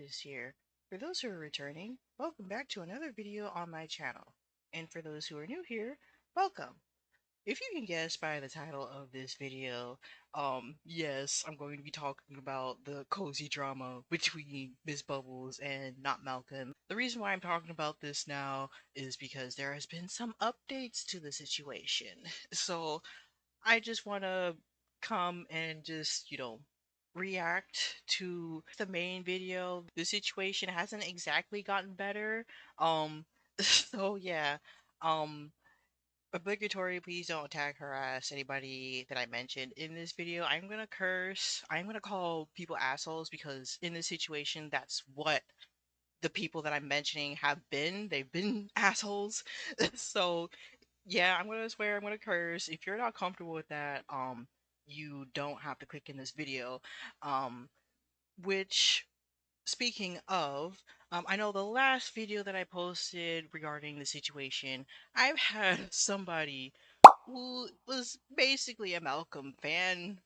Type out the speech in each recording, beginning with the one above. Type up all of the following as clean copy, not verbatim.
HeyImAmethyst here. For those who are returning, welcome back to another video on my channel. And for those who are new here, welcome. If you can guess by the title of this video, yes, I'm going to be talking about the cozy drama between Miss Bubbles and Not Malcolm. The reason why I'm talking about this now is because there has been some updates to the situation. So I just want to come and just, react to the main video. The situation hasn't exactly gotten better. So yeah. Um, Obligatory, please don't attack, harass anybody that I mentioned in this video. I'm gonna curse. I'm gonna call people assholes because in this situation, that's what the people that I'm mentioning have been. They've been assholes. So yeah, I'm gonna swear, I'm gonna curse. If you're not comfortable with that, you don't have to click in this video. Um, which, speaking of, I know the last video that I posted regarding the situation, I've had somebody who was basically a Malcolm fan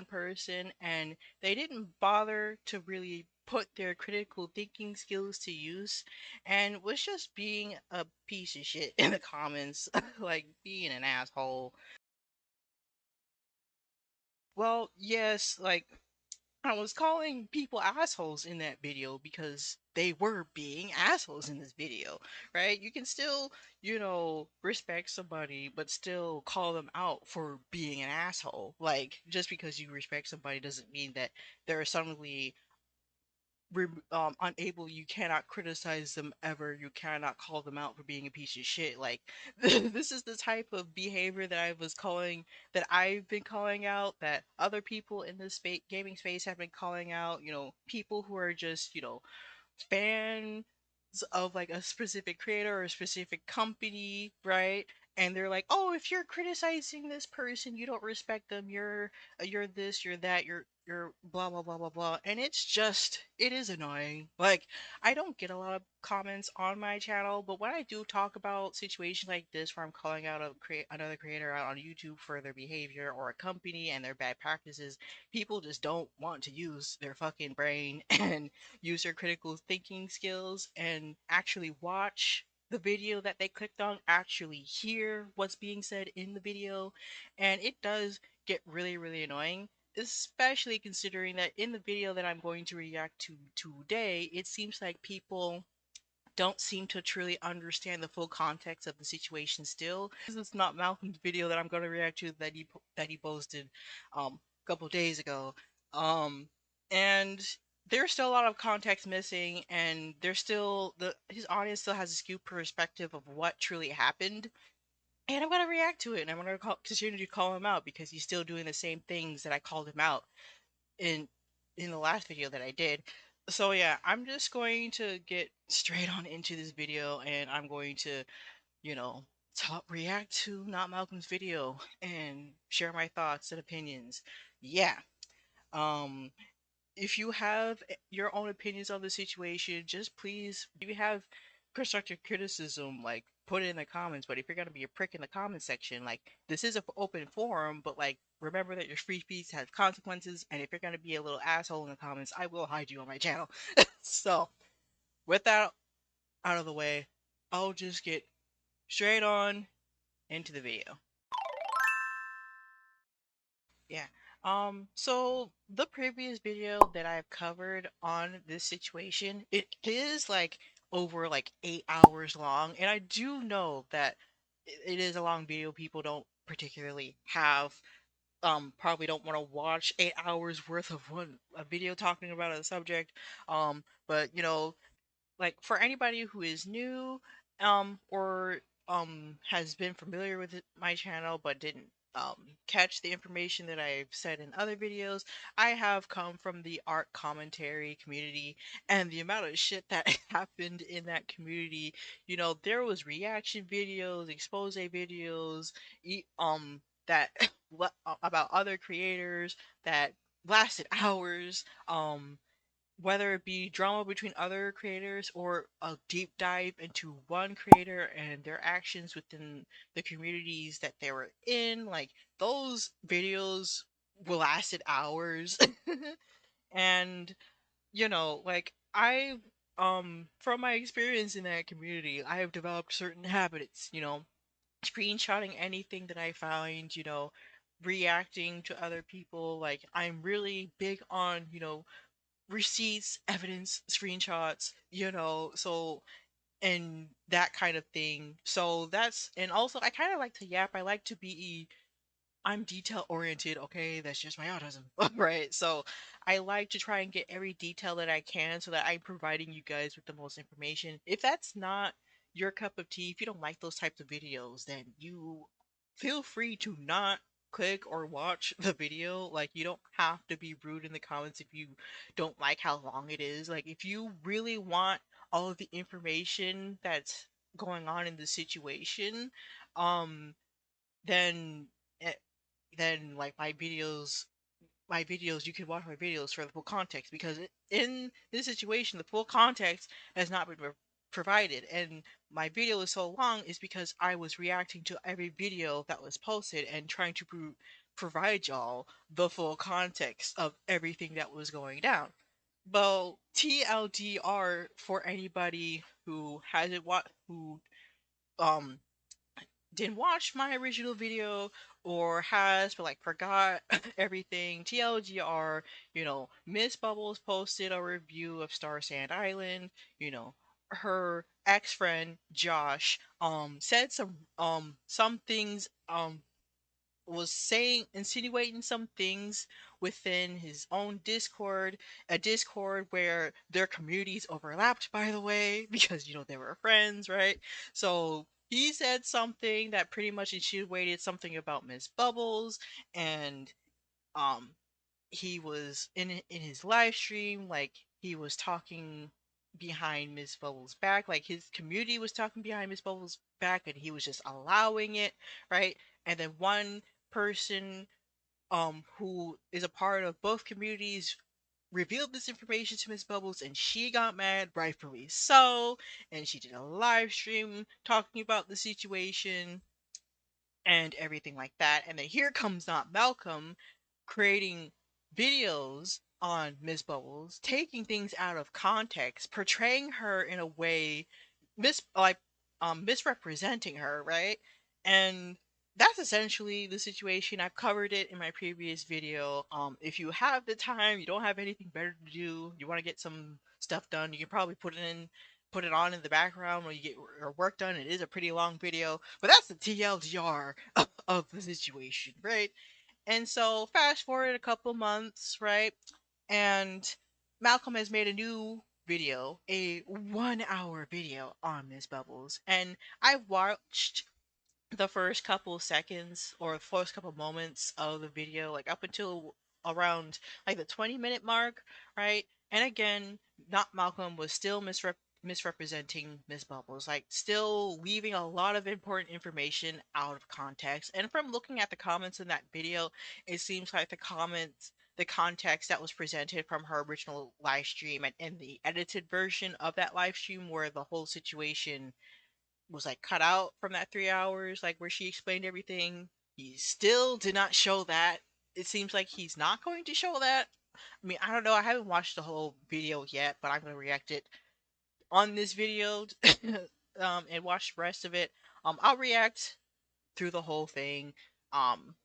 person, and they didn't bother to really put their critical thinking skills to use and was just being a piece of shit in the comments, like being an asshole. Well, yes, like I was calling people assholes in that video because they were being assholes in this video, right? You can still, respect somebody, but still call them out for being an asshole. Like, just because you respect somebody doesn't mean that they're suddenly unable. You cannot criticize them ever. You cannot call them out for being a piece of shit. Like, this is the type of behavior that I've been calling out, that other people in this gaming space have been calling out. People who are just, fans of like a specific creator or a specific company, right? And they're like, "Oh, if you're criticizing this person, you don't respect them. You're this, you're that, you're blah blah blah blah blah." And it is annoying. Like, I don't get a lot of comments on my channel, but when I do talk about situations like this where I'm calling out another creator out on YouTube for their behavior, or a company and their bad practices, people just don't want to use their fucking brain and use their critical thinking skills and actually watch the video that they clicked on, actually hear what's being said in the video. And it does get really, really annoying, especially considering that in the video that I'm going to react to today, it seems like people don't seem to truly understand the full context of the situation still. This is not Malcolm's video that I'm going to react to that he posted a couple days ago. And there's still a lot of context missing, and there's still his audience still has a skewed perspective of what truly happened. And I'm gonna react to it, and I'm gonna continue to call him out because he's still doing the same things that I called him out in the last video that I did. So yeah, I'm just going to get straight on into this video, and I'm going to, you know, react to Not Malcolm's video and share my thoughts and opinions. Yeah. Um, if you have your own opinions on the situation, just please, if you have constructive criticism, like, put it in the comments. But if you're gonna be a prick in the comment section, like, this is an open forum, but like, remember that your free speech has consequences, and if you're gonna be a little asshole in the comments, I will hide you on my channel. So with that out of the way, I'll just get straight on into the video. Yeah. So the previous video that I've covered on this situation, it is like over like 8 hours long, and I do know that it is a long video. People don't particularly have, probably don't want to watch 8 hours worth of a video talking about a subject. But like, for anybody who is new, or has been familiar with my channel but didn't catch the information that I've said in other videos, I have come from the art commentary community, and the amount of shit that happened in that community, there was reaction videos, expose videos, that about other creators that lasted hours, whether it be drama between other creators or a deep dive into one creator and their actions within the communities that they were in. Like, those videos will lasted hours. And like, I from my experience in that community, I have developed certain habits, screenshotting anything that I find, reacting to other people. Like I'm really big on, receipts, evidence, screenshots, so and that kind of thing. So that's and also I kind of like to yap. I like to be I'm detail oriented, okay? That's just my autism, right? So I like to try and get every detail that I can so that I'm providing you guys with the most information. If that's not your cup of tea, if you don't like those types of videos, then you feel free to not click or watch the video. Like, you don't have to be rude in the comments if you don't like how long it is. Like, if you really want all of the information that's going on in the situation, um, then eh, then like my videos you can watch my videos for the full context because in this situation the full context has not been provided, and my video is so long is because I was reacting to every video that was posted and trying to provide y'all the full context of everything that was going down. Well, TLDR for anybody who hasn't who um didn't watch my original video or has but like forgot everything. TLGR, Miss Bubbles posted a review of Starsand Island. Her ex-friend Josh said some things, was saying insinuating some things within his own Discord, a Discord where their communities overlapped, by the way, because they were friends, right? So he said something that pretty much insinuated something about Miss Bubbles, and um he was in his live stream, like he was talking behind Miss Bubbles' back, like his community was talking behind Miss Bubbles' back, and he was just allowing it, right? And then one person who is a part of both communities revealed this information to Miss Bubbles, and she got mad, rightfully so, and she did a live stream talking about the situation and everything like that. And then here comes not Malcolm creating videos on Miss Bubbles, taking things out of context, portraying her in a way misrepresenting her, right? And that's essentially the situation. I've covered it in my previous video. If you have the time, you don't have anything better to do, you want to get some stuff done, you can probably put it on in the background when you get your work done. It is a pretty long video, but that's the TLDR of the situation, right? And so fast forward a couple months, right? And Malcolm has made a new video, a 1 hour video on Miss Bubbles. And I watched the first couple seconds or the first couple moments of the video, like up until around like the 20-minute mark, right? And again, not Malcolm was still misrepresenting Miss Bubbles, like still leaving a lot of important information out of context. And from looking at the comments in that video, it seems like the context that was presented from her original live stream and in the edited version of that live stream where the whole situation was like cut out from that 3 hours, like where she explained everything. He still did not show that. It seems like he's not going to show that. I mean, I don't know. I haven't watched the whole video yet, but I'm gonna react it on this video, and watch the rest of it. I'll react through the whole thing. Um,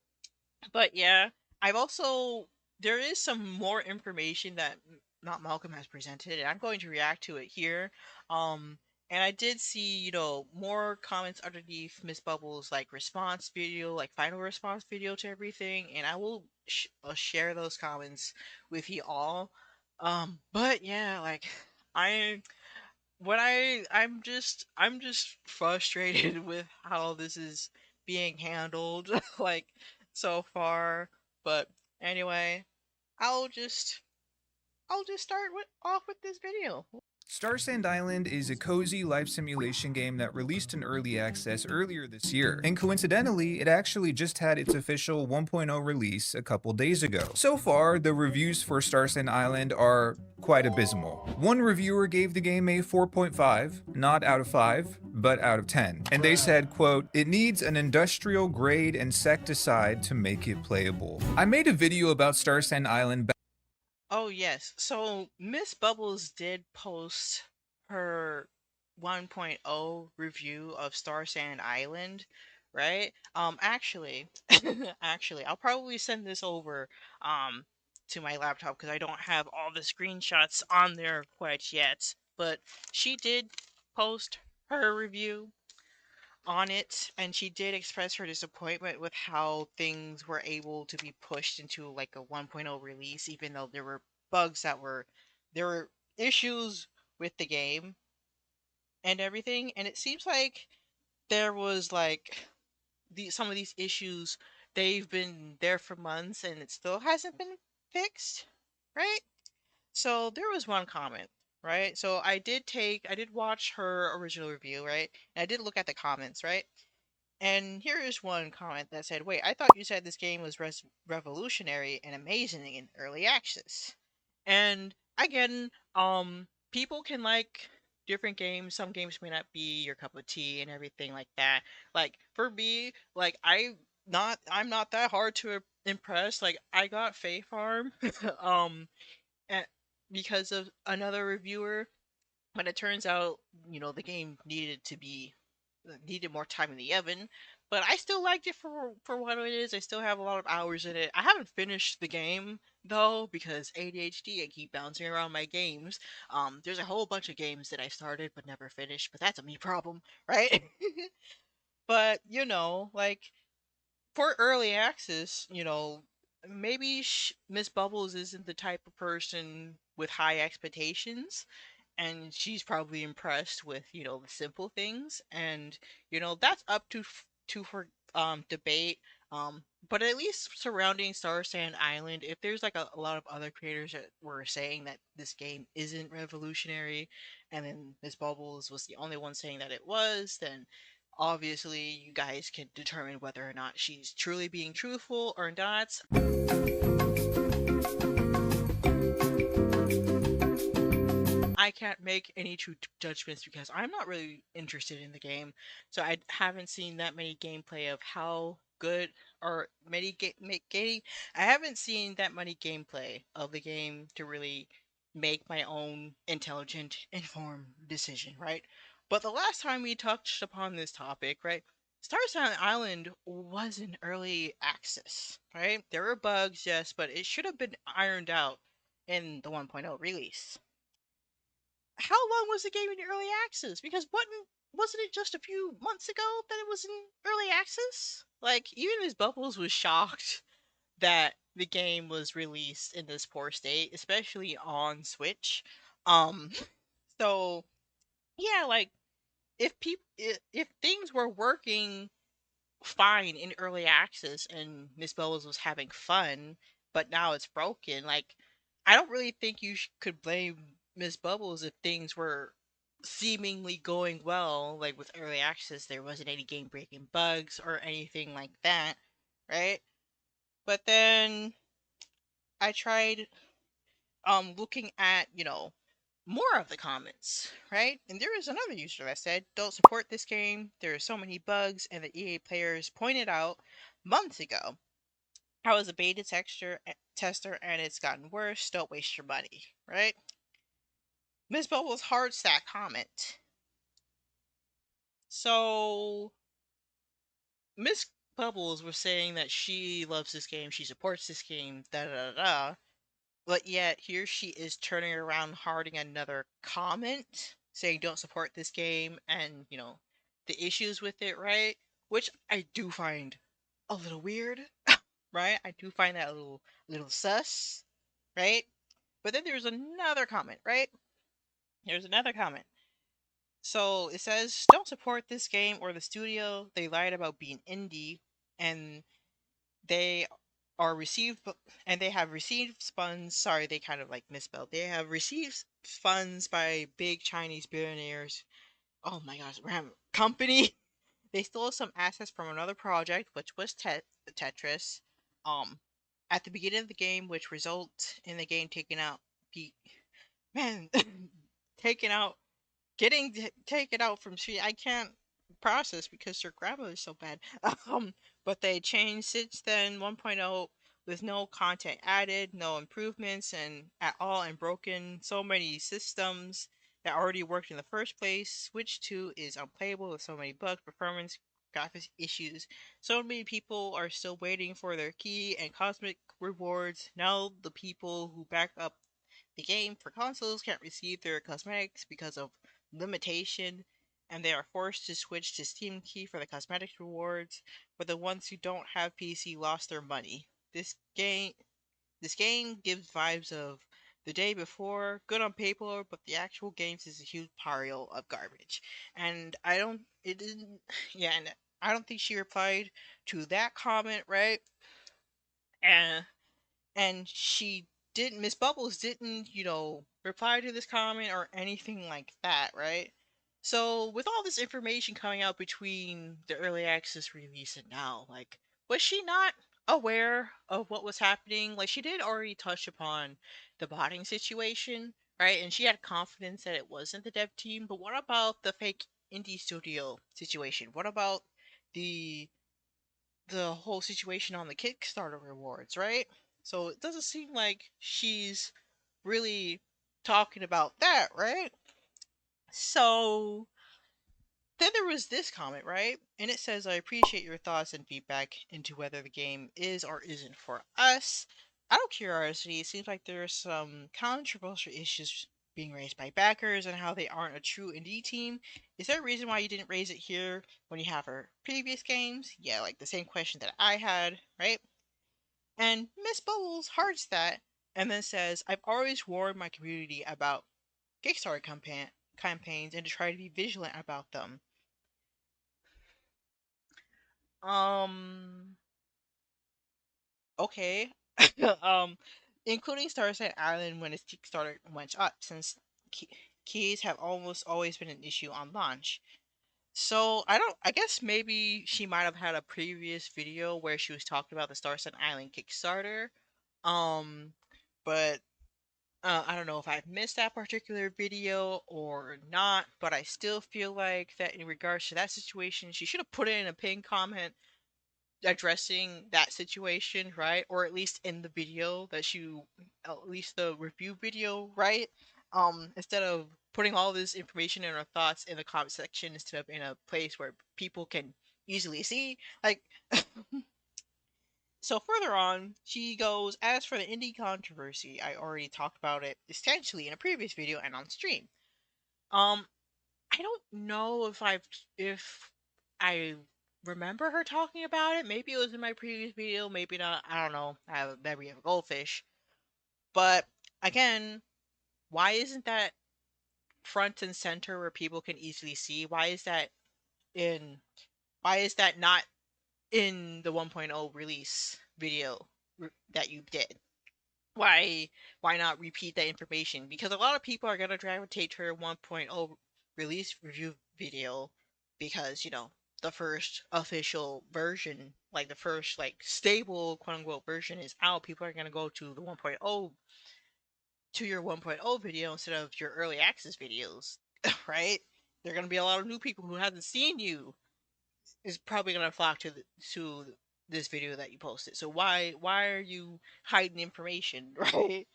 but yeah, I've also there is some more information that not Malcolm has presented, and I'm going to react to it here. Um, and I did see, more comments underneath Miss Bubbles' like response video, like final response video to everything, and I will share those comments with you all. But yeah, like I I'm just frustrated with how this is being handled like so far. But anyway, I'll just I'll just start off with this video. Starsand Island is a cozy life simulation game that released in early access earlier this year, and coincidentally, it actually just had its official 1.0 release a couple days ago. So far, the reviews for Starsand Island are quite abysmal. One reviewer gave the game a 4.5, not out of 5, but out of 10, and they said, quote, "It needs an industrial grade insecticide to make it playable." I made a video about Starsand Island Oh yes. So Miss Bubbles did post her 1.0 review of Starsand Island, right? Actually, actually, I'll probably send this over to my laptop because I don't have all the screenshots on there quite yet. But she did post her review on it, and she did express her disappointment with how things were able to be pushed into like a 1.0 release, even though there were bugs that were there were issues with the game and everything. And it seems like there was like some of these issues, they've been there for months and it still hasn't been fixed, right? So there was one comment, right? So I did watch her original review, right? And I did look at the comments, right? And here is one comment that said, "Wait, I thought you said this game was revolutionary and amazing in early access." And again, people can like different games. Some games may not be your cup of tea and everything like that. Like for me, like I'm not that hard to impress. Like I got Fae Farm, at, because of another reviewer, but it turns out, the game needed more time in the oven. But I still liked it for what it is. I still have a lot of hours in it. I haven't finished the game though because ADHD. I keep bouncing around my games. There's a whole bunch of games that I started but never finished. But that's a me problem, right? But like for early access, maybe Miss Bubbles isn't the type of person with high expectations, and she's probably impressed with the simple things, and that's up to for debate. But at least surrounding Star Sand Island, if there's like a lot of other creators that were saying that this game isn't revolutionary, and then Miss Bubbles was the only one saying that it was, then obviously you guys can determine whether or not she's truly being truthful or not. I can't make any true judgments because I'm not really interested in the game, so I haven't seen that many gameplay of how good or many game. I haven't seen that many gameplay of the game to really make my own intelligent, informed decision, right? But the last time we touched upon this topic, right? Starsand Island was in early access, right? There were bugs, yes, but it should have been ironed out in the 1.0 release. How long was the game in early access? Because wasn't it just a few months ago that it was in early access? Like even Miss Bubbles was shocked that the game was released in this poor state, especially on Switch. Um, so yeah, like if things were working fine in early access and Miss Bubbles was having fun, but now it's broken. Like, I don't really think you could blame Miss Bubbles if things were seemingly going well. Like with early access, there wasn't any game breaking bugs or anything like that, right? But then I tried looking at more of the comments, right? And there is another user that said, "Don't support this game. There are so many bugs, and the EA players pointed out months ago. I was a beta tester, and it's gotten worse. Don't waste your money," right? Miss Bubbles hearts that comment. So Miss Bubbles was saying that she loves this game, she supports this game, da da da da. But yet here she is turning around hearting another comment saying don't support this game and the issues with it, right? Which I do find a little weird, right? I do find that a little sus, right? But then there's another comment, right? There's another comment. So it says don't support this game or the studio. They lied about being indie, and they are received and they have received funds. Sorry, they kind of like misspelled. They have received funds by big Chinese billionaires. Oh my gosh, company. They stole some assets from another project, which was Tetris. Um, at the beginning of the game, which result in the game taking out the man, taken out, taken out from street. I can't process because their grammar is so bad. But they changed since then 1.0. with no content added, no improvements and at all, and broken so many systems that already worked in the first place. Switch 2 is unplayable with so many bugs, performance, graphics issues. So many people are still waiting for their key and cosmic rewards. Now the people who back up the game for consoles can't receive their cosmetics because of limitation, and they are forced to switch to Steam Key for the cosmetics rewards, but the ones who don't have PC lost their money. This game gives vibes of the day before, good on paper, but the actual games is a huge pile of garbage. And I don't it didn't yeah, and I don't think she replied to that comment, right? And she didn't Miss Bubbles didn't, reply to this comment or anything like that, right? So with all this information coming out between the early access release and now, like, was she not aware of what was happening? Like, she did already touch upon the botting situation, right? And she had confidence that it wasn't the dev team, but what about the fake indie studio situation? What about the whole situation on the Kickstarter rewards, right? So it doesn't seem like she's really talking about that, right? So then there was this comment, right? And it says, I appreciate your thoughts and feedback into whether the game is or isn't for us. Out of curiosity, it seems like there's some controversial issues being raised by backers and how they aren't a true indie team. Is there a reason why you didn't raise it here when you have her previous games? Yeah, like the same question that I had, right? And Miss Bubbles hearts that and then says, I've always warned my community about Kickstarter campaigns and to try to be vigilant about them. Um, okay. um, Including Starsand Island when its Kickstarter went up, since key- keys have almost always been an issue on launch. So I don't. I guess maybe she might have had a previous video where she was talking about the Starsand Island Kickstarter. Um, but I don't know if I've missed that particular video or not. But I still feel like that in regards to that situation, she should have put it in a pinned comment addressing that situation, right? Or at least in the video that you, at least the review video, right? Instead of putting all this information and our thoughts in the comment section instead of in a place where people can easily see. Like, so further on, she goes, as for the indie controversy, I already talked about it essentially in a previous video and on stream. Um, I don't know if I remember her talking about it. Maybe it was in my previous video, maybe not. I don't know. I have a memory of a goldfish. But again, why isn't that front and center where people can easily see? In why is that not in the 1.0 release video that you did? why why not repeat that information? Because a lot of people are gonna gravitate to her 1.0 release review video because the first official version, like the first like stable quote unquote version is out. People are gonna go to the 1.0 to your 1.0 video instead of your early access videos, right? There are gonna be a lot of new people who haven't seen you is probably gonna flock to this video that you posted. So why are you hiding information, right?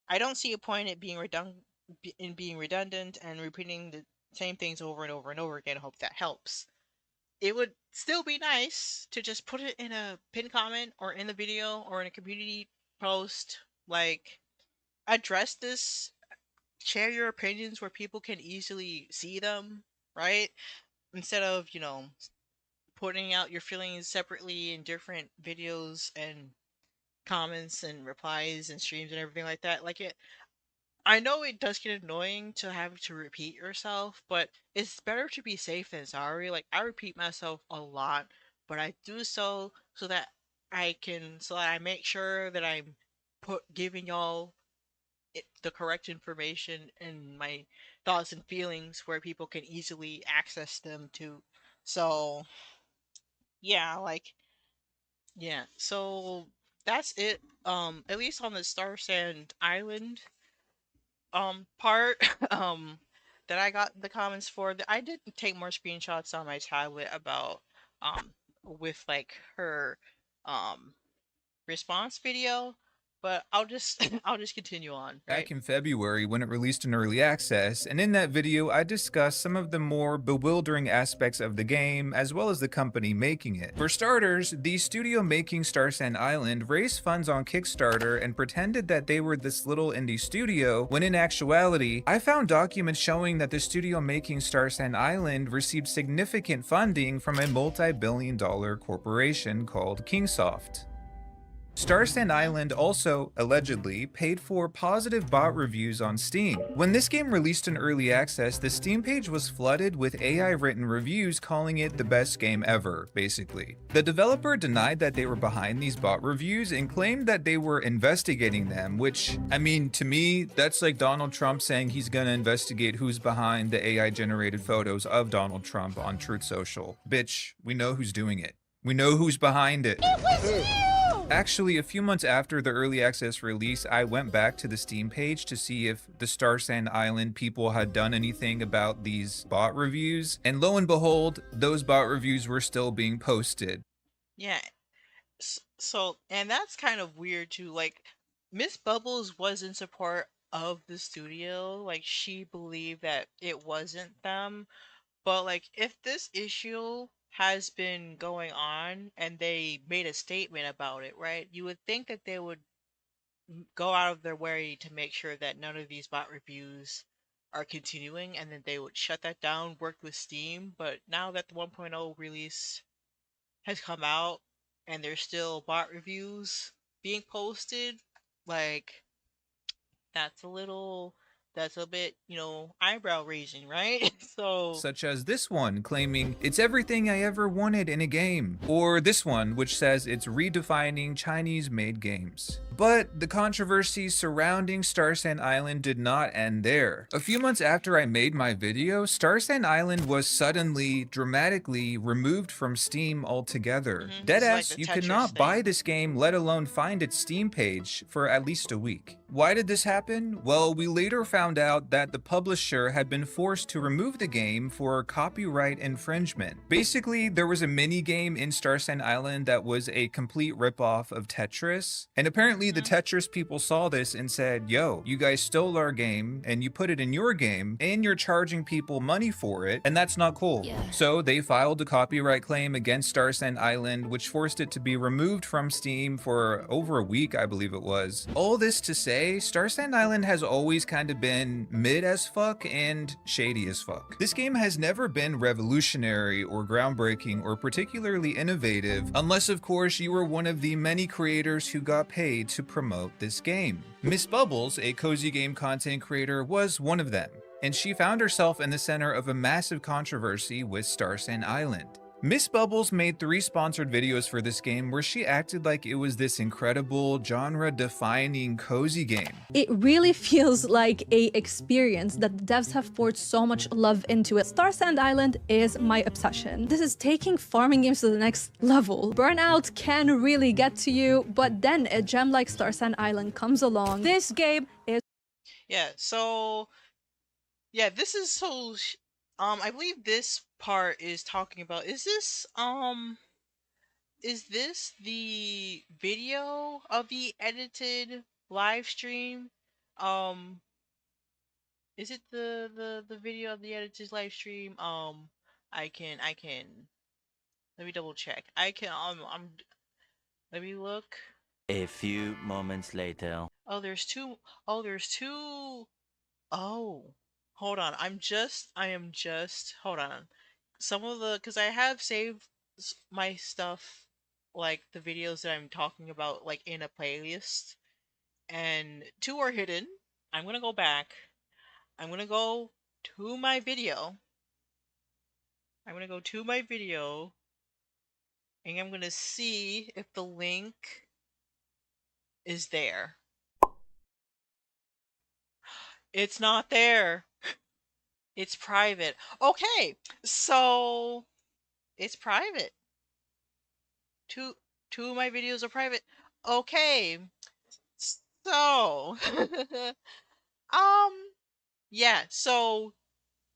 I don't see a point in being redundant and repeating the same things over and over and over again. I hope that helps. It would still be nice to just put it in a pin comment or in the video or in a community post. Like, address this, share your opinions where people can easily see them, right? Instead of, putting out your feelings separately in different videos and comments and replies and streams and everything like that. Like, I know it does get annoying to have to repeat yourself, but it's better to be safe than sorry. Like, I repeat myself a lot, but I do so that so that I make sure that I'm giving y'all the correct information and my thoughts and feelings where people can easily access them too. So, yeah, like, yeah. So that's it. At least on the Starsand Island part that I got the comments for. I did take more screenshots on my tablet about with like her response video, but I'll just I'll just continue on, Back right? in February when it released in early access, and in that video I discussed some of the more bewildering aspects of the game as well as the company making it. For starters, the studio making Starsand Island raised funds on Kickstarter and pretended that they were this little indie studio, when in actuality, I found documents showing that the studio making Starsand Island received significant funding from a multi-billion-dollar corporation called Kingsoft. Starsand Island also, allegedly, paid for positive bot reviews on Steam. When this game released in early access, the Steam page was flooded with AI-written reviews calling it the best game ever, basically. The developer denied that they were behind these bot reviews and claimed that they were investigating them, which, I mean, to me, that's like Donald Trump saying he's gonna investigate who's behind the AI-generated photos of Donald Trump on Truth Social. Bitch, we know who's doing it. We know who's behind it. It was you! Actually, a few months after the early access release, I went back to the Steam page to see if the Starsand Island people had done anything about these bot reviews, and lo and behold, those bot reviews were still being posted. Yeah. So, and that's kind of weird too. Like, Miss Bubbles was in support of the studio. Like, she believed that it wasn't them. But, like, if this issue has been going on and they made a statement about it, right? You would think that they would go out of their way to make sure that none of these bot reviews are continuing, and then they would shut that down, work with Steam. But now that the 1.0 release has come out and there's still bot reviews being posted, like, that's a little, that's a bit, eyebrow raising, right? So, Such as this one, claiming, "It's everything I ever wanted in a game," or this one, which says it's redefining Chinese-made games. But the controversy surrounding Starsand Island did not end there. A few months after I made my video, Starsand Island was suddenly, dramatically removed from Steam altogether. this is like Deadass, the you could Tetris not buy thing. this game, let alone find its Steam page, for at least a week. Why did this happen? Well, we later found out that the publisher had been forced to remove the game for copyright infringement. Basically, there was a mini game in Starsand Island that was a complete ripoff of Tetris, and apparently the Tetris people saw this and said, "Yo, you guys stole our game and you put it in your game and you're charging people money for it, and that's not cool." Yeah. So they filed a copyright claim against Starsand Island, which forced it to be removed from Steam for over a week, I believe it was. All this to say, Starsand Island has always kind of been mid as fuck and shady as fuck. This game has never been revolutionary or groundbreaking or particularly innovative, unless of course you were one of the many creators who got paid to promote this game. Miss Bubbles, a cozy game content creator, was one of them, and she found herself in the center of a massive controversy with Starsand Island. Miss Bubbles made 3 sponsored videos for this game where she acted like it was this incredible, genre-defining cozy game. It really feels like a experience that the devs have poured so much love into it. Starsand Island is my obsession. This is taking farming games to the next level. Burnout can really get to you, but then a gem like Starsand Island comes along. This game is... Yeah, so, yeah, this is so, I believe this part is talking about, is this the video of the edited live stream? Um, is it the video of the edited live stream? I can let me double check. Let me look. A few moments later. Oh, there's two. Oh, there's two. Oh, hold on. Hold on. Some of the, because I have saved my stuff, like the videos that I'm talking about, like in a playlist, and 2 are hidden. I'm gonna go back. I'm gonna go to my video. I'm gonna go to my video, and I'm gonna see if the link is there. It's not there. It's private. Okay, so it's private. Two of my videos are private. Okay, so yeah. So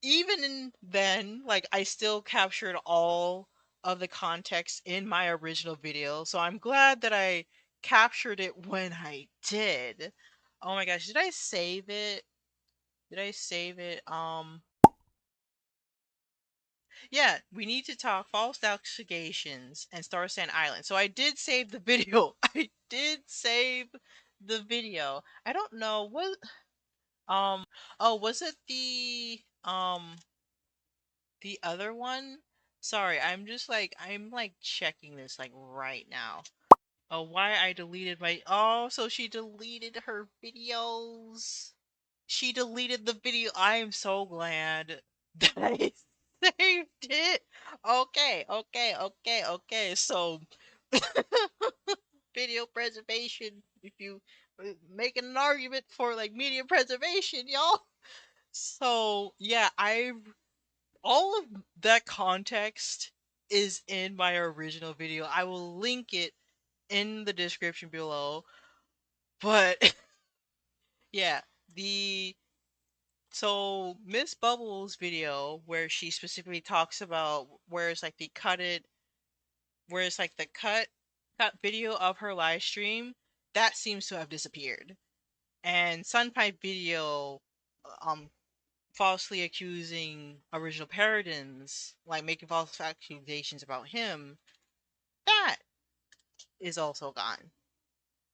even then, like, I still captured all of the context in my original video. So I'm glad that I captured it when I did. Oh my gosh, did I save it? Did I save it? Yeah, we need to talk false accusations and Starsand Island. So I did save the video. I did save the video. I don't know what oh, was it the other one? Sorry, I'm like checking this like right now. Oh, why I deleted my oh, so she deleted her videos. She deleted the video. I am so glad that I saved it. Okay. So, video preservation. If you making an argument for like media preservation, y'all. So yeah, I all of that context is in my original video. I will link it in the description below. But yeah, the so Miss Bubbles video where she specifically talks about where it's like the cut video of her live stream that seems to have disappeared. And Sunpipe video um falsely accusing original Paradins, like making false accusations about him, that is also gone.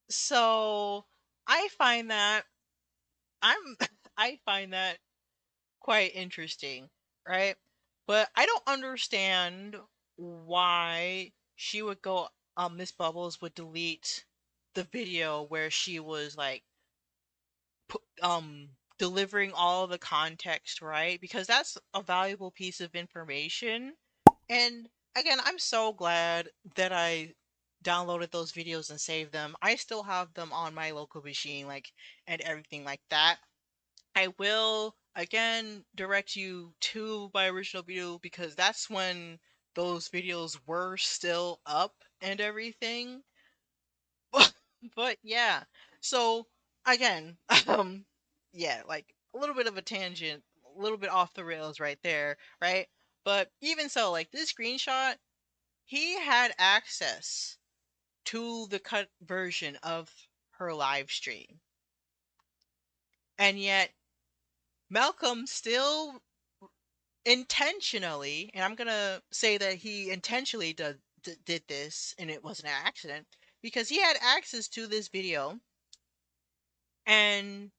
So I find that I'm I find that quite interesting, right? But I don't understand why she would go Miss Bubbles would delete the video where she was like delivering all the context, right? Because that's a valuable piece of information. And again, I'm so glad that I downloaded those videos and saved them. I still have them on my local machine, like, and everything like that. I will again direct you to my original video because that's when those videos were still up and everything. But yeah. So again, yeah, like a little bit of a tangent, a little bit off the rails right there, right? But even so, like this screenshot, he had access to the cut version of her live stream. And yet Malcolm still intentionally, and I'm gonna say that he intentionally did this and it was an accident because he had access to this video and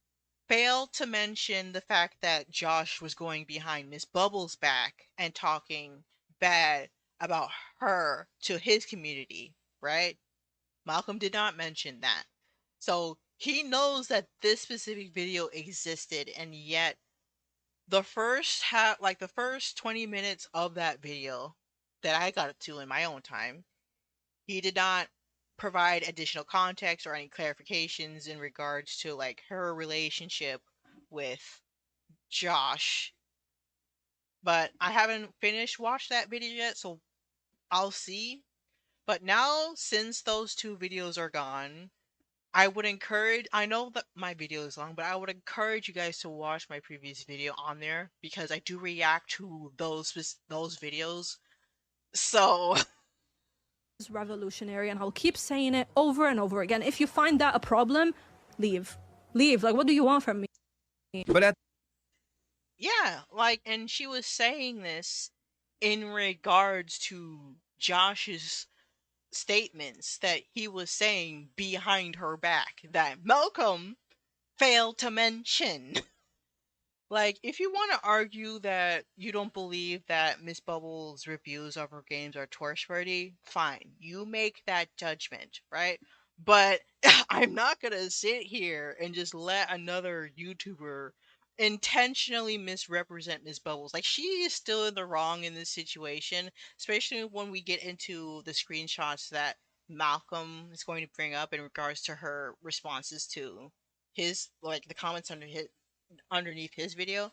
failed to mention the fact that Josh was going behind Miss Bubbles' back and talking bad about her to his community, right? Malcolm did not mention that. So he knows that this specific video existed, and yet the first 20 minutes of that video that I got to in my own time, he did not provide additional context or any clarifications in regards to like her relationship with Josh. But I haven't finished watched that video yet, so I'll see. But now since those two videos are gone, I know that my video is long, but I would encourage you guys to watch my previous video on there because I do react to those videos. So Is revolutionary, and I'll keep saying it over and over again. If you find that a problem, leave. Leave. Like, what do you want from me? But at yeah, like, and she was saying this in regards to Josh's statements that he was saying behind her back that Malcolm failed to mention. Like, if you want to argue that you don't believe that Miss Bubbles' reviews of her games are torchworthy, fine. You make that judgment, right? But I'm not gonna sit here and just let another YouTuber intentionally misrepresent Miss Bubbles. Like, she is still in the wrong in this situation, especially when we get into the screenshots that Malcolm is going to bring up in regards to her responses to his, like, the comments underneath his video.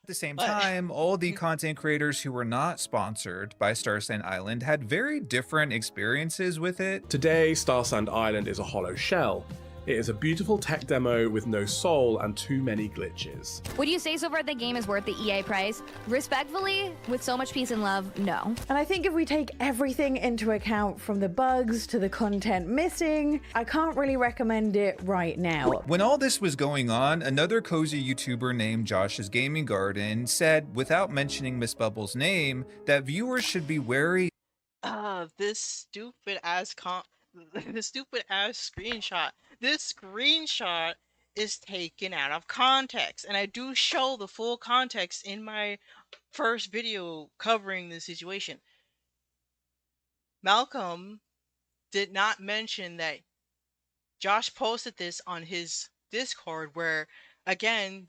the same But time, all the content creators who were not sponsored by Starsand Island had very different experiences with it. Today, Starsand Island is a hollow shell. It is a beautiful tech demo with no soul and too many glitches. Would you say so far the game is worth the EA price? Respectfully, with so much peace and love, no. And I think if we take everything into account, from the bugs to the content missing, I can't really recommend it right now. When all this was going on, another cozy YouTuber named Josh's Gaming Garden said, without mentioning Miss Bubbles' name, that viewers should be wary This stupid ass this stupid ass screenshot. This screenshot is taken out of context, and I do show the full context in my first video covering the situation. Malcolm did not mention that Josh posted this on his Discord, where again,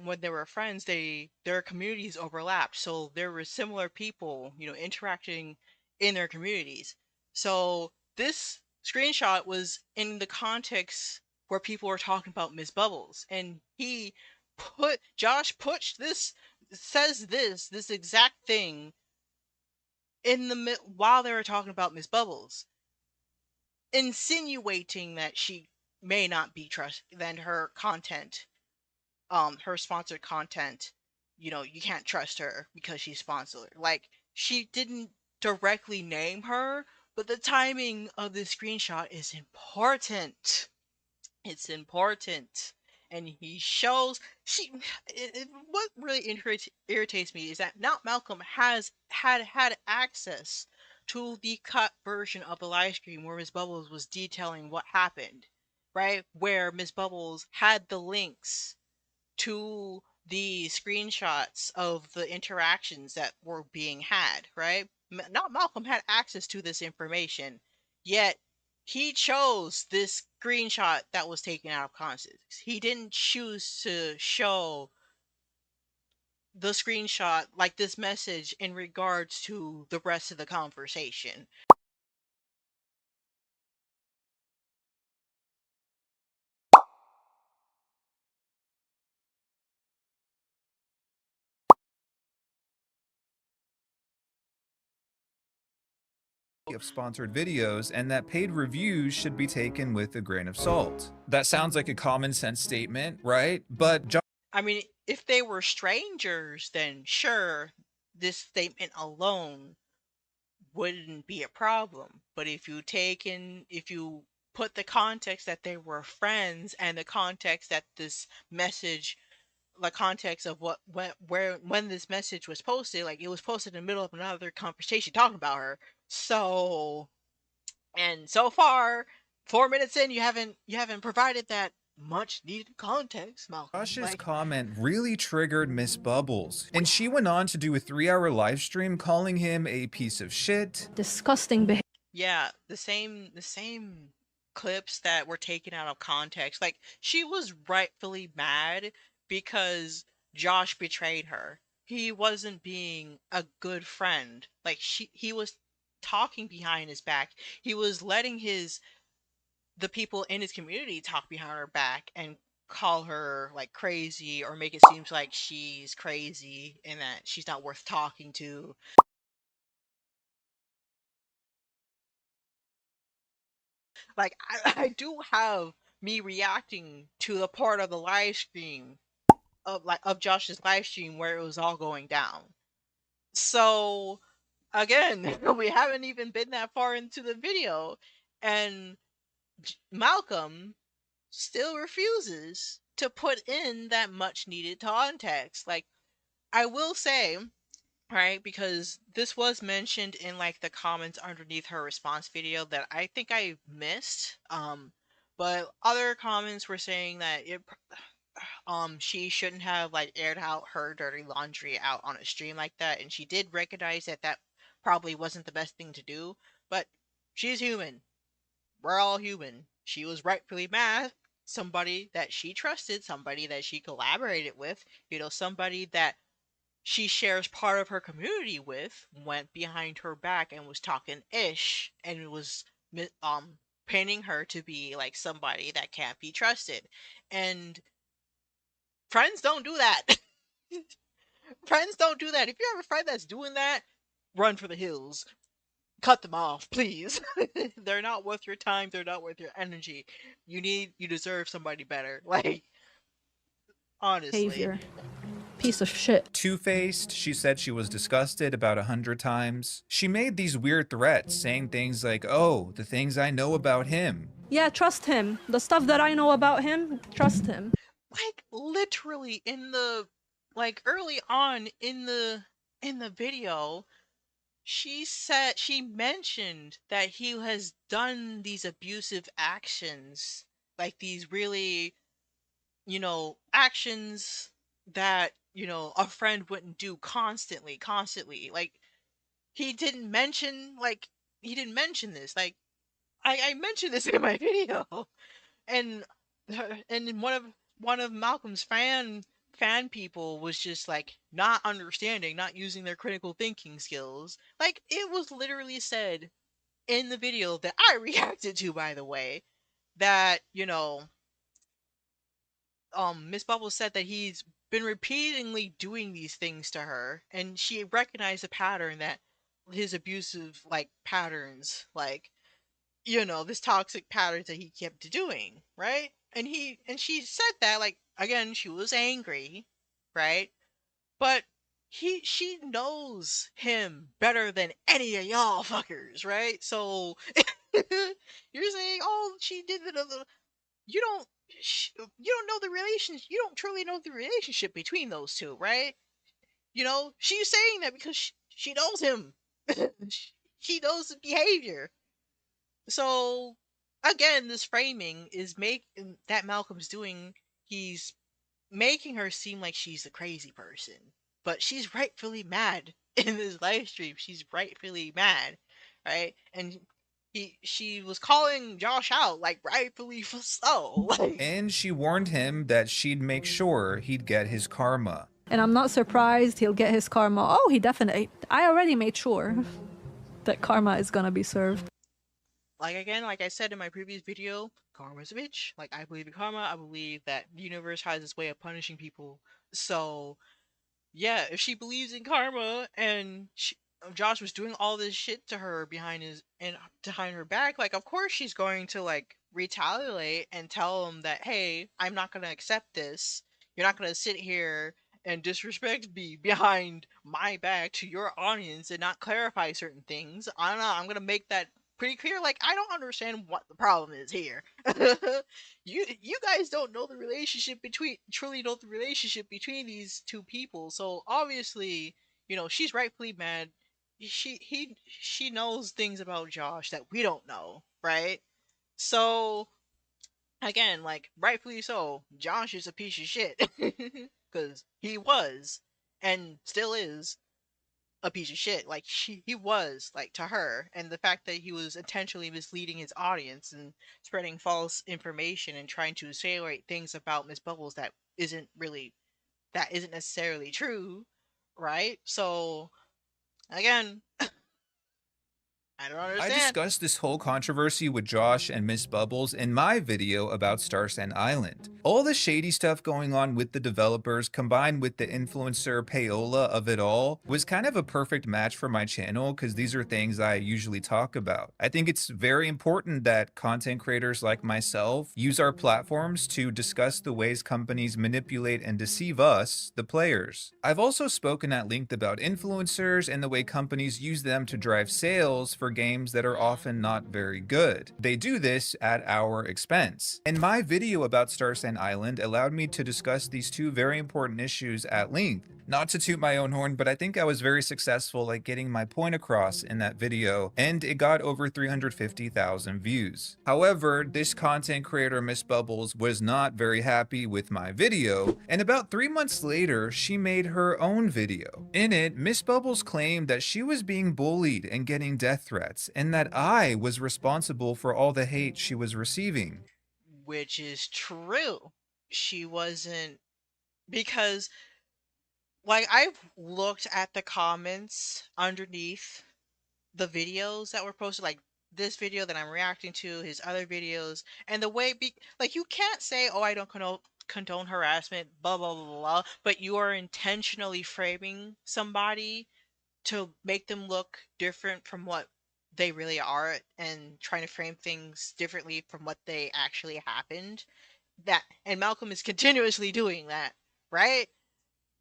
when they were friends, their communities overlapped, so there were similar people, you know, interacting in their communities. So this screenshot was in the context where people were talking about Miss Bubbles, and Josh says this exact thing while they were talking about Miss Bubbles, insinuating that she may not be trusted, then her content, her sponsored content, you know, you can't trust her because she's sponsored. Like, she didn't directly name her, but the timing of this screenshot is important. It's important. And he shows what really irritates me is that now Malcolm had access to the cut version of the live stream where Miss Bubbles was detailing what happened, right? Where Miss Bubbles had the links to the screenshots of the interactions that were being had, right? Not Malcolm had access to this information, yet he chose this screenshot that was taken out of context. He didn't choose to show the screenshot, like this message, in regards to the rest of the conversation. of sponsored videos, and that paid reviews should be taken with a grain of salt. That sounds like a common sense statement, right? But I mean, if they were strangers, then sure, this statement alone wouldn't be a problem. But if you put the context that they were friends, and the context that this message, the context of when this message was posted, like it was posted in the middle of another conversation talking about her. So, and so far, 4 minutes in, you haven't provided that much needed context, Malcolm. Josh's comment really triggered Miss Bubbles, and she went on to do a 3-hour live stream calling him a piece of shit. Disgusting behavior. Yeah, the same clips that were taken out of context. Like, she was rightfully mad because Josh betrayed her. He wasn't being a good friend. Like, he was talking behind his back. He was letting the people in his community talk behind her back and call her like crazy, or make it seem like she's crazy and that she's not worth talking to. Like, I do have me reacting to the part of the live stream of Josh's live stream where it was all going down. So again, we haven't even been that far into the video, and Malcolm still refuses to put in that much needed context. Like, I will say, right, because this was mentioned in like the comments underneath her response video that I think I missed, but other comments were saying that she shouldn't have like aired out her dirty laundry out on a stream like that, and she did recognize that probably wasn't the best thing to do, but she's human. We're all human. She was rightfully mad. Somebody that she trusted, somebody that she collaborated with, you know, somebody that she shares part of her community with, went behind her back and was talking ish and was painting her to be like somebody that can't be trusted. And friends don't do that. Friends don't do that. If you have a friend that's doing that, run for the hills. cut them off, please. They're not worth your time. They're not worth your energy. You deserve somebody better. Like, honestly. Behavior. Piece of shit. Two-faced, she said she was disgusted about 100 times. She made these weird threats, saying things like, oh, the things I know about him. Yeah, trust him. The stuff that I know about him, trust him. Like, literally in the, like, early on in the video, she mentioned that he has done these abusive actions, like these really, actions that, a friend wouldn't do constantly. Like, he didn't mention this. Like, I mentioned this in my video. And and one of Malcolm's fan people was just like not understanding, not using their critical thinking skills. Like, it was literally said in the video that I reacted to, by the way, that Miss Bubbles said that he's been repeatedly doing these things to her, and she recognized a pattern, that his abusive like patterns, like, this toxic patterns that he kept doing, right? And she said that, like, again, she was angry, right? But she knows him better than any of y'all fuckers, right? So you're saying, oh, she did the you don't you don't know the relationship, you don't truly know the relationship between those two, right? She's saying that because she knows him. She knows the behavior. So again, this framing is making that Malcolm's doing. He's making her seem like she's the crazy person, but she's rightfully mad in this live stream. She's rightfully mad, right? And she was calling Josh out, like, rightfully so. Like, And she warned him that she'd make sure he'd get his karma. And I'm not surprised he'll get his karma. Oh, he definitely. I already made sure that karma is gonna be served. like, again, like I said in my previous video, karma's a bitch. Like, I believe in karma. I believe that the universe has its way of punishing people. So yeah, if she believes in karma, and Josh was doing all this shit to her behind her back, like, of course she's going to, like, retaliate and tell him that, hey, I'm not gonna accept this. You're not gonna sit here and disrespect me behind my back to your audience and not clarify certain things. I don't know. I'm gonna make that pretty clear. Like, I don't understand what the problem is here. You guys don't know the relationship between these two people. So obviously, she's rightfully mad. She knows things about Josh that we don't know, right? So again, like, rightfully so, Josh is a piece of shit. Because he was and still is a piece of shit. Like, he was, like, to her, and the fact that he was intentionally misleading his audience and spreading false information and trying to insinuate things about Miss Bubbles that isn't necessarily true, right? So again, I don't I understand. discussed this whole controversy with Josh and Miss Bubbles in my video about Starsand Island. All the shady stuff going on with the developers combined with the influencer payola of it all was kind of a perfect match for my channel, because these are things I usually talk about. I think it's very important that content creators like myself use our platforms to discuss the ways companies manipulate and deceive us, the players. I've also spoken at length about influencers and the way companies use them to drive sales for games that are often not very good. They do this at our expense. And my video about Starsand Island allowed me to discuss these two very important issues at length. Not to toot my own horn, but I think I was very successful at getting my point across in that video, and it got over 350,000 views. However, this content creator, Miss Bubbles, was not very happy with my video, and about 3 months later, she made her own video. In it, Miss Bubbles claimed that she was being bullied and getting death threats, and that I was responsible for all the hate she was receiving. Which is true. She wasn't, because, like, I've looked at the comments underneath the videos that were posted, like this video that I'm reacting to, his other videos, and the way, like, you can't say, oh, I don't condone harassment, blah, blah, blah, blah, but you are intentionally framing somebody to make them look different from what they really are and trying to frame things differently from what they actually happened. And Malcolm is continuously doing that, right?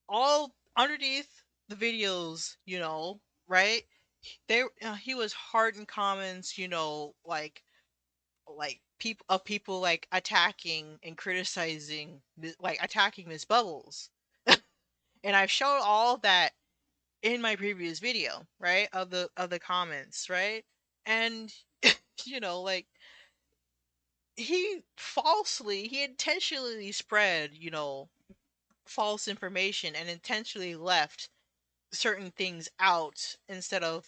All underneath the videos, right? He was hard in comments, like people like attacking and criticizing, like attacking Miss Bubbles. And I've showed all that in my previous video, right? Of the comments, right? And like he intentionally spread, false information and intentionally left certain things out instead of,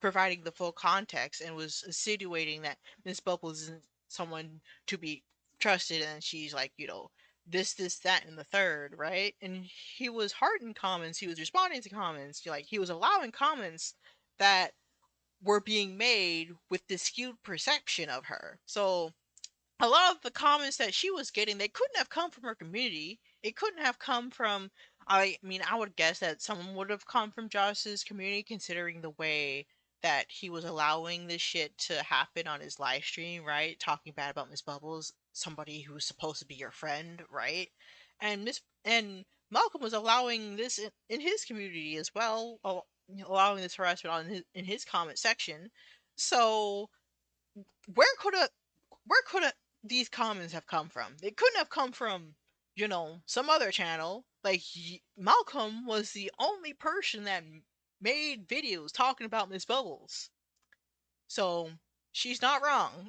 providing the full context, and was insinuating that Miss Bubbles isn't someone to be trusted, and she's like, this, that, and the third, right? And he was hard in comments, he was responding to comments, like he was allowing comments that were being made with this skewed perception of her. So a lot of the comments that she was getting, they couldn't have come from her community. It couldn't have come from, I mean, I would guess that someone would have come from Josh's community, considering the way that he was allowing this shit to happen on his live stream, right? Talking bad about Miss Bubbles, somebody who's supposed to be your friend, right? And Malcolm was allowing this in his community as well, allowing this harassment in his comment section. So where could a where could these comments have come from? They couldn't have come from, some other channel. Like, Malcolm was the only person that made videos talking about Miss Bubbles. So, she's not wrong.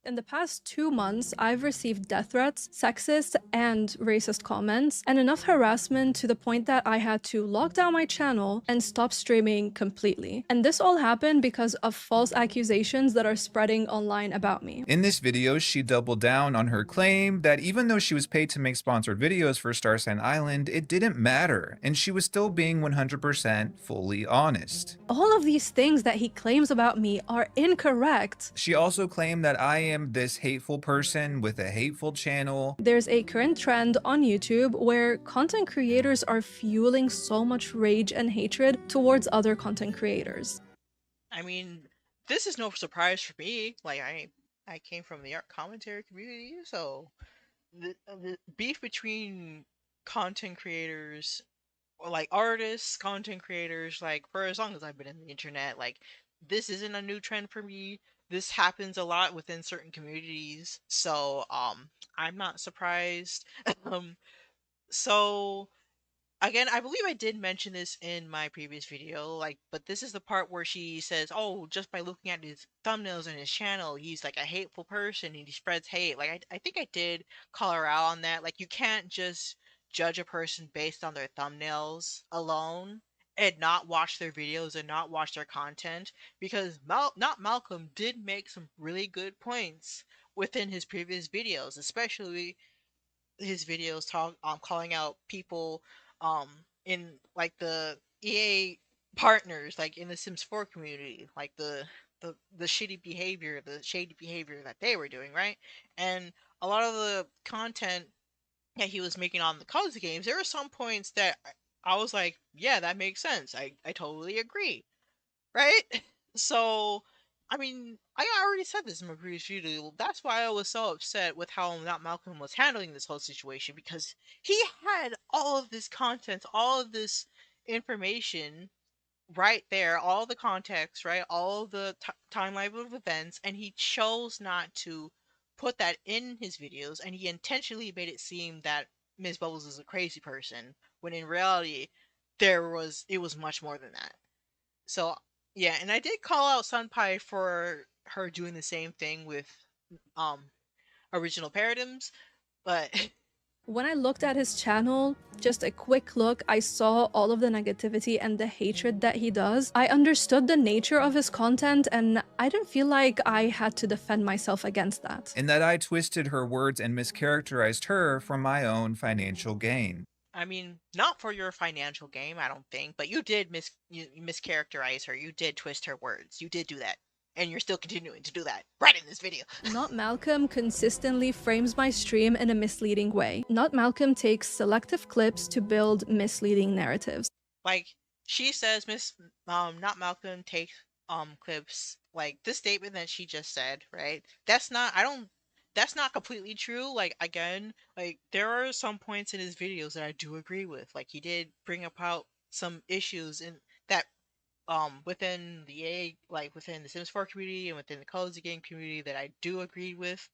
In the past 2 months, I've received death threats, sexist and racist comments, and enough harassment to the point that I had to lock down my channel and stop streaming completely. And this all happened because of false accusations that are spreading online about me. In this video, she doubled down on her claim that even though she was paid to make sponsored videos for Starsand Island, it didn't matter, and she was still being 100% fully honest. All of these things that he claims about me are incorrect. She also claimed that I am this hateful person with a hateful channel. There's a current trend on YouTube where content creators are fueling so much rage and hatred towards other content creators. I mean, this is no surprise for me. Like, I came from the art commentary community, so the beef between content creators, or like artists, content creators, like for as long as I've been in the internet, like this isn't a new trend for me. This happens a lot within certain communities, so I'm not surprised. um so again, I believe I did mention this in my previous video, like, but this is the part where she says, oh, just by looking at his thumbnails on his channel, he's like a hateful person and he spreads hate. Like, I think I did call her out on that. Like, you can't just judge a person based on their thumbnails alone and not watch their videos and not watch their content, because not Malcolm did make some really good points within his previous videos, especially his videos calling out people in like the EA partners, like in the Sims 4 community, like the shady behavior that they were doing, right? And a lot of the content that he was making on the cozy games, there were some points that I was like, yeah, that makes sense. I totally agree, right? So, I mean, I already said this in my previous video. That's why I was so upset with how not Malcolm was handling this whole situation, because he had all of this content, all of this information right there, all the context, right? All of the timeline of events, and he chose not to put that in his videos, and he intentionally made it seem that Ms. Bubbles is a crazy person, when in reality, it was much more than that. So, yeah, and I did call out 𝗧𝗶𝗺𝗀𝘀 for her doing the same thing with original paradigms, but When I looked at his channel, just a quick look, I saw all of the negativity and the hatred that he does. I understood the nature of his content, and I didn't feel like I had to defend myself against that. And that I twisted her words and mischaracterized her for my own financial gain. I mean, not for your financial gain, I don't think, but you did you mischaracterize her. You did twist her words. You did do that. And you're still continuing to do that right in this video. Not Malcolm consistently frames my stream in a misleading way. Not Malcolm takes selective clips to build misleading narratives. Like, she says not Malcolm takes clips, like this statement that she just said, right? That's not completely true. Like, again, like there are some points in his videos that I do agree with. Like, he did bring about some issues in that within the like within the Sims 4 community and within the cozy game community that I do agree with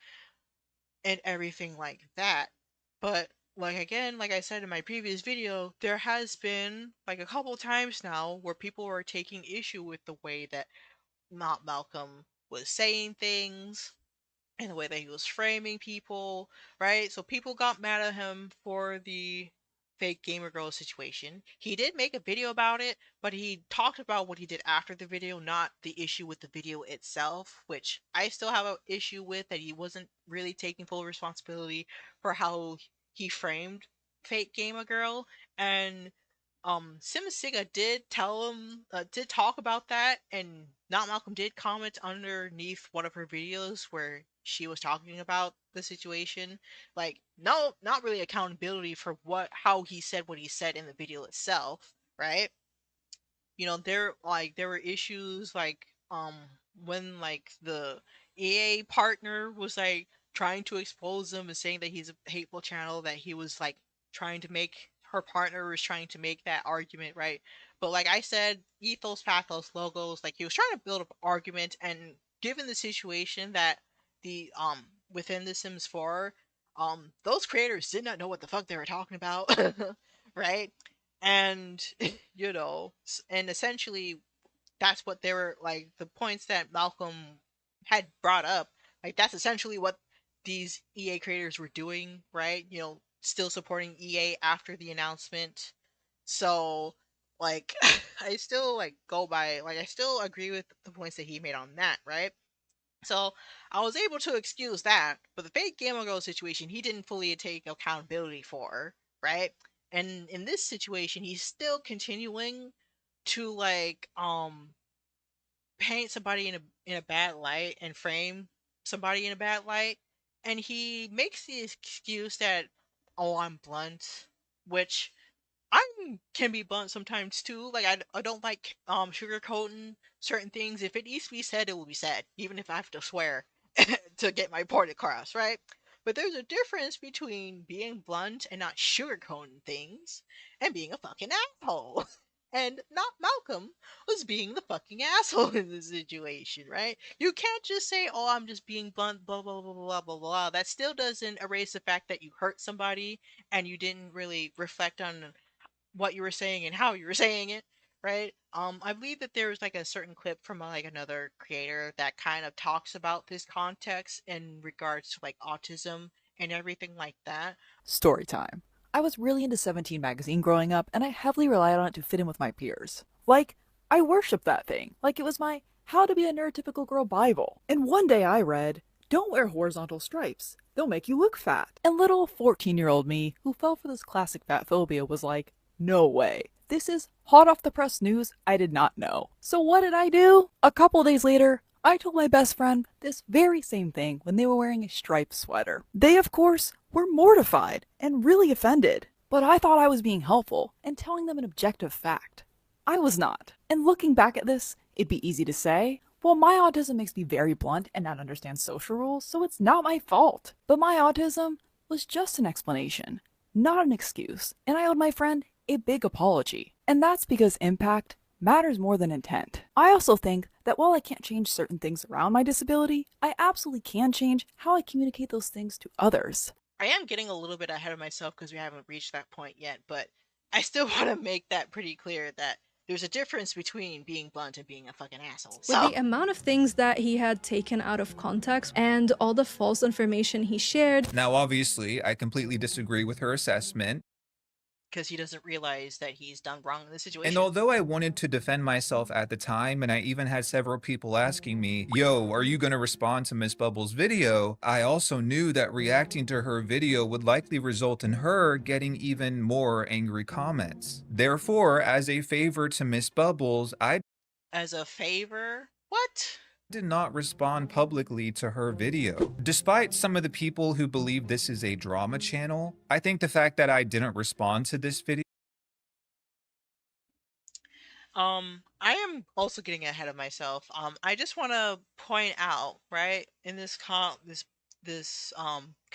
and everything like that. But like, again, like I said in my previous video, there has been like a couple times now where people are taking issue with the way that not Malcolm was saying things and the way that he was framing people, right? So people got mad at him for the fake gamer girl situation. He did make a video about it, but he talked about what he did after the video, not the issue with the video itself, which I still have an issue with, that he wasn't really taking full responsibility for how he framed fake gamer girl. And Siga did talk about that, and Not Malcolm did comment underneath one of her videos where she was talking about the situation. Like, no, not really accountability for how he said what he said in the video itself, right? There were issues like when like the EA partner was like trying to expose him and saying that he's a hateful channel, that he was like trying to make her partner was trying to make that argument, right? But like I said, ethos, pathos, logos, like he was trying to build up argument, and given the situation that the within the Sims 4, those creators did not know what the fuck they were talking about, right? And and essentially that's what they were like, the points that Malcolm had brought up, like that's essentially what these EA creators were doing, right? Still supporting EA after the announcement. So like I still I still agree with the points that he made on that, right? So I was able to excuse that, but the fake Gamer Girl situation, he didn't fully take accountability for, right? And in this situation, he's still continuing to paint somebody in a bad light and frame somebody in a bad light, and he makes the excuse that, oh, I'm blunt, which I can be blunt sometimes too. Like I don't like sugarcoating certain things. If it needs to be said, it will be said, even if I have to swear to get my point across, right? But there's a difference between being blunt and not sugarcoating things and being a fucking asshole. And Not Malcolm was being the fucking asshole in this situation, right? You can't just say, "Oh, I'm just being blunt," blah blah blah blah blah blah. That still doesn't erase the fact that you hurt somebody and you didn't really reflect on what you were saying and how you were saying it, right? I believe that there was like a certain clip from like another creator that kind of talks about this context in regards to like autism and everything like that. Story time. I was really into 17 magazine growing up, and I heavily relied on it to fit in with my peers. Like, I worshipped that thing, like it was my how to be a neurotypical girl Bible. And one day I read, don't wear horizontal stripes, they'll make you look fat. And little 14-year-old me, who fell for this classic fat phobia, was like, no way. This is hot off the press news I did not know. So what did I do? A couple days later, I told my best friend this very same thing when they were wearing a striped sweater. They, of course, were mortified and really offended. But I thought I was being helpful and telling them an objective fact. I was not. And looking back at this, it'd be easy to say, well, my autism makes me very blunt and not understand social rules, so it's not my fault. But my autism was just an explanation, not an excuse, and I owed my friend a big apology. And that's because impact matters more than intent. I also think that while I can't change certain things around my disability, I absolutely can change how I communicate those things to others. I am getting a little bit ahead of myself because we haven't reached that point yet, but I still want to make that pretty clear that there's a difference between being blunt and being a fucking asshole. With the amount of things that he had taken out of context and all the false information he shared. Now, obviously, I completely disagree with her assessment, because he doesn't realize that he's done wrong in this situation. and although I wanted to defend myself at the time, and I even had several people asking me, yo, are you gonna respond to Miss Bubbles' video? I also knew that reacting to her video would likely result in her getting even more angry comments. Therefore, as a favor to Miss Bubbles, I As a favor? What? did not respond publicly to her video. Despite some of the people who believe this is a drama channel, I think the fact that I didn't respond to this video I am also getting ahead of myself. I just want to point out, right, in because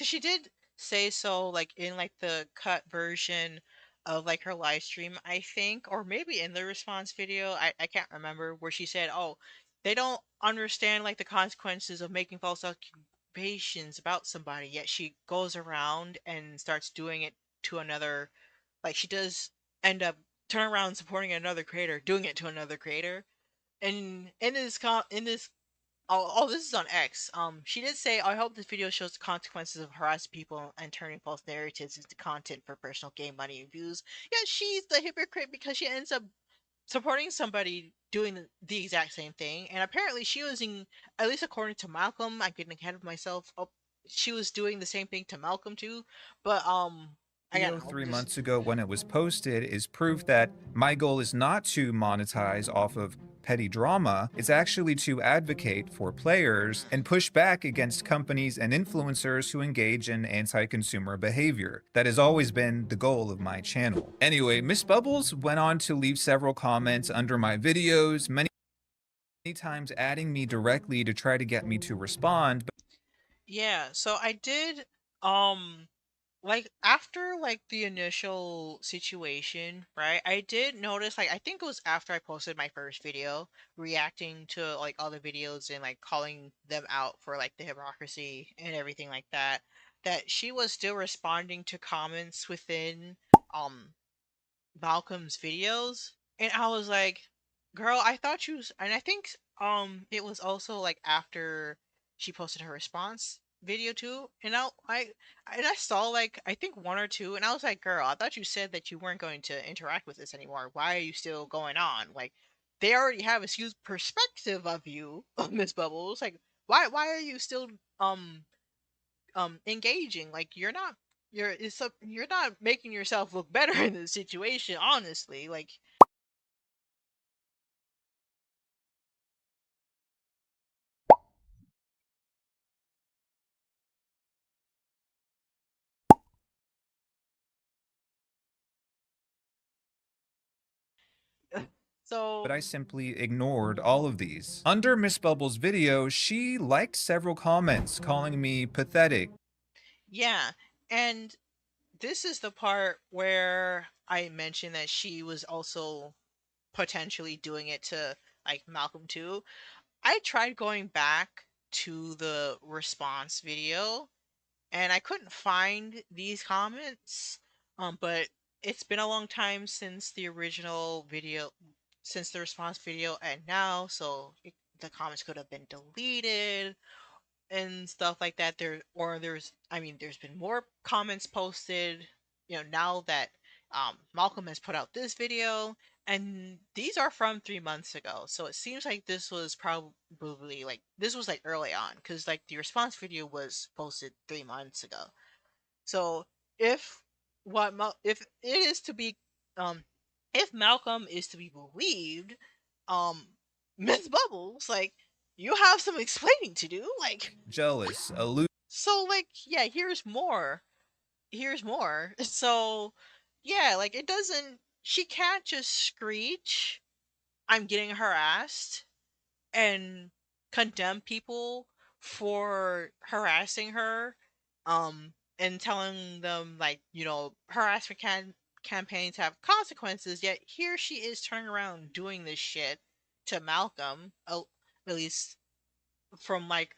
she did say so, like in like the cut version of like her live stream, I think, or maybe in the response video, I can't remember, where she said, "Oh, they don't understand like the consequences of making false accusations about somebody," yet she goes around and starts doing it to another, like she does end up turn around supporting another creator, doing it to another creator. And in this oh, this is on X. She did say, "I hope this video shows the consequences of harassing people and turning false narratives into content for personal gain, money, and views." Yeah, she's the hypocrite because she ends up supporting somebody doing the exact same thing, and apparently she was in, at least according to Malcolm, I'm getting ahead of myself. Oh, she was doing the same thing to Malcolm too, but I don't Video know. 3 months ago when it was posted is proof that my goal is not to monetize off of petty drama, it's actually to advocate for players and push back against companies and influencers who engage in anti-consumer behavior. That has always been the goal of my channel. Anyway, Miss Bubbles went on to leave several comments under my videos, many times adding me directly to try to get me to respond. Yeah, so I did like after like the initial situation, right? I did notice, like I think it was after I posted my first video reacting to like all the videos and like calling them out for like the hypocrisy and everything like that, that she was still responding to comments within um Malcolm's videos, and I was like, "Girl, I thought you." And I think it was also like after she posted her response video too, and I saw like I think one or two, and I was like, "Girl, I thought you said that you weren't going to interact with this anymore. Why are you still going on? Like, they already have a skewed perspective of you, Miss Bubbles. Like, why are you still um engaging? Like, you're not making yourself look better in this situation, honestly." Like, But so I simply ignored all of these. Under Miss Bubbles' video, she liked several comments calling me pathetic. yeah, and this is the part where I mentioned that she was also potentially doing it to like Malcolm too. I tried going back to the response video and I couldn't find these comments. But it's been a long time since the original video, since the response video, and now, so the comments could have been deleted and stuff like that. I mean, there's been more comments posted, now that Malcolm has put out this video, and these are from 3 months ago. So it seems like this was probably like this was like early on, because like the response video was posted 3 months ago. So if if it is to be um if Malcolm is to be believed, um Miss Bubbles, like, you have some explaining to do. Like, Jealous, aloof. so like, yeah, here's more. Here's more. So yeah, like, it doesn't she can't just screech, "I'm getting harassed," and condemn people for harassing her, and telling them, like, harassment campaigns have consequences, yet here she is turning around doing this shit to Malcolm, at least from like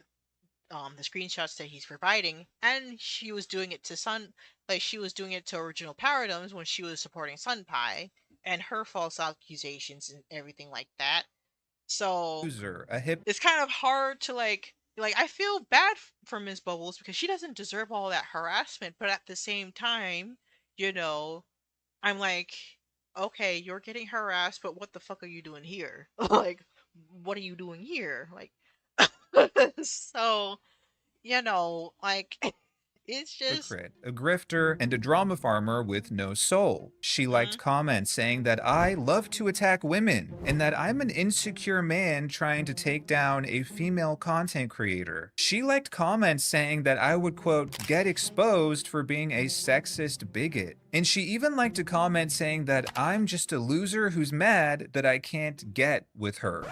the screenshots that he's providing, and she was doing it to she was doing it to original paradigms when she was supporting Sunpie and her false accusations and everything like that. So Loser, a hip it's kind of hard to like I feel bad for Ms. Bubbles because she doesn't deserve all that harassment, but at the same time, you know, I'm like, okay, you're getting harassed, but what the fuck are you doing here? Like, what are you doing here? Like, so, like, It's just hypocrite, a grifter, and a drama farmer with no soul. She liked mhm. comments saying that I love to attack women and that I'm an insecure man trying to take down a female content creator. She liked comments saying that I would, quote, get exposed for being a sexist bigot. And she even liked a comment saying that I'm just a loser who's mad that I can't get with her.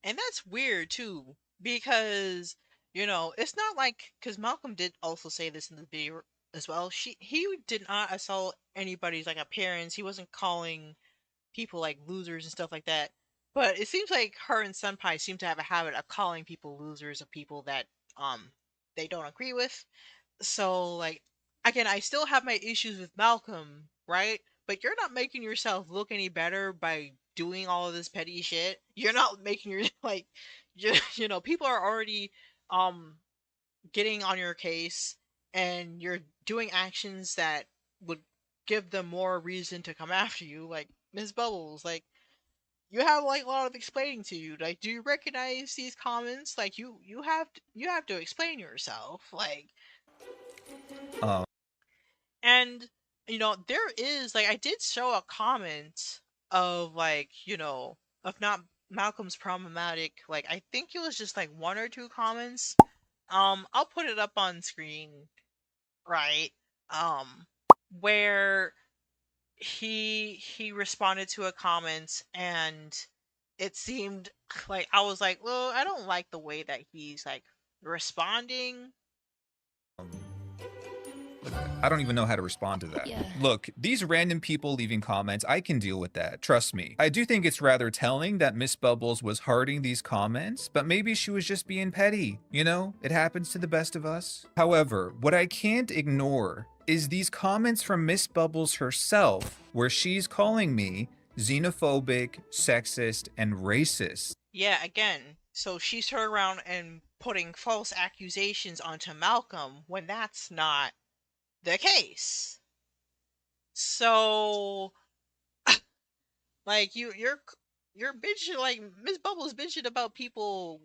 And that's weird too, because it's not like, because Malcolm did also say this in the video as well. He did not assault anybody's like appearance. He wasn't calling people like losers and stuff like that. But it seems like her and Senpai seem to have a habit of calling people losers of people that they don't agree with. So like again, I still have my issues with Malcolm, right? But you're not making yourself look any better by doing all of this petty shit. You're not making your like people are already um getting on your case, and you're doing actions that would give them more reason to come after you, like Ms. Bubbles. Like, you have like a lot of explaining to you. Like, do you recognize these comments? Like, you have to explain yourself. Like, Um, and there is like, I did show a comment of like of not Malcolm's problematic. Like, I think it was just like one or two comments. I'll put it up on screen, right? Where he responded to a comment, and it seemed like, I was like, well, I don't like the way that he's like responding. I don't even know how to respond to that. Yeah. Look, these random people leaving comments, I can deal with that. Trust me. I do think it's rather telling that Miss Bubbles was hearting these comments, but maybe she was just being petty. It happens to the best of us. However, what I can't ignore is these comments from Miss Bubbles herself, where she's calling me xenophobic, sexist, and racist. Yeah, again, so she's turned around and putting false accusations onto Malcolm when that's not the case. So like, you're bitching, like Miss Bubbles bitching about people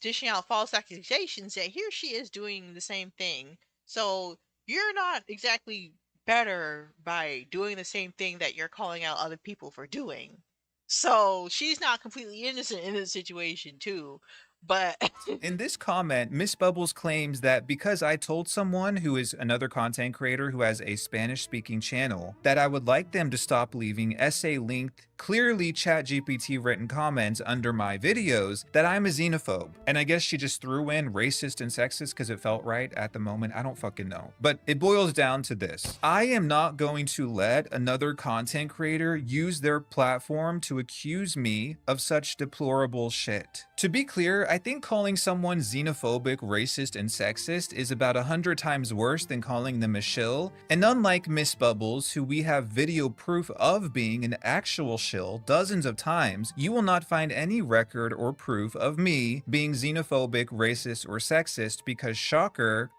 dishing out false accusations, that here she is doing the same thing. So you're not exactly better by doing the same thing that you're calling out other people for doing. So she's not completely innocent in this situation too. But In this comment, Miss Bubbles claims that because I told someone who is another content creator who has a Spanish-speaking channel that I would like them to stop leaving essay-linked, clearly ChatGPT written comments under my videos, that I'm a xenophobe. And I guess she just threw in racist and sexist because it felt right at the moment. I don't fucking know. But it boils down to this. I am not going to let another content creator use their platform to accuse me of such deplorable shit. To be clear, I think calling someone xenophobic, racist, and sexist is about 100 times worse than calling them a shill. And unlike Miss Bubbles, who we have video proof of being an actual shill dozens of times, you will not find any record or proof of me being xenophobic, racist, or sexist because, shocker,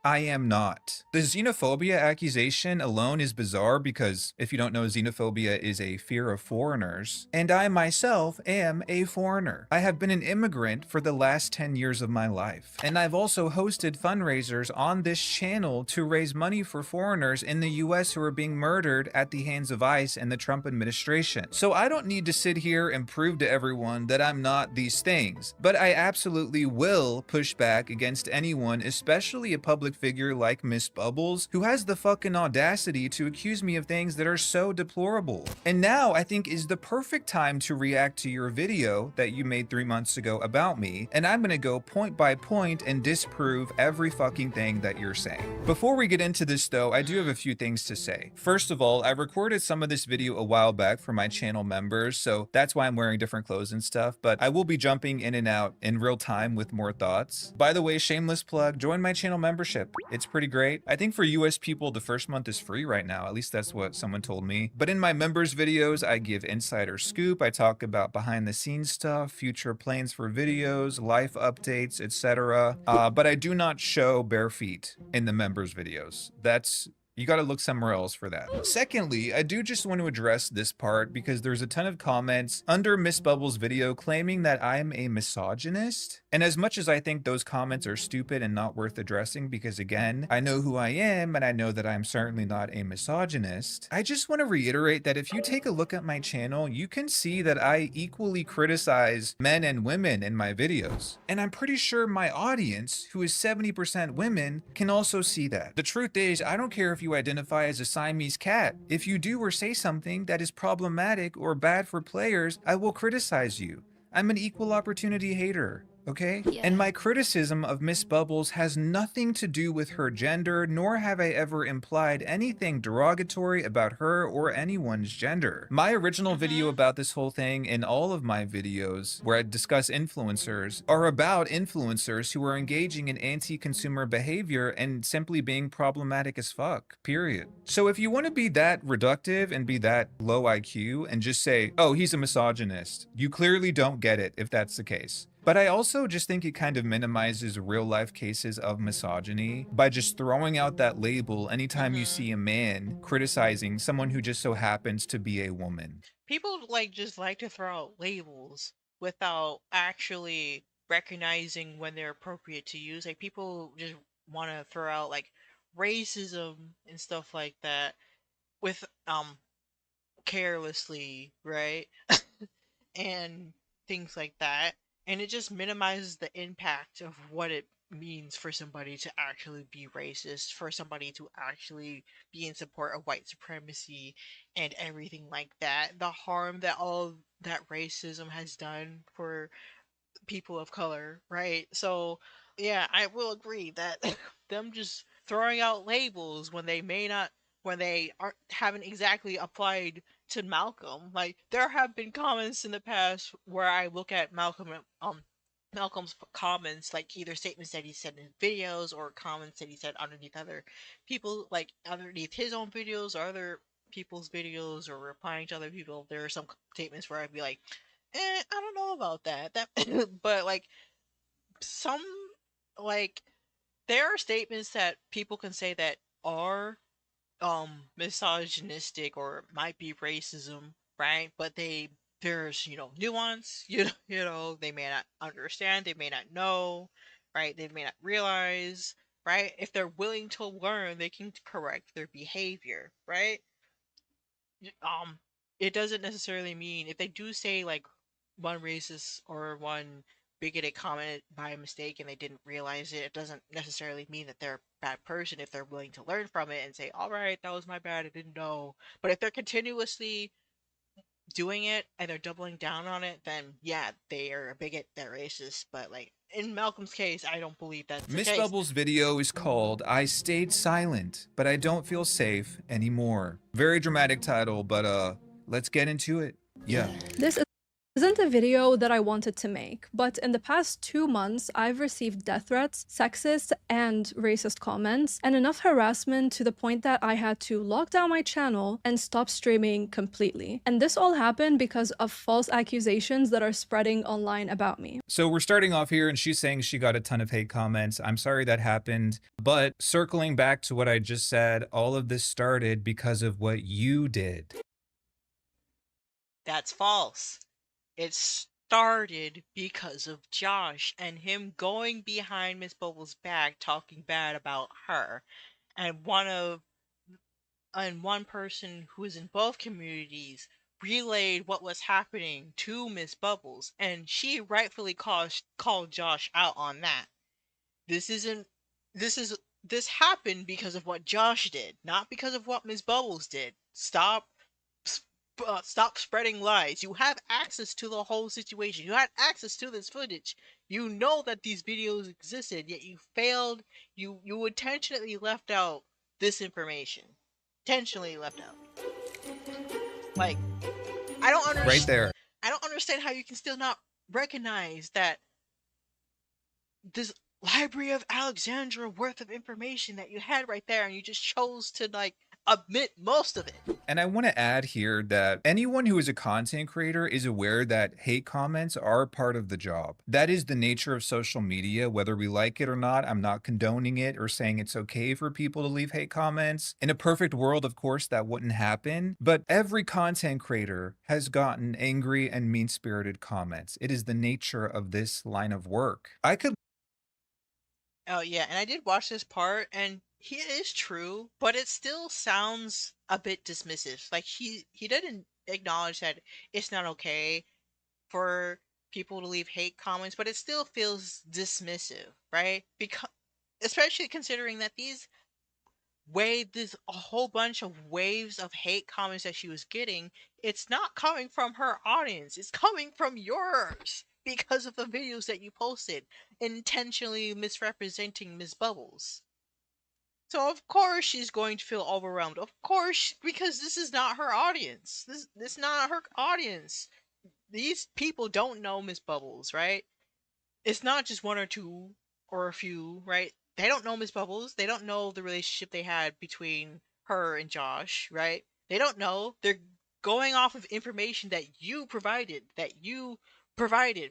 I am not. The xenophobia accusation alone is bizarre because, if you don't know, xenophobia is a fear of foreigners, and I myself am a foreigner. I have been an immigrant for the last 10 years of my life, and I've also hosted fundraisers on this channel to raise money for foreigners in the US who are being murdered at the hands of ICE and the Trump administration. So I don't need to sit here and prove to everyone that I'm not these things, but I absolutely will push back against anyone, especially a public figure like Miss Bubbles, who has the fucking audacity to accuse me of things that are so deplorable. And now I think is the perfect time to react to your video that you made 3 months ago about me, and I'm gonna go point by point and disprove every fucking thing that you're saying. Before we get into this though, I do have a few things to say. First of all, I recorded some of this video a while back for my channel members, so that's why I'm wearing different clothes and stuff, but I will be jumping in and out in real time with more thoughts. By the way, shameless plug, join my channel membership. It's pretty great. I think for US people, the first month is free right now. At least that's what someone told me. But in my members videos, I give insider scoop. I talk about behind the scenes stuff, future plans for videos, life updates, etc. But I do not show bare feet in the members videos. That's You gotta look somewhere else for that. Secondly, I do just want to address this part because there's a ton of comments under Miss Bubbles' video claiming that I'm a misogynist. And as much as I think those comments are stupid and not worth addressing because again, I know who I am and I know that I'm certainly not a misogynist, I just want to reiterate that if you take a look at my channel, you can see that I equally criticize men and women in my videos. And I'm pretty sure my audience, who is 70% women, can also see that. The truth is, I don't care if you identify as a Siamese cat. If you do or say something that is problematic or bad for players, I will criticize you. I'm an equal opportunity hater. Okay? Yeah. And my criticism of Miss Bubbles has nothing to do with her gender, nor have I ever implied anything derogatory about her or anyone's gender. My original video about this whole thing and all of my videos where I discuss influencers are about influencers who are engaging in anti-consumer behavior and simply being problematic as fuck, period. So if you want to be that reductive and be that low IQ and just say, oh, he's a misogynist, you clearly don't get it if that's the case. But I also just think it kind of minimizes real life cases of misogyny by just throwing out that label anytime you see a man criticizing someone who just so happens to be a woman. People just like to throw out labels without actually recognizing when they're appropriate to use. Like people just want to throw out like racism and stuff like that with carelessly, right? And things like that. And it just minimizes the impact of what it means for somebody to actually be racist, for somebody to actually be in support of white supremacy and everything like that. The harm that all that racism has done for people of color, right? So, yeah, I will agree that them just throwing out labels when they may not, when they aren't haven't exactly applied to Malcolm. Like there have been comments in the past where I look at Malcolm's comments, like either statements that he said in videos or comments that he said underneath other people, like underneath his own videos or other people's videos or replying to other people. There are some statements where I'd be like, I don't know about that. But like some, like there are statements that people can say that are misogynistic or might be racism, right? But there's nuance, they may not understand, they may not know, right? They may not realize, right? If they're willing to learn, they can correct their behavior, right? It doesn't necessarily mean if they do say like one racist or one bigoted comment by mistake and they didn't realize it, it doesn't necessarily mean that they're a bad person if they're willing to learn from it and say, all right, that was my bad, I didn't know. But if they're continuously doing it and they're doubling down on it, then yeah, they are a bigot, they're racist. But like in Malcolm's case, I don't believe that's the Miss case. Bubbles' video is called I Stayed Silent, but I Don't Feel Safe Anymore. Very dramatic title, but let's get into it. Yeah. This isn't a video that I wanted to make, but in the past 2 months, I've received death threats, sexist and racist comments, and enough harassment to the point that I had to lock down my channel and stop streaming completely. And this all happened because of false accusations that are spreading online about me. So we're starting off here and she's saying she got a ton of hate comments. I'm sorry that happened, but circling back to what I just said, all of this started because of what you did. That's false. It started because of Josh and him going behind Miss Bubbles' back talking bad about her. And one person who is in both communities relayed what was happening to Miss Bubbles, and she rightfully called Josh out on that. This happened because of what Josh did, not because of what Miss Bubbles did. Stop spreading lies. You have access to the whole situation. You had access to this footage. You know that these videos existed, yet you failed. You intentionally left out this information. Intentionally left out. Like, I don't understand. Right there. I don't understand how you can still not recognize that this Library of Alexandria worth of information that you had right there, and you just chose to like admit most of it. And I want to add here that anyone who is a content creator is aware that hate comments are part of the job. That is the nature of social media, whether we like it or not. I'm not condoning it or saying it's okay for people to leave hate comments. In a perfect world, of course, that wouldn't happen. But every content creator has gotten angry and mean-spirited comments. It is the nature of this line of work. I could Oh yeah, and I did watch this part, and he is true, but it still sounds a bit dismissive. Like he didn't acknowledge that it's not okay for people to leave hate comments, but it still feels dismissive, right? Because especially considering that this a whole bunch of waves of hate comments that she was getting, it's not coming from her audience, it's coming from yours because of the videos that you posted intentionally misrepresenting Ms. Bubbles. So of course she's going to feel overwhelmed. Of course, because this is not her audience. This is not her audience. These people don't know Miss Bubbles, right? It's not just one or two or a few, right? They don't know Miss Bubbles. They don't know the relationship they had between her and Josh, right? They don't know. They're going off of information that you provided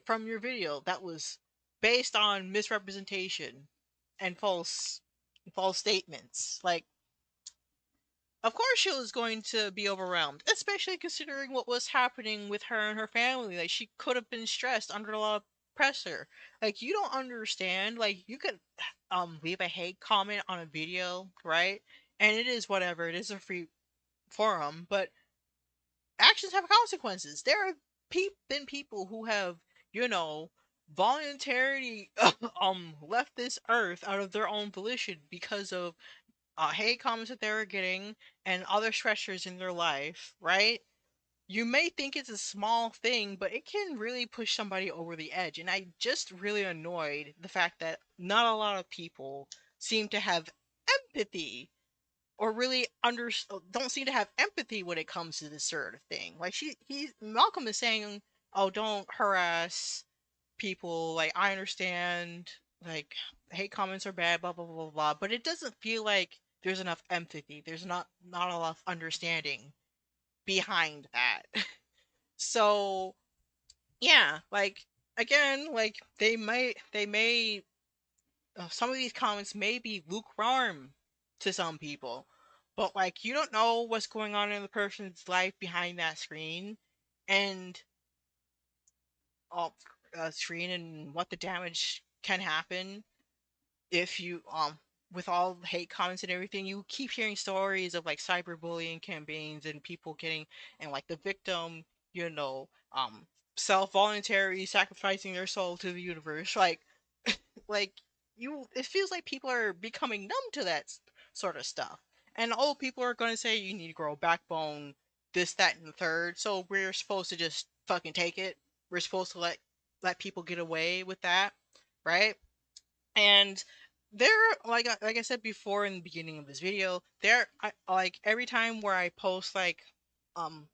from your video that was based on misrepresentation and false statements. Like, of course she was going to be overwhelmed, especially considering what was happening with her and her family. Like, she could have been stressed under a lot of pressure. Like, you don't understand. Like, you could leave a hate comment on a video, right? And it is whatever. It is a free forum, but actions have consequences. There have been people who have, you know, voluntarily left this earth out of their own volition because of hate comments that they were getting and other stressors in their life, right? You may think it's a small thing, but it can really push somebody over the edge. And I just really annoyed the fact that not a lot of people seem to have empathy or really don't seem to have empathy when it comes to this sort of thing. Like Malcolm is saying, "Oh, don't harass people." Like, I understand, like, hate comments are bad, blah blah blah blah blah, but it doesn't feel like there's enough empathy. There's not enough understanding behind that. So yeah, like, again, like, they may some of these comments may be lukewarm to some people, but like, you don't know what's going on in the person's life behind that and uh, screen and what the damage can happen if you with all the hate comments and everything. You keep hearing stories of like cyberbullying campaigns and people getting, and like the victim, you know, self voluntary sacrificing their soul to the universe. Like, it feels like people are becoming numb to that sort of stuff. And all people are going to say, you need to grow a backbone, this, that, and the third. So we're supposed to just fucking take it. We're supposed to let people get away with that, right? And there, like I said before in the beginning of this video, like, every time where I post like um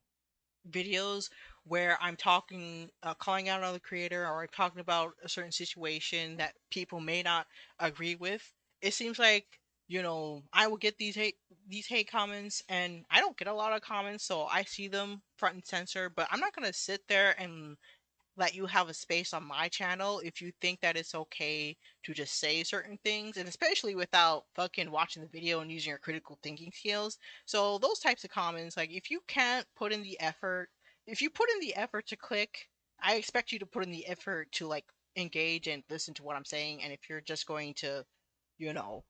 videos where I'm talking, calling out another creator, or I'm talking about a certain situation that people may not agree with, it seems like, I will get these hate comments, and I don't get a lot of comments, so I see them front and center. But I'm not gonna sit there and let you have a space on my channel if you think that it's okay to just say certain things, and especially without fucking watching the video and using your critical thinking skills. So those types of comments, like, if you can't put in the effort, if you put in the effort to click, I expect you to put in the effort to, like, engage and listen to what I'm saying. And if you're just going to, you know,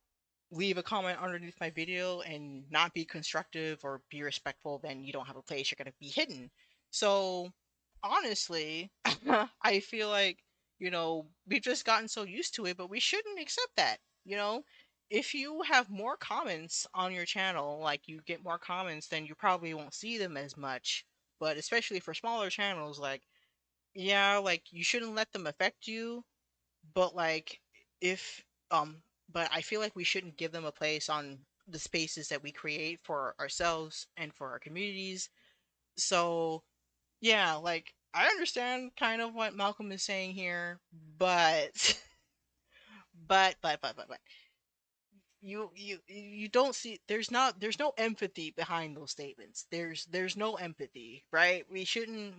leave a comment underneath my video and not be constructive or be respectful, then you don't have a place. You're going to be hidden. So honestly, I feel like, we've just gotten so used to it, but we shouldn't accept that. If you have more comments on your channel, like, you get more comments, then you probably won't see them as much. But especially for smaller channels, like, yeah, like, you shouldn't let them affect you. But like, if but I feel like we shouldn't give them a place on the spaces that we create for ourselves and for our communities. So yeah, like, I understand kind of what Malcolm is saying here, but but you don't see, there's no empathy behind those statements. There's no empathy, right? We shouldn't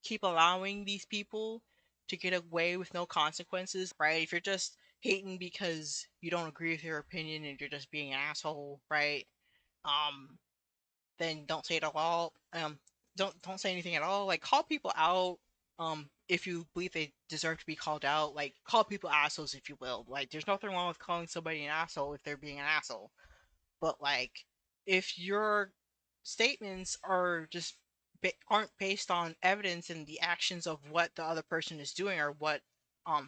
keep allowing these people to get away with no consequences, right? If you're just hating because you don't agree with their opinion and you're just being an asshole, right? Um, then don't say it at all. Don't say anything at all. Like, call people out. If you believe they deserve to be called out, like, call people assholes if you will. Like, there's nothing wrong with calling somebody an asshole if they're being an asshole. But like, if your statements are just aren't based on evidence and the actions of what the other person is doing or what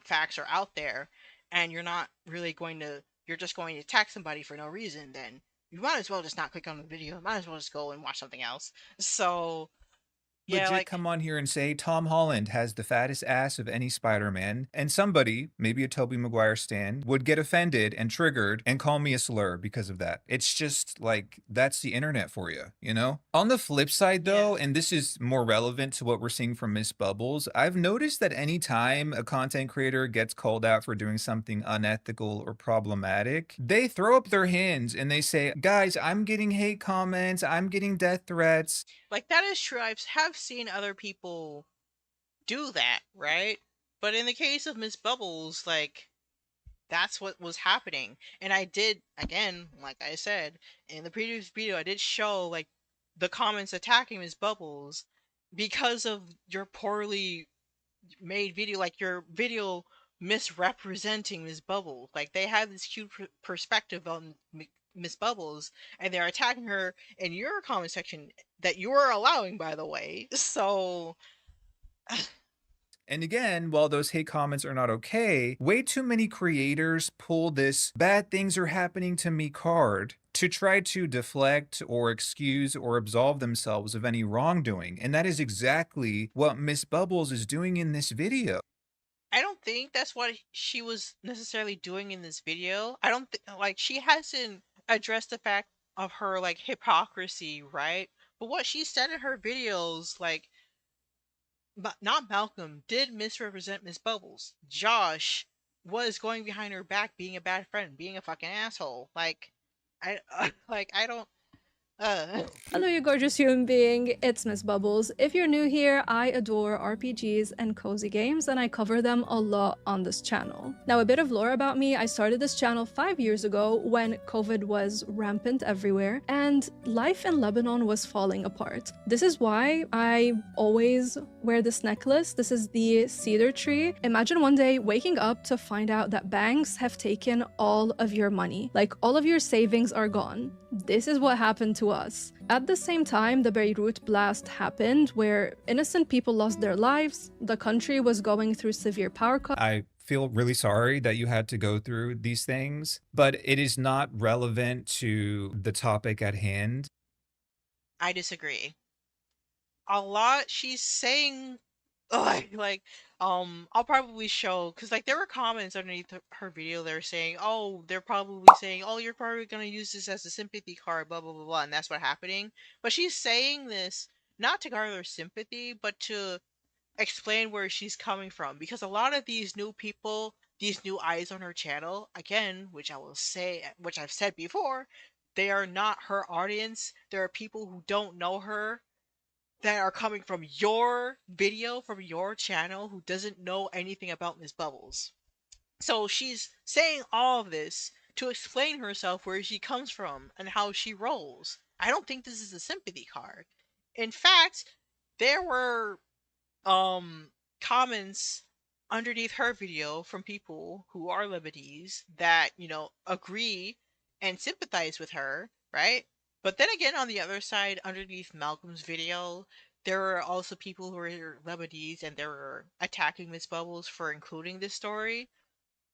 facts are out there, and you're just going to attack somebody for no reason, then you might as well just not click on the video. Might as well just go and watch something else. So yeah, Legit like, come on here and say Tom Holland has the fattest ass of any Spider-Man, and somebody, maybe a Tobey Maguire stan, would get offended and triggered and call me a slur because of that. It's just like, that's the internet for you, you know? On the flip side though, yeah. and this is more relevant to what we're seeing from Miss Bubbles, I've noticed that anytime a content creator gets called out for doing something unethical or problematic, they throw up their hands and they say, guys, I'm getting hate comments, I'm getting death threats. Like, that is true. Have seen other people do that, right? But in the case of Miss Bubbles, like, that's what was happening. And I did, again, like I said in the previous video, I did show like the comments attacking Miss Bubbles because of your poorly made video, like your video misrepresenting Miss Bubbles. Like, they had this cute perspective on Miss Bubbles, and they're attacking her in your comment section that you're allowing, by the way. So And again, while those hate comments are not okay, way too many creators pull this bad things are happening to me card to try to deflect or excuse or absolve themselves of any wrongdoing. And that is exactly what Miss Bubbles is doing in this video. I don't think that's what she was necessarily doing in this video. I don't like, she hasn't addressed the fact of her like hypocrisy, right? But what she said in her videos, like, not Malcolm did misrepresent Miss Bubbles. Josh was going behind her back, being a bad friend, being a fucking asshole. Like, I like, I don't. Hello, you gorgeous human being. It's Miss Bubbles. If you're new here, I adore RPGs and cozy games, and I cover them a lot on this channel. Now, a bit of lore about me. I started this channel 5 years ago when COVID was rampant everywhere, and life in Lebanon was falling apart. This is why I always wear this necklace. This is the cedar tree. Imagine one day waking up to find out that banks have taken all of your money. Like, all of your savings are gone. This is what happened to us. At the same time, the Beirut blast happened, where innocent people lost their lives. The country was going through severe power cuts. I feel really sorry that you had to go through these things, but it is not relevant to the topic at hand. I disagree. A lot she's saying, like, I'll probably show, because like there were comments underneath her video, they're saying, oh, they're probably saying, oh, you're probably gonna use this as a sympathy card, blah blah blah blah, and that's what's happening. But she's saying this not to garner sympathy, but to explain where she's coming from, because a lot of these new people, these new eyes on her channel, again, which I will say, which I've said before, they are not her audience. There are people who don't know her that are coming from your video, from your channel, who doesn't know anything about Miss Bubbles. So she's saying all of this to explain herself, where she comes from and how she rolls. I don't think this is a sympathy card. In fact, there were comments underneath her video from people who are Lebanese that, you know, agree and sympathize with her, right? But then again, on the other side, underneath Malcolm's video, there were also people who were Lebanese and they were attacking Miss Bubbles for including this story.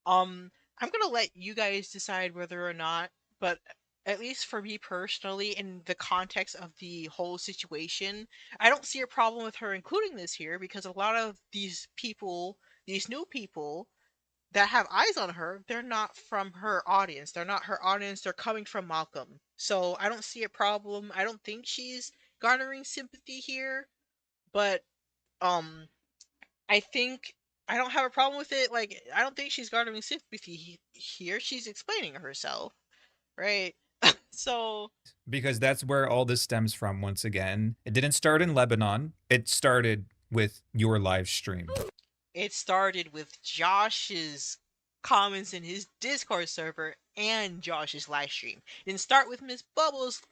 I'm gonna let you guys decide whether or not, but at least for me personally, in the context of the whole situation, I don't see a problem with her including this here, because a lot of these people, these new people that have eyes on her, they're not from her audience. They're not her audience. They're coming from Malcolm. So I don't see a problem. I don't think she's garnering sympathy here, but I think I don't have a problem with it. Like, I don't think she's garnering sympathy here. She's explaining herself, right? So Because that's where all this stems from once again. It didn't start in Lebanon. It started with your live stream. it started with Josh's comments in his Discord server and Josh's live stream. It didn't start with Miss Bubbles.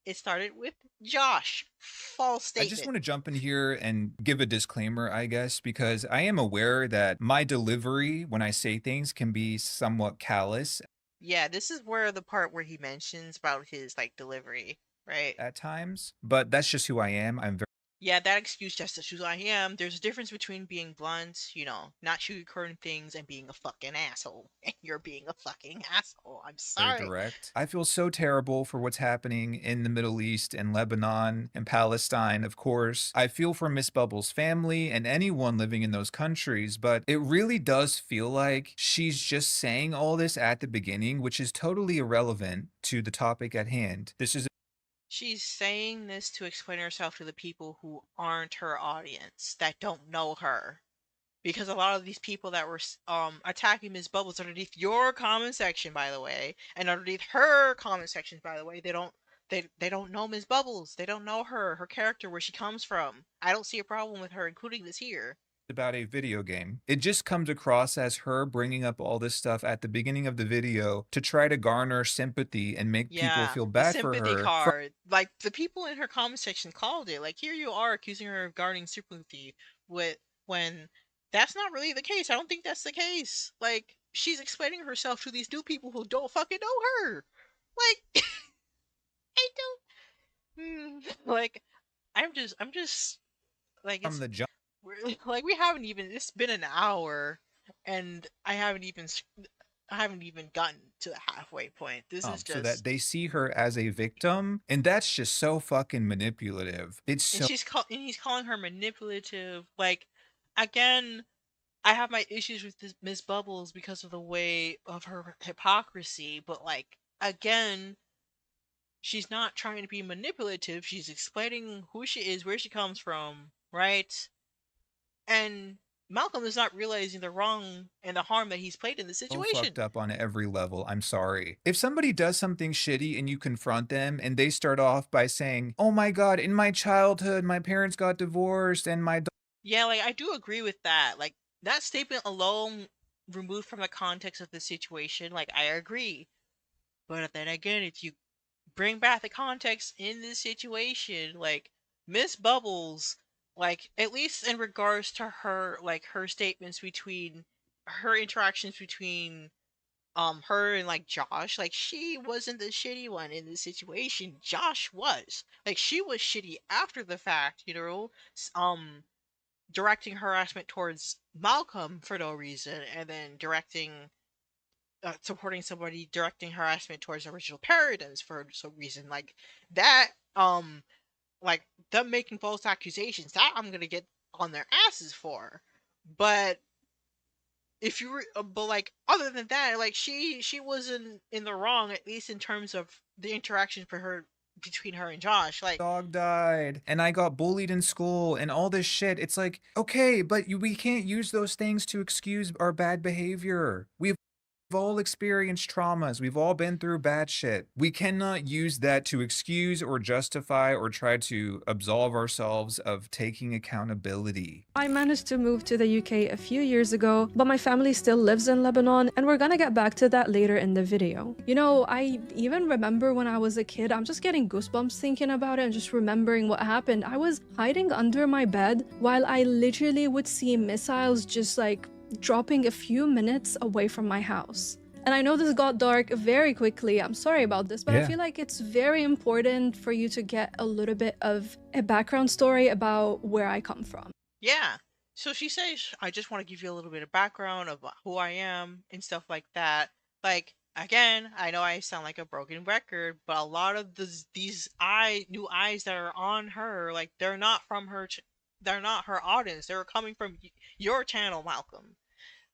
It started with Josh. False I statement. just want to jump in here and give a disclaimer, I guess, because I am aware that my delivery when I say things can be somewhat callous Yeah, this is where the part where he mentions about his like delivery, right? at times, but that's just who I am. I'm very Yeah, that excuse just as who I am. There's a difference between being blunt, you know, not sugarcoating things, and being a fucking asshole. And you're being a fucking asshole. I'm sorry. direct. I feel so terrible for what's happening in the Middle East and Lebanon and Palestine, of course. I feel for Miss Bubbles' family and anyone living in those countries, but it really does feel like she's just saying all this at the beginning, which is totally irrelevant to the topic at hand. This is She's saying this to explain herself to the people who aren't her audience, that don't know her. Because a lot of these people that were attacking Ms. Bubbles underneath your comment section, by the way, and underneath her comment section, by the way, they don't know Ms. Bubbles. They don't know her character, where she comes from. I don't see a problem with her including this here. about a video game. It just comes across as her bringing up all this stuff at the beginning of the video to try to garner sympathy and make people feel The bad for sympathy her. card. Like, the people in her comment section called it. Like, here you are accusing her of garnering sympathy with when that's not really the case. I don't think that's the case. Like, she's explaining herself to these new people who don't fucking know her. Like, I don't. Like, I'm just like From it's the jump. like we haven't even. It's been an hour, and I haven't even gotten to the halfway point. This is So just. that they see her as a victim, and that's just so fucking manipulative. It's And so he's calling her manipulative. Like, again, I have my issues with this Miss Bubbles because of the way of her hypocrisy, but like, again, she's not trying to be manipulative. She's explaining who she is, where she comes from, right? And Malcolm is not realizing the wrong and the harm that he's played in the situation. fucked up on every level. I'm sorry. If somebody does something shitty and you confront them and they start off by saying, "Oh my god, in my childhood, my parents got divorced and my Yeah, like, I do agree with that. Like, that statement alone, removed from the context of the situation, like, I agree. But then again, if you bring back the context in this situation, like, Miss Bubbles, like, at least in regards to her, like, her statements between her interactions between her and like Josh, like, she wasn't the shitty one in this situation. Josh was. Like, she was shitty after the fact, you know, directing harassment towards Malcolm for no reason, and then supporting somebody directing harassment towards original Paradise for some reason. Like that, like them making false accusations, that I'm gonna get on their asses for. But if you were, but like, other than that, like, she wasn't in the wrong, at least in terms of the interaction for her between her and Josh. Like, dog died and I got bullied in school and all this shit." It's like, okay, but we can't use those things to excuse our bad behavior. We've all experienced traumas. We've all been through bad shit. We cannot use that to excuse or justify or try to absolve ourselves of taking accountability. I managed to move to the UK a few years ago, but my family still lives in Lebanon, and we're gonna get back to that later in the video. You know, I even remember when I was a kid, I'm just getting goosebumps thinking about it and just remembering what happened. I was hiding under my bed while I literally would see missiles just like dropping a few minutes away from my house. And I know this got dark very quickly, I'm sorry about this, but I feel like it's very important for you to get a little bit of a background story about where I come from. yeah. So she says, I just want to give you a little bit of background of who I am and stuff like that. Like, again, I know I sound like a broken record, but a lot of these new eyes that are on her, like, they're not from her. They're not her audience. They're coming from your channel, Malcolm.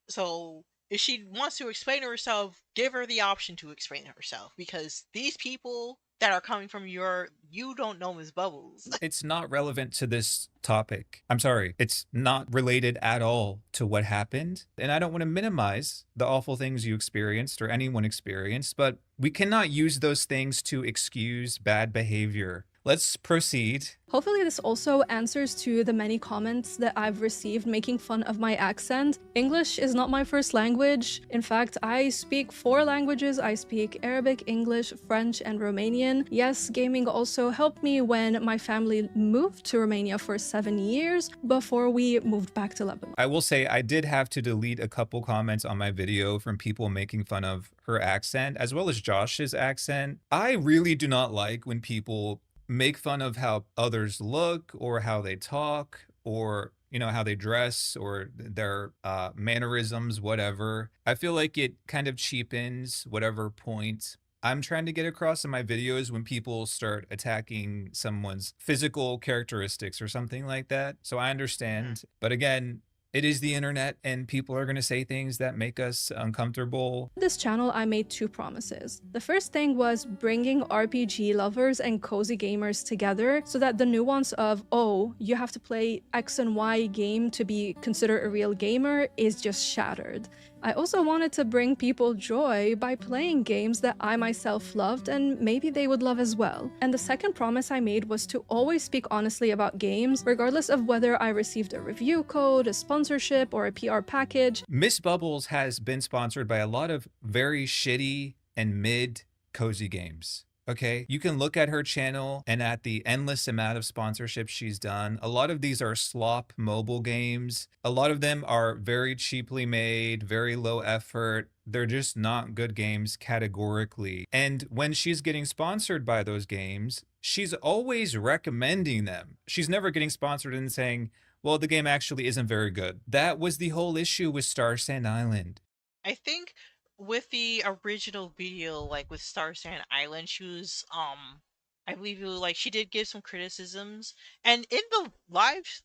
So if she wants to explain herself, give her the option to explain herself, because these people that are coming from you don't know Miss Bubbles. It's not relevant to this topic. I'm sorry. It's not related at all to what happened. And I don't want to minimize the awful things you experienced or anyone experienced, but we cannot use those things to excuse bad behavior. Let's proceed. Hopefully this also answers to the many comments that I've received making fun of my accent. English is not my first language. In fact, I speak 4 languages. I speak Arabic, English, French, and Romanian. Yes, gaming also helped me when my family moved to Romania for 7 years before we moved back to Lebanon. I will say I did have to delete a couple comments on my video from people making fun of her accent, as well as Josh's accent. I really do not like when people make fun of how others look or how they talk or how they dress or their mannerisms, whatever. I feel like it kind of cheapens whatever point I'm trying to get across in my videos when people start attacking someone's physical characteristics or something like that. So I understand, but again, it is the internet and people are going to say things that make us uncomfortable. This channel, I made 2 promises. The first thing was bringing RPG lovers and cozy gamers together so that the nuance of, oh, you have to play X and Y game to be considered a real gamer is just shattered. I also wanted to bring people joy by playing games that I myself loved and maybe they would love as well. And the second promise I made was to always speak honestly about games, regardless of whether I received a review code, a sponsorship, or a PR package. Miss Bubbles has been sponsored by a lot of very shitty and mid cozy games. Okay, you can look at her channel and at the endless amount of sponsorships she's done. A lot of these are slop mobile games. A lot of them are very cheaply made, very low effort. They're just not good games categorically. And when she's getting sponsored by those games, she's always recommending them. She's never getting sponsored and saying, well, the game actually isn't very good. That was the whole issue with Starsand Island. I think with the original video, like with Starsand Island, she was I believe it was like she did give some criticisms, and in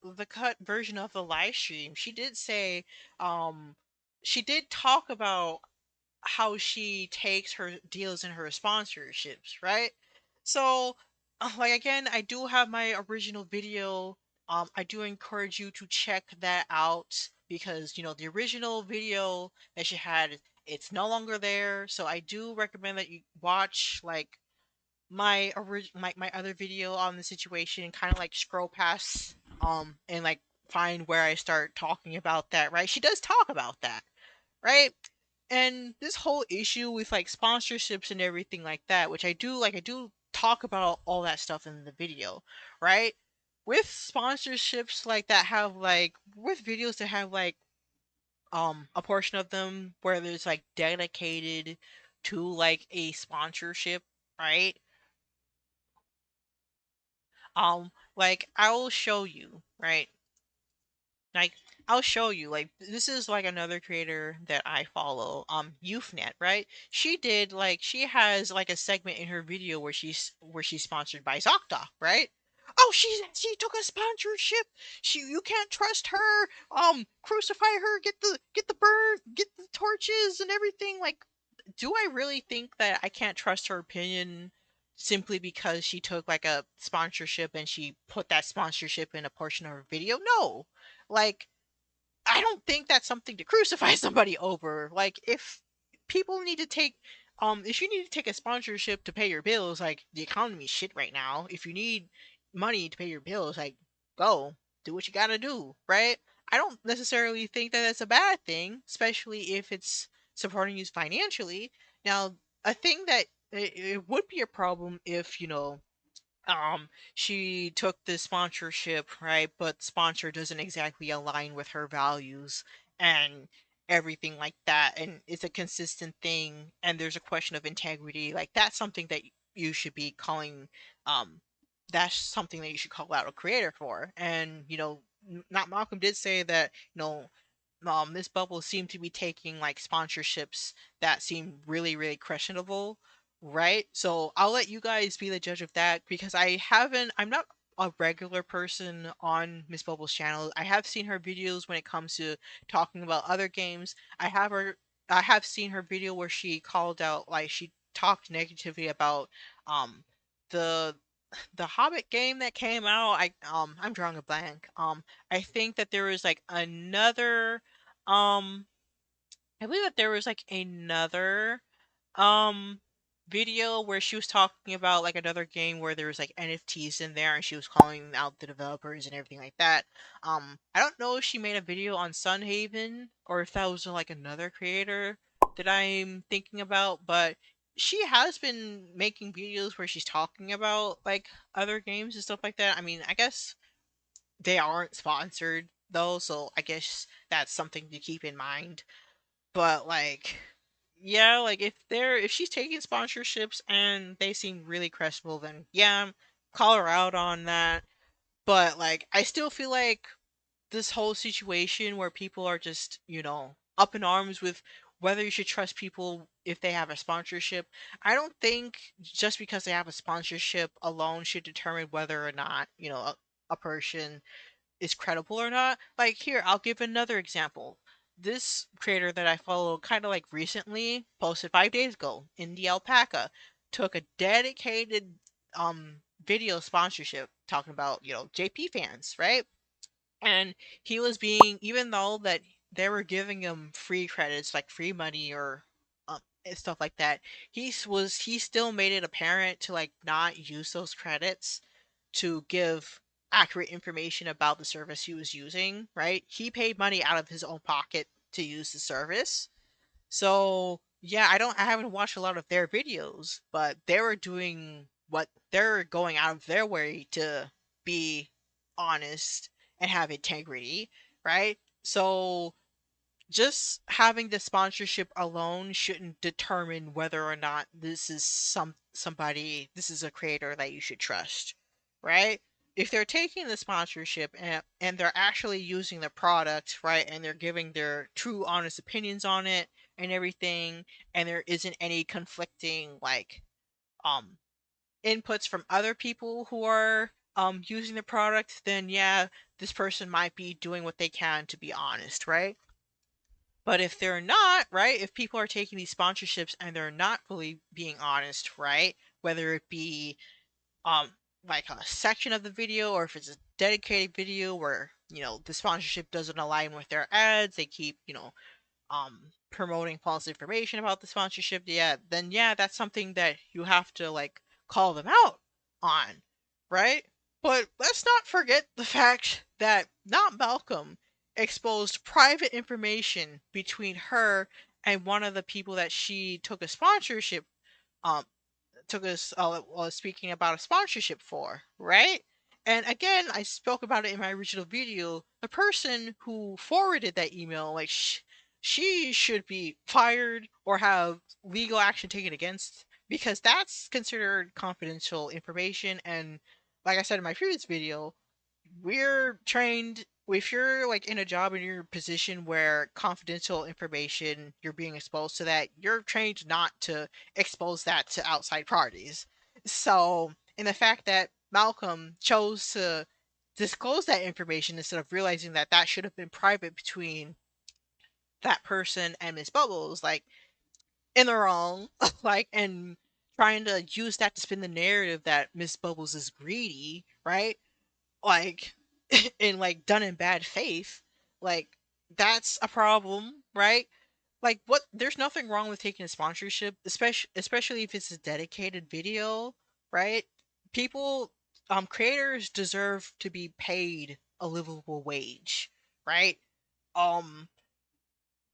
the cut version of the live stream, she did say she did talk about how she takes her deals and her sponsorships, right? So, like again, I do have my original video. I do encourage you to check that out because the original video that she had, it's no longer there. So I do recommend that you watch like my other video on the situation and kind of like scroll past and like find where I start talking about that, right? She does talk about that, right? And this whole issue with like sponsorships and everything like that, which I do talk about all that stuff in the video, right? With sponsorships like that have like with videos that have like a portion of them where there's like dedicated to like a sponsorship, right? Like I will show you, right? Like I'll show you. Like this is like another creator that I follow, YouthNet, right? She has like a segment in her video where she's sponsored by 𝗧𝗶𝗺𝗀𝘀, right? Oh, she took a sponsorship. You can't trust her. Crucify her. Get the burn. Get the torches and everything. Like, do I really think that I can't trust her opinion simply because she took like a sponsorship and she put that sponsorship in a portion of her video? No. Like, I don't think that's something to crucify somebody over. Like, if people need to take if you need to take a sponsorship to pay your bills, like the economy's shit right now. If you need money to pay your bills, like go do what you gotta do, right? I don't necessarily think that that's a bad thing, especially if it's supporting you financially. Now, a thing that it would be a problem if she took the sponsorship, right, but the sponsor doesn't exactly align with her values and everything like that, and it's a consistent thing and there's a question of integrity. Like that's something that you should be calling that's something that you should call out a creator for. And not Malcolm did say that Miss Bubble seemed to be taking like sponsorships that seem really, really questionable, right? So I'll let you guys be the judge of that because I'm not a regular person on Miss Bubble's channel. I have seen her videos when it comes to talking about other games. I have seen her video where she called out, like she talked negatively about the Hobbit game that came out, I'm drawing a blank. I think that there was like another um I believe that there was like another um video where she was talking about like another game where there was like NFTs in there and she was calling out the developers and everything like that. I don't know if she made a video on Sunhaven or if that was like another creator that I'm thinking about, but she has been making videos where she's talking about like other games and stuff like that. I mean, I guess they aren't sponsored though, so I guess that's something to keep in mind. But like, yeah, like if she's taking sponsorships and they seem really credible, then yeah, call her out on that. But like, I still feel like this whole situation where people are just, up in arms with whether you should trust people if they have a sponsorship. I don't think just because they have a sponsorship alone should determine whether or not, a person is credible or not. Like here, I'll give another example. This creator that I follow kind of like recently posted 5 days ago, in the Alpaca, took a dedicated video sponsorship talking about, JP fans, right? And he was being, even though that they were giving him free credits, like free money or and stuff like that, he still made it apparent to like not use those credits to give accurate information about the service he was using, right? He paid money out of his own pocket to use the service. So, yeah, I haven't watched a lot of their videos, but they were doing what they're going out of their way to be honest and have integrity, right? So, just having the sponsorship alone shouldn't determine whether or not this is somebody this is a creator that you should trust, right? If they're taking the sponsorship and they're actually using the product, right, and they're giving their true honest opinions on it and everything, and there isn't any conflicting like um inputs from other people who are using the product, then yeah, this person might be doing what they can to be honest, right? But if they're not, right, if people are taking these sponsorships and they're not fully being honest, right, whether it be um like a section of the video or if it's a dedicated video where, the sponsorship doesn't align with their ads, they keep, promoting false information about the sponsorship, yeah, then yeah, that's something that you have to like call them out on, right? But let's not forget the fact that not Malcolm exposed private information between her and one of the people that she took a sponsorship um took us was speaking about a sponsorship for, right? And again, I spoke about it in my original video. The person who forwarded that email, like, she should be fired or have legal action taken against because that's considered confidential information. And like I said in my previous video, we're trained if you're like in a job and you're in a position where confidential information you're being exposed to that, you're trained not to expose that to outside parties. So, in the fact that Malcolm chose to disclose that information instead of realizing that that should have been private between that person and Miss Bubbles, like, in the wrong, like, and trying to use that to spin the narrative that Miss Bubbles is greedy, right? Like, in like done in bad faith, like, that's a problem, right? Like, what, there's nothing wrong with taking a sponsorship, especially if it's a dedicated video, right? People, creators deserve to be paid a livable wage, right? um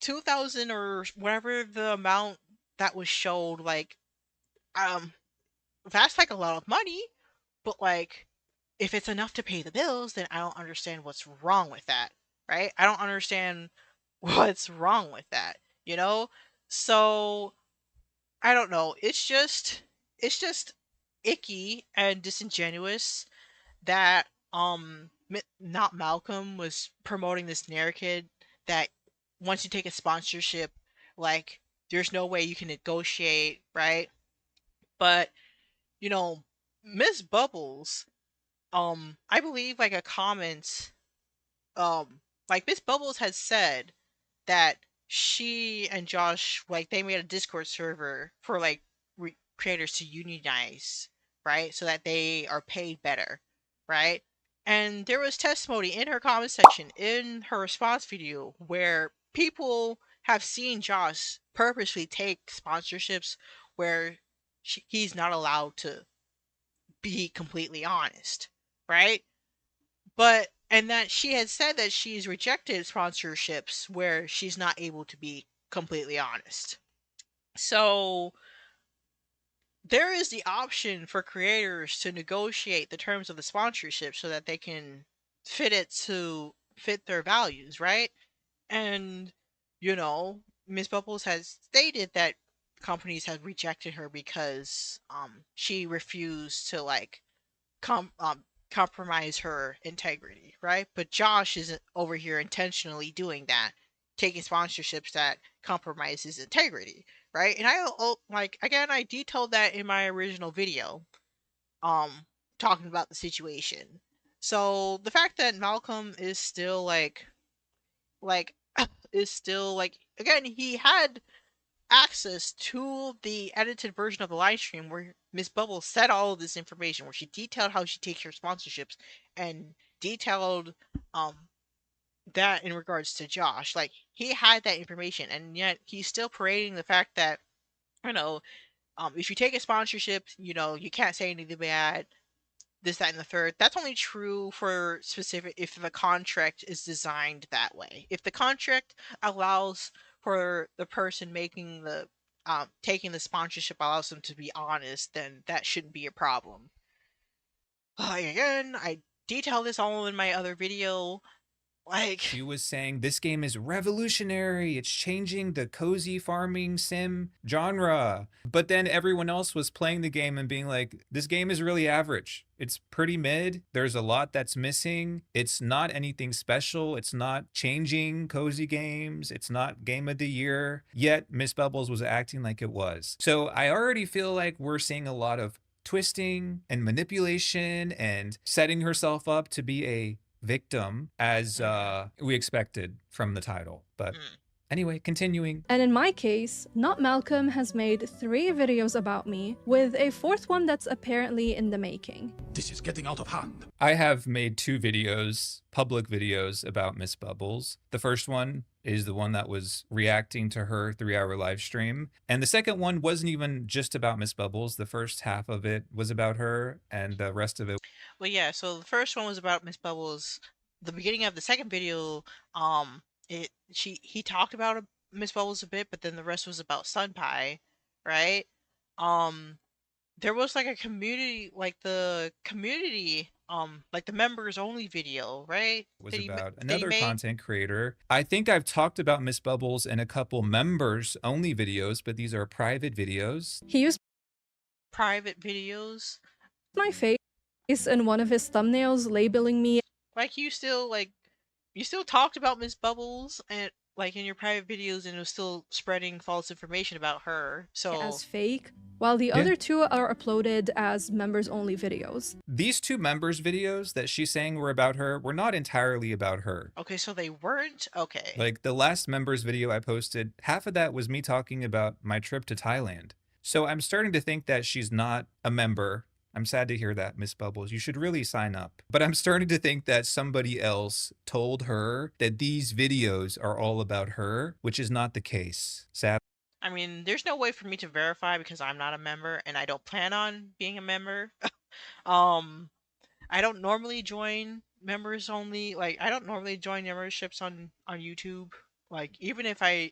2000 or whatever the amount that was showed, like, um that's like a lot of money, but like, if it's enough to pay the bills, then I don't understand what's wrong with that, right? I don't understand what's wrong with that, you know? So, I don't know. It's just icky and disingenuous that not Malcolm was promoting this narrative that once you take a sponsorship, like, there's no way you can negotiate, right? But, you know, Miss Bubbles, I believe like a comment, like Miss Bubbles has said that she and Josh, like, they made a Discord server for like creators to unionize, right? So that they are paid better, right? And there was testimony in her comment section in her response video where people have seen Josh purposely take sponsorships where he's not allowed to be completely honest, right? But and that she had said that she's rejected sponsorships where she's not able to be completely honest. So there is the option for creators to negotiate the terms of the sponsorship so that they can fit their values, right? And Miss Bubbles has stated that companies have rejected her because she refused to compromise her integrity, right? But Josh isn't over here intentionally doing that, taking sponsorships that compromise his integrity, right? And I detailed that in my original video, um, talking about the situation. So the fact that Malcolm is still like is still again, he had access to the edited version of the live stream where Miss Bubbles said all of this information, where she detailed how she takes her sponsorships and detailed that in regards to Josh. Like, he had that information, and yet he's still parading the fact that you know if you take a sponsorship, you can't say anything bad, this, that, and the third. That's only true for specific if the contract is designed that way. If the contract allows for the person making the taking the sponsorship allows them to be honest, then that shouldn't be a problem. Again, I detail this all in my other video. She was saying this game is revolutionary. It's changing the cozy farming sim genre. But then everyone else was playing the game and being like, this game is really average. It's pretty mid. There's a lot that's missing. It's not anything special. It's not changing cozy games. It's not game of the year. Yet Miss Bubbles was acting like it was. So I already feel like we're seeing a lot of twisting and manipulation and setting herself up to be a victim, as we expected from the title. But anyway, continuing. And in my case, Not Malcolm has made 3 videos about me, with a 4th one that's apparently in the making. This is getting out of hand. I have made 2 videos, public videos, about Miss Bubbles. The first one is the one that was reacting to her 3-hour live stream. And the second one wasn't even just about Miss Bubbles. The first half of it was about her, and the rest of it. Well, yeah, so the first one was about Miss Bubbles. The beginning of the second video, he talked about Miss Bubbles a bit, but then the rest was about 𝗏𝗺𝗺𝗀, right? There was like a community, like the members only video, right? Was about another content creator. I think I've talked about Miss Bubbles in a couple members only videos, but these are private videos. He used private videos. My face in one of his thumbnails, labeling me like you still talked about Miss Bubbles and in your private videos, and it was still spreading false information about her. So as fake, while the other 2 are uploaded as members only videos. These 2 members videos that she's saying were about her were not entirely about her. Okay, so they weren't? Okay. Like the last members video I posted, half of that was me talking about my trip to Thailand. So I'm starting to think that she's not a member. I'm sad to hear that, Miss Bubbles. You should really sign up. But I'm starting to think that somebody else told her that these videos are all about her, which is not the case. Sad. I mean, there's no way for me to verify because I'm not a member and I don't plan on being a member. I don't normally join members only. I don't normally join memberships on YouTube. Even if I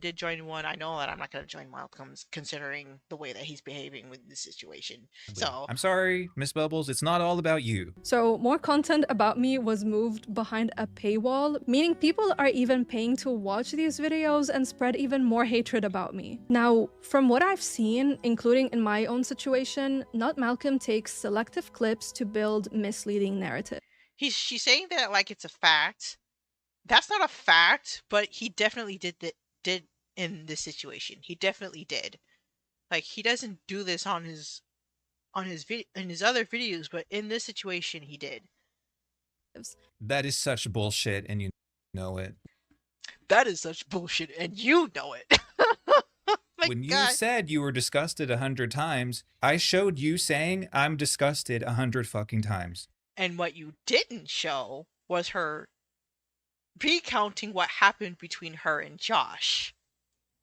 did join one, I know that I'm not going to join Malcolm's, considering the way that he's behaving with this situation. So I'm sorry, Miss Bubbles, it's not all about you. So more content about me was moved behind a paywall, meaning people are even paying to watch these videos and spread even more hatred about me. Now, from what I've seen, including in my own situation, Not Malcolm takes selective clips to build misleading narrative. She's saying that like it's a fact. That's not a fact, but he definitely did in this situation. He definitely did. He doesn't do this in his other videos, but in this situation he did. That is such bullshit, and you know it. That is such bullshit, and you know it. My When you God. said you were disgusted 100 times, I showed you saying I'm disgusted 100 fucking times. And what you didn't show was her recounting what happened between her and Josh.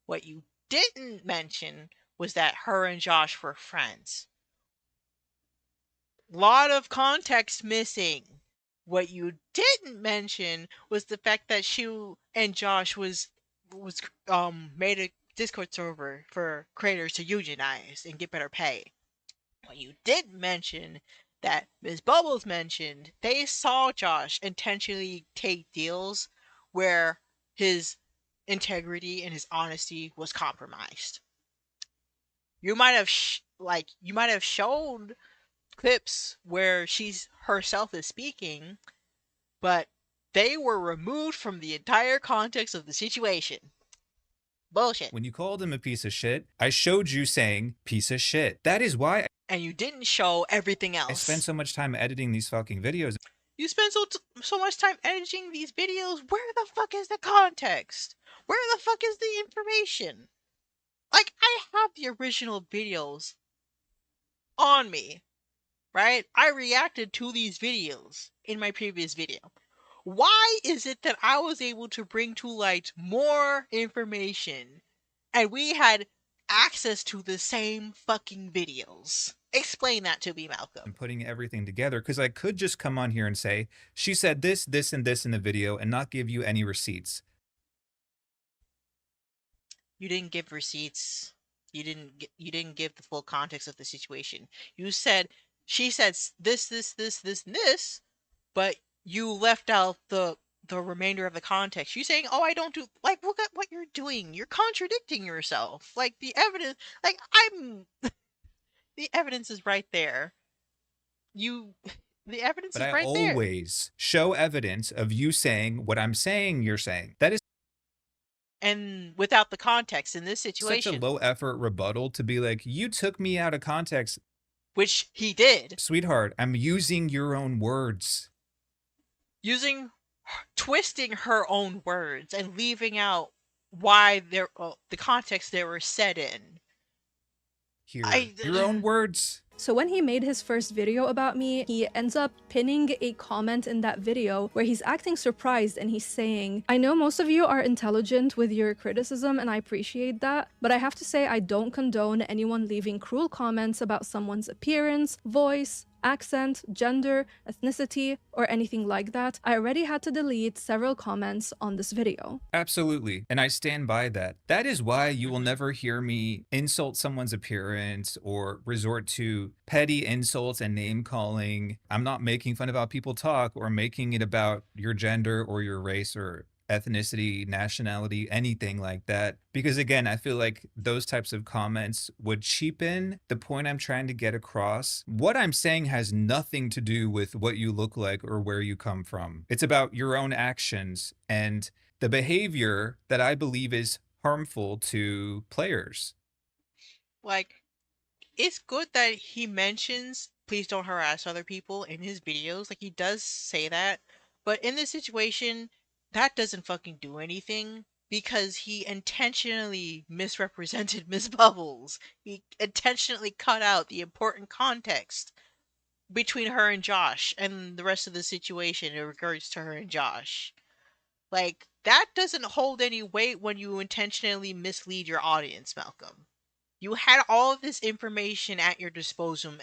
What you didn't mention was that her and Josh were friends. Lot of context missing. What you didn't mention was the fact that she and Josh was made a Discord server for creators to unionize and get better pay. What you didn't mention that Ms. Bubbles mentioned, they saw Josh intentionally take deals where his integrity and his honesty was compromised. You might have you might have shown clips where she's herself is speaking, but they were removed from the entire context of the situation. Bullshit. When you called him a piece of shit, I showed you saying piece of shit. That is why And you didn't show everything else. I spend so much time editing these fucking videos. You spend so much time editing these videos. Where the fuck is the context? Where the fuck is the information? Like, I have the original videos on me, right? I reacted to these videos in my previous video. Why is it that I was able to bring to light more information and we had access to the same fucking videos? Explain that to me, Malcolm. And putting everything together, because I could just come on here and say, she said this, this, and this in the video and not give you any receipts. You didn't give receipts. You didn't give the full context of the situation. You said she said this, and this, but you left out the remainder of the context. You saying, "Oh, I don't do," like, look at what you're doing. You're contradicting yourself. Like, the evidence, like, the evidence is right there. The evidence But is I right there. always show evidence of you saying what I'm saying you're saying. That is And without the context in this situation, such a low effort rebuttal to be like, you took me out of context. which he did, Sweetheart, I'm using your own words. twisting her own words and leaving out why the context they were said in. Here, your own words. So when he made his first video about me, he ends up pinning a comment in that video where he's acting surprised and he's saying, "I know most of you are intelligent with your criticism and I appreciate that, but I have to say I don't condone anyone leaving cruel comments about someone's appearance, voice, accent, gender, ethnicity, or anything like that. I already had to delete several comments on this video." Absolutely. And I stand by that. That is why you will never hear me insult someone's appearance or resort to petty insults and name calling. I'm not making fun of how people talk or making it about your gender or your race or ethnicity, nationality, anything like that. Because again, I feel like those types of comments would cheapen the point I'm trying to get across. What I'm saying has nothing to do with what you look like or where you come from. It's about your own actions and the behavior that I believe is harmful to players. Like, it's good that he mentions please don't harass other people in his videos. Like, he does say that. But in this situation, that doesn't fucking do anything because he intentionally misrepresented Miss Bubbles. He intentionally cut out the important context between her and Josh and the rest of the situation in regards to her and Josh. Like, that doesn't hold any weight when you intentionally mislead your audience, Malcolm. You had all of this information at your disposal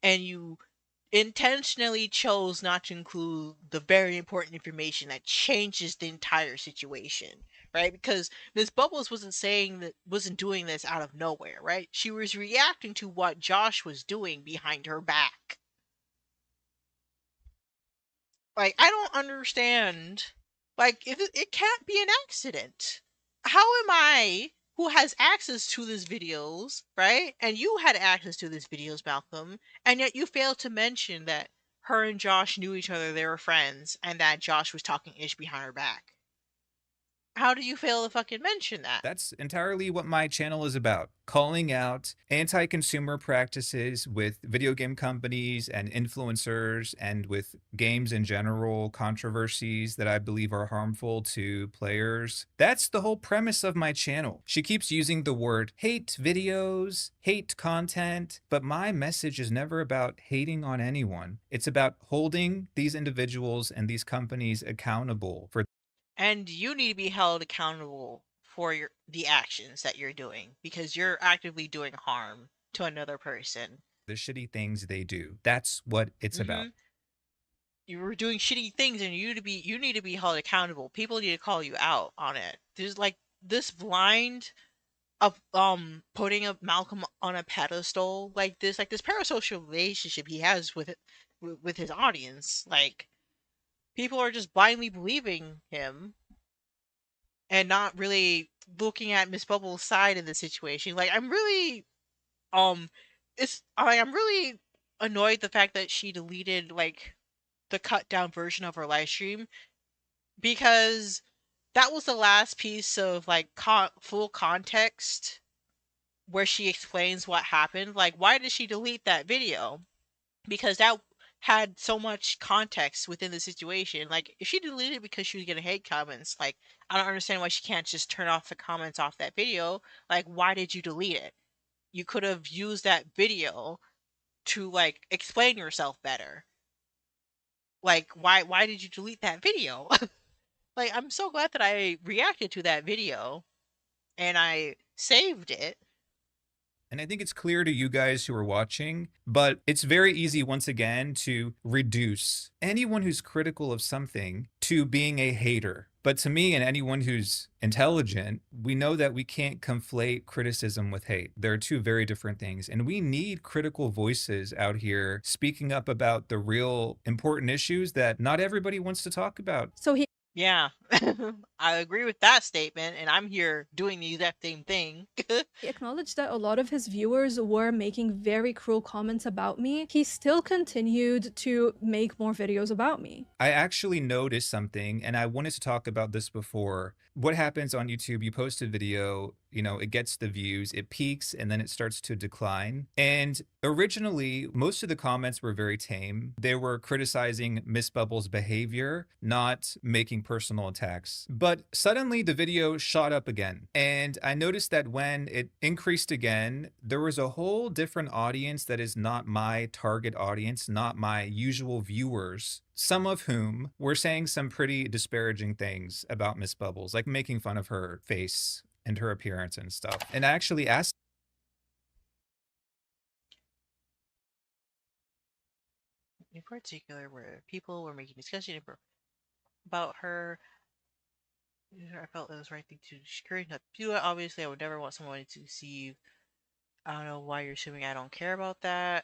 and you intentionally chose not to include the very important information that changes the entire situation, right? Because Miss Bubbles wasn't doing this out of nowhere, right? She was reacting to what Josh was doing behind her back. Like, I don't understand. Like, it can't be an accident. How am I, who has access to these videos, right? And you had access to these videos, Malcolm, and yet you failed to mention that her and Josh knew each other, they were friends, and that Josh was talking ish behind her back. How do you fail to fucking mention that? That's entirely what my channel is about. Calling out anti-consumer practices with video game companies and influencers and with games in general, controversies that I believe are harmful to players. That's the whole premise of my channel. She keeps using the word hate videos, hate content, but my message is never about hating on anyone. It's about holding these individuals and these companies accountable for And you need to be held accountable for the actions that you're doing because you're actively doing harm to another person. the shitty things they do. That's what it's about. Mm-hmm. You were doing shitty things, and you need to be held accountable. People need to call you out on it. There's like this blind of putting a Malcolm on a pedestal like this parasocial relationship he has with it with his audience. Like people are just blindly believing him and not really looking at Miss Bubble's side of the situation. Like I'm really I'm really annoyed the fact that she deleted like the cut down version of her live stream because that was the last piece of like full context where she explains what happened. Like why did she delete that video? Because that had so much context within the situation. Like if she deleted it because she was getting hate comments, like I don't understand why she can't just turn off the comments off that video. Like why did you delete it? You could have used that video to like explain yourself better. Like why did you delete that video? Like I'm so glad that I reacted to that video and I saved it. And I think it's clear to you guys who are watching, but it's very easy once again to reduce anyone who's critical of something to being a hater. But to me and anyone who's intelligent, we know that we can't conflate criticism with hate. They're two very different things. And we need critical voices out here speaking up about the real important issues that not everybody wants to talk about. So he Yeah, I agree with that statement, and I'm here doing the exact same thing. He acknowledged that a lot of his viewers were making very cruel comments about me. He still continued to make more videos about me. I actually noticed something, and I wanted to talk about this before. What happens on YouTube, you post a video, you know, it gets the views, it peaks, and then it starts to decline. And originally, most of the comments were very tame. They were criticizing Miss Bubble's behavior, not making personal attacks. But suddenly the video shot up again. And I noticed that when it increased again, there was a whole different audience that is not my target audience, not my usual viewers, some of whom were saying some pretty disparaging things about Miss Bubbles, like making fun of her face and her appearance and stuff. And I actually asked In particular, where people were making discussion about her, I felt it was the right thing to discourage not to do it. Obviously, I would never want someone to see. I don't know why you're assuming I don't care about that.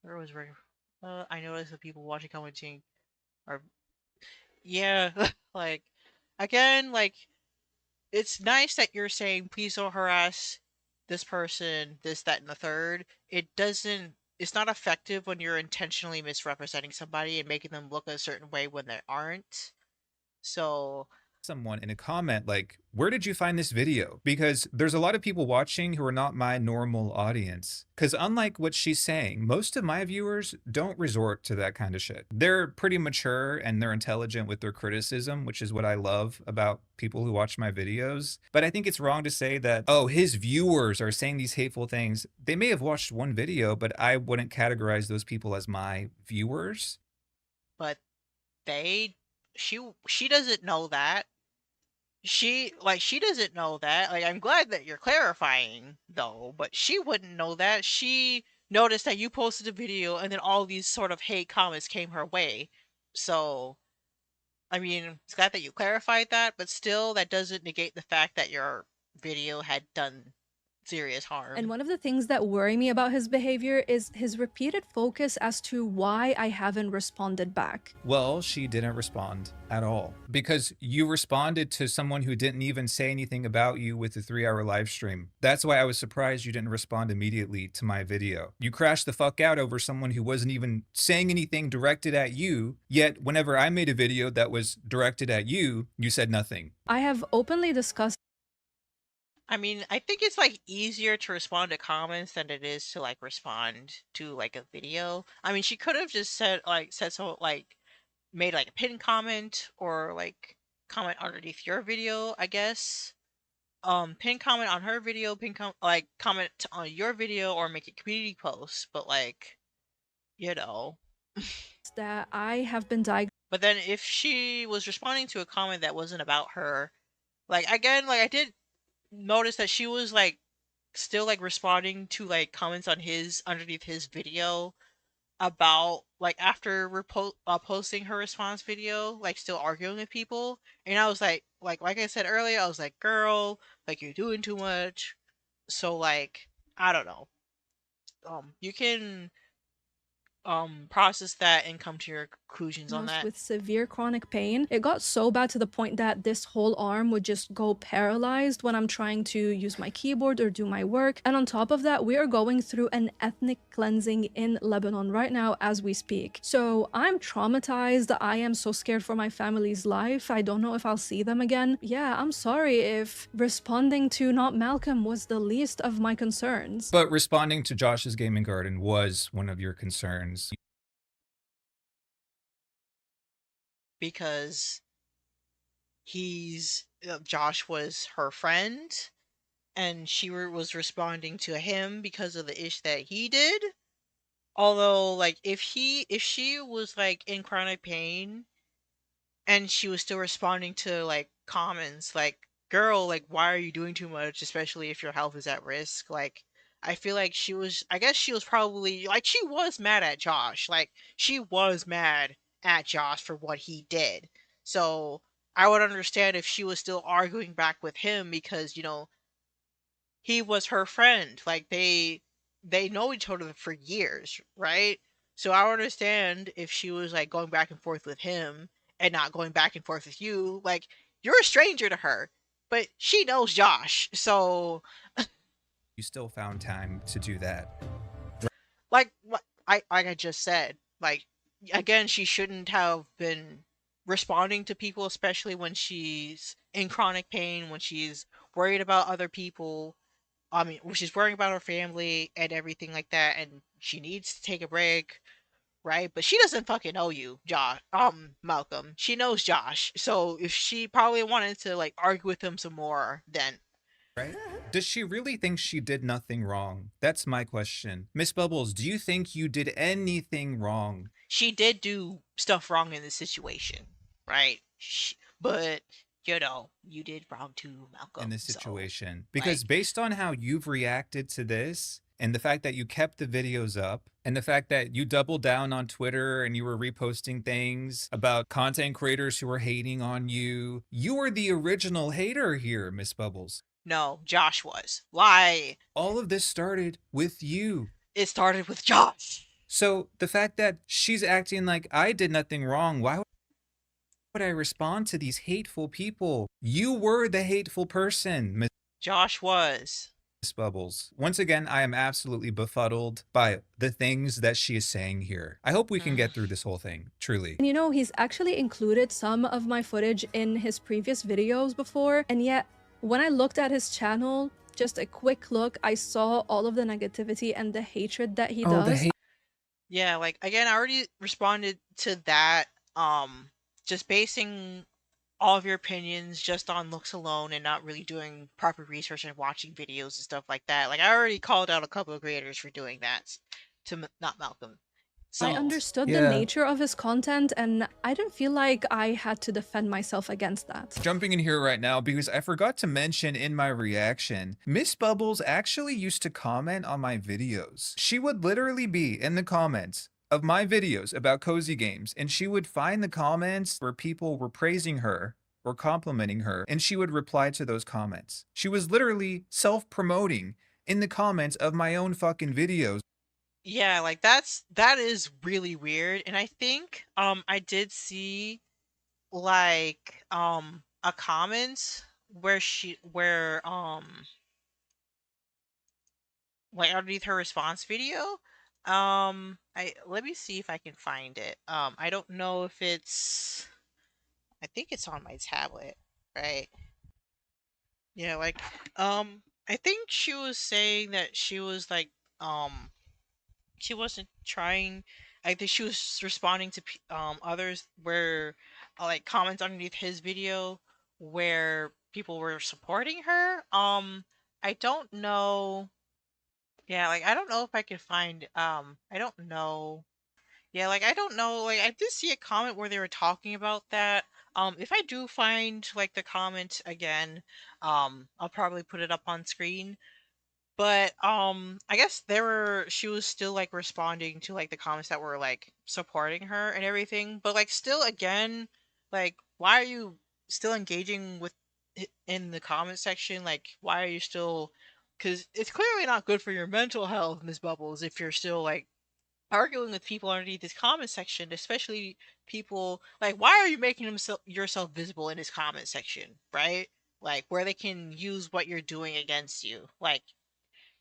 Where was I noticed that people watching commenting are yeah, like again, like it's nice that you're saying please don't harass this person, this, that, and the third. It's not effective when you're intentionally misrepresenting somebody and making them look a certain way when they aren't. So someone in a comment like, where did you find this video? Because there's a lot of people watching who are not my normal audience. Because unlike what she's saying, most of my viewers don't resort to that kind of shit. They're pretty mature and they're intelligent with their criticism, which is what I love about people who watch my videos. But I think it's wrong to say that, oh, his viewers are saying these hateful things. They may have watched one video, but I wouldn't categorize those people as my viewers. but she doesn't know that. She doesn't know that. Like I'm glad that you're clarifying though, but she wouldn't know that. She noticed that you posted a video and then all these sort of hate comments came her way. So I mean, it's glad that you clarified that, but still that doesn't negate the fact that your video had done serious harm. And one of the things that worry me about his behavior is his repeated focus as to why I haven't responded back. Well, she didn't respond at all because you responded to someone who didn't even say anything about you with the 3-hour live stream. That's why I was surprised you didn't respond immediately to my video. You crashed the fuck out over someone who wasn't even saying anything directed at you, yet whenever I made a video that was directed at you, you said nothing. I have openly discussed I mean, I think it's like easier to respond to comments than it is to like respond to like a video. I mean, she could have just said so like made like a pinned comment or like comment underneath your video, I guess. Pin comment on her video, comment on your video or make a community post, but like, you know. that I have been diagnosed. But then if she was responding to a comment that wasn't about her, like again, like I did notice that she was like still like responding to like comments on his underneath his video about like after posting her response video, like still arguing with people. And I was like I said earlier, I was like, girl, like you're doing too much. So like, I don't know. You can process that and come to your conclusions on that. With severe chronic pain. It got so bad to the point that this whole arm would just go paralyzed when I'm trying to use my keyboard or do my work. And on top of that, we are going through an ethnic cleansing in Lebanon right now as we speak. So I'm traumatized. I am so scared for my family's life. I don't know if I'll see them again. Yeah, I'm sorry if responding to Not Malcolm was the least of my concerns. But responding to Josh's Gaming Garden was one of your concerns. Because Josh was her friend and she was responding to him because of the ish that he did. Although like if she was like in chronic pain and she was still responding to like comments like, girl, like why are you doing too much, especially if your health is at risk, like I feel like I guess she was probably like, she was mad at Josh. Like she was mad at Josh for what he did. So I would understand if she was still arguing back with him because, you know, he was her friend. Like they know each other for years, right? So I would understand if she was like going back and forth with him and not going back and forth with you. Like you're a stranger to her, but she knows Josh. So You still found time to do that. like I just said, like again, she shouldn't have been responding to people, especially when she's in chronic pain, when she's worried about other people. I mean, when she's worrying about her family and everything like that, and she needs to take a break, right? But she doesn't fucking know you, Malcolm. She knows Josh. So if she probably wanted to like argue with him some more, then right? Does she really think she did nothing wrong? That's my question. Miss Bubbles, do you think you did anything wrong? She did do stuff wrong in this situation, right? But, you know, you did wrong too, Malcolm. In this situation. Because like, based on how you've reacted to this, and the fact that you kept the videos up, and the fact that you doubled down on Twitter and you were reposting things about content creators who were hating on you, you were the original hater here, Miss Bubbles. No, Josh was. Why? All of this started with you. It started with Josh. So the fact that she's acting like I did nothing wrong, why would I respond to these hateful people? You were the hateful person, Miss Josh was. Miss Bubbles. Once again, I am absolutely befuddled by the things that she is saying here. I hope we can get through this whole thing, truly. And you know, he's actually included some of my footage in his previous videos before, and yet when I looked at his channel, just a quick look, I saw all of the negativity and the hatred that he does. Yeah, like again, I already responded to that. Just basing all of your opinions just on looks alone and not really doing proper research and watching videos and stuff like that. Like I already called out a couple of creators for doing that to Not Malcolm. So, I understood the nature of his content, and I didn't feel like I had to defend myself against that. Jumping in here right now, because I forgot to mention in my reaction, Miss Bubbles actually used to comment on my videos. She would literally be in the comments of my videos about cozy games, and she would find the comments where people were praising her or complimenting her, and she would reply to those comments. She was literally self-promoting in the comments of my own fucking videos. Yeah, like that is really weird. And I think I did see like a comment where like underneath her response video. I let me see if I can find it. I don't know if it's, I think it's on my tablet, right? Yeah, like I think she was saying that she was like she wasn't trying, I think she was responding to others where like comments underneath his video where people were supporting her. I don't know. Yeah, like I don't know if I can find I don't know. Yeah, like I don't know. Like I did see a comment where they were talking about that. If I do find like the comment again, I'll probably put it up on screen. But I guess she was still like responding to like the comments that were like supporting her and everything. But like still again, like why are you still engaging with in the comment section? Like why are you still, because it's clearly not good for your mental health, Miss Bubbles, if you're still like arguing with people underneath this comment section, especially people like, why are you making yourself visible in this comment section, right? Like where they can use what you're doing against you. Like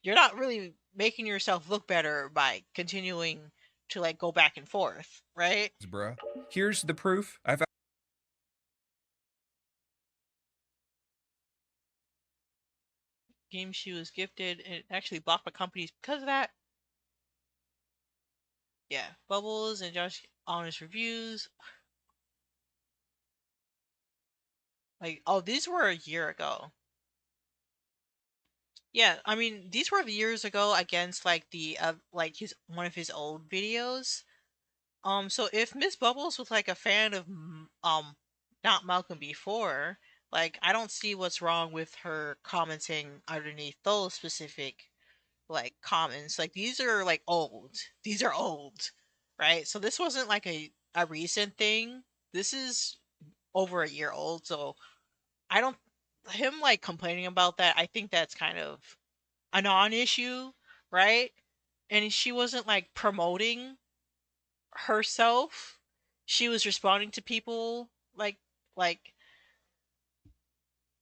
you're not really making yourself look better by continuing to like go back and forth, right? Bruh. Here's the proof. I've Game she was gifted and it actually blocked my companies because of that. Yeah, Bubbles and Josh honest reviews. Like, oh, these were a year ago. Yeah, I mean, these were the years ago against like the like his one of his old videos. So if Miss Bubbles was like a fan of not Malcolm before, like I don't see what's wrong with her commenting underneath those specific like comments. Like these are like old. These are old, right? So this wasn't like a recent thing. This is over a year old. So I don't, him like complaining about that, I think that's kind of a non-issue, right? And she wasn't like promoting herself. She was responding to people like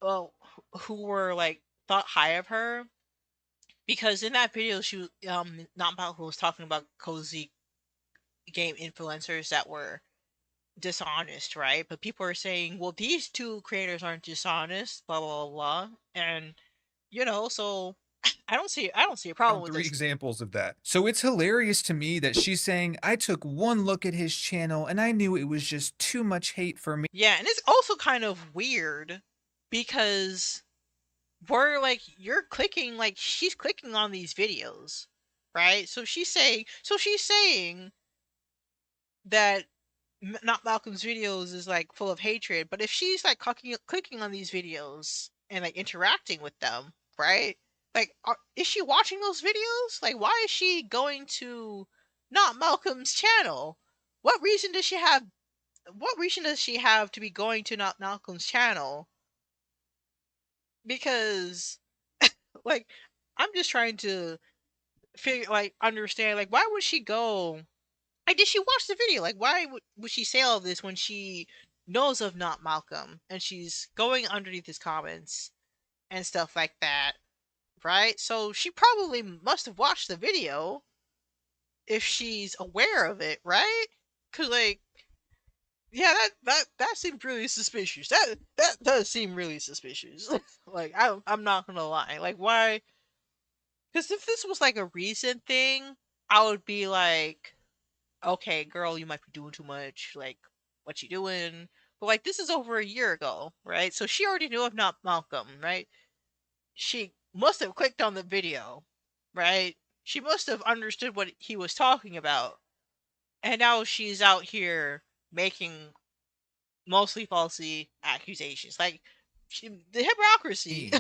well who were like thought high of her, because in that video she not about who was talking about cozy game influencers that were dishonest, right? But people are saying, well, these two creators aren't dishonest, blah blah blah, blah. And so I don't see a problem found with 3 this. examples of that. So it's hilarious to me that she's saying, I took one look at his channel and I knew it was just too much hate for me. Yeah, and it's also kind of weird because we're like, you're clicking, like she's clicking on these videos, right? So she's saying that not Malcolm's videos is like full of hatred, but if she's like clicking on these videos and like interacting with them, right? Like, is she watching those videos? Like, why is she going to not Malcolm's channel? What reason does she have? What reason does she have to be going to not Malcolm's channel? Because, like, I'm just trying to understand, like, why would she go? Like, did she watch the video? Like, why would she say all this when she knows of not Malcolm and she's going underneath his comments and stuff like that, right? So she probably must have watched the video if she's aware of it, right? Cause like, yeah, that seems really suspicious. That does seem really suspicious. Like, I'm not gonna lie. Like, why? Because if this was like a recent thing, I would be like, okay, girl, you might be doing too much. Like, what you doing? But like, this is over a year ago, right? So she already knew of not Malcolm, right? She must have clicked on the video, right? She must have understood what he was talking about. And now she's out here making mostly falsely accusations. Like, the hypocrisy.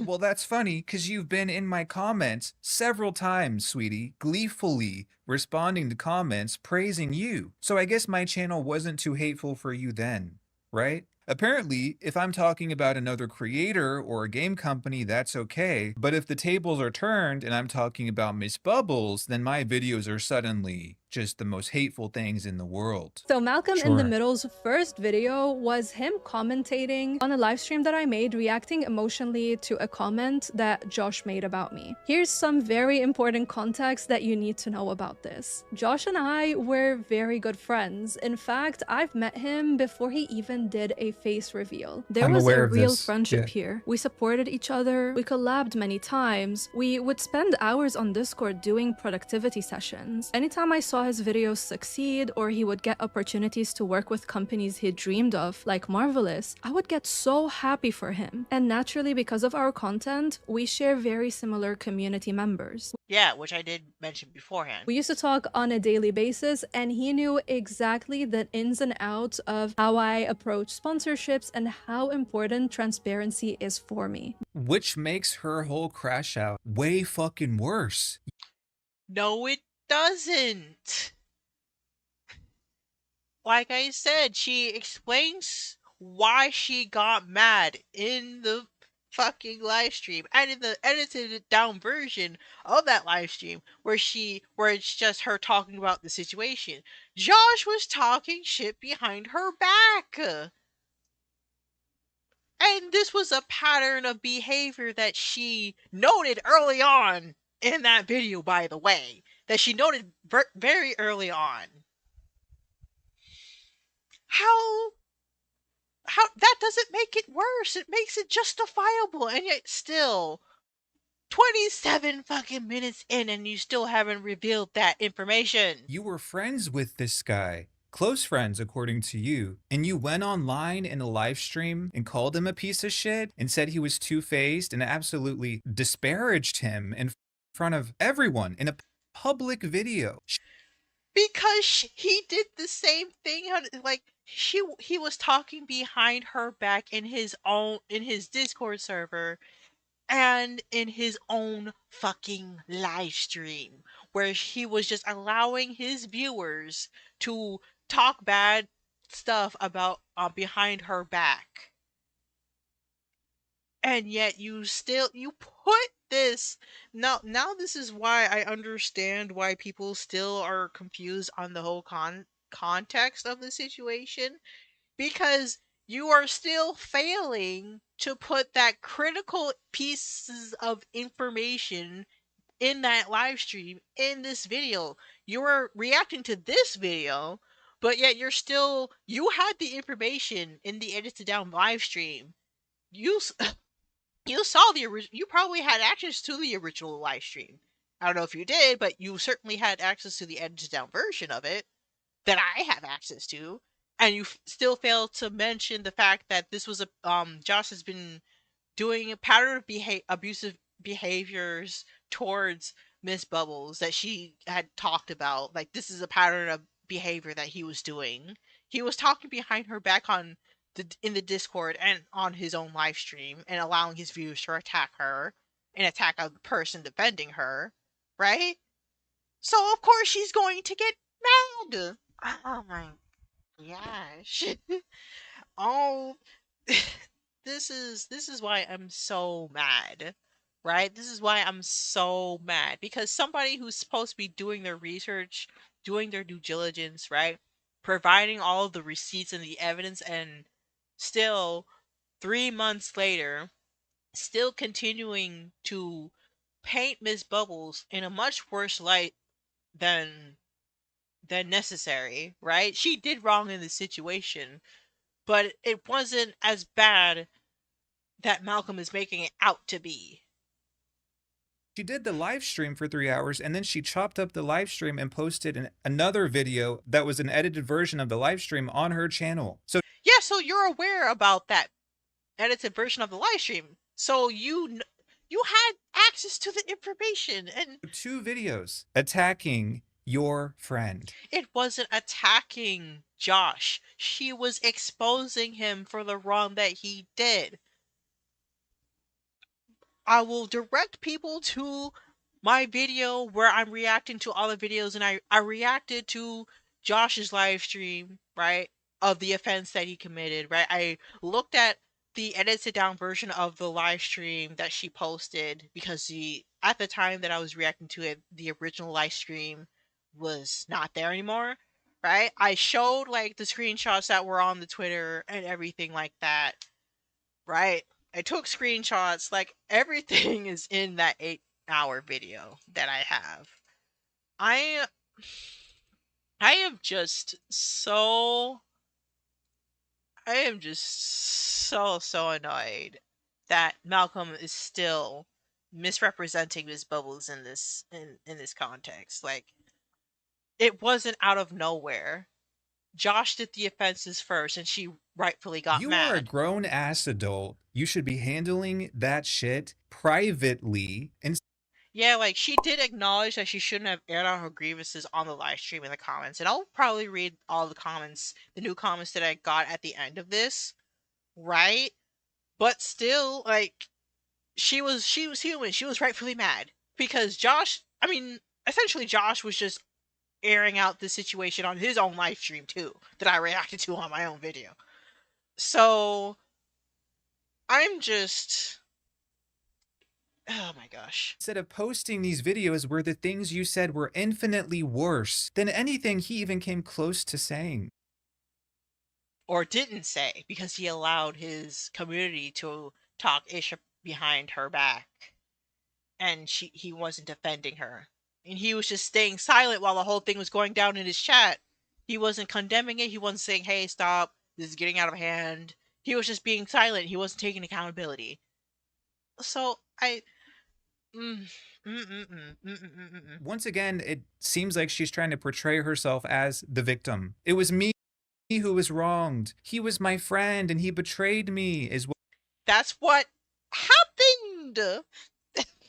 Well, that's funny because you've been in my comments several times, sweetie, gleefully responding to comments praising you. So I guess my channel wasn't too hateful for you then, right? Apparently, if I'm talking about another creator or a game company, that's okay. But if the tables are turned and I'm talking about Miss Bubbles, then my videos are suddenly just the most hateful things in the world. So Malcolm in the Sure. Middle's first video was him commentating on a live stream that I made, reacting emotionally to a comment that Josh made about me. Here's some very important context that you need to know about this. Josh and I were very good friends. In fact, I've met him before he even did a face reveal. There I'm was aware a of real this. friendship Yeah. here. We supported each other, we collabed many times, we would spend hours on Discord doing productivity sessions. Anytime I saw his videos succeed or he would get opportunities to work with companies he dreamed of, like Marvelous, I would get so happy for him. And naturally, because of our content, we share very similar community members. Yeah, which I did mention beforehand. We used to talk on a daily basis, and he knew exactly the ins and outs of how I approach sponsorships and how important transparency is for me. Which makes her whole crash out way fucking worse. No, it doesn't. Like I said, she explains why she got mad in the fucking live stream and in the edited down version of that live stream where it's just her talking about the situation. Josh was talking shit behind her back. And this was a pattern of behavior that she noted early on in that video, by the way. That she noted very early on. How that doesn't make it worse. It makes it justifiable. And yet still 27 fucking minutes in and you still haven't revealed that information. You were friends with this guy. Close friends, according to you. And you went online in a live stream and called him a piece of shit and said he was two-faced and absolutely disparaged him in front of everyone in a public video. Because he did the same thing. Like he was talking behind her back in his Discord server and in his own fucking live stream where he was just allowing his viewers to talk bad stuff about behind her back. And yet you put this now this is why I understand why people still are confused on the whole context of the situation, because you are still failing to put that critical pieces of information in that live stream in this video. You are reacting to this video, but yet you had the information in the edited down live stream. You saw you probably had access to the original live stream. I don't know if you did, but you certainly had access to the edited down version of it that I have access to. And you still failed to mention the fact that this was Josh has been doing a pattern of abusive behaviors towards Miss Bubbles that she had talked about. Like, this is a pattern of behavior that he was doing. He was talking behind her back in the Discord and on his own live stream and allowing his viewers to attack her and attack a person defending her, right? So of course she's going to get mad. Oh my gosh. Oh, this is why I'm so mad, right? This is why I'm so mad, because somebody who's supposed to be doing their research, doing their due diligence, right? Providing all of the receipts and the evidence, and still 3 months later, still continuing to paint Miss Bubbles in a much worse light than necessary, right? She did wrong in the situation, but it wasn't as bad that Malcolm is making it out to be. She did the live stream for 3 hours and then she chopped up the live stream and posted another video that was an edited version of the live stream on her channel. So yeah, so you're aware about that edited version of the live stream. So you had access to the information, and 2 videos attacking your friend. it wasn't attacking Josh. She was exposing him for the wrong that he did. I will direct people to my video where I'm reacting to all the videos, and I reacted to Josh's live stream, right? of the offense that he committed, right? I looked at the edited down version of the live stream that she posted because at the time that I was reacting to it, the original live stream was not there anymore, right? I showed like the screenshots that were on the Twitter and everything like that, right? I took screenshots, like everything is in that 8-hour video that I have. I am just so so annoyed that Malcolm is still misrepresenting Miss Bubbles in this context. Like, it wasn't out of nowhere. Josh did the offenses first, and she rightfully got You are a mad. grown ass adult. You should be handling that shit privately and Yeah, like, she did acknowledge that she shouldn't have aired out her grievances on the live stream in the comments, and I'll probably read all the comments, the new comments that I got at the end of this, right? But still, like, she was human. She was rightfully mad because Josh, I mean, essentially Josh was just airing out the situation on his own live stream too that I reacted to on my own video. So I'm just, oh my gosh. instead of posting these videos where the things you said were infinitely worse than anything he even came close to saying. Or didn't say, because he allowed his community to talk ish behind her back, and he wasn't defending her, and he was just staying silent while the whole thing was going down in his chat. He wasn't condemning it. He wasn't saying, "Hey, stop! This is getting out of hand." He was just being silent. He wasn't taking accountability. So I, Once again, it seems like she's trying to portray herself as the victim. It was me who was wronged. He was my friend and he betrayed me, is That's what happened.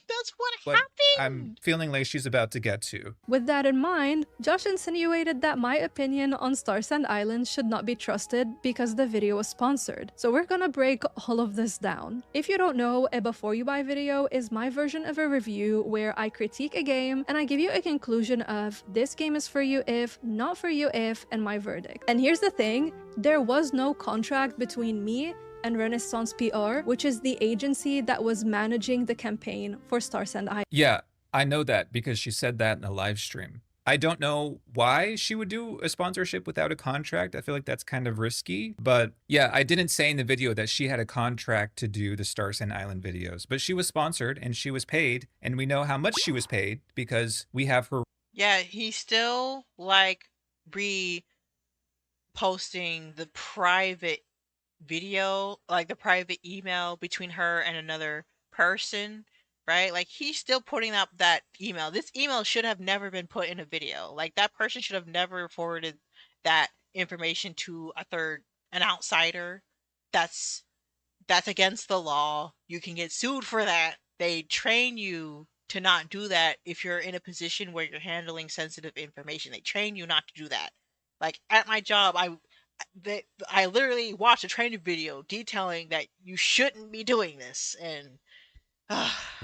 That's what what I'm happened. feeling like she's about to get to. With that in mind, Josh insinuated that my opinion on Starsand Island should not be trusted because the video was sponsored. So we're gonna break all of this down. If you don't know, a Before You Buy video is my version of a review where I critique a game and I give you a conclusion of this game is for you if, not for you if, and my verdict. And here's the thing, there was no contract between me and Renaissance PR, which is the agency that was managing the campaign for Starsand Island. Yeah, I know that because she said that in a live stream. I don't know why she would do a sponsorship without a contract. I feel like that's kind of risky. But yeah, I didn't say in the video that she had a contract to do the Starsand Island videos, but she was sponsored and she was paid. And we know how much she was paid because we have her. Yeah, he still like posting the private video, like the private email between her and another person, right? Like, he's still putting up that email. This email should have never been put in a video. Like, that person should have never forwarded that information to an outsider. That's against the law. You can get sued for that. They train you to not do that if you're in a position where you're handling sensitive information. They train you not to do that. Like, at my job, I literally watched a training video detailing that you shouldn't be doing this, and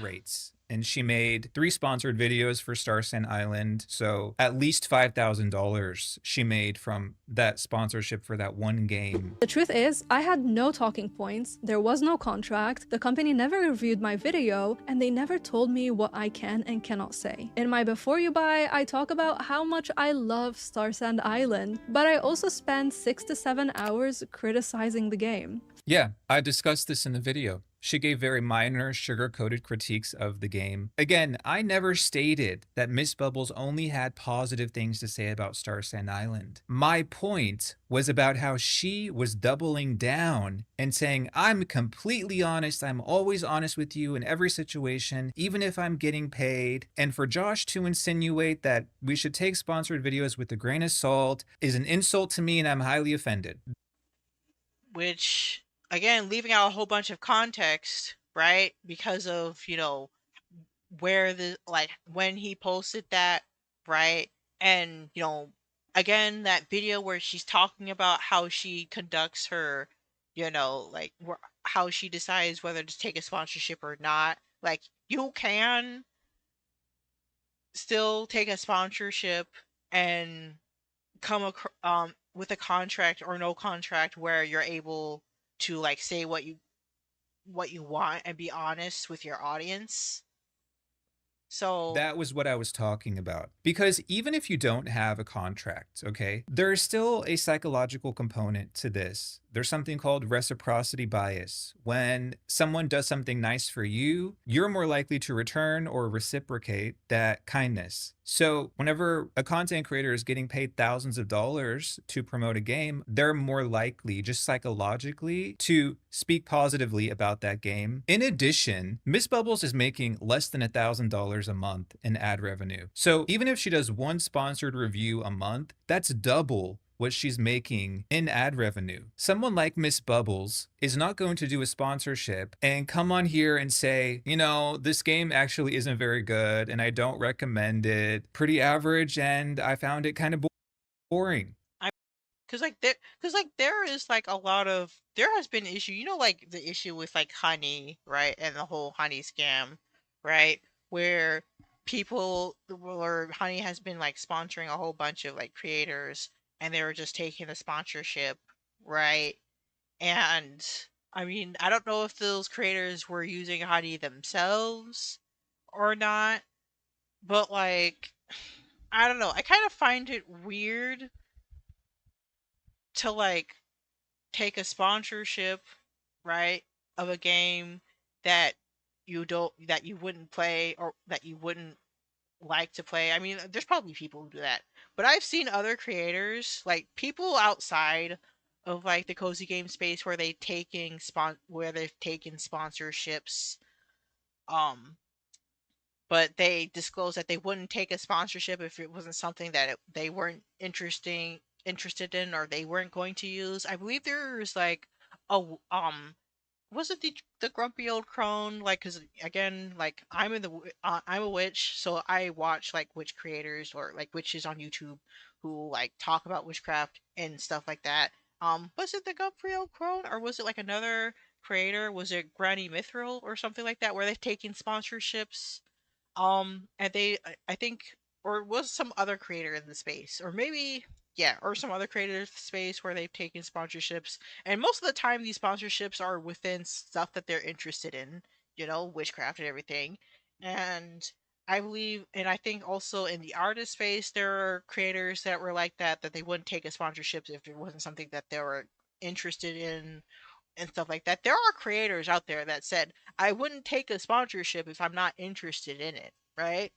rates. And she made 3 sponsored videos for Starsand Island. So at least $5,000 she made from that sponsorship for that one game. The truth is, I had no talking points, there was no contract, the company never reviewed my video, and they never told me what I can and cannot say. In my Before You Buy, I talk about how much I love Starsand Island, but I also spend 6 to 7 hours criticizing the game. Yeah, I discussed this in the video. She gave very minor, sugar-coated critiques of the game. Again, I never stated that Miss Bubbles only had positive things to say about Starsand Island. My point was about how she was doubling down and saying, I'm completely honest, I'm always honest with you in every situation, even if I'm getting paid. And for Josh to insinuate that we should take sponsored videos with a grain of salt is an insult to me and I'm highly offended. which, again, leaving out a whole bunch of context, right? Because of, where when he posted that, right? And, again, that video where she's talking about how she conducts her, how she decides whether to take a sponsorship or not. Like, you can still take a sponsorship and with a contract or no contract where you're able to like say what you want and be honest with your audience. So That was what I was talking about. Because even if you don't have a contract, okay, there's still a psychological component to this. There's something called reciprocity bias. When someone does something nice for you, you're more likely to return or reciprocate that kindness. So whenever a content creator is getting paid thousands of dollars to promote a game, they're more likely, just psychologically, to speak positively about that game. In addition, Miss Bubbles is making less than $1,000 a month in ad revenue. So even if she does one sponsored review a month, that's double what she's making in ad revenue. Someone like Miss Bubbles is not going to do a sponsorship and come on here and say, you know, this game actually isn't very good and I don't recommend it. Pretty average and I found it kind of boring. because there is like a lot of there has been issue, you know, like the issue with like honey, right, and the whole honey scam, right, where people or honey has been like sponsoring a whole bunch of like creators and they were just taking the sponsorship, right, and I mean I don't know if those creators were using honey themselves or not, but like I don't know, I kind of find it weird to like take a sponsorship, right, of a game that you wouldn't play or that you wouldn't like to play. I mean, there's probably people who do that. But I've seen other creators, like people outside of like the cozy game space where they've taken sponsorships um but they disclosed that they wouldn't take a sponsorship if it wasn't something that they weren't interested in or they weren't going to use. I believe there's like a was it the grumpy old crone, like because again like I'm a witch, so I watch like witch creators or like witches on YouTube who like talk about witchcraft and stuff like that. Was it the grumpy old crone or was it like another creator, was it Granny Mithril or something like that, where they've taken sponsorships and I think, or was some other creator in the space, or maybe, yeah, or some other creator in the space where they've taken sponsorships, and most of the time these sponsorships are within stuff that they're interested in, you know, witchcraft and everything, and I believe, and I think also in the artist space there are creators that were like that they wouldn't take a sponsorship if it wasn't something that they were interested in and stuff like that. There are creators out there that said, I wouldn't take a sponsorship if I'm not interested in it, right?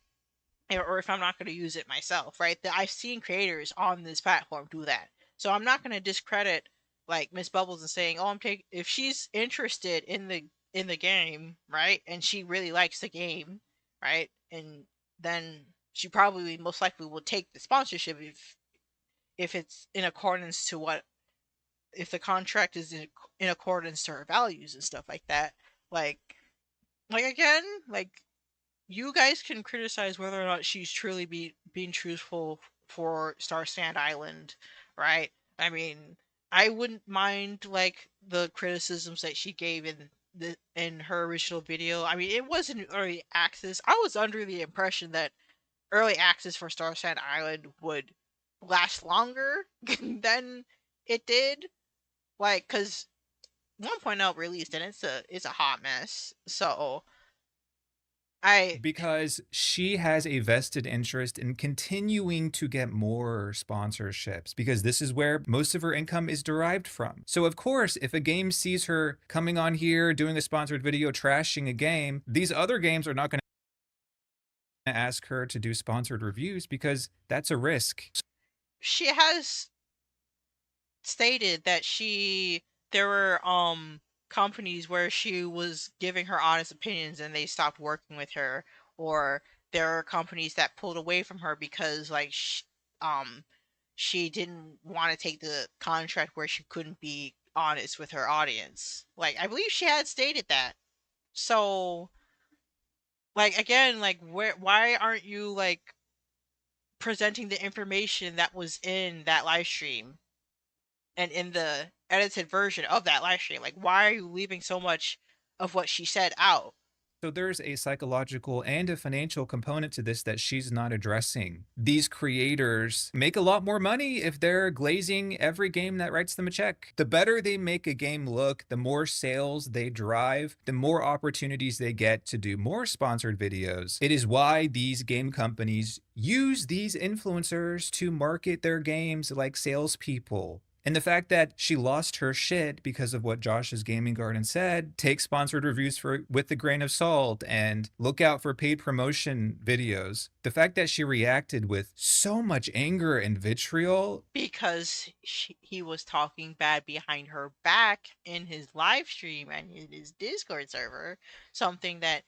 Or if I'm not going to use it myself, right? I've seen creators on this platform do that. So I'm not going to discredit like Miss Bubbles and saying, "Oh, I'm taking if she's interested in the game, right? And she really likes the game, right? And then she probably most likely will take the sponsorship if it's in accordance to what if the contract is in accordance to her values and stuff like that. Like again, like you guys can criticize whether or not she's truly being truthful for Starsand Island, right? I mean, I wouldn't mind like the criticisms that she gave in her original video. I mean, it wasn't early access. I was under the impression that early access for Starsand Island would last longer than it did. Like, cause 1.0 released and it's a hot mess. So I Because she has a vested interest in continuing to get more sponsorships because this is where most of her income is derived from. So of course, if a game sees her coming on here doing a sponsored video trashing a game, these other games are not going to ask her to do sponsored reviews because that's a risk. she has stated that there were companies where she was giving her honest opinions and they stopped working with her, or there are companies that pulled away from her because like she didn't want to take the contract where she couldn't be honest with her audience. Like I believe she had stated that. So like again, like why aren't you like presenting the information that was in that live stream and in the edited version of that live stream? Like why are you leaving so much of what she said out? So there's a psychological and a financial component to this that she's not addressing. These creators make a lot more money if they're glazing every game that writes them a check. The better they make a game look, the more sales they drive, the more opportunities they get to do more sponsored videos. It is why these game companies use these influencers to market their games like salespeople. And the fact that she lost her shit because of what Josh's Gaming Garden said, take sponsored reviews with a grain of salt and look out for paid promotion videos. The fact that she reacted with so much anger and vitriol. Because he was talking bad behind her back in his live stream and in his Discord server, something that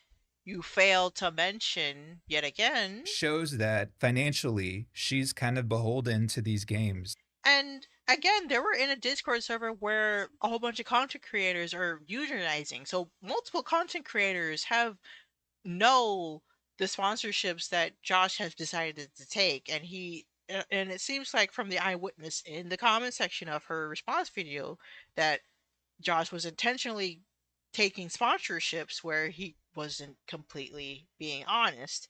you failed to mention yet again. Shows that financially, she's kind of beholden to these games. And again, they were in a Discord server where a whole bunch of content creators are unionizing. So multiple content creators know the sponsorships that Josh has decided to take, and it seems like from the eyewitness in the comment section of her response video that Josh was intentionally taking sponsorships where he wasn't completely being honest.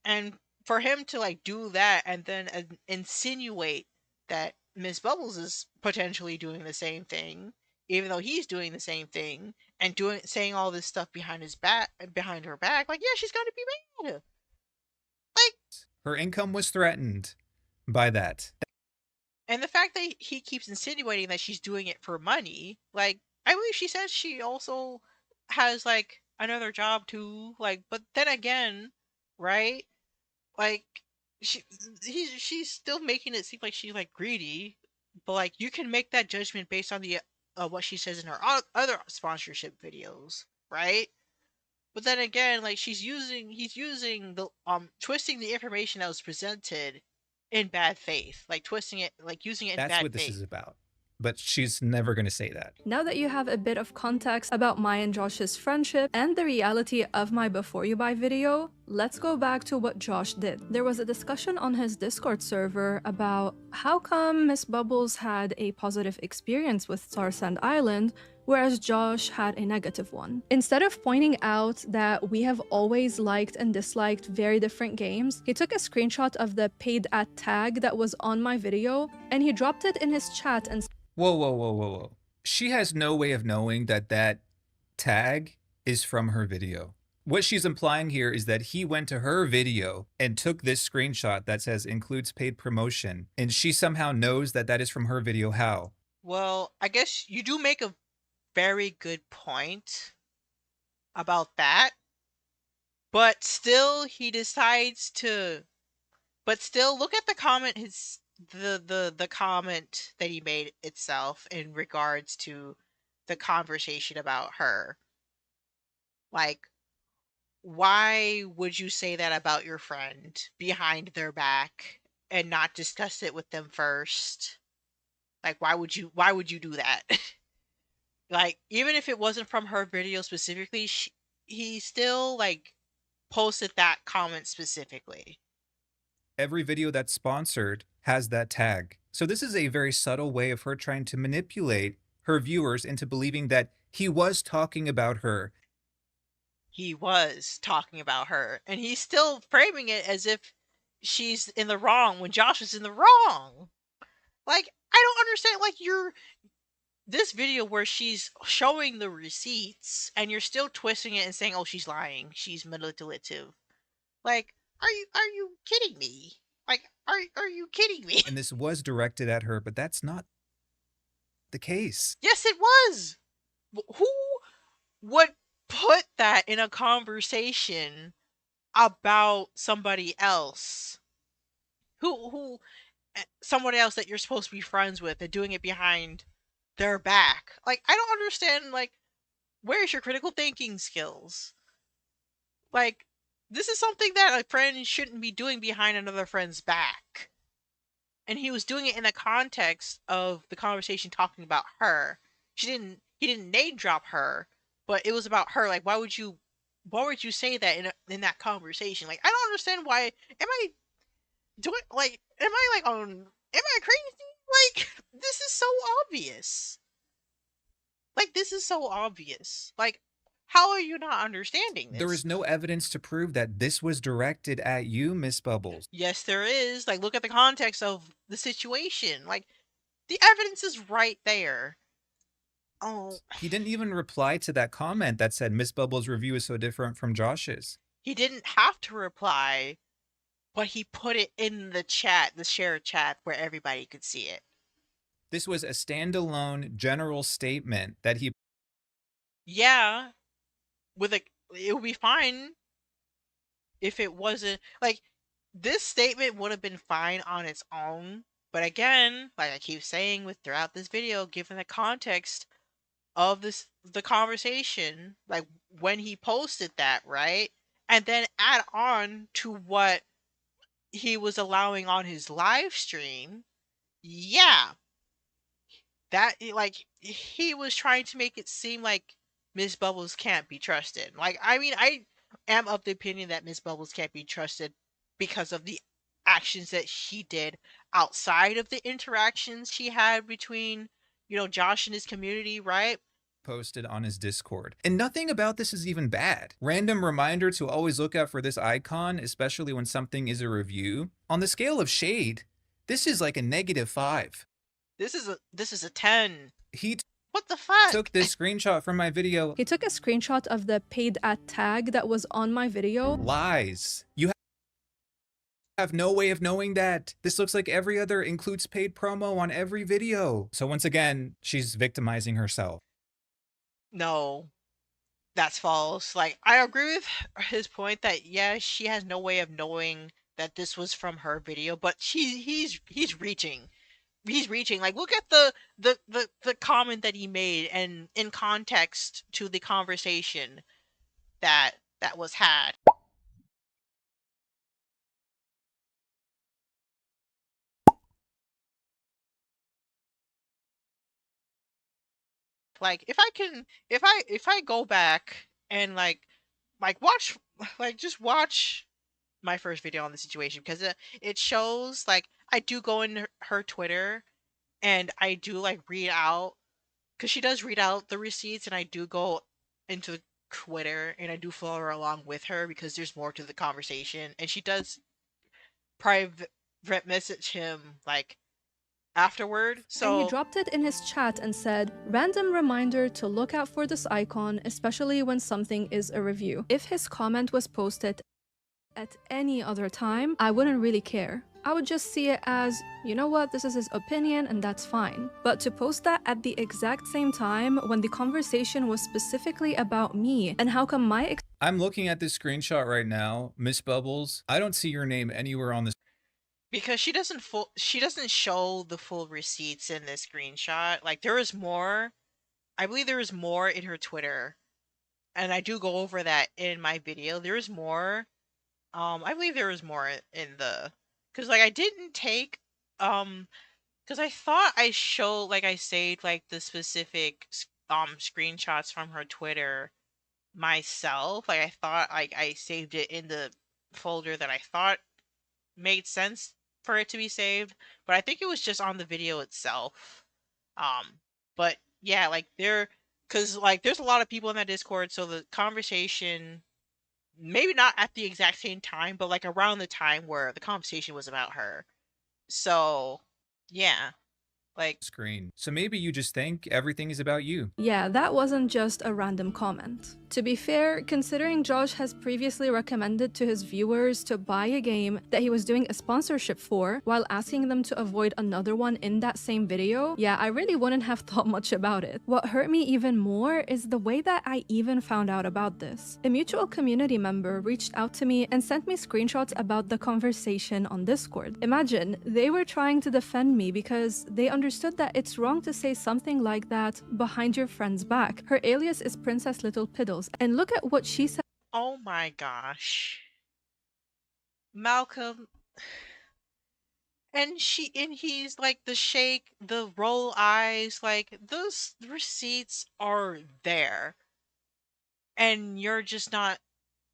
And for him to like do that and then insinuate that Miss Bubbles is potentially doing the same thing, even though he's doing the same thing, and saying all this stuff behind her back, like, yeah, she's gonna be mad. Like, her income was threatened by that. And the fact that he keeps insinuating that she's doing it for money, like, I believe she says she also has like another job too, like, but then again, right? Like, she's still making it seem like she's like greedy, but like you can make that judgment based on the what she says in her other sponsorship videos, right? But then again, like he's using the twisting the information that was presented in bad faith, like twisting it, like using it in bad faith. That's what this is about. But she's never going to say that. Now that you have a bit of context about my and Josh's friendship and the reality of my Before You Buy video, let's go back to what Josh did. There was a discussion on his Discord server about how come Miss Bubbles had a positive experience with Starsand Island, whereas Josh had a negative one. Instead of pointing out that we have always liked and disliked very different games, he took a screenshot of the paid ad tag that was on my video and he dropped it in his chat and Whoa. She has no way of knowing that that tag is from her video. What she's implying here is that he went to her video and took this screenshot that says includes paid promotion, and she somehow knows that that is from her video. How? Well, I guess you do make a very good point about that, but still he decides to, but still look at the comment, the comment that he made itself in regards to the conversation about her. Like, why would you say that about your friend behind their back and not discuss it with them first? Like, why would you do that? Like, even if it wasn't from her video specifically, he still like posted that comment specifically. Every video that's sponsored has that tag. So this is a very subtle way of her trying to manipulate her viewers into believing that he was talking about her. He was talking about her, and he's still framing it as if she's in the wrong when Josh is in the wrong. Like, I don't understand, like, this video where she's showing the receipts and you're still twisting it and saying, oh, she's lying, she's manipulative. Like, are you kidding me? Like, are you kidding me? And this was directed at her, but that's not the case. Yes, it was. Who would put that in a conversation about somebody else? Who somebody else that you're supposed to be friends with and doing it behind their back? Like, I don't understand, like, where's your critical thinking skills? Like, this is something that a friend shouldn't be doing behind another friend's back. And he was doing it in the context of the conversation talking about her. He didn't name drop her, but it was about her. Like, why would you say that in that conversation? Like, I don't understand why. Am I crazy? Like, this is so obvious. Like, this is so obvious. Like, How are you not understanding There this? is no evidence to prove that this was directed at you, Miss Bubbles. Yes, there is. Like, look at the context of the situation. Like, the evidence is right there. Oh, He didn't even reply to that comment that said Miss Bubbles' review is so different from Josh's. he didn't have to reply, but he put it in the chat, the shared chat, where everybody could see it. This was a standalone general statement that he Yeah, it would be fine if it wasn't like this statement would have been fine on its own. But again, like I keep saying with throughout this video, given the context of the conversation, like when he posted that, right? And then add on to what he was allowing on his live stream, yeah, that like he was trying to make it seem like Miss Bubbles can't be trusted. Like, I mean, I am of the opinion that Miss Bubbles can't be trusted because of the actions that she did outside of the interactions she had between, Josh and his community, right? posted on his Discord. And nothing about this is even bad. Random reminder to always look out for this icon, especially when something is a review. On the scale of shade, this is like a -5. This is a 10. He What the fuck? took this screenshot from my video. He took a screenshot of the paid ad tag that was on my video. Lies. You have no way of knowing that. This looks like every other includes paid promo on every video. So once again, she's victimizing herself. No, that's false. Like, I agree with his point that yeah, she has no way of knowing that this was from her video, but he's reaching. He's reaching. Like, look at the comment that he made and in context to the conversation that was had. Like, if I go back and watch just watch my first video on the situation, because it shows, like, I do go in her Twitter and I do like read out, because she does read out the receipts, and I do go into Twitter and I do follow her along with her because there's more to the conversation, and she does private message him like afterward. And So he dropped it in his chat and said, random reminder to look out for this icon, especially when something is a review. If his comment was posted at any other time, I wouldn't really care. I would just see it as, you know what, this is his opinion and that's fine. But to post that at the exact same time when the conversation was specifically about me, and how come my I'm looking at this screenshot right now. Miss Bubbles, I don't see your name anywhere on this. because she doesn't show the full receipts in this screenshot. Like, there is more. I believe there is more in her Twitter, and I do go over that in my video. There is more. I believe there was more in the, because like I didn't take because I thought I showed, like, I saved like the specific screenshots from her Twitter myself. Like, I thought like I saved it in the folder that I thought made sense for it to be saved, but I think it was just on the video itself. But yeah, like because like there's a lot of people in that Discord, so the conversation, maybe not at the exact same time, but like around the time where the conversation was about her. So yeah, like, Screen. So maybe you just think everything is about you. Yeah, that wasn't just a random comment. To be fair, considering Josh has previously recommended to his viewers to buy a game that he was doing a sponsorship for while asking them to avoid another one in that same video, yeah, I really wouldn't have thought much about it. What hurt me even more is the way that I even found out about this. A mutual community member reached out to me and sent me screenshots about the conversation on Discord. Imagine, they were trying to defend me because they understood that it's wrong to say something like that behind your friend's back. Her alias is Princess Little Piddles, and look at what she said. oh my gosh, Malcolm. And he's like the shake, the roll eyes, like those receipts are there, and you're just not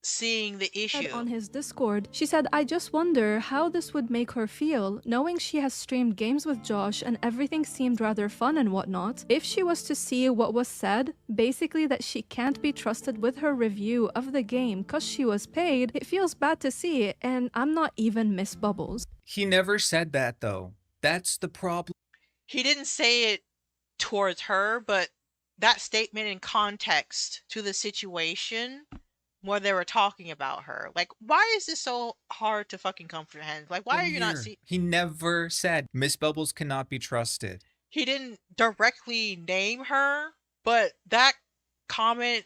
seeing the issue. On his Discord, she said, I just wonder how this would make her feel, knowing she has streamed games with Josh and everything seemed rather fun and whatnot. If she was to see what was said, basically that she can't be trusted with her review of the game cause she was paid, it feels bad to see it, and I'm not even Miss Bubbles. He never said that though. That's the problem. He didn't say it towards her, but that statement in context to the situation where they were talking about her. Like, why is this so hard to fucking comprehend? Like, why are you not seeing? He never said Miss Bubbles cannot be trusted. He didn't directly name her, but that comment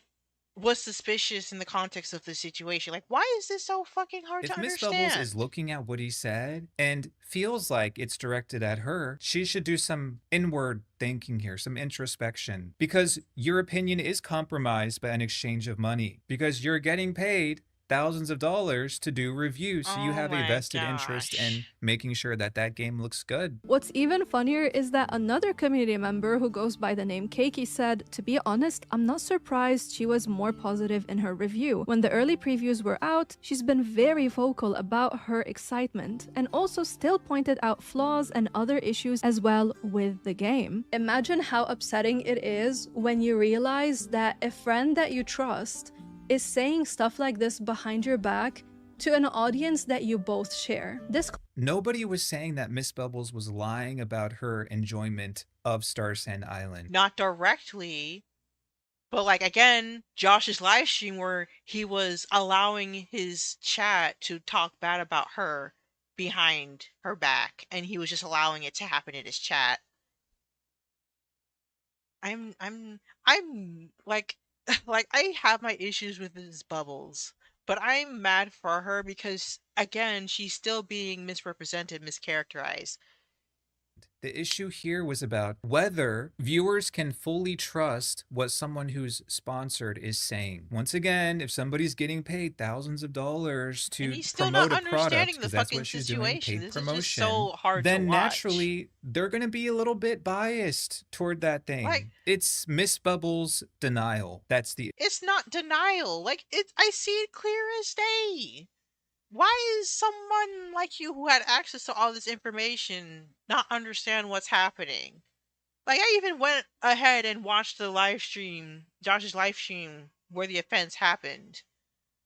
was suspicious in the context of the situation. Like, why is this so fucking hard to If Miss understand? Bubbles is looking at what he said and feels like it's directed at her, she should do some inward thinking here, some introspection, because your opinion is compromised by an exchange of money, because you're getting paid thousands of dollars to do reviews, so you have a vested interest in making sure that that game looks good. What's even funnier is that another community member who goes by the name Keiki said, to be honest, I'm not surprised she was more positive in her review. When the early previews were out, she's been very vocal about her excitement and also still pointed out flaws and other issues as well with the game. Imagine how upsetting it is when you realize that a friend that you trust is saying stuff like this behind your back to an audience that you both share. Nobody was saying that Miss Bubbles was lying about her enjoyment of Starsand Island. Not directly, but like, again, Josh's live stream where he was allowing his chat to talk bad about her behind her back, and he was just allowing it to happen in his chat. I'm like, like, I have my issues with this Bubbles, but I'm mad for her because, again, she's still being misrepresented, mischaracterized. The issue here was about whether viewers can fully trust what someone who's sponsored is saying. Once again, if somebody's getting paid thousands of dollars to promote a product, because that's what she's doing, paid promotion, then naturally they're going to be a little bit biased toward that thing. Like, it's Miss Bubbles' denial. That's the... It's not denial. Like, I see it clear as day. Why is someone like you who had access to all this information not understand what's happening? Like, I even went ahead and watched the live stream, Josh's live stream, where the offense happened.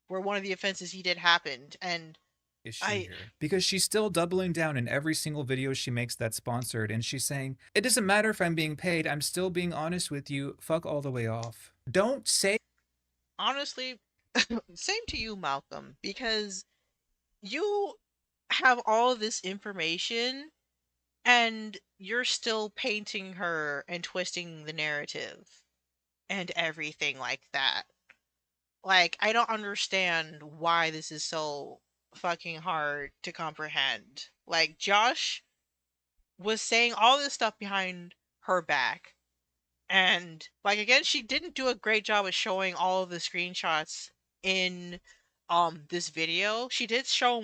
Where one of the offenses he did happened, and here. Because she's still doubling down in every single video she makes that's sponsored, and she's saying, it doesn't matter if I'm being paid, I'm still being honest with you, fuck all the way off. Don't say... Honestly, same to you, Malcolm, because you have all of this information and you're still painting her and twisting the narrative and everything like that. Like, I don't understand why this is so fucking hard to comprehend. Like, Josh was saying all this stuff behind her back, and like, again, she didn't do a great job of showing all of the screenshots in this video. She did show,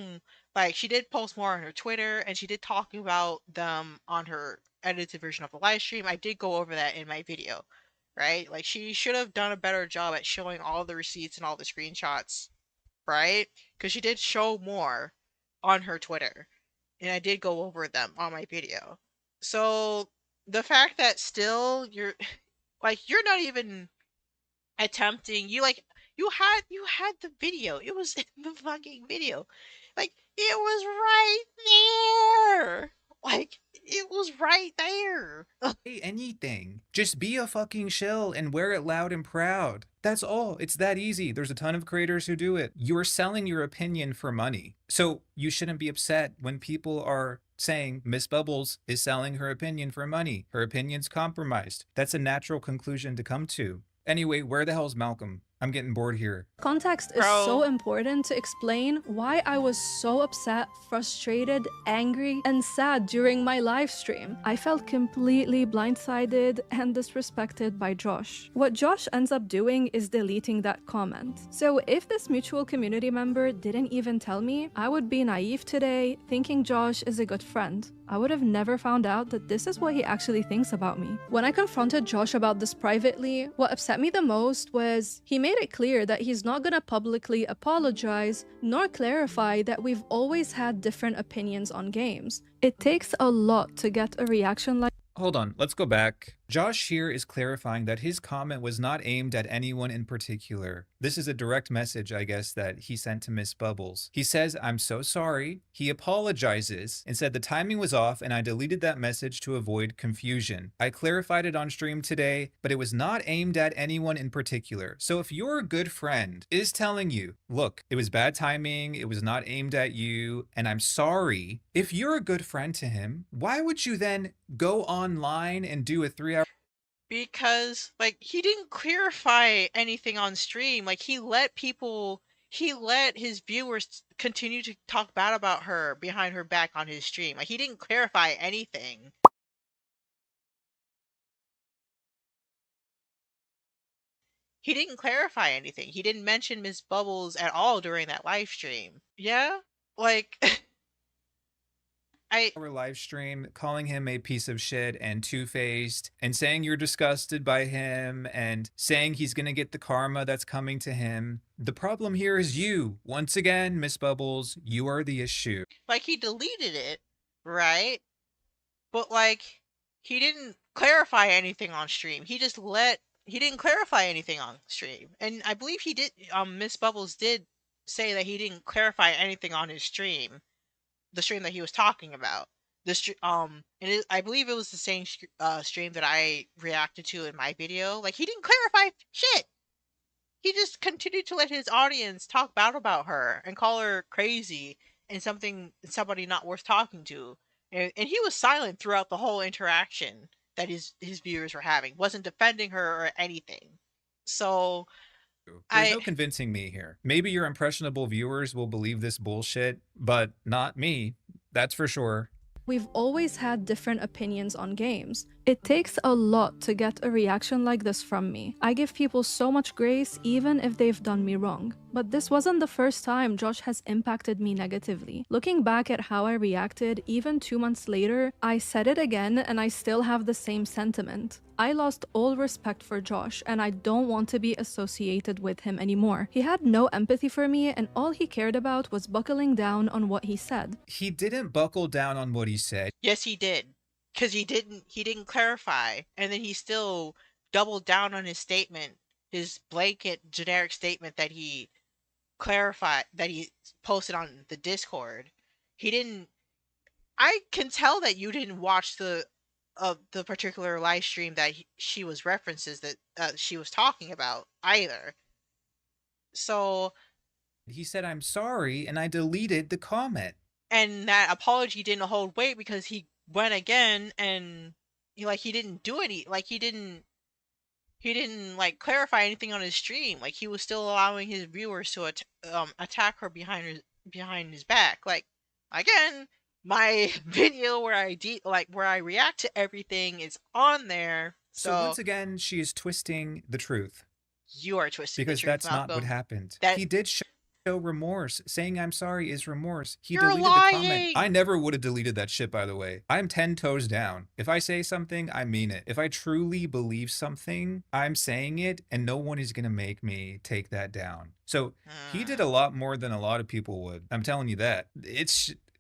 like, she did post more on her Twitter, and she did talk about them on her edited version of the live stream. I did go over that in my video, right? Like, she should have done a better job at showing all the receipts and all the screenshots, right? Because she did show more on her Twitter, and I did go over them on my video. So the fact that still you're not even attempting, you had the video. It was in the fucking video. Like, it was right there. Like, it was right there. Say anything. Just be a fucking shill and wear it loud and proud. That's all. It's that easy. There's a ton of creators who do it. You're selling your opinion for money. So you shouldn't be upset when people are saying Miss Bubbles is selling her opinion for money. Her opinion's compromised. That's a natural conclusion to come to. Anyway, where the hell's Malcolm? I'm getting bored here. Context is so important to explain why I was so upset, frustrated, angry, and sad during my live stream. I felt completely blindsided and disrespected by Josh. What Josh ends up doing is deleting that comment. So if this mutual community member didn't even tell me, I would be naive today, thinking Josh is a good friend. I would have never found out that this is what he actually thinks about me. When I confronted Josh about this privately, what upset me the most was he made made it clear that he's not gonna publicly apologize nor clarify that we've always had different opinions on games. It takes a lot to get a reaction like— Hold on, let's go back. Josh here is clarifying that his comment was not aimed at anyone in particular. This is a direct message, I guess, that he sent to Miss Bubbles. He says, "I'm so sorry." He apologizes and said the timing was off and I deleted that message to avoid confusion. I clarified it on stream today, but it was not aimed at anyone in particular. So if your good friend is telling you, look, it was bad timing, it was not aimed at you, and I'm sorry, if you're a good friend to him, why would you then go online and do a 3-hour— Because, like, he didn't clarify anything on stream. Like, he let his viewers continue to talk bad about her behind her back on his stream. Like, he didn't clarify anything. He didn't clarify anything. He didn't mention Miss Bubbles at all during that live stream. Yeah? Like, live stream calling him a piece of shit and two-faced and saying you're disgusted by him and saying he's gonna get the karma that's coming to him. The problem here is you. Once again, Miss Bubbles, you are the issue. like, he deleted it, right? But, like, he didn't clarify anything on stream. He didn't clarify anything on stream. And I believe he did, Miss Bubbles did say that he didn't clarify anything on his stream. The stream that he was talking about. I believe it was the same stream that I reacted to in my video. Like, he didn't clarify shit. He just continued to let his audience talk bad about her and call her crazy and somebody not worth talking to. And he was silent throughout the whole interaction that his viewers were having. Wasn't defending her or anything. So there's no convincing me here. Maybe your impressionable viewers will believe this bullshit, but not me. That's for sure. We've always had different opinions on games. It takes a lot to get a reaction like this from me. I give people so much grace even if they've done me wrong. But this wasn't the first time Josh has impacted me negatively. Looking back at how I reacted even 2 months later, I said it again and I still have the same sentiment. I lost all respect for Josh and I don't want to be associated with him anymore. He had no empathy for me and all he cared about was buckling down on what he said. He didn't buckle down on what he said. Yes, he did. Because he didn't clarify. And then he still doubled down on his statement, his blanket generic statement that he clarified, that he posted on the Discord. I can tell that you didn't watch the particular live stream that she was references that she was talking about either. So he said, "I'm sorry," and I deleted the comment. And that apology didn't hold weight because he went again and he didn't do any, like he didn't like clarify anything on his stream. Like, he was still allowing his viewers to attack her behind his back. Like, again, my video where I react to everything is on there. So once again, she is twisting the truth. You are twisting because the truth, that's not what happened. He did show remorse. Saying "I'm sorry" is remorse. He You're deleted lying. the comment. I never would have deleted that shit, by the way. I'm 10 toes down. If I say something, I mean it. If I truly believe something, I'm saying it, and no one is gonna make me take that down. So he did a lot more than a lot of people would. I'm telling you that.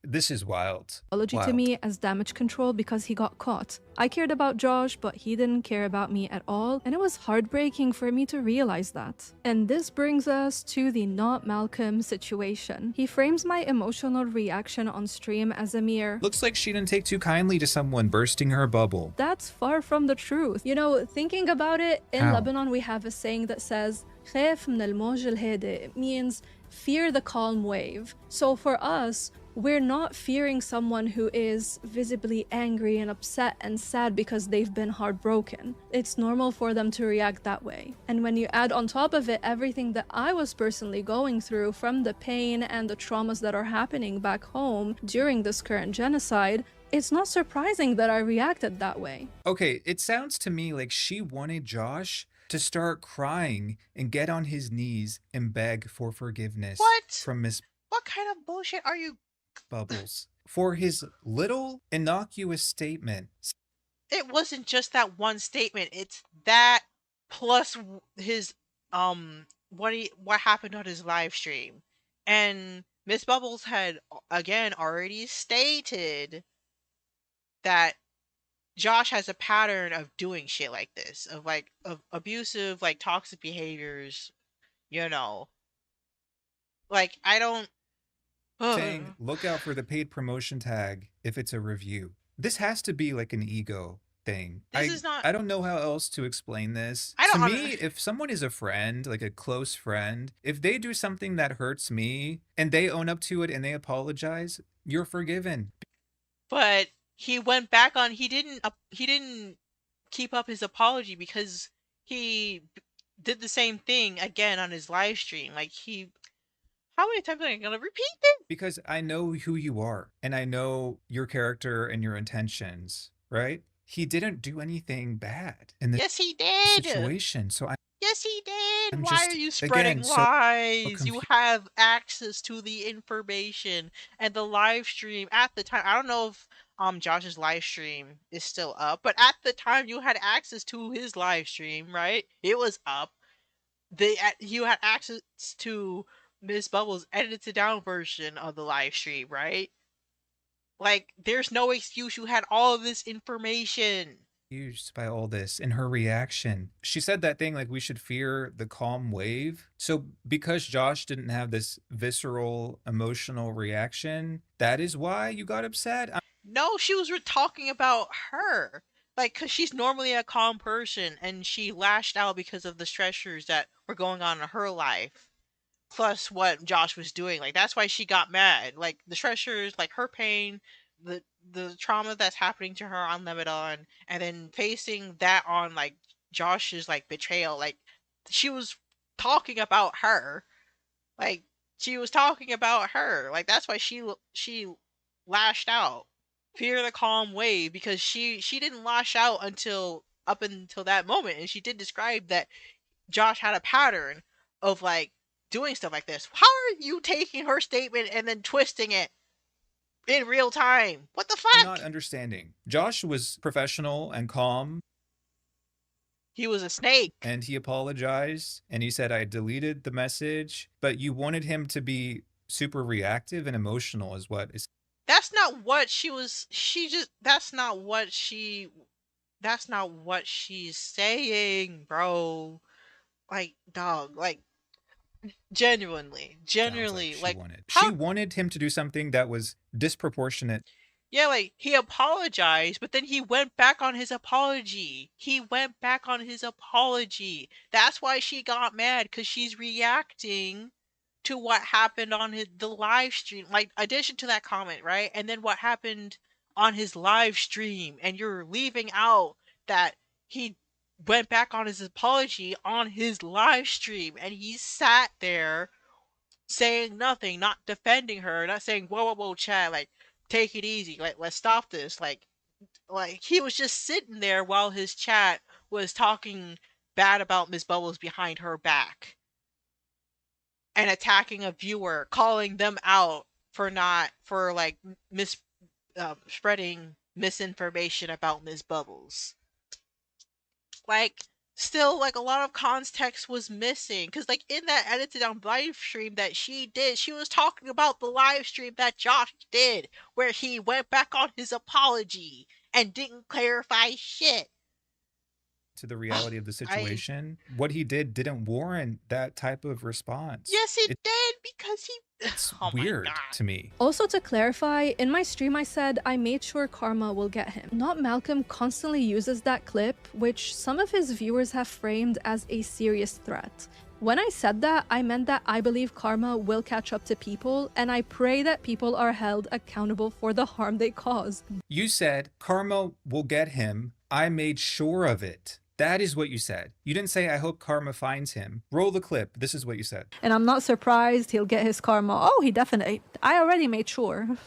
This is wild. Apology to me as damage control because he got caught. I cared about Josh, but he didn't care about me at all, and it was heartbreaking for me to realize that. And this brings us to the not Malcolm situation. He frames my emotional reaction on stream as a mere, "Looks like she didn't take too kindly to someone bursting her bubble." That's far from the truth. You know, thinking about it, in Lebanon we have a saying that says, 𝗟𝗶𝗺𝗀𝘀𝘀. It means fear the calm wave. So for us, we're not fearing someone who is visibly angry and upset and sad because they've been heartbroken. It's normal for them to react that way. And when you add on top of it everything that I was personally going through, from the pain and the traumas that are happening back home during this current genocide, it's not surprising that I reacted that way. Okay, it sounds to me like she wanted Josh to start crying and get on his knees and beg for forgiveness from Miss What kind of bullshit are you Bubbles for his little innocuous statement. It wasn't just that one statement. It's that plus his what happened on his live stream. And Miss Bubbles had again already stated that Josh has a pattern of doing shit like this, of like of abusive, like toxic behaviors, you know. Like I don't Saying, look out for the paid promotion tag if it's a review. This has to be like an ego thing. This is not I don't know how else to explain this. I To don't me, if someone is a friend, like a close friend, if they do something that hurts me and they own up to it and they apologize, you're forgiven. but he went back on he didn't keep up his apology because he did the same thing again on his live stream. Like how many times am I gonna repeat this? Because I know who you are and I know your character and your intentions, right? He didn't do anything bad in this Yes, he did. situation. So Yes, he did. I'm Why just, are you spreading again, so lies? You confused. have access to the information and the live stream at the time. I don't know if Josh's live stream is still up, but at the time you had access to his live stream, right? It was up. You had access to Miss Bubbles' edited down version of the live stream, right? Like, there's no excuse. You had all of this information. Confused by all this and her reaction. She said that thing like we should fear the calm wave. So because Josh didn't have this visceral emotional reaction, that is why you got upset? No, she was talking about her. Like, because she's normally a calm person, and she lashed out because of the stressors that were going on in her life. Plus what Josh was doing. Like, that's why she got mad. Like, the stressors, like her pain, the trauma that's happening to her on Lebanon, and then facing that on, like, Josh's, like, betrayal. Like, she was talking about her. Like, she was talking about her. Like, that's why she lashed out. Fear the calm wave, because she didn't lash out until up until that moment, and she did describe that Josh had a pattern of like doing stuff like this. How are you taking her statement and then twisting it in real time? What the I'm fuck? not understanding. Josh was professional and calm. He was a snake. And he apologized and he said, I deleted the message, but you wanted him to be super reactive and emotional is what is. That's not what she was. That's not what she's saying, bro. Like, dog, like, genuinely, Sounds like like, she wanted him to do something that was disproportionate. Yeah, like, he apologized, but then he went back on his apology. That's why she got mad, because she's reacting to what happened on the live stream. Like, addition to that comment, right? And then what happened on his live stream. And you're leaving out that he went back on his apology on his live stream. And he sat there saying nothing, not defending her, not saying, whoa, chat, like, take it easy, like, let's stop this. Like he was just sitting there while his chat was talking bad about Miss Bubbles behind her back and attacking a viewer, calling them out for like spreading misinformation about Miss Bubbles. Like, still, like, a lot of context was missing, because like in that edited down live stream that she did, she was talking about the live stream that Josh did where he went back on his apology and didn't clarify shit to the reality of the situation. What he did didn't warrant that type of response. Yes, it did, because he it's oh weird to me. Also, to clarify, in my stream I said I made sure karma will get him. Not Malcolm constantly uses that clip, which some of his viewers have framed as a serious threat. When I said that, I meant that I believe karma will catch up to people, and I pray that people are held accountable for the harm they caused. You said karma will get him. I made sure of it. That is what you said. You didn't say, I hope karma finds him. Roll the clip. This is what you said. And I'm not surprised he'll get his karma. Oh, he definitely. I already made sure.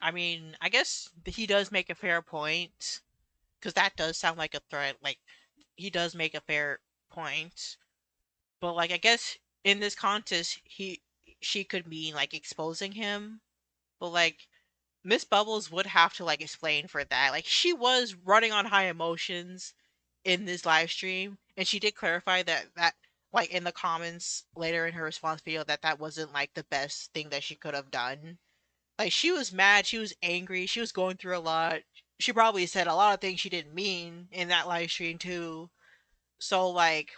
I mean, I guess he does make a fair point, because that does sound like a threat. Like, he does make a fair point. But, like, I guess in this contest, she could mean, like, exposing him. But, like, Miss Bubbles would have to, like, explain for that. Like, she was running on high emotions in this live stream, and she did clarify that like in the comments later in her response video that that wasn't like the best thing that she could have done. Like she was mad, she was angry, she was going through a lot. She probably said a lot of things she didn't mean in that live stream too. So like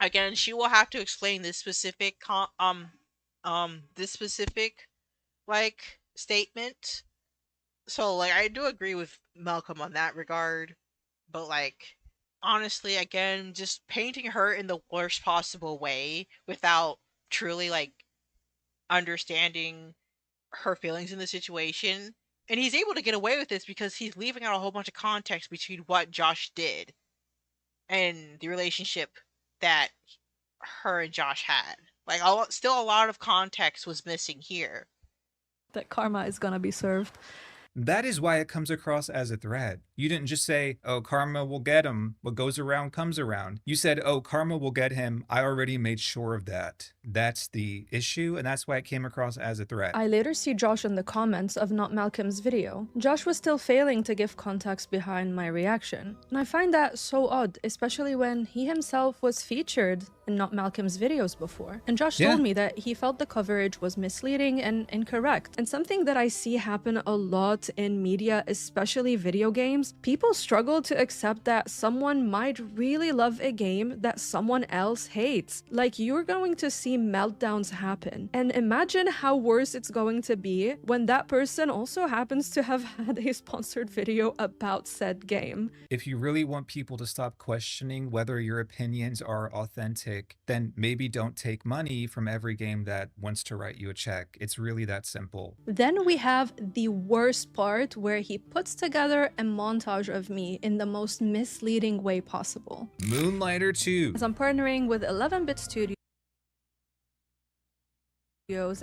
again, she will have to explain this specific this specific like statement. So like I do agree with Malcolm on that regard, but like honestly again just painting her in the worst possible way without truly like understanding her feelings in the situation. And he's able to get away with this because he's leaving out a whole bunch of context between what Josh did and the relationship that her and Josh had. Like still a lot of context was missing here. That karma is gonna be served. That is why it comes across as a threat. You didn't just say, oh, karma will get him. What goes around comes around. You said, oh, karma will get him. I already made sure of that. That's the issue, and that's why it came across as a threat. I later see Josh in the comments of Not Malcolm's video. Josh was still failing to give context behind my reaction. And I find that so odd, especially when he himself was featured in Not Malcolm's videos before. And Josh told me that he felt the coverage was misleading and incorrect. And something that I see happen a lot in media, especially video games, people struggle to accept that someone might really love a game that someone else hates. Like, you're going to see meltdowns happen. And imagine how worse it's going to be when that person also happens to have had a sponsored video about said game. If you really want people to stop questioning whether your opinions are authentic, then maybe don't take money from every game that wants to write you a check. It's really that simple. Then we have the worst part where he puts together a montage of me in the most misleading way possible. Moonlighter 2. As I'm partnering with 11-Bit Studios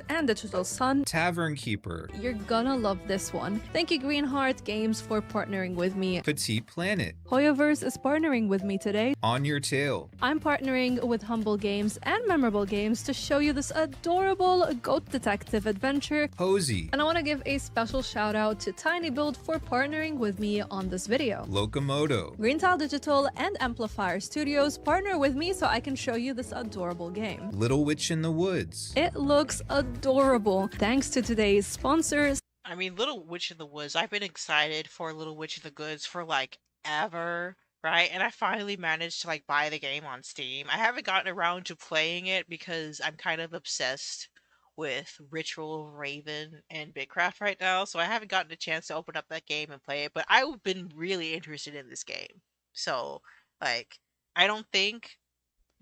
and Digital Sun, Tavern Keeper. You're gonna love this one. Thank you Greenheart Games for partnering with me. Petite Planet. HeyImAmethyst is partnering with me today. On Your Tail. I'm partnering with Humble Games and Memorable Games to show you this adorable goat detective adventure. Posey. And I want to give a special shout out to Tiny Build for partnering with me on this video. Locomoto. Greentile Digital and Amplifier Studios partner with me so I can show you this adorable game. Little Witch in the Woods. It looks adorable. Thanks to today's sponsors. I mean, Little Witch in the Woods, I've been excited for Little Witch in the Goods for like ever, right? And I finally managed to like buy the game on Steam. I haven't gotten around to playing it because I'm kind of obsessed with Ritual of Raven and Bigcraft right now, so I haven't gotten a chance to open up that game and play it, but I've been really interested in this game. So, like, I don't think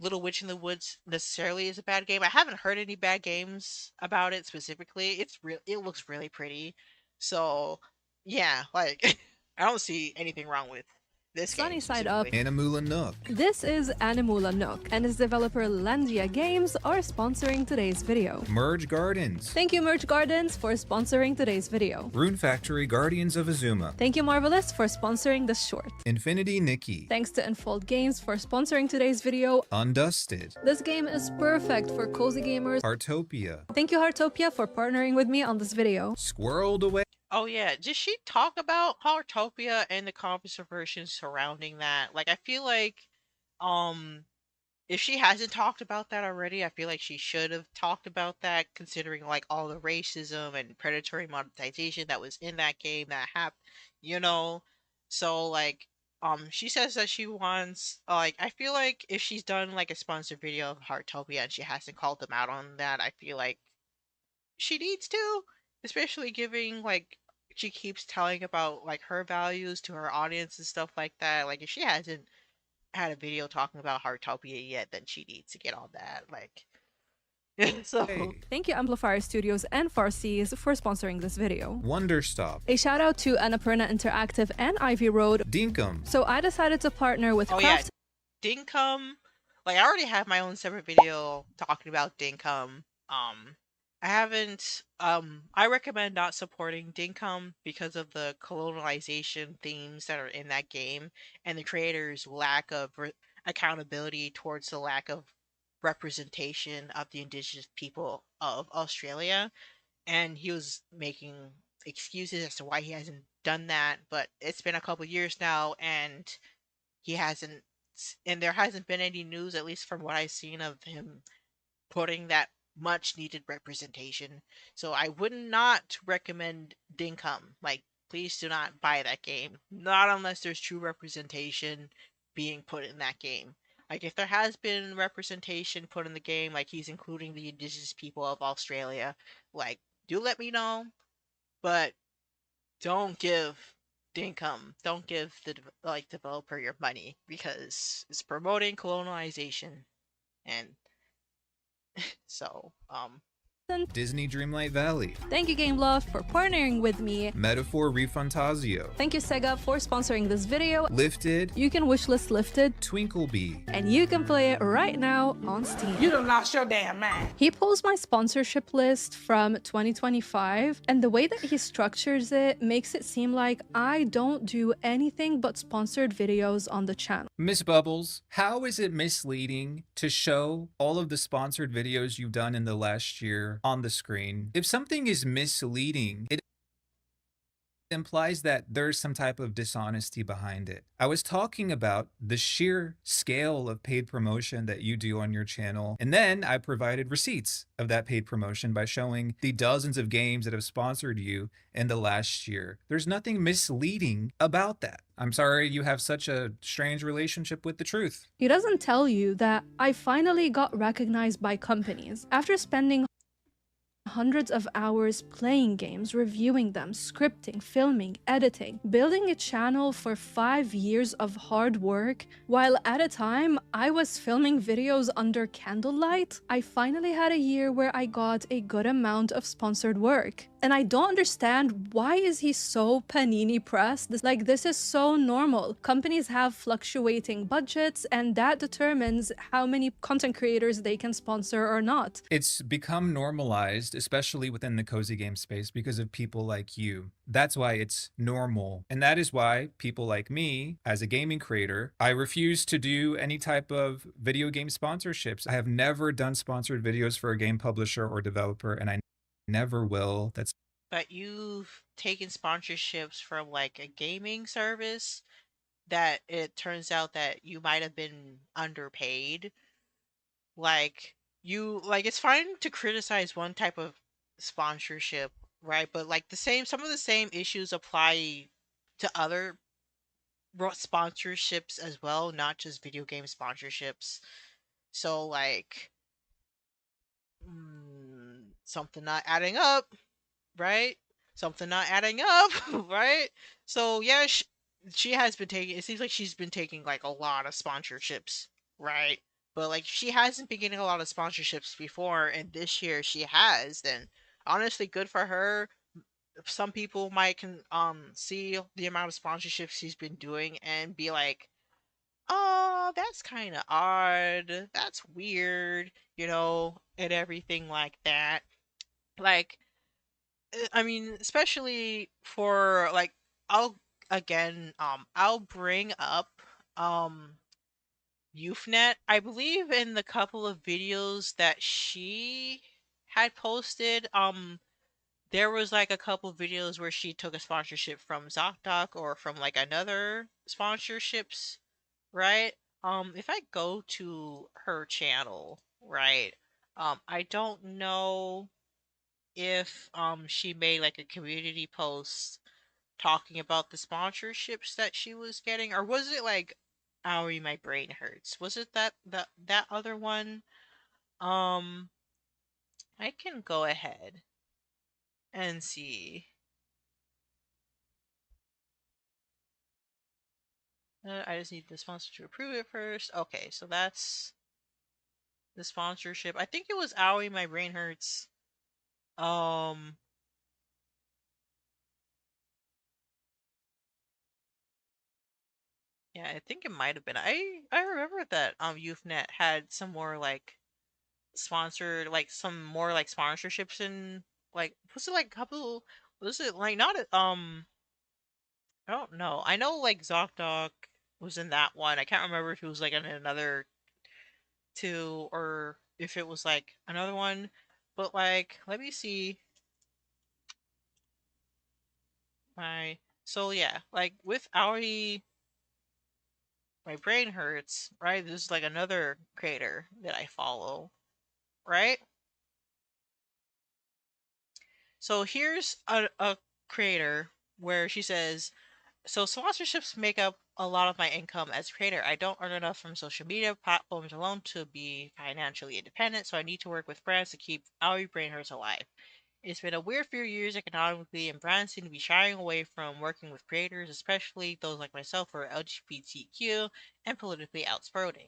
Little Witch in the Woods necessarily is a bad game. I haven't heard any bad games about it specifically. It looks really pretty. So, yeah, like I don't see anything wrong with this game. Sunny side up. Animula Nook. This is Animula Nook, and its developer Landia Games are sponsoring today's video. Merge Gardens. Thank you Merge Gardens for sponsoring today's video. Rune Factory Guardians of Azuma. Thank you Marvelous for sponsoring this short. Infinity Nikki. Thanks to Unfold Games for sponsoring today's video. Undusted. This game is perfect for cozy gamers. Heartopia. Thank you Heartopia for partnering with me on this video. Squirreled Away. Oh yeah, did she talk about Heartopia and the controversy surrounding that? Like, I feel like, if she hasn't talked about that already, I feel like she should have talked about that, considering like all the racism and predatory monetization that was in that game that happened, you know? So like, she says that she wants, like, I feel like if she's done like a sponsored video of Heartopia and she hasn't called them out on that, I feel like she needs to. Especially giving, like, she keeps telling about, like, her values to her audience and stuff like that. Like, if she hasn't had a video talking about Heartopia yet, then she needs to get on that. Like, so... Hey. Thank you Amplifier Studios and Farseas for sponsoring this video. Wonderstop. A shout out to Annapurna Interactive and Ivy Road. Dinkum. So I decided to partner with Oh Craft. yeah, Dinkum. Like, I already have my own separate video talking about Dinkum. I haven't, I recommend not supporting Dinkum because of the colonialization themes that are in that game and the creator's lack of accountability towards the lack of representation of the indigenous people of Australia. And he was making excuses as to why he hasn't done that, but it's been a couple years now and he hasn't and there hasn't been any news, at least from what I've seen, of him putting that much needed representation. So I would not recommend Dinkum. Like, please do not buy that game. Not unless there's true representation being put in that game. Like, if there has been representation put in the game, like he's including the indigenous people of Australia, like, do let me know. But don't give don't give the developer your money, because it's promoting colonization. And so Disney Dreamlight Valley. Thank you, GameLoft, for partnering with me. Metaphor Refantazio. Thank you, Sega, for sponsoring this video. Lifted. You can wishlist Lifted, 𝗬𝗏𝗄𝐵. and you can play it right now on Steam. You done lost your damn mind. He pulls my sponsorship list from 2025, and the way that he structures it makes it seem like I don't do anything but sponsored videos on the channel. Miss Bubbles, how is it misleading to show all of the sponsored videos you've done in the last year on the screen? If something is misleading, it implies that there's some type of dishonesty behind it. I was talking about the sheer scale of paid promotion that you do on your channel, and then I provided receipts of that paid promotion by showing the dozens of games that have sponsored you in the last year. There's nothing misleading about that. I'm sorry you have such a strange relationship with the truth. He doesn't tell you that I finally got recognized by companies after spending hundreds of hours playing games, reviewing them, scripting, filming, editing, building a channel for 5 years of hard work, while at a time I was filming videos under candlelight. I finally had a year where I got a good amount of sponsored work. And I don't understand, why is he so panini pressed? This is so normal. Companies have fluctuating budgets, and that determines how many content creators they can sponsor or not. It's become normalized, especially within the cozy game space, because of people like you. That's why it's normal. And that is why people like me, as a gaming creator, I refuse to do any type of video game sponsorships. I have never done sponsored videos for a game publisher or developer, and I never will. but you've taken sponsorships from like a gaming service that it turns out that you might have been underpaid. Like, it's fine to criticize one type of sponsorship, right? But like some of the same issues apply to other sponsorships as well, not just video game sponsorships. So like, something not adding up, right? Something not adding up, right? So yeah, she has been taking, it seems like she's been taking like a lot of sponsorships, right? But like, she hasn't been getting a lot of sponsorships before, and this year she has. Then honestly, good for her. Some people might see the amount of sponsorships she's been doing and be like, oh, that's kind of odd, that's weird, and everything like that. Like, I mean, especially for like, I'll bring up YouthNet. I believe in the couple of videos that she had posted, there was like a couple videos where she took a sponsorship from 𝗧𝗶𝗺𝗀𝘀 or from like another sponsorships, right? If I go to her channel, right, I don't know if she made like a community post talking about the sponsorships that she was getting, or was it like 𝗟𝗆𝗺𝗀𝗀𝗀 my brain hurts? Was it that other one? I can go ahead and see. I just need the sponsor to approve it first. Okay, so that's the sponsorship. I think it was 𝗟𝗆𝗺𝗀𝗀𝗀 my brain hurts. Yeah, I think it might have been. I remember that YouthNet had some more like sponsored, like some more like sponsorships, and like, was it like a couple, was it like not I don't know. I know like 𝗧𝗶𝗺𝗀𝗀𝗀 was in that one. I can't remember if it was like in another two or if it was like another one. But like, let me see. So yeah, like with 𝗟𝗆𝗺𝗀𝗀𝗀𝗀, my brain hurts, right? This is like another creator that I follow, right? So here's a creator where she says, so sponsorships make up a lot of my income as a creator. I don't earn enough from social media platforms alone to be financially independent, so I need to work with brands to keep our brain hurts alive. It's been a weird few years economically, and brands seem to be shying away from working with creators, especially those like myself who are LGBTQ and politically outspoken.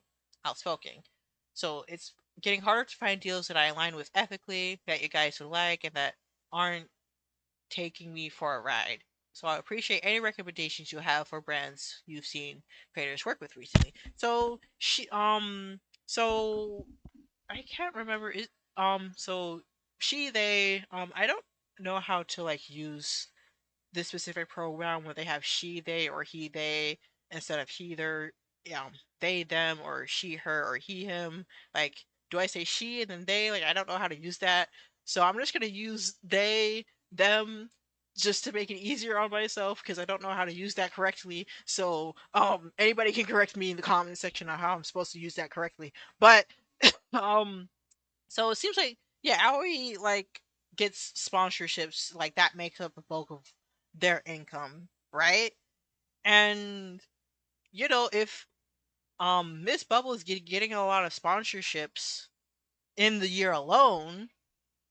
So it's getting harder to find deals that I align with ethically, that you guys would like, and that aren't taking me for a ride. So I appreciate any recommendations you have for brands you've seen creators work with recently. So I can't remember it. So they. I don't know how to like use this specific program where they have she, they, or he, they instead of he, their, they, them, or she, her, or he, him. Like, do I say she and then they? Like, I don't know how to use that. So I'm just gonna use they, them, just to make it easier on myself because I don't know how to use that correctly. So anybody can correct me in the comment section on how I'm supposed to use that correctly. But um so it seems like, yeah, Aoi like gets sponsorships, like that makes up the bulk of their income, right? And if Miss Bubble is getting a lot of sponsorships in the year alone,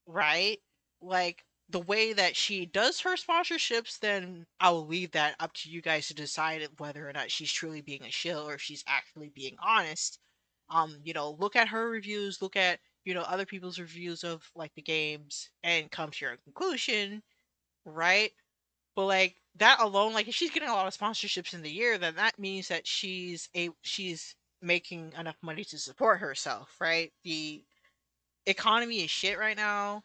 right? Like the way that she does her sponsorships, then I will leave that up to you guys to decide whether or not she's truly being a shill or if she's actually being honest. Look at her reviews, look at, other people's reviews of like the games and come to your conclusion, right? But like that alone, like if she's getting a lot of sponsorships in the year, then that means that she's making enough money to support herself, right? The economy is shit right now.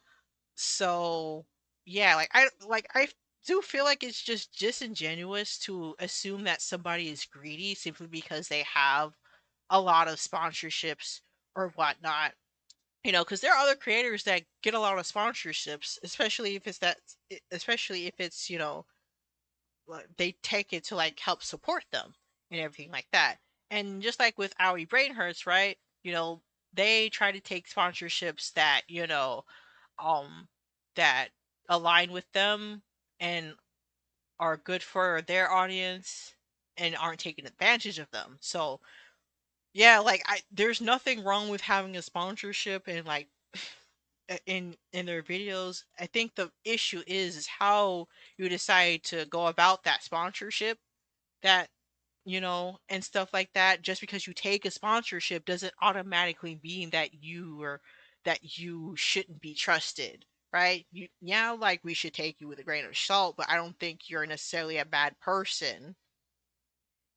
So yeah, I do feel like it's just disingenuous to assume that somebody is greedy simply because they have a lot of sponsorships or whatnot. Because there are other creators that get a lot of sponsorships, especially if it's they take it to like help support them and everything like that. And just like with Aoi Brainhurts, right? They try to take sponsorships that um that align with them and are good for their audience and aren't taking advantage of them. So yeah, like there's nothing wrong with having a sponsorship and like in their videos. I think the issue is how you decide to go about that sponsorship, that and stuff like that. Just because you take a sponsorship doesn't automatically mean that you shouldn't be trusted, right? Yeah, like we should take you with a grain of salt, but I don't think you're necessarily a bad person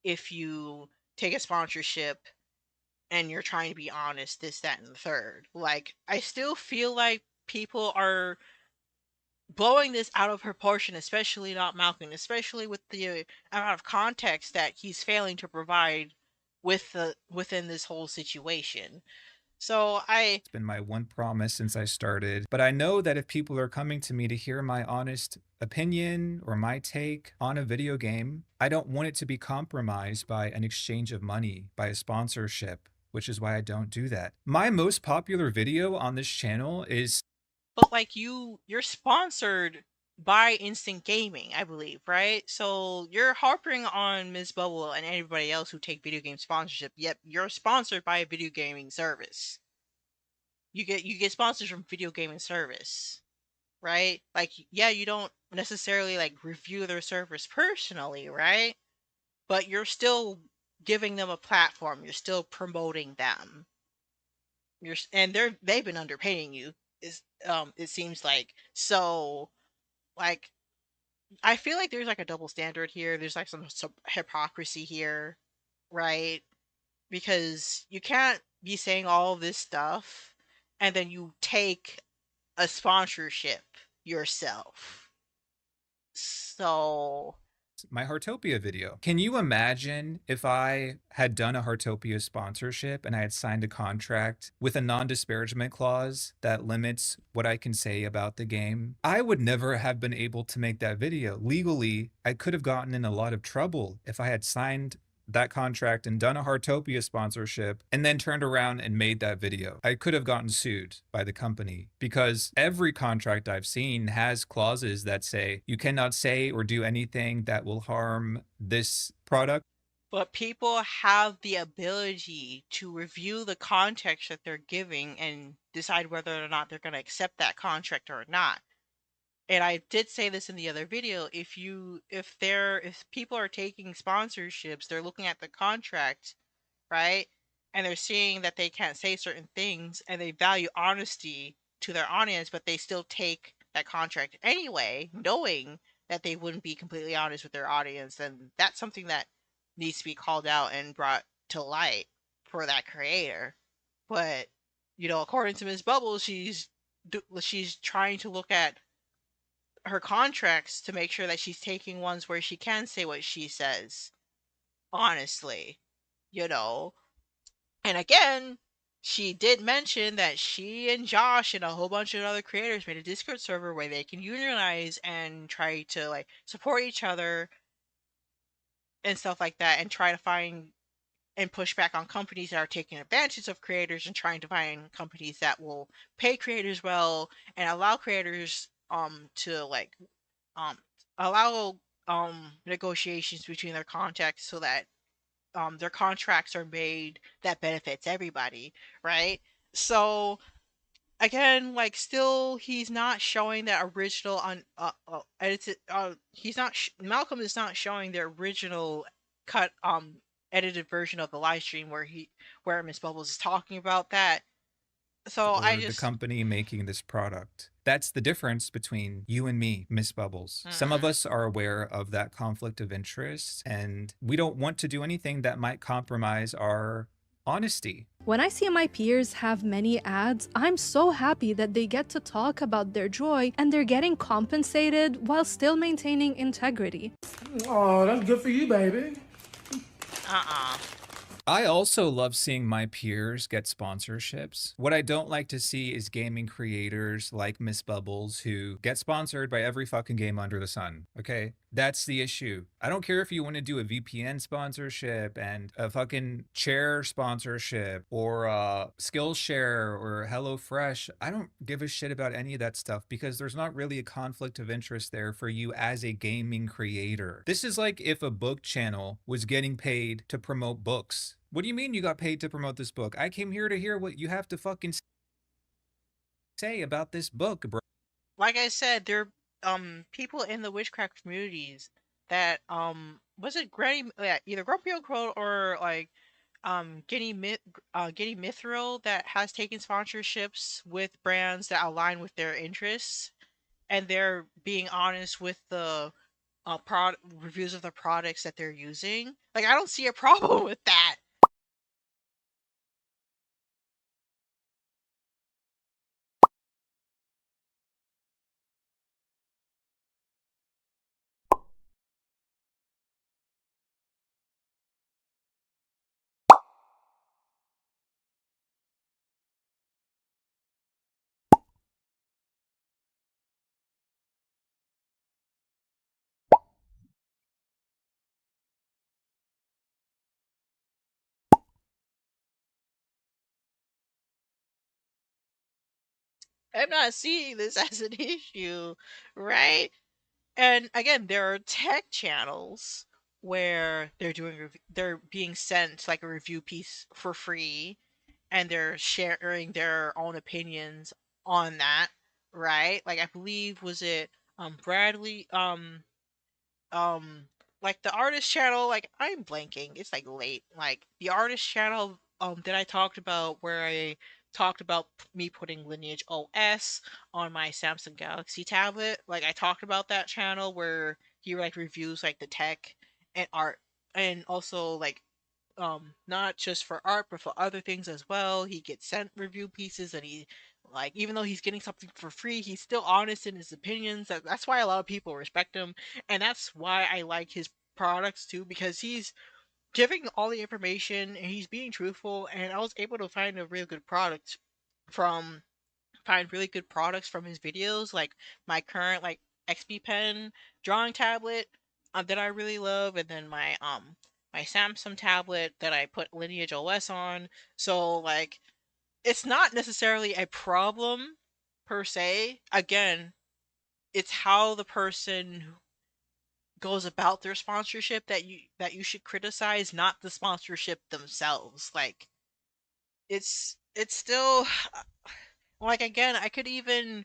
if you take a sponsorship and you're trying to be honest, this, that, and the third. Like, I still feel like people are blowing this out of proportion, especially not Malcolm, especially with the amount of context that he's failing to provide within this whole situation. So It's been my one promise since I started. But I know that if people are coming to me to hear my honest opinion or my take on a video game, I don't want it to be compromised by an exchange of money, by a sponsorship, which is why I don't do that. My most popular video on this channel is... But like you're sponsored by Instant Gaming, I believe, right? So you're harping on Ms. Bubble and anybody else who take video game sponsorship, yet you're sponsored by a video gaming service. You get sponsors from video gaming service, right? Like, yeah, you don't necessarily like review their service personally, right? But you're still giving them a platform. You're still promoting them. They've been underpaying you. It seems like. So like I feel like there's like a double standard here. There's like some hypocrisy here, right? Because you can't be saying all this stuff and then you take a sponsorship yourself. So my Heartopia video. Can you imagine if I had done a Heartopia sponsorship and I had signed a contract with a non-disparagement clause that limits what I can say about the game? I would never have been able to make that video. Legally, I could have gotten in a lot of trouble if I had signed that contract and done a Heartopia sponsorship and then turned around and made that video. I could have gotten sued by the company because every contract I've seen has clauses that say you cannot say or do anything that will harm this product. But people have the ability to review the context that they're giving and decide whether or not they're going to accept that contract or not. And I did say this in the other video, if people are taking sponsorships, they're looking at the contract, right? And they're seeing that they can't say certain things and they value honesty to their audience, but they still take that contract anyway, knowing that they wouldn't be completely honest with their audience, then that's something that needs to be called out and brought to light for that creator. But, according to Ms. Bubbles, she's trying to look at her contracts to make sure that she's taking ones where she can say what she says honestly, you know. And again, she did mention that she and Josh and a whole bunch of other creators made a Discord server where they can unionize and try to like support each other and stuff like that, and try to find and push back on companies that are taking advantage of creators, and trying to find companies that will pay creators well and allow creators to like allow negotiations between their contacts so that their contracts are made that benefits everybody, right? So again, like, still he's not showing that original on edited. He's not. Malcolm is not showing the original cut edited version of the live stream where Miss Bubbles is talking about that. So I Or the just company making this product. That's the difference between you and me, Miss Bubbles. Some of us are aware of that conflict of interest, and we don't want to do anything that might compromise our honesty. When I see my peers have many ads, I'm so happy that they get to talk about their joy and they're getting compensated while still maintaining integrity. Oh, that's good for you, baby. I also love seeing my peers get sponsorships. What I don't like to see is gaming creators like Miss Bubbles who get sponsored by every fucking game under the sun, okay? That's the issue. I don't care if you want to do a VPN sponsorship and a fucking chair sponsorship or a Skillshare or HelloFresh. I don't give a shit about any of that stuff because there's not really a conflict of interest there for you as a gaming creator. This is like if a book channel was getting paid to promote books. What do you mean you got paid to promote this book? I came here to hear what you have to fucking say about this book, bro. like I said, there people in the witchcraft communities that was it Granny, yeah, either Grumpy Old Crow or like Giddy Mithril that has taken sponsorships with brands that align with their interests, and they're being honest with the reviews of the products that they're using. Like, I don't see a problem with that. I'm not seeing this as an issue, right? And again, there are tech channels where they're being sent like a review piece for free, and they're sharing their own opinions on that, right? Like, I believe, was it Bradley um like the artist channel, like, I'm blanking, it's like late, like the artist channel that I talked about, where I talked about me putting Lineage OS on my Samsung Galaxy tablet. Like, I talked about that channel where he like reviews like the tech and art, and also like not just for art but for other things as well. He gets sent review pieces, and he, like, even though he's getting something for free, he's still honest in his opinions. That's why a lot of people respect him, and that's why I like his products too, because he's giving all the information and he's being truthful. And I was able to find a really good product from find really good products from his videos, like my current like XP pen drawing tablet that I really love, and then my my Samsung tablet that I put Lineage OS on. So like, it's not necessarily a problem per se. Again, it's how the person goes about their sponsorship that you should criticize, not the sponsorship themselves. Like, it's still like, again, I can even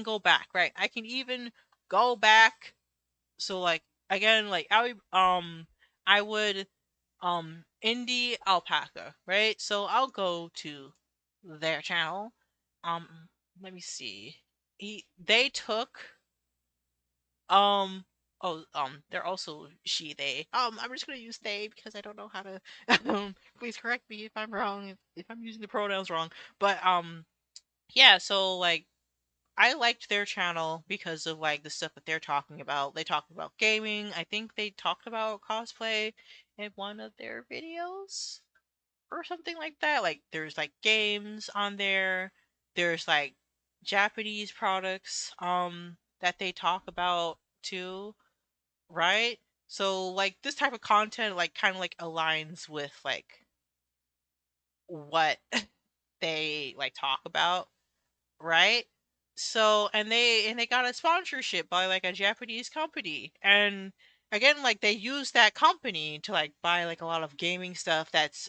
go back, right? I can even go back. So like, again, like I would indie alpaca, right? So I'll go to their channel. Um Let me see. They took they're also she they. I'm just gonna use they because I don't know how to please correct me if I'm wrong, if I'm using the pronouns wrong. But yeah, so like, I liked their channel because of like the stuff that they're talking about. They talked about gaming. I think they talked about cosplay in one of their videos or something like that. Like, there's like games on there. There's like Japanese products that they talk about too, right? So like, this type of content like kind of like aligns with like what they like talk about, right? So, and they got a sponsorship by like a Japanese company. And again, like, they use that company to like buy like a lot of gaming stuff that's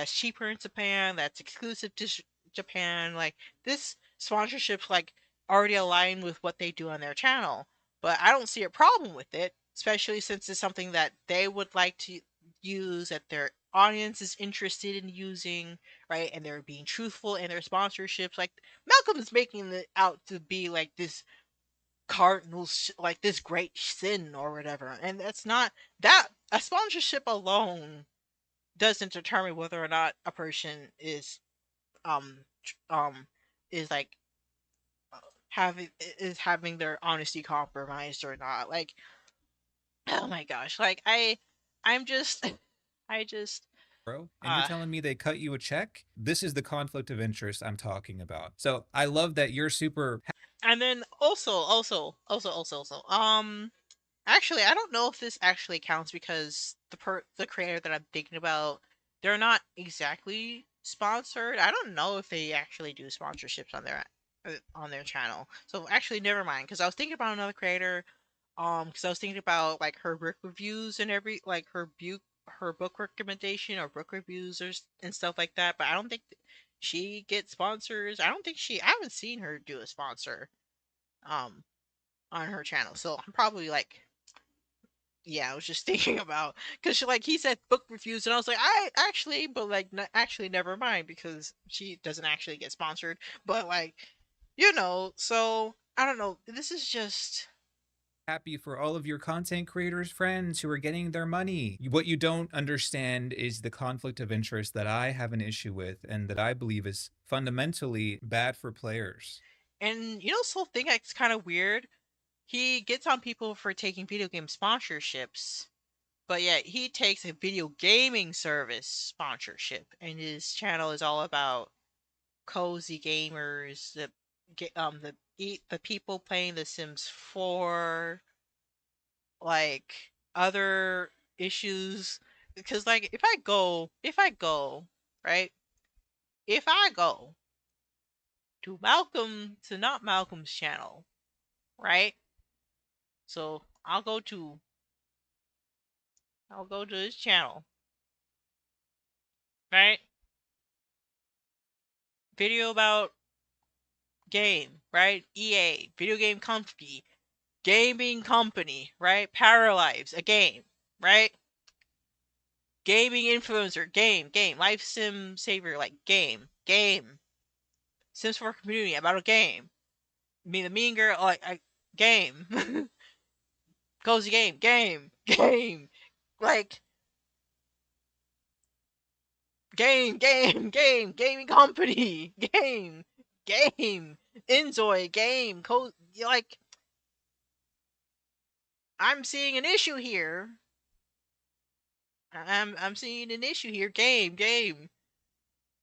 cheaper in Japan, that's exclusive to Japan. Like, this sponsorship's like already aligned with what they do on their channel. But I don't see a problem with it, especially since it's something that they would like to use, that their audience is interested in using, right? And they're being truthful in their sponsorships. Like, Malcolm's making it out to be like this like this great sin or whatever, and that's not that. A sponsorship alone doesn't determine whether or not a person um um is like having their honesty compromised or not. Like, oh my gosh, like, I'm just I just Bro, and you're uh telling me they cut you a check? This is the conflict of interest I'm talking about. So I love that you're super. and then also, actually, I don't know if this actually counts because the creator that I'm thinking about, they're not exactly sponsored. I don't know if they actually do sponsorships on their channel. So actually, never mind. Because I was thinking about another creator. Because I was thinking about like her book reviews and like her book recommendation or book reviews and stuff like that. But I don't think she gets sponsors. I don't think I haven't seen her do a sponsor um on her channel. So I'm probably like, yeah, I was just thinking about, because like, he said book reviews, and I was like, I actually, but like, actually, never mind, because she doesn't actually get sponsored. But like, so I don't know. This is just Happy for all of your content creators friends who are getting their money. What you don't understand is the conflict of interest that I have an issue with and that I believe is fundamentally bad for players. and so thing that's kind of weird. He gets on people for taking video game sponsorships, but yet he takes a video gaming service sponsorship, and his channel is all about cozy gamers, the people playing The Sims 4, like other issues. Because like, right, if I go to not Malcolm's channel, right? So I'll go to his channel, right? Video about game, right? EA, video game company, gaming company, right? Paralives, a game, right? Gaming influencer, game, life sim savior, like game. Sims 4 community about a game. The mean girl, like game. Cozy game. Like, gaming company, game. Enjoy game. Like, I'm seeing an issue here. I'm seeing an issue here. Game.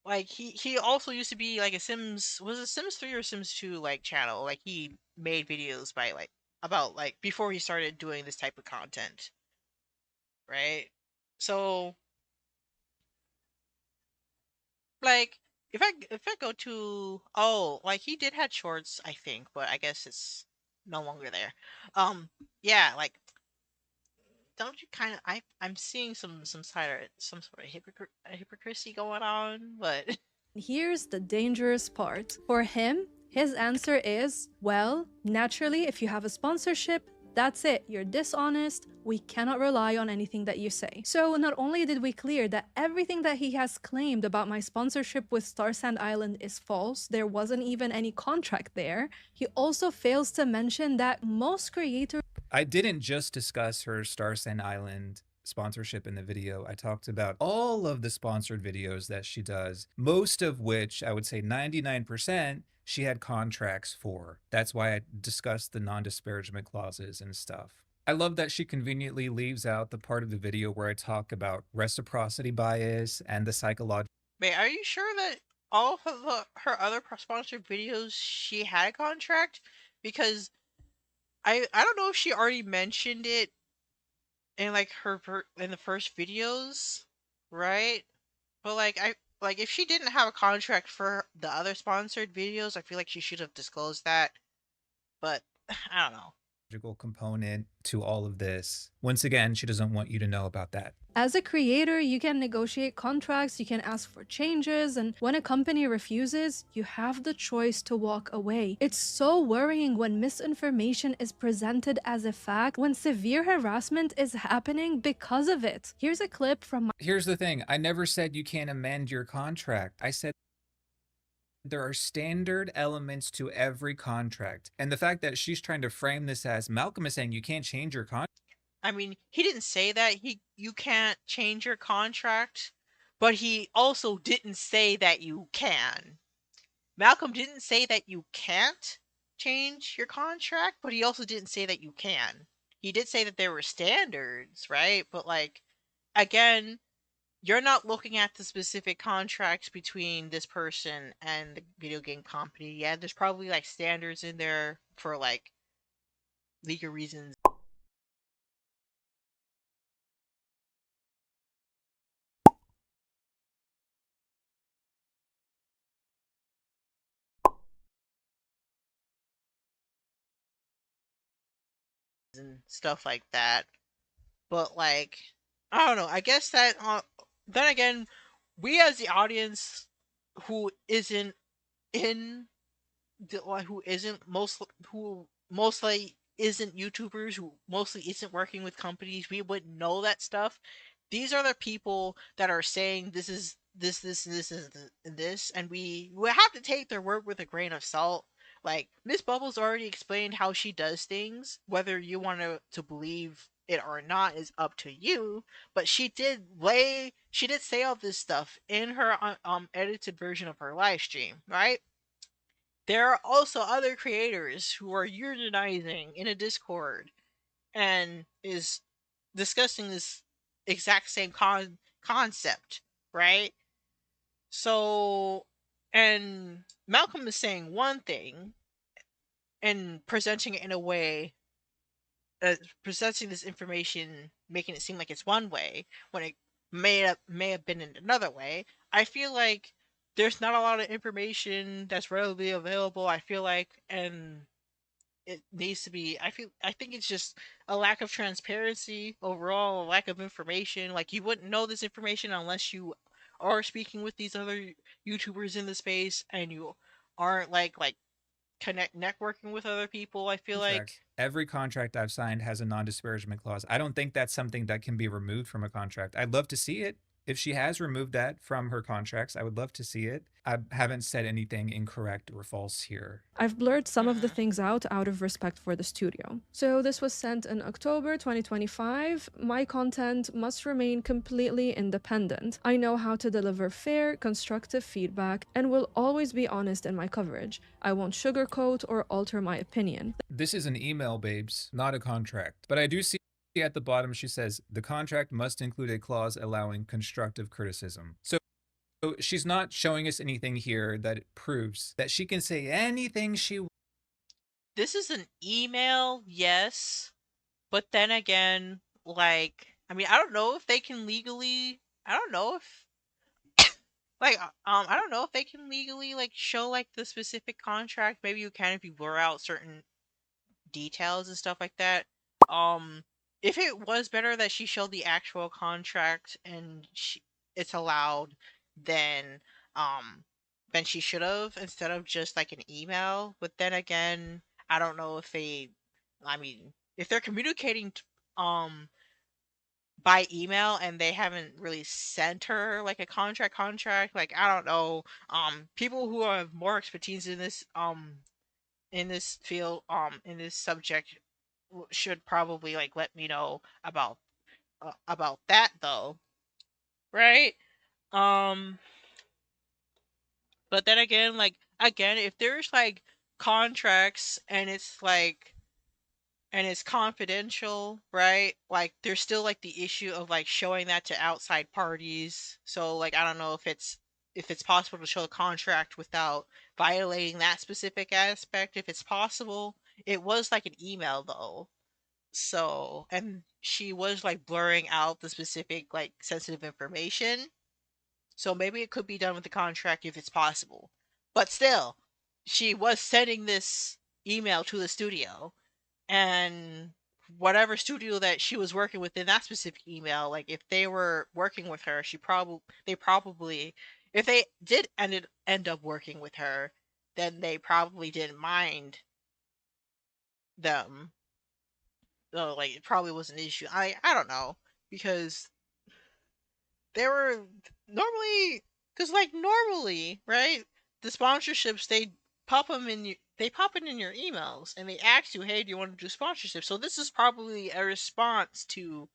Like, he also used to be like a Sims, was it Sims 3 or Sims 2 like channel? Like, he made videos by like about like before he started doing this type of content, right? So, like, if I go to, oh, like he did had shorts, I think, but I guess it's no longer there. Um, yeah, like, don't you kind of, I'm seeing some some sort of hypocrisy going on, but Here's the dangerous part. For him, his answer is, well, naturally, if you have a sponsorship, that's it. You're dishonest. We cannot rely on anything that you say. So not only did we clear that everything that he has claimed about my sponsorship with Starsand Island is false, there wasn't even any contract there, he also fails to mention that most creators I didn't just discuss her Starsand Island sponsorship in the video. I talked about all of the sponsored videos that she does, most of which I would say 99% she had contracts for. That's why I discussed the non-disparagement clauses and stuff. I love that she conveniently leaves out the part of the video where I talk about reciprocity bias and the psychological. wait, are you sure that all of her other sponsored videos she had a contract? Because I don't know if she already mentioned it in like in the first videos, right? But like like if she didn't have a contract for the other sponsored videos, I feel like she should have disclosed that. But I don't know. component to all of this. Once again, she doesn't want you to know about that. As a creator, you can negotiate contracts, you can ask for changes, and when a company refuses, you have the choice to walk away. It's so worrying when misinformation is presented as a fact, when severe harassment is happening because of it. Here's a clip from Here's the thing. I never said you can't amend your contract. I said there are standard elements to every contract. And the fact that she's trying to frame this as Malcolm is saying you can't change your contract. I mean, he didn't say that you can't change your contract, but he also didn't say that you can. Malcolm didn't say that you can't change your contract, but he also didn't say that you can. He did say that there were standards, right? But like again, you're not looking at the specific contracts between this person and the video game company. Yeah, there's probably like standards in there for like legal reasons and stuff like that. But like, I don't know. I guess that then again, we as the audience who isn't in who isn't most who mostly isn't YouTubers, who mostly isn't working with companies, we wouldn't know that stuff. These are the people that are saying this is this is this, and we have to take their word with a grain of salt. Like Miss Bubbles already explained how she does things. Whether you want to believe it or not is up to you. But she did say all this stuff in her edited version of her live stream, right? There are also other creators who are unionizing in a Discord and is discussing this exact same concept, right? So, and Malcolm is saying one thing and presenting it in a way, presenting this information, making it seem like it's one way when it may have been in another way. I feel like there's not a lot of information that's readily available. I feel like, and it needs to be. I think it's just a lack of transparency overall, a lack of information. Like you wouldn't know this information unless you are speaking with these other YouTubers in the space and you aren't like networking with other people. I feel like Every contract I've signed has a non-disparagement clause. I don't think that's something that can be removed from a contract. I'd love to see it. If she has removed that from her contracts, I would love to see it. I haven't said anything incorrect or false here. I've blurred some of the things out of respect for the studio. So this was sent in October 2025. My content must remain completely independent. I know how to deliver fair, constructive feedback and will always be honest in my coverage. I won't sugarcoat or alter my opinion. This is an email, babes, not a contract. But I do see at the bottom she says the contract must include a clause allowing constructive criticism. So she's not showing us anything here that proves that she can say anything she wants. This is an email, yes, but then again, like I mean, I don't know if they can legally. I don't know if like I don't know if they can legally like show like the specific contract. Maybe you can if you blur out certain details and stuff like that. Um, if it was better that she showed the actual contract and it's allowed, then um, then she should have instead of just like an email. But then again, I don't know if they. I mean, if they're communicating by email and they haven't really sent her like a contract, like I don't know. People who have more expertise in this field in this subject should probably like let me know about that though, right? um but then again, like again, if there's like contracts and it's like and it's confidential, right? Like there's still like the issue of like showing that to outside parties. So like I don't know if it's possible to show the contract without violating that specific aspect. If it's possible, it was like an email though. So, and she was like blurring out the specific like sensitive information. So maybe it could be done with the contract if it's possible. But still, she was sending this email to the studio, and whatever studio that she was working with in that specific email, like if they were working with her, they probably if they did end up working with her, then they probably didn't mind them. So like it probably was an issue. I don't know, because they were normally because like normally, right? The sponsorships they pop it in your emails and they ask you, hey, do you want to do sponsorship? So this is probably a response to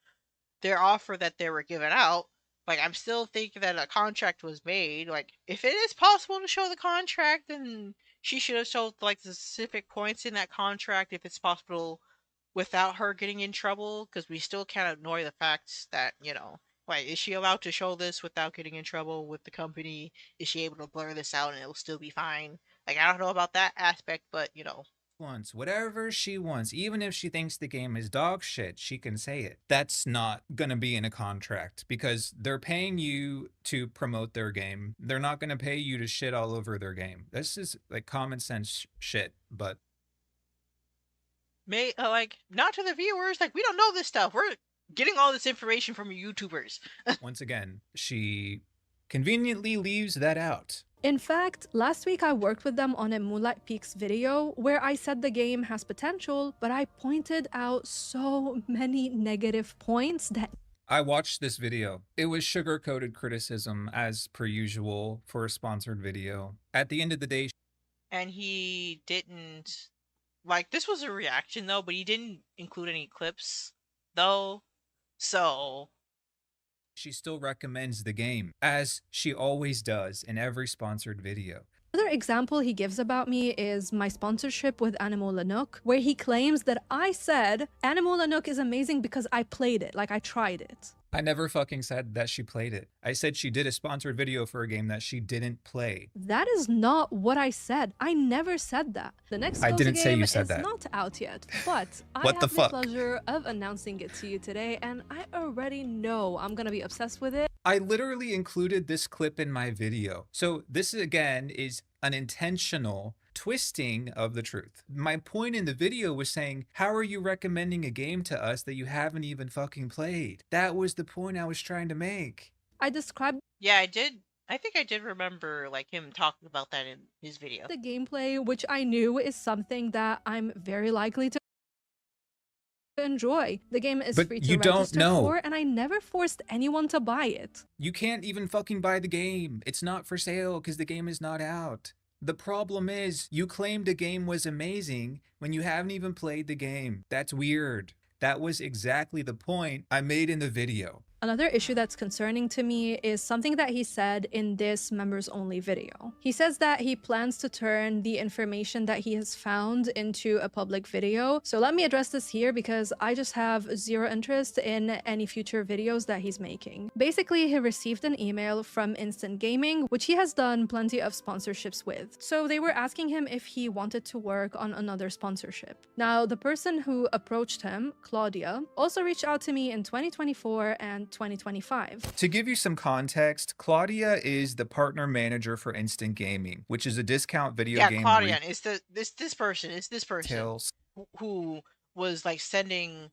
their offer that they were giving out. Like I'm still thinking that a contract was made. Like if it is possible to show the contract, then she should have showed like the specific points in that contract if it's possible without her getting in trouble, because we still can't ignore the facts that, like, is she allowed to show this without getting in trouble with the company? Is she able to blur this out and it'll still be fine? Like, I don't know about that aspect, but, Wants whatever she wants, even if she thinks the game is dog shit, she can say it. That's not gonna be in a contract because they're paying you to promote their game. They're not gonna pay you to shit all over their game. This is like common sense shit, but like, not to the viewers, like, we don't know this stuff. We're getting all this information from YouTubers. once again, she conveniently leaves that out. In fact, last week I worked with them on a Moonlight Peaks video where I said the game has potential, but I pointed out so many negative points that I watched this video. It was sugar-coated criticism as per usual for a sponsored video. At the end of the day, and he didn't, like, this was a reaction though, but he didn't include any clips though. So she still recommends the game, as she always does in every sponsored video. another example he gives about me is my sponsorship with Animal Lanook, where he claims that I said Animal Lanook is amazing because I played it, like I tried it. I never fucking said that she played it. I said she did a sponsored video for a game that she didn't play. That is not what I said. I never said that. The next I didn't say you said is that. not out yet, but I What have the the fuck? pleasure of announcing it to you today, and I already know I'm gonna be obsessed with it. I literally included this clip in my video. So this again is an intentional twisting of the truth. My point in the video was saying, how are you recommending a game to us that you haven't even fucking played? That was the point I was trying to make. I described yeah, I think I did remember like him talking about that in his video. the gameplay, which I knew is something that I'm very likely to enjoy. The game is But free to you don't register know. for, and I never forced anyone to buy it. You can't even fucking buy the game. It's not for sale because the game is not out. The problem is you claimed a game was amazing when you haven't even played the game. That's weird. That was exactly the point I made in the video. Another issue that's concerning to me is something that he said in this members only video. He says that he plans to turn the information that he has found into a public video. So let me address this here because I just have zero interest in any future videos that he's making. Basically, he received an email from Instant Gaming, which he has done plenty of sponsorships with. So they were asking him if he wanted to work on another sponsorship. Now, the person who approached him, Claudia, also reached out to me in 2024 and 2025. To give you some context, Claudia is the partner manager for Instant Gaming, which is a discount video game Claudia, it's this person retail who was like sending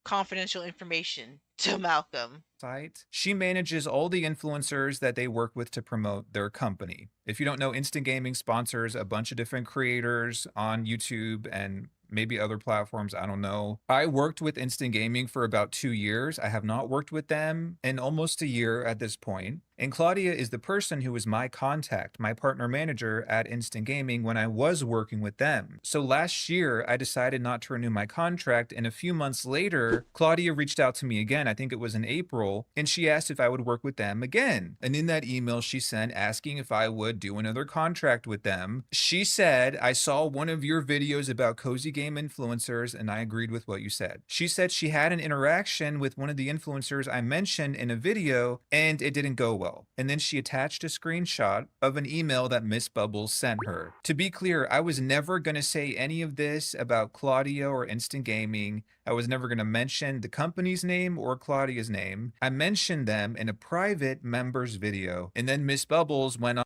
confidential information to Malcolm. site. She manages all the influencers that they work with to promote their company. If you don't know, Instant Gaming sponsors a bunch of different creators on YouTube and maybe other platforms, I don't know. I worked with Instant Gaming for about 2 years. I have not worked with them in almost a year at this point. And Claudia is the person who was my contact, my partner manager at Instant Gaming when I was working with them. So last year, I decided not to renew my contract, and a few months later, Claudia reached out to me again, I think it was in April, and she asked if I would work with them again. And in that email she sent asking if I would do another contract with them, she said, "I saw one of your videos about cozy game influencers and I agreed with what you said." She said she had an interaction with one of the influencers I mentioned in a video and it didn't go well. And then she attached a screenshot of an email that Miss Bubbles sent her. To be clear, I was never going to say any of this about Claudia or Instant Gaming. I was never going to mention the company's name or Claudia's name. I mentioned them in a private members video. And then Miss Bubbles went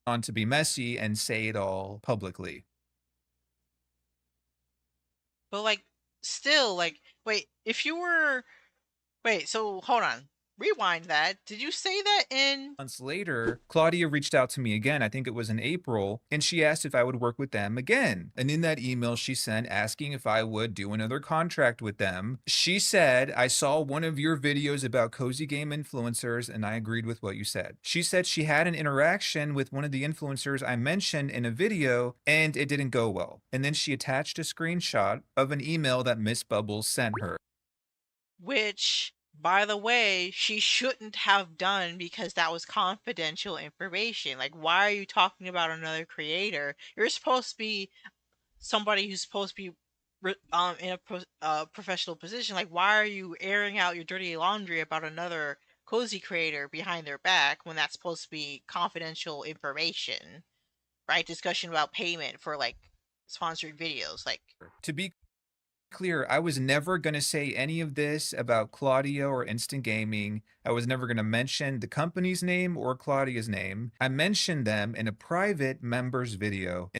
on to be messy and say it all publicly. But like, still, like, wait, so hold on. Rewind that. Did you say that in... Months later, Claudia reached out to me again, I think it was in April, and she asked if I would work with them again. And in that email she sent asking if I would do another contract with them, she said, "I saw one of your videos about cozy game influencers and I agreed with what you said." She said she had an interaction with one of the influencers I mentioned in a video and it didn't go well. And then she attached a screenshot of an email that Miss Bubbles sent her. Which, by the way, she shouldn't have done because that was confidential information. Like, why are you talking about another creator? You're supposed to be somebody who's supposed to be in a professional position. Like, why are you airing out your dirty laundry about another cozy creator behind their back when that's supposed to be confidential information, right? Discussion about payment for like sponsored videos. Like, to be clear, I was never going to say any of this about Claudia or Instant Gaming. I was never going to mention the company's name or Claudia's name. I mentioned them in a private members video.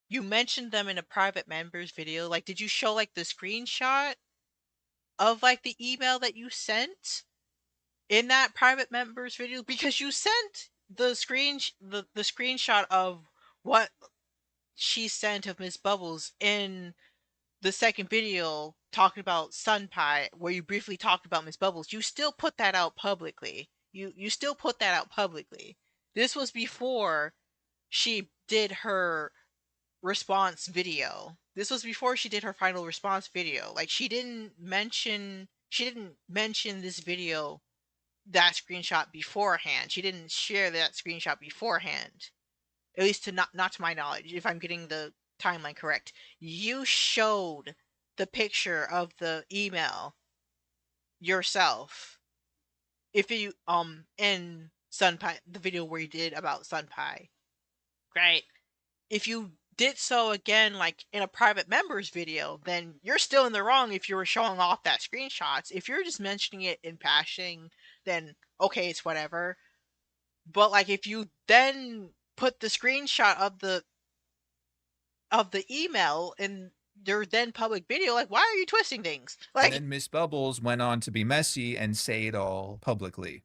You mentioned them in a private members video. Like, did you show like the screenshot of like the email that you sent in that private members video? Because you sent the screenshot of what she sent of Miss Bubbles in the second video talking about 𝗧𝗶𝗺𝗀𝘀, where you briefly talked about Miss Bubbles. You still put that out publicly. You still put that out publicly. This was before she did her response video. This was before she did her final response video. Like, she didn't mention this video, that screenshot beforehand. She didn't share that screenshot beforehand. At least to not to my knowledge, if I'm getting the timeline correct. You showed the picture of the email yourself. If you in 𝗧𝗶𝗺𝗀𝘀, the video where you did about 𝗧𝗶𝗺𝗀𝗀𝗀, right? If you did so again, like in a private members video, then you're still in the wrong if you were showing off that screenshots. If you're just mentioning it in passing, then okay, it's whatever. But like, if you then put the screenshot of the email in their then public video, like, why are you twisting things? Like, and then Miss Bubbles went on to be messy and say it all publicly.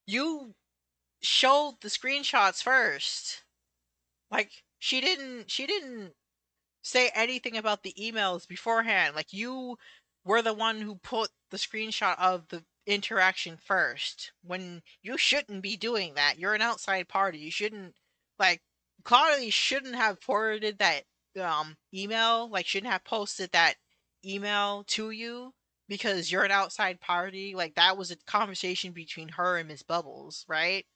You showed the screenshots first. Like, she didn't say anything about the emails beforehand. Like, you were the one who put the screenshot of the interaction first, when you shouldn't be doing that. You're an outside party. You shouldn't, like, Claudia shouldn't have forwarded that email, like, shouldn't have posted that email to you, because you're an outside party. Like, that was a conversation between her and Miss Bubbles, right?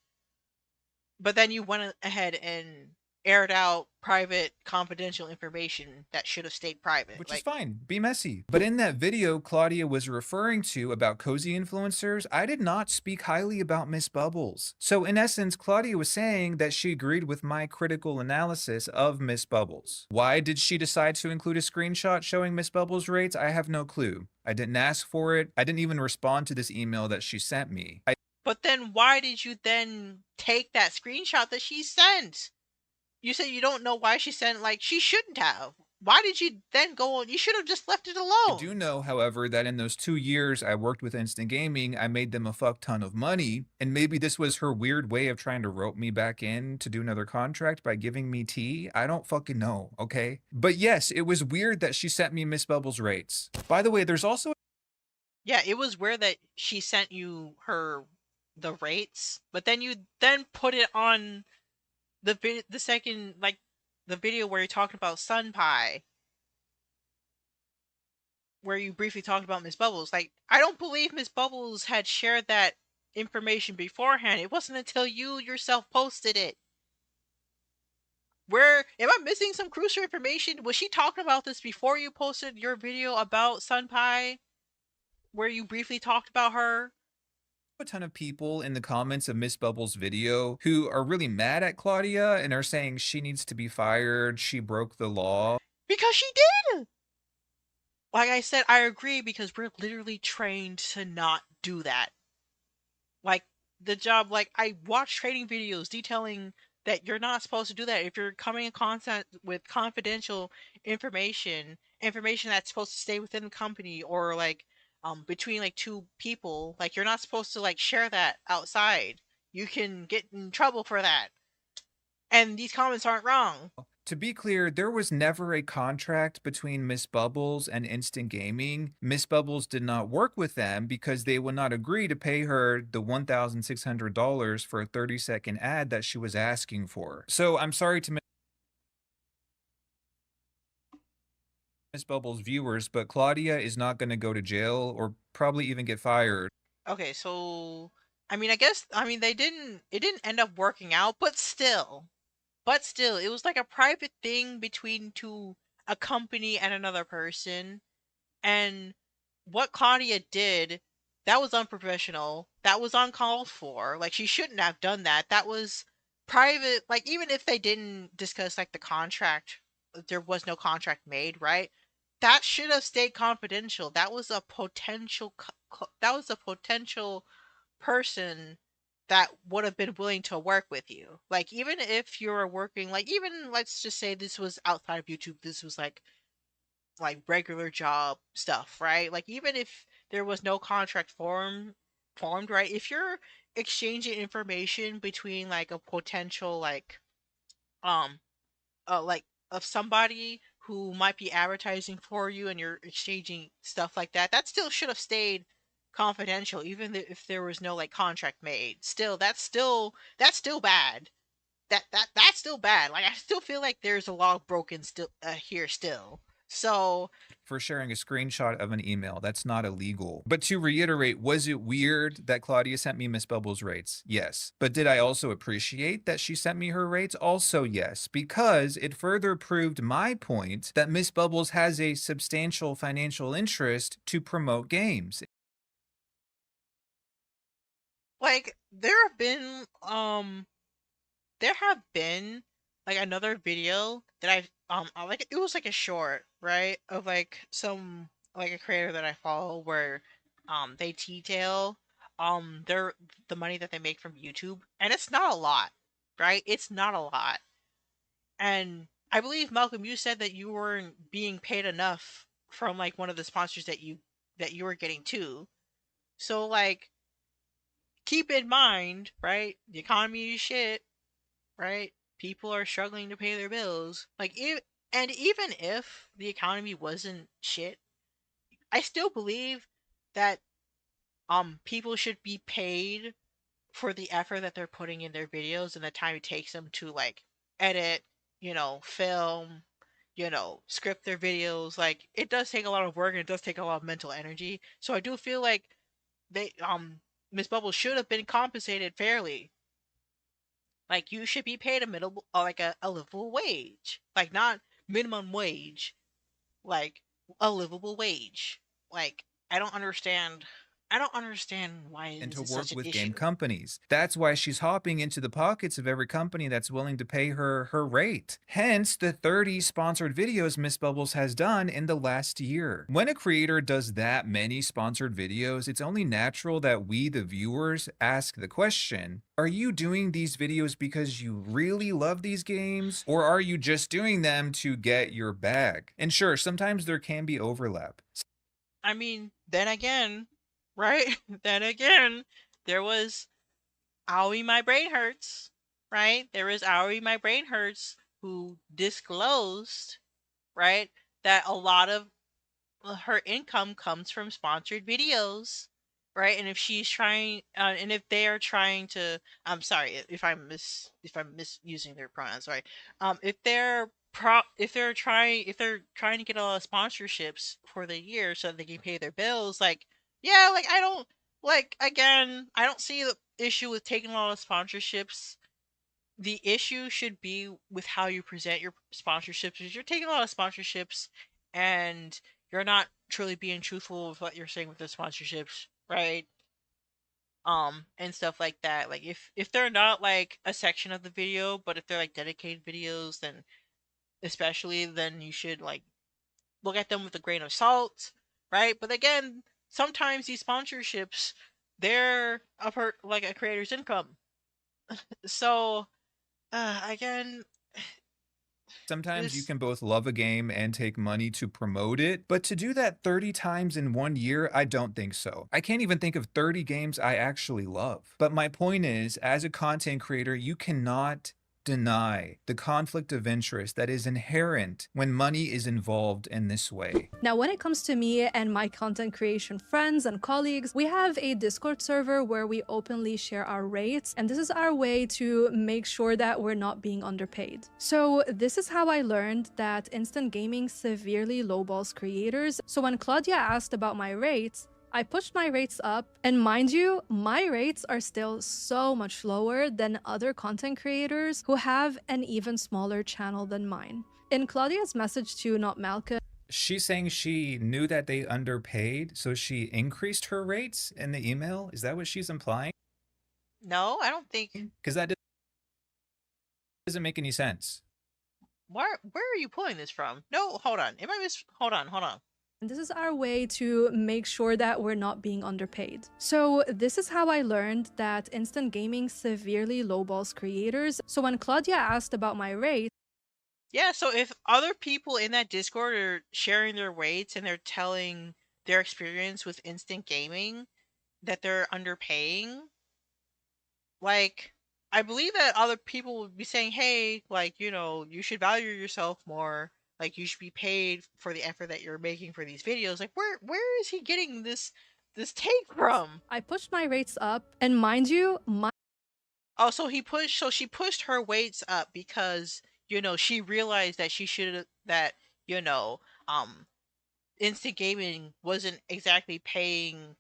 But then you went ahead and aired out private, confidential information that should have stayed private. Which is Like, fine, be messy. But in that video Claudia was referring to about cozy influencers, I did not speak highly about Miss Bubbles. So in essence, Claudia was saying that she agreed with my critical analysis of Miss Bubbles. Why did she decide to include a screenshot showing Miss Bubbles' rates? I have no clue. I didn't ask for it. I didn't even respond to this email that she sent me. but then why did you then take that screenshot that she sent? You said you don't know why she sent, like, she shouldn't have. Why did you then go on? You should have just left it I alone. do know, however, that in those 2 years I worked with Instant Gaming, I made them a fuck ton of money, and maybe this was her weird way of trying to rope me back in to do another contract by giving me tea. I don't fucking know, okay? But yes, it was weird that she sent me Miss Bubbles' rates. By the way, there's also Yeah, it was weird that she sent you the rates, but then you then put it on the second, like, the video where you're talking about 𝗧𝗶𝗺𝗀𝘀, where you briefly talked about Miss Bubbles. Like, I don't believe Miss Bubbles had shared that information beforehand. It wasn't until you yourself posted it. Where am I missing some crucial information? Was she talking about this before you posted your video about 𝗧𝗶𝗺𝗀𝘀, where you briefly talked about her? a ton of people in the comments of Miss Bubbles' video who are really mad at Claudia and are saying she needs to be fired, she broke the law. Because she did! Like I said, I agree, because we're literally trained to not do that. Like, the job, like, I watch training videos detailing that you're not supposed to do that. If you're coming in contact with confidential information that's supposed to stay within the company, or like between like two people, like, you're not supposed to like share that outside. You can get in trouble for that. And these comments aren't wrong. To be clear, there was never a contract between Miss Bubbles and Instant Gaming. Miss Bubbles did not work with them because they would not agree to pay her the $1,600 for a 30-second ad that she was asking for. So I'm sorry to Miss Bubbles viewers, but Claudia is not going to go to jail or probably even get fired. Okay, so I mean, it didn't end up working out, but still. But still, it was like a private thing between a company and another person. And what Claudia did, that was unprofessional. That was uncalled for. Like, she shouldn't have done that. That was private. Like, even if they didn't discuss like the contract, there was no contract made, right? That should have stayed confidential. That was a potential person that would have been willing to work with you. Like, even if you're working, like, even let's just say this was outside of YouTube, this was like regular job stuff, right? Like, even if there was no contract formed, right? If you're exchanging information between like a potential um like of somebody who might be advertising for you, and you're exchanging stuff like that, that still should have stayed confidential, even if there was no like contract made. Still, that's still bad. That's still bad. Like, I still feel like there's a law broken still here still. So For sharing a screenshot of an email. That's not illegal. But to reiterate, was it weird that Claudia sent me Miss Bubbles' rates? Yes. But did I also appreciate that she sent me her rates? Also yes, because it further proved my point that Miss Bubbles has a substantial financial interest to promote games. like, there have been like another video that I like, it was like a short, right, of like some, like, a creator that I follow, where they detail their the money that they make from YouTube, and it's not a lot, right? It's not a lot. And I believe, Malcolm, you said that you weren't being paid enough from like one of the sponsors that you were getting too. So, like, keep in mind, right? The economy is shit, right? People are struggling to pay their bills. Like, and even if the economy wasn't shit, I still believe that people should be paid for the effort that they're putting in their videos and the time it takes them to like edit, film, script their videos. Like, it does take a lot of work and it does take a lot of mental energy. So I do feel like they Miss Bubble should have been compensated fairly. Like, you should be paid a middle like a livable wage. Like, not minimum wage, like a livable wage. Like, I don't understand. I don't understand why and this to is work such an with game issue. companies. That's why she's hopping into the pockets of every company that's willing to pay her her rate. Hence the 30 sponsored videos Miss Bubbles has done in the last year. When a creator does that many sponsored videos, it's only natural that we, the viewers, ask the question, are you doing these videos because you really love these games? Or are you just doing them to get your bag? And sure, sometimes there can be overlap. I mean, then again, right? Then again, there was Owie My Brain Hurts, right? There was Owie My Brain Hurts who disclosed, right, that a lot of her income comes from sponsored videos, right? And if she's trying, and if they are trying to, I'm sorry if I'm misusing their pronouns, right? If they're trying to get a lot of sponsorships for the year so that they can pay their bills, like, yeah, like, I don't, like, again, I don't see the issue with taking a lot of sponsorships. The issue should be with how you present your sponsorships. If you're taking a lot of sponsorships and you're not truly being truthful with what you're saying with the sponsorships, right? And stuff like that. Like, if they're not like a section of the video, but if they're like dedicated videos, then especially, then you should like look at them with a grain of salt, right? But again, sometimes these sponsorships, they're like a creator's income. So again, Sometimes you this can both love a game and take money to promote it, but to do that 30 times in 1 year, I don't think so. I can't even think of 30 games I actually love. But my point is, as a content creator, you cannot deny the conflict of interest that is inherent when money is involved in this way. Now, when it comes to me and my content creation friends and colleagues, we have a Discord server where we openly share our rates, and this is our way to make sure that we're not being underpaid. So this is how I learned that instant gaming severely lowballs creators. So when Claudia asked about my rates, I pushed my rates up, and mind you, my rates are still so much lower than other content creators who have an even smaller channel than mine. In Claudia's message to 𝗧𝗶𝗺𝗀𝘀, She's saying she knew that they underpaid, so she increased her rates in the email? Is that what she's implying? no, I don't think. Because that doesn't make any sense. Where are you pulling this from? No, hold on. Hold on, hold on. and this is our way to make sure that we're not being underpaid. So this is how I learned that instant gaming severely lowballs creators. So when Claudia asked about my rate, Yeah, so if other people in that Discord are sharing their rates and they're telling their experience with instant gaming that they're underpaying, like, I believe that other people would be saying, hey, like, you should value yourself more. Like, you should be paid for the effort that you're making for these videos. Like, where is he getting this take from? I pushed my rates up, and mind you, Oh, so she pushed her weights up because, she realized that you know, um, instant gaming wasn't exactly paying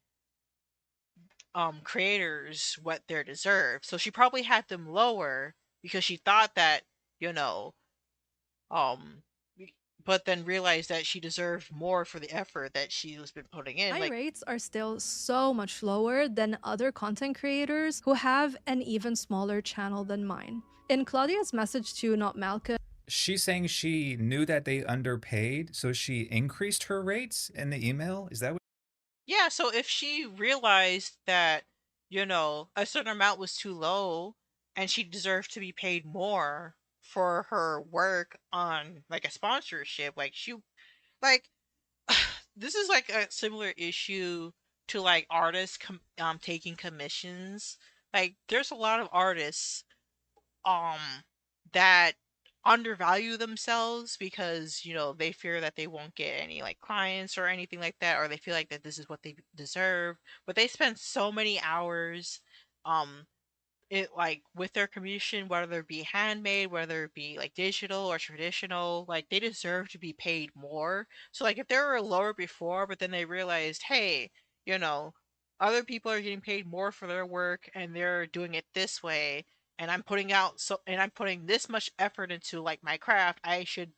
creators what they deserve. So she probably had them lower because she thought that, you know, um but then realized that she deserved more for the effort that she has been putting in. my Like, rates are still so much lower than other content creators who have an even smaller channel than mine. In Claudia's message to 𝗧𝗏𝗀𝗀𝘀, She's saying she knew that they underpaid, so she increased her rates in the email? Is that what? yeah, so if she realized that, a certain amount was too low and she deserved to be paid more for her work on like a sponsorship, like this is like a similar issue to like artists taking commissions. Like, there's a lot of artists um that undervalue themselves because they fear that they won't get any like clients or anything like that, or they feel like that this is what they deserve, but they spend so many hours um it like with their commission, whether it be handmade, whether it be like digital or traditional, like they deserve to be paid more. So like if they were lower before, but then they realized, hey, you know, other people are getting paid more for their work and they're doing it this way, and I'm putting this much effort into like my craft, I should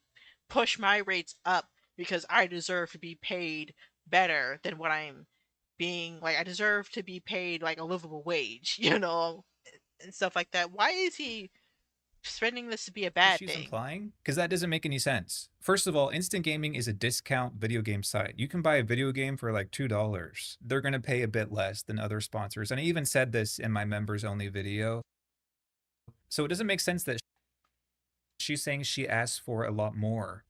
push my rates up because I deserve to be paid better than what I'm being like I deserve to be paid like a livable wage, and stuff like that. Why is he spending this to be a bad She's thing? implying? Because that doesn't make any sense. First of all, Instant Gaming is a discount video game site. You can buy a video game for like $2. They're going to pay a bit less than other sponsors. And I even said this in my members only video. So it doesn't make sense that she's saying she asked for a lot more.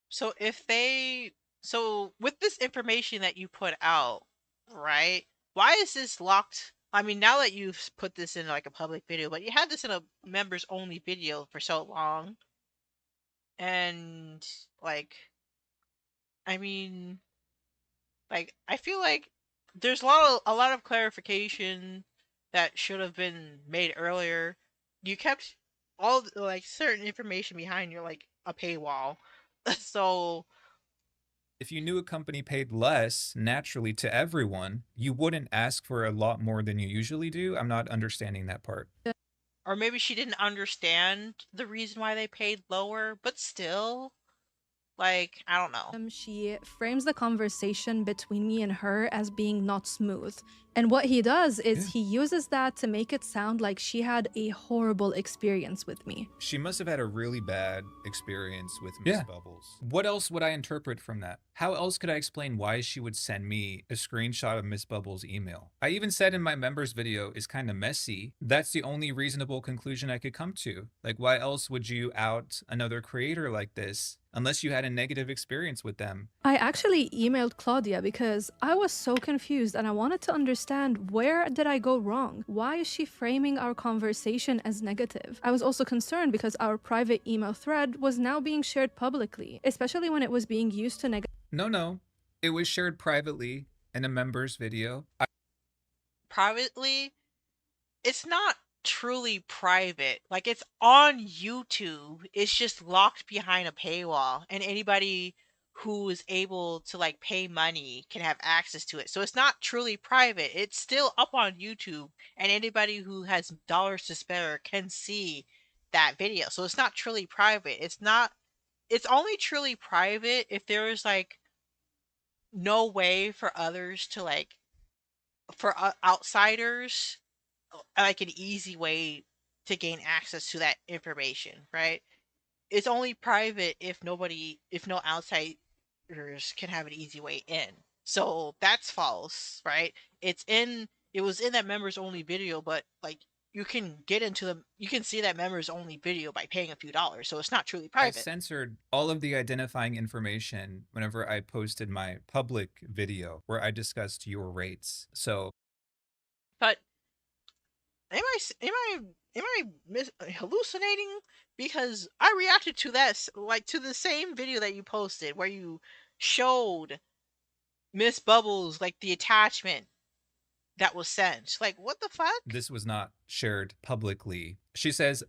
So with this information that you put out, right? Why is this locked? I mean, now that you've put this in like a public video, but you had this in a members only video for so long, and like, I mean, like I feel like there's a lot of clarification that should have been made earlier. You kept like certain information behind your like a paywall. So If you knew a company paid less naturally to everyone, you wouldn't ask for a lot more than you usually do. I'm not understanding that part. or maybe she didn't understand the reason why they paid lower, but still, like, I don't know. She frames the conversation between me and her as being not smooth. And what he does is he uses that to make it sound like she had a horrible experience with me. She must have had a really bad experience with Miss Bubbles. What else would I interpret from that? How else could I explain why she would send me a screenshot of Miss Bubbles' email? I even said in my members video, it's kind of messy. That's the only reasonable conclusion I could come to. Like, why else would you out another creator like this unless you had a negative experience with them? I actually emailed Claudia because I was so confused and I wanted to understand where did I go wrong? Why is she framing our conversation as negative? I was also concerned because our private email thread was now being shared publicly, especially when it was being used to No. It was shared privately in a members video. Privately, it's not truly private. Like, it's on YouTube. It's just locked behind a paywall, and anybody who is able to like pay money can have access to it. So it's not truly private. It's still up on YouTube, and anybody who has dollars to spare can see that video. So it's not truly private. It's only truly private if there is like no way for others to like for outsiders like an easy way to gain access to that information, right? It's only private if no outsiders can have an easy way in. So that's false, right? It was in that members only video, but like you can see that members only video by paying a few dollars. So it's not truly I private. censored all of the identifying information whenever I posted my public video where I discussed your rates. So, But am I hallucinating? Because I reacted to that like to the same video that you posted where you showed Miss Bubbles like the attachment that was sent. Like, what the fuck? this was not shared publicly. She says,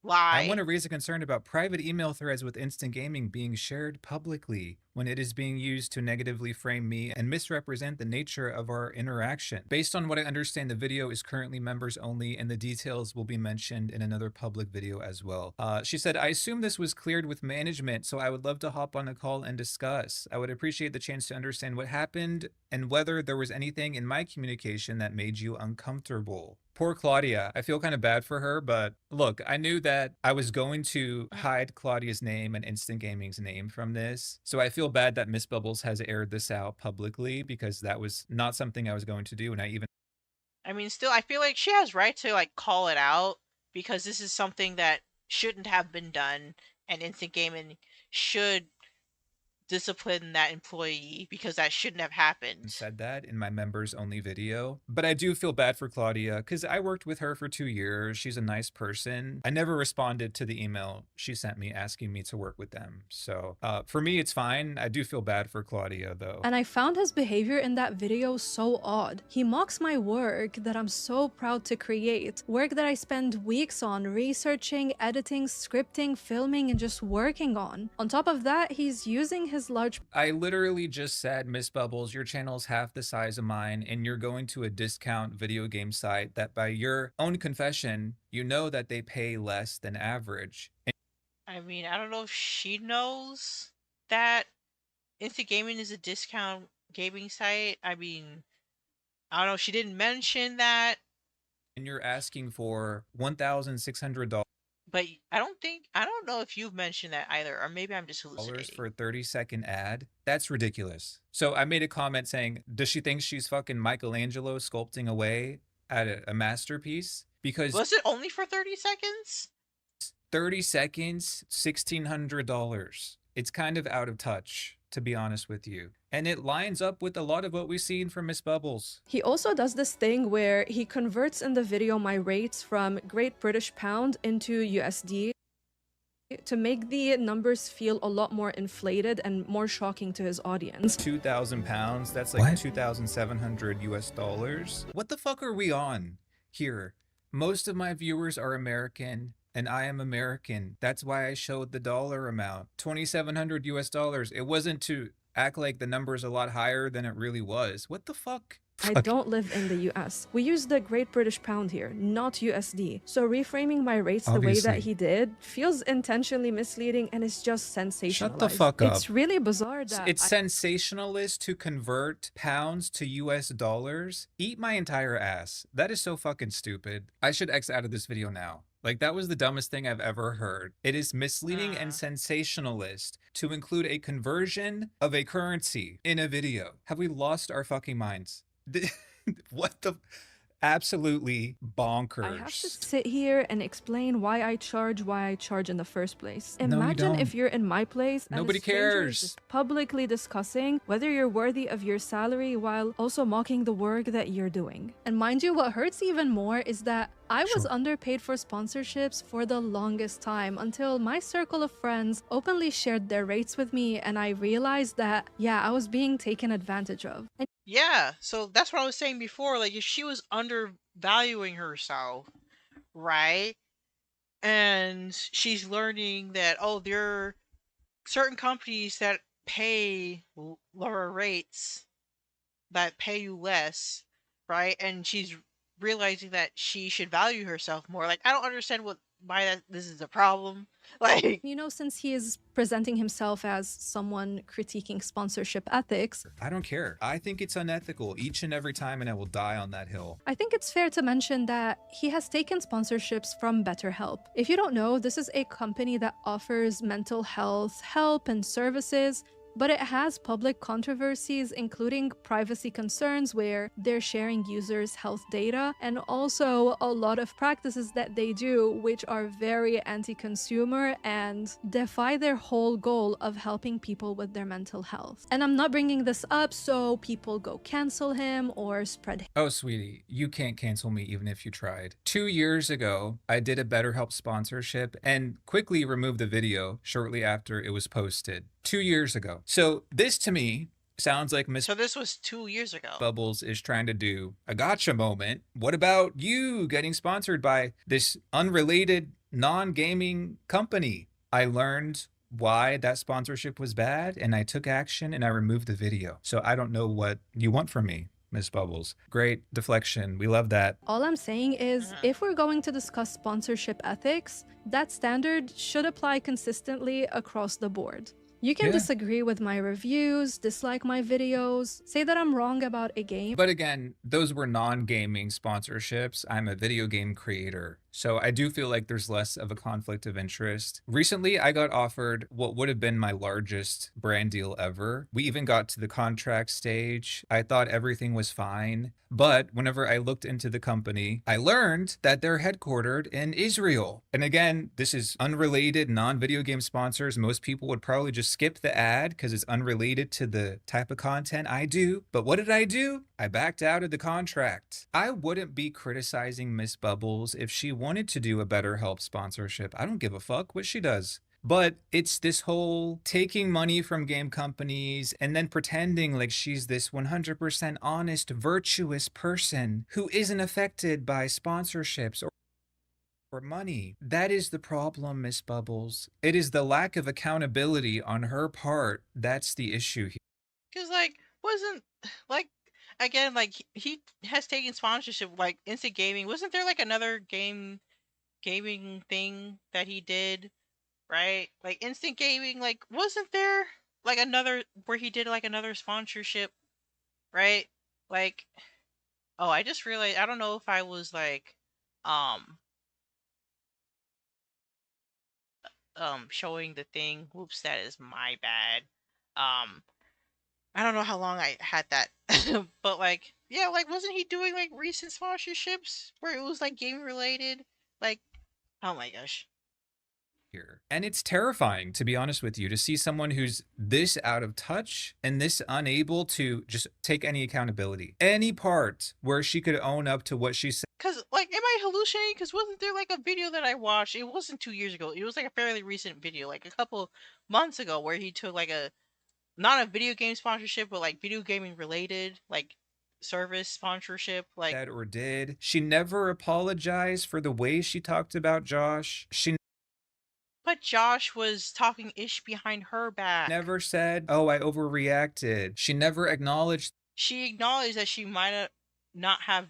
Lie. I want to raise a concern about private email threads with Instant Gaming being shared publicly when it is being used to negatively frame me and misrepresent the nature of our interaction. Based on what I understand, the video is currently members only and the details will be mentioned in another public video as well. She said, I assume this was cleared with management, so I would love to hop on a call and discuss. I would appreciate the chance to understand what happened and whether there was anything in my communication that made you uncomfortable. Poor Claudia. I feel kind of bad for her, but look, I knew that I was going to hide Claudia's name and Instant Gaming's name from this. So I feel bad that Miss Bubbles has aired this out publicly because that was not something I was going to do. And I mean, still, I feel like she has right to like call it out because this is something that shouldn't have been done, and Instant Gaming should discipline that employee because that shouldn't have happened. Said that in my members only video, but I do feel bad for Claudia because I worked with her for 2 years. She's a nice person. I never responded to the email she sent me asking me to work with them. So for me, it's fine. I do feel bad for Claudia though. And I found his behavior in that video so odd. He mocks my work that I'm so proud to create, work that I spend weeks on researching, editing, scripting, filming, and just working on. On top of that, he's using his large... I literally just said, Miss Bubbles, your channel's half the size of mine, and you're going to a discount video game site that by your own confession, you know that they pay less than average. I mean, I don't know if she knows that Into Gaming is a discount gaming site. I mean, I don't know. She didn't mention that. And you're asking for $1,600. But I don't know if you've mentioned that either, or maybe I'm just hallucinating. For a 30-second ad? That's ridiculous. So I made a comment saying, does she think she's fucking Michelangelo sculpting away at a masterpiece? Because was it only for 30 seconds? 30 seconds, $1,600. It's kind of out of touch, to be honest with you. And it lines up with a lot of what we've seen from Miss Bubbles. He also does this thing where he converts in the video my rates from Great British Pound into USD to make the numbers feel a lot more inflated and more shocking to his audience. 2,000 pounds, that's like 2,700 US dollars. What the fuck are we on here? Most of my viewers are American. And I am American. That's why I showed the dollar amount. 2,700 US dollars. It wasn't to act like the number is a lot higher than it really was. What the fuck? I don't live in the US. We use the Great British Pound here, not USD. So reframing my rates the way that he did feels intentionally misleading and it's just sensationalized. Shut the fuck up. It's really bizarre that it's sensationalist to convert pounds to US dollars. Eat my entire ass. That is so fucking stupid. I should X out of this video now. Like, that was the dumbest thing I've ever heard. It is misleading and sensationalist to include a conversion of a currency in a video. Have we lost our fucking minds? What the... Absolutely bonkers. I have to sit here and explain why I charge in the first place. Imagine if you're in my place and nobody a stranger is cares. just publicly discussing whether you're worthy of your salary while also mocking the work that you're doing. And mind you, what hurts even more is that I was underpaid for sponsorships for the longest time until my circle of friends openly shared their rates with me and I realized that, yeah, I was being taken advantage of. And yeah, so that's what I was saying before. Like, if she was undervaluing herself, right? And she's learning that, oh, there are certain companies that pay lower rates, that pay you less, right? And she's realizing that she should value herself more. Like, I don't understand why this is a problem. Like, you know, since he is presenting himself as someone critiquing sponsorship ethics, I don't care. I think it's unethical each and every time, and I will die on that hill. I think it's fair to mention that he has taken sponsorships from BetterHelp. If you don't know, this is a company that offers mental health help and services, but it has public controversies, including privacy concerns where they're sharing users' health data, and also a lot of practices that they do which are very anti-consumer and defy their whole goal of helping people with their mental health. And I'm not bringing this up so people go cancel him or spread. Oh, sweetie, you can't cancel me even if you tried. 2 years ago, I did a BetterHelp sponsorship and quickly removed the video shortly after it was posted. 2 years ago. So this to me sounds like Miss... So this was 2 years ago. Bubbles is trying to do a gotcha moment. What about you getting sponsored by this unrelated non-gaming company? I learned why that sponsorship was bad and I took action and I removed the video. So I don't know what you want from me, Miss Bubbles. Great deflection. We love that. All I'm saying is, if we're going to discuss sponsorship ethics, that standard should apply consistently across the board. You can disagree with my reviews, dislike my videos, say that I'm wrong about a game. But again, those were non-gaming sponsorships. I'm a video game creator. So I do feel like there's less of a conflict of interest. Recently, I got offered what would have been my largest brand deal ever. We even got to the contract stage. I thought everything was fine. But whenever I looked into the company, I learned that they're headquartered in Israel. And again, this is unrelated, non-video game sponsors. Most people would probably just skip the ad because it's unrelated to the type of content I do. But what did I do? I backed out of the contract. I wouldn't be criticizing Miss Bubbles if she wanted to do a BetterHelp sponsorship. I don't give a fuck what she does. But it's this whole taking money from game companies and then pretending like she's this 100% honest, virtuous person who isn't affected by sponsorships or money. That is the problem, Miss Bubbles. It is the lack of accountability on her part. That's the issue here. Because, like, wasn't, like, again, like, he has taken sponsorship, like, Instant Gaming. Wasn't there, like, another gaming thing that he did? Right? Like Instant Gaming, like wasn't there like another where he did like another sponsorship, right? Like oh, I just realized I don't know if I was like showing the thing. Whoops, that is my bad. I don't know how long I had that. But like yeah, like wasn't he doing like recent sponsorships where it was like game related? Like oh my gosh. Here. And it's terrifying, to be honest with you, to see someone who's this out of touch and this unable to just take any accountability. Any part where she could own up to what she said. Because, like, am I hallucinating? Because wasn't there, like, a video that I watched? It wasn't 2 years ago. It was, like, a fairly recent video, like, a couple months ago, where he took, like, not a video game sponsorship, but, like, video gaming related, like, service sponsorship, like... Said or did. She never apologized for the way she talked about Josh. She But Josh was talking ish behind her back. never said, oh, I overreacted. She never acknowledged. She acknowledged that she might not have...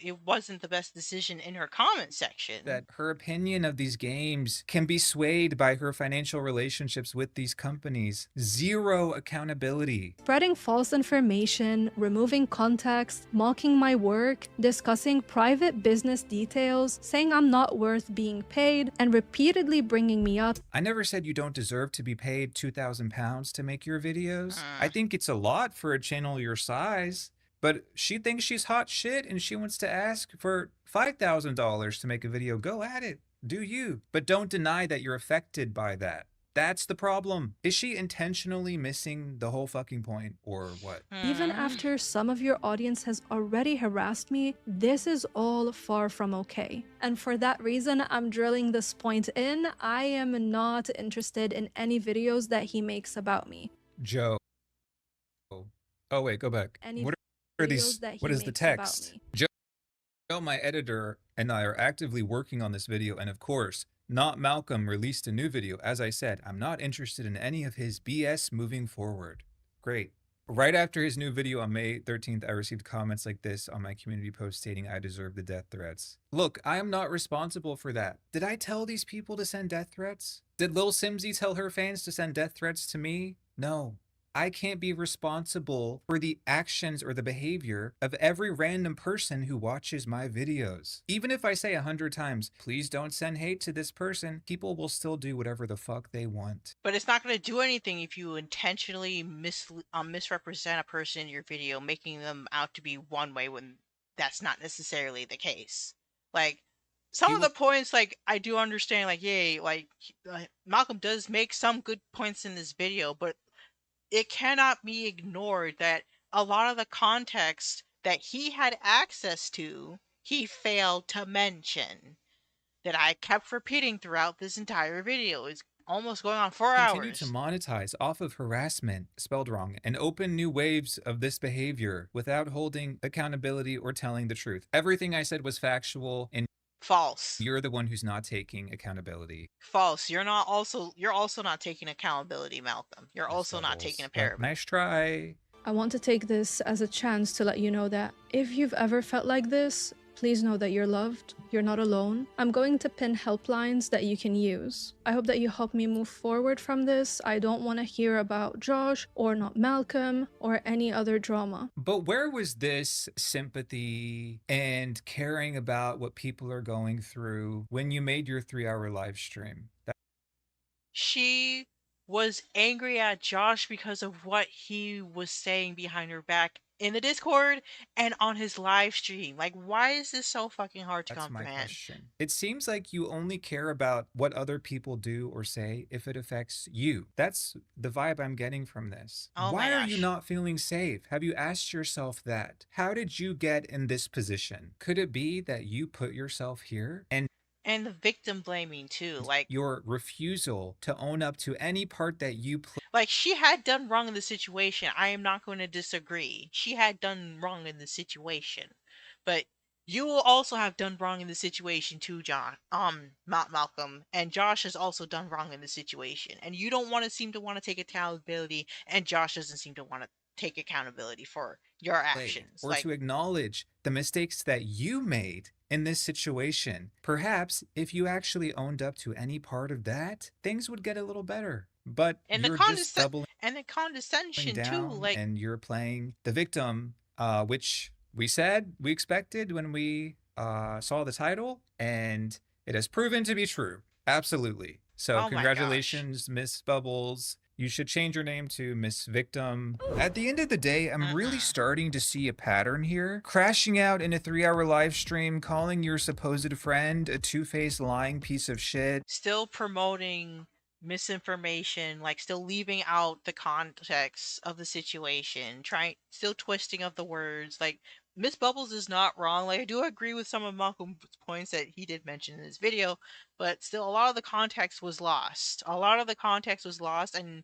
It wasn't the best decision in her comment section. That her opinion of these games can be swayed by her financial relationships with these companies. Zero accountability. Spreading false information, removing context, mocking my work, discussing private business details, saying I'm not worth being paid, and repeatedly bringing me up. I never said you don't deserve to be paid £2,000 to make your videos. I think it's a lot for a channel your size. But she thinks she's hot shit and she wants to ask for $5,000 to make a video. Go at it. Do you. But don't deny that you're affected by that. That's the problem. Is she intentionally missing the whole fucking point or what? Even after some of your audience has already harassed me, this is all far from okay. And for that reason, I'm drilling this point in. I am not interested in any videos that he makes about me. Joe. Oh wait, go back. What are these? What is the text? Joe, my editor, and I are actively working on this video, and of course, Not Malcolm released a new video. As I said, I'm not interested in any of his BS moving forward. Great. Right after his new video on May 13th, I received comments like this on my community post stating I deserve the death threats. Look, I am not responsible for that. Did I tell these people to send death threats? Did 𝗏𝗀𝗻𝗃 tell her fans to send death threats to me? No. I can't be responsible for the actions or the behavior of every random person who watches my videos. Even if I say 100 times, please don't send hate to this person, people will still do whatever the fuck they want. But it's not going to do anything if you intentionally misrepresent a person in your video, making them out to be one way when that's not necessarily the case. Like, some of the points, like, I do understand, like, yay, like, Malcolm does make some good points in this video, but it cannot be ignored that a lot of the context that he had access to, he failed to mention. That I kept repeating throughout this entire video. It's almost going on 4 hours. Continue to monetize off of harassment, spelled wrong, and open new waves of this behavior without holding accountability or telling the truth. Everything I said was factual and false. You're the one who's not taking accountability. False. You're also not taking accountability, Malcolm. You're also not taking a paragraph. Nice try. I want to take this as a chance to let you know that if you've ever felt like this, Please know that you're loved, you're not alone. I'm going to pin helplines that you can use. I hope that you help me move forward from this. I don't want to hear about Josh or not Malcolm or any other drama. But where was this sympathy and caring about what people are going through when you made your 3-hour live stream? She was angry at Josh because of what he was saying behind her back in the Discord and on his live stream. Like, why is this so fucking hard to That's my comprehend? question. It seems like you only care about what other people do or say if it affects you. That's the vibe I'm getting from this. Oh my Why are you gosh. not feeling safe? Have you asked yourself that? How did you get in this position? Could it be that you put yourself here and And the victim blaming too. Like, your refusal to own up to any part that you play? like she had done wrong in the situation. I am not going to disagree. She had done wrong in the situation. But you will also have done wrong in the situation too, John. Not Malcolm. And Josh has also done wrong in the situation. And you don't seem to want to take accountability, and Josh doesn't seem to want to take accountability for your actions. Or Like, to acknowledge the mistakes that you made in this situation. Perhaps if you actually owned up to any part of that, things would get a little better. But and you're just doubling the condescension too. down Like, and you're playing the victim, which we said we expected when we saw the title, and it has proven to be true. Absolutely. So oh my gosh. congratulations, Miss Bubbles. You should change your name to Miss Victim. At the end of the day, I'm really starting to see a pattern here. Crashing out in a 3-hour live stream, calling your supposed friend a two-faced lying piece of shit. Still promoting misinformation, like still leaving out the context of the situation, still twisting of the words. Like, Miss Bubbles is not wrong. Like, I do agree with some of Malcolm's points that he did mention in his video, but still a lot of the context was lost. And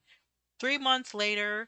3 months later,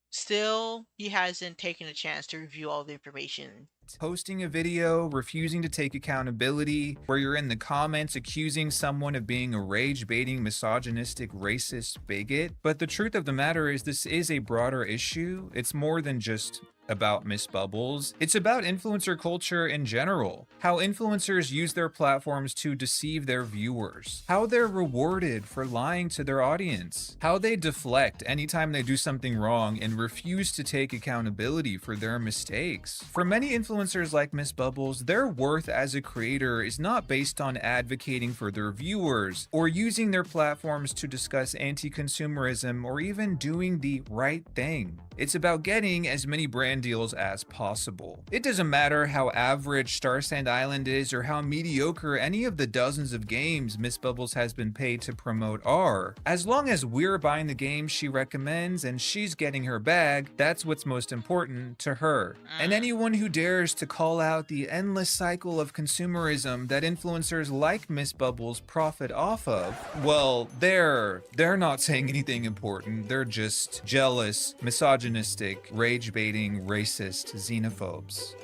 still he hasn't taken a chance to review all the information. Posting a video, refusing to take accountability, where you're in the comments accusing someone of being a rage-baiting, misogynistic, racist bigot. But the truth of the matter is this is a broader issue. It's more than just about Miss Bubbles. It's about influencer culture in general. How influencers use their platforms to deceive their viewers. How they're rewarded for lying to their audience. How they deflect anytime they do something wrong and refuse to take accountability for their mistakes. For many influencers like Miss Bubbles, their worth as a creator is not based on advocating for their viewers or using their platforms to discuss anti-consumerism or even doing the right thing. It's about getting as many brand deals as possible. It doesn't matter how average Starsand Island is or how mediocre any of the dozens of games Miss Bubbles has been paid to promote are. As long as we're buying the games she recommends and she's getting her bag, that's what's most important to her. And anyone who dares to call out the endless cycle of consumerism that influencers like Miss Bubbles profit off of, well, they're not saying anything important. They're just jealous, misogynistic, rage-baiting, racist xenophobes.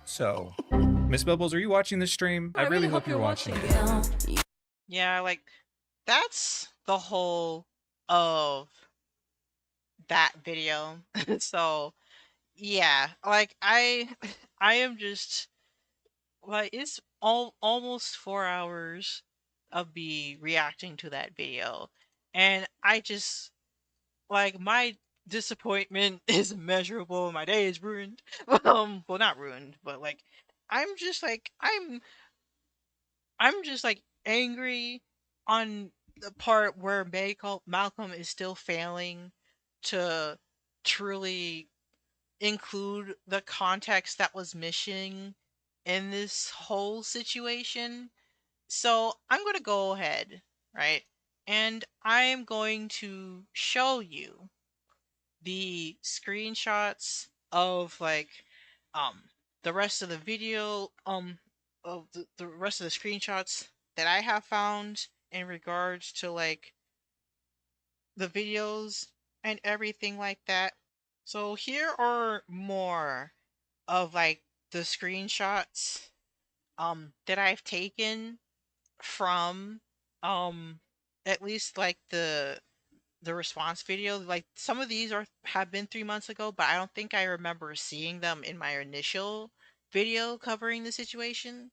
So, Miss Bubbles, are you watching this stream? I really hope you're watching it. Yeah, like, that's the whole of that video. So, yeah, like, I am just, like, it's almost 4 hours of me reacting to that video, and I just, like, my disappointment is immeasurable. My day is ruined. Well, not ruined, but like, I'm just like, I'm just like angry on the part where Malcolm is still failing to truly include the context that was missing in this whole situation. So I'm going to go ahead, right? And I'm going to show you the screenshots of, like, um the rest of the video, of the rest of the screenshots that I have found in regards to, like, the videos and everything like that. So here are more of, like, the screenshots that I've taken from at least, like, the response video. Like, some of these have been 3 months ago, but I don't think I remember seeing them in my initial video covering the situation.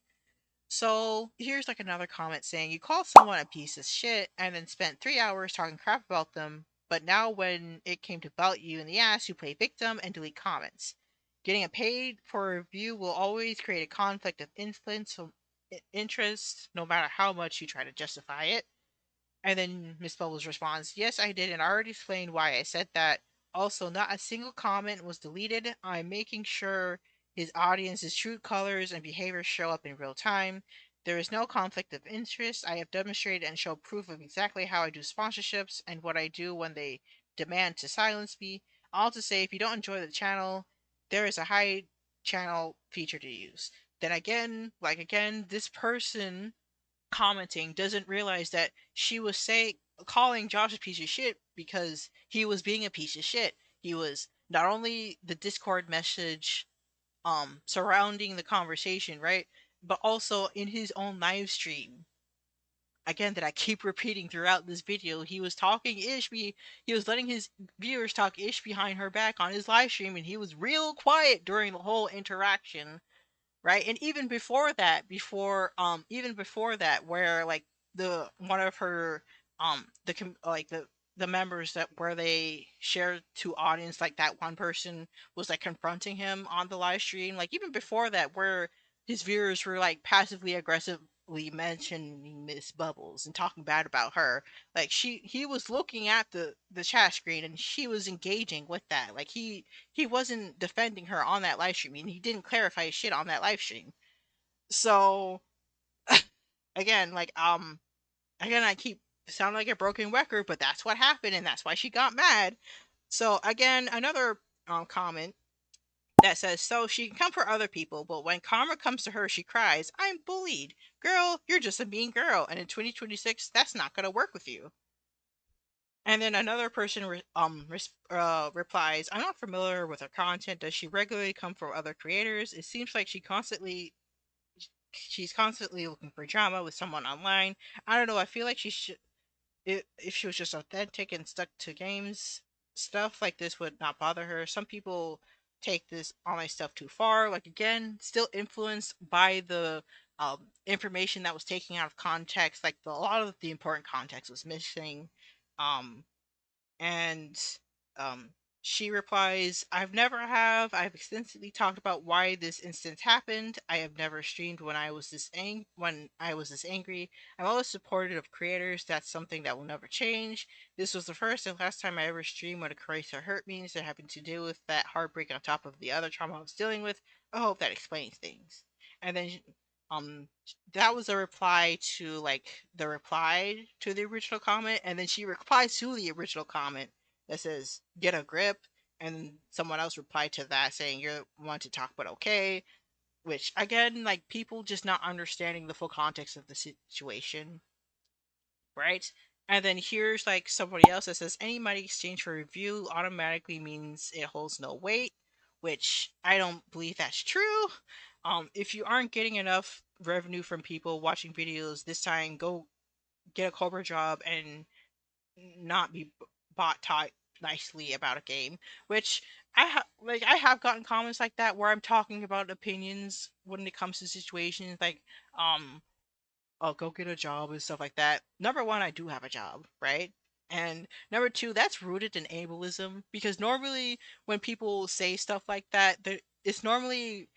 So here's like another comment saying, you called someone a piece of shit and then spent 3 hours talking crap about them, but now when it came to belt you in the ass, you play victim and delete comments. Getting a paid for review will always create a conflict of interest, no matter how much you try to justify it. And then Miss Bubbles responds, yes, I did, and I already explained why I said that. Also, not a single comment was deleted. I'm making sure his audience's true colors and behaviors show up in real time. There is no conflict of interest. I have demonstrated and shown proof of exactly how I do sponsorships and what I do when they demand to silence me. All to say, if you don't enjoy the channel, there is a hide channel feature to use. Then again, this person commenting doesn't realize that she was calling Josh a piece of shit because he was being a piece of shit. He was not only the Discord message surrounding the conversation, right? But also in his own live stream. Again, that I keep repeating throughout this video, he was talking ish. He was letting his viewers talk ish behind her back on his live stream, and he was real quiet during the whole interaction, right? And even before that, where like the one of her the members that where they shared to audience, like that one person was like confronting him on the live stream, like even before that, where his viewers were like passively aggressively mentioning Miss Bubbles and talking bad about her, like he was looking at the chat screen and she was engaging with that. Like he wasn't defending her on that live stream, and he didn't clarify his shit on that live stream. So again, I keep sounding like a broken record, but that's what happened, and that's why she got mad. So again, another comment that says, so she can come for other people, but when karma comes to her, she cries, I'm bullied. Girl, you're just a mean girl, and in 2026, that's not gonna work with you. And then another person replies, I'm not familiar with her content. Does she regularly come for other creators? It seems like she's constantly looking for drama with someone online. I don't know. I feel like she should, if she was just authentic and stuck to games, stuff like this would not bother her. Some people take this online stuff too far. Like again, still influenced by the information that was taken out of context. Like a lot of the important context was missing. And um, she replies, I've extensively talked about why this instance happened. I have never streamed when I was this angry. I'm always supportive of creators. That's something that will never change. This was the first and last time I ever streamed when a creator hurt me, so having to deal with that heartbreak on top of the other trauma I was dealing with. I hope that explains things. And then that was a reply to the original comment, and then she replies to the original comment that says get a grip, and someone else replied to that saying you're one to talk but okay, which again, like people just not understanding the full context of the situation, right? And then here's like somebody else that says any money exchange for review automatically means it holds no weight, which I don't believe that's true. If you aren't getting enough revenue from people watching videos this time, go get a corporate job and not be taught nicely about a game. Which I have gotten comments like that where I'm talking about opinions when it comes to situations like I'll go get a job and stuff like that. Number one, I do have a job, right? And number two, that's rooted in ableism, because normally when people say stuff like that, it's normally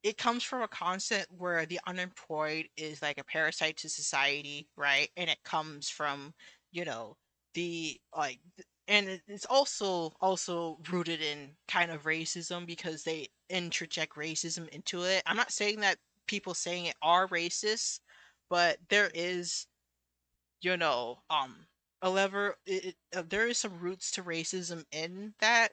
it comes from a concept where the unemployed is like a parasite to society, right? And it comes from, you know, the like and it's also rooted in kind of racism because they interject racism into it. I'm not saying that people saying it are racist, but there is, you know, there is some roots to racism in that.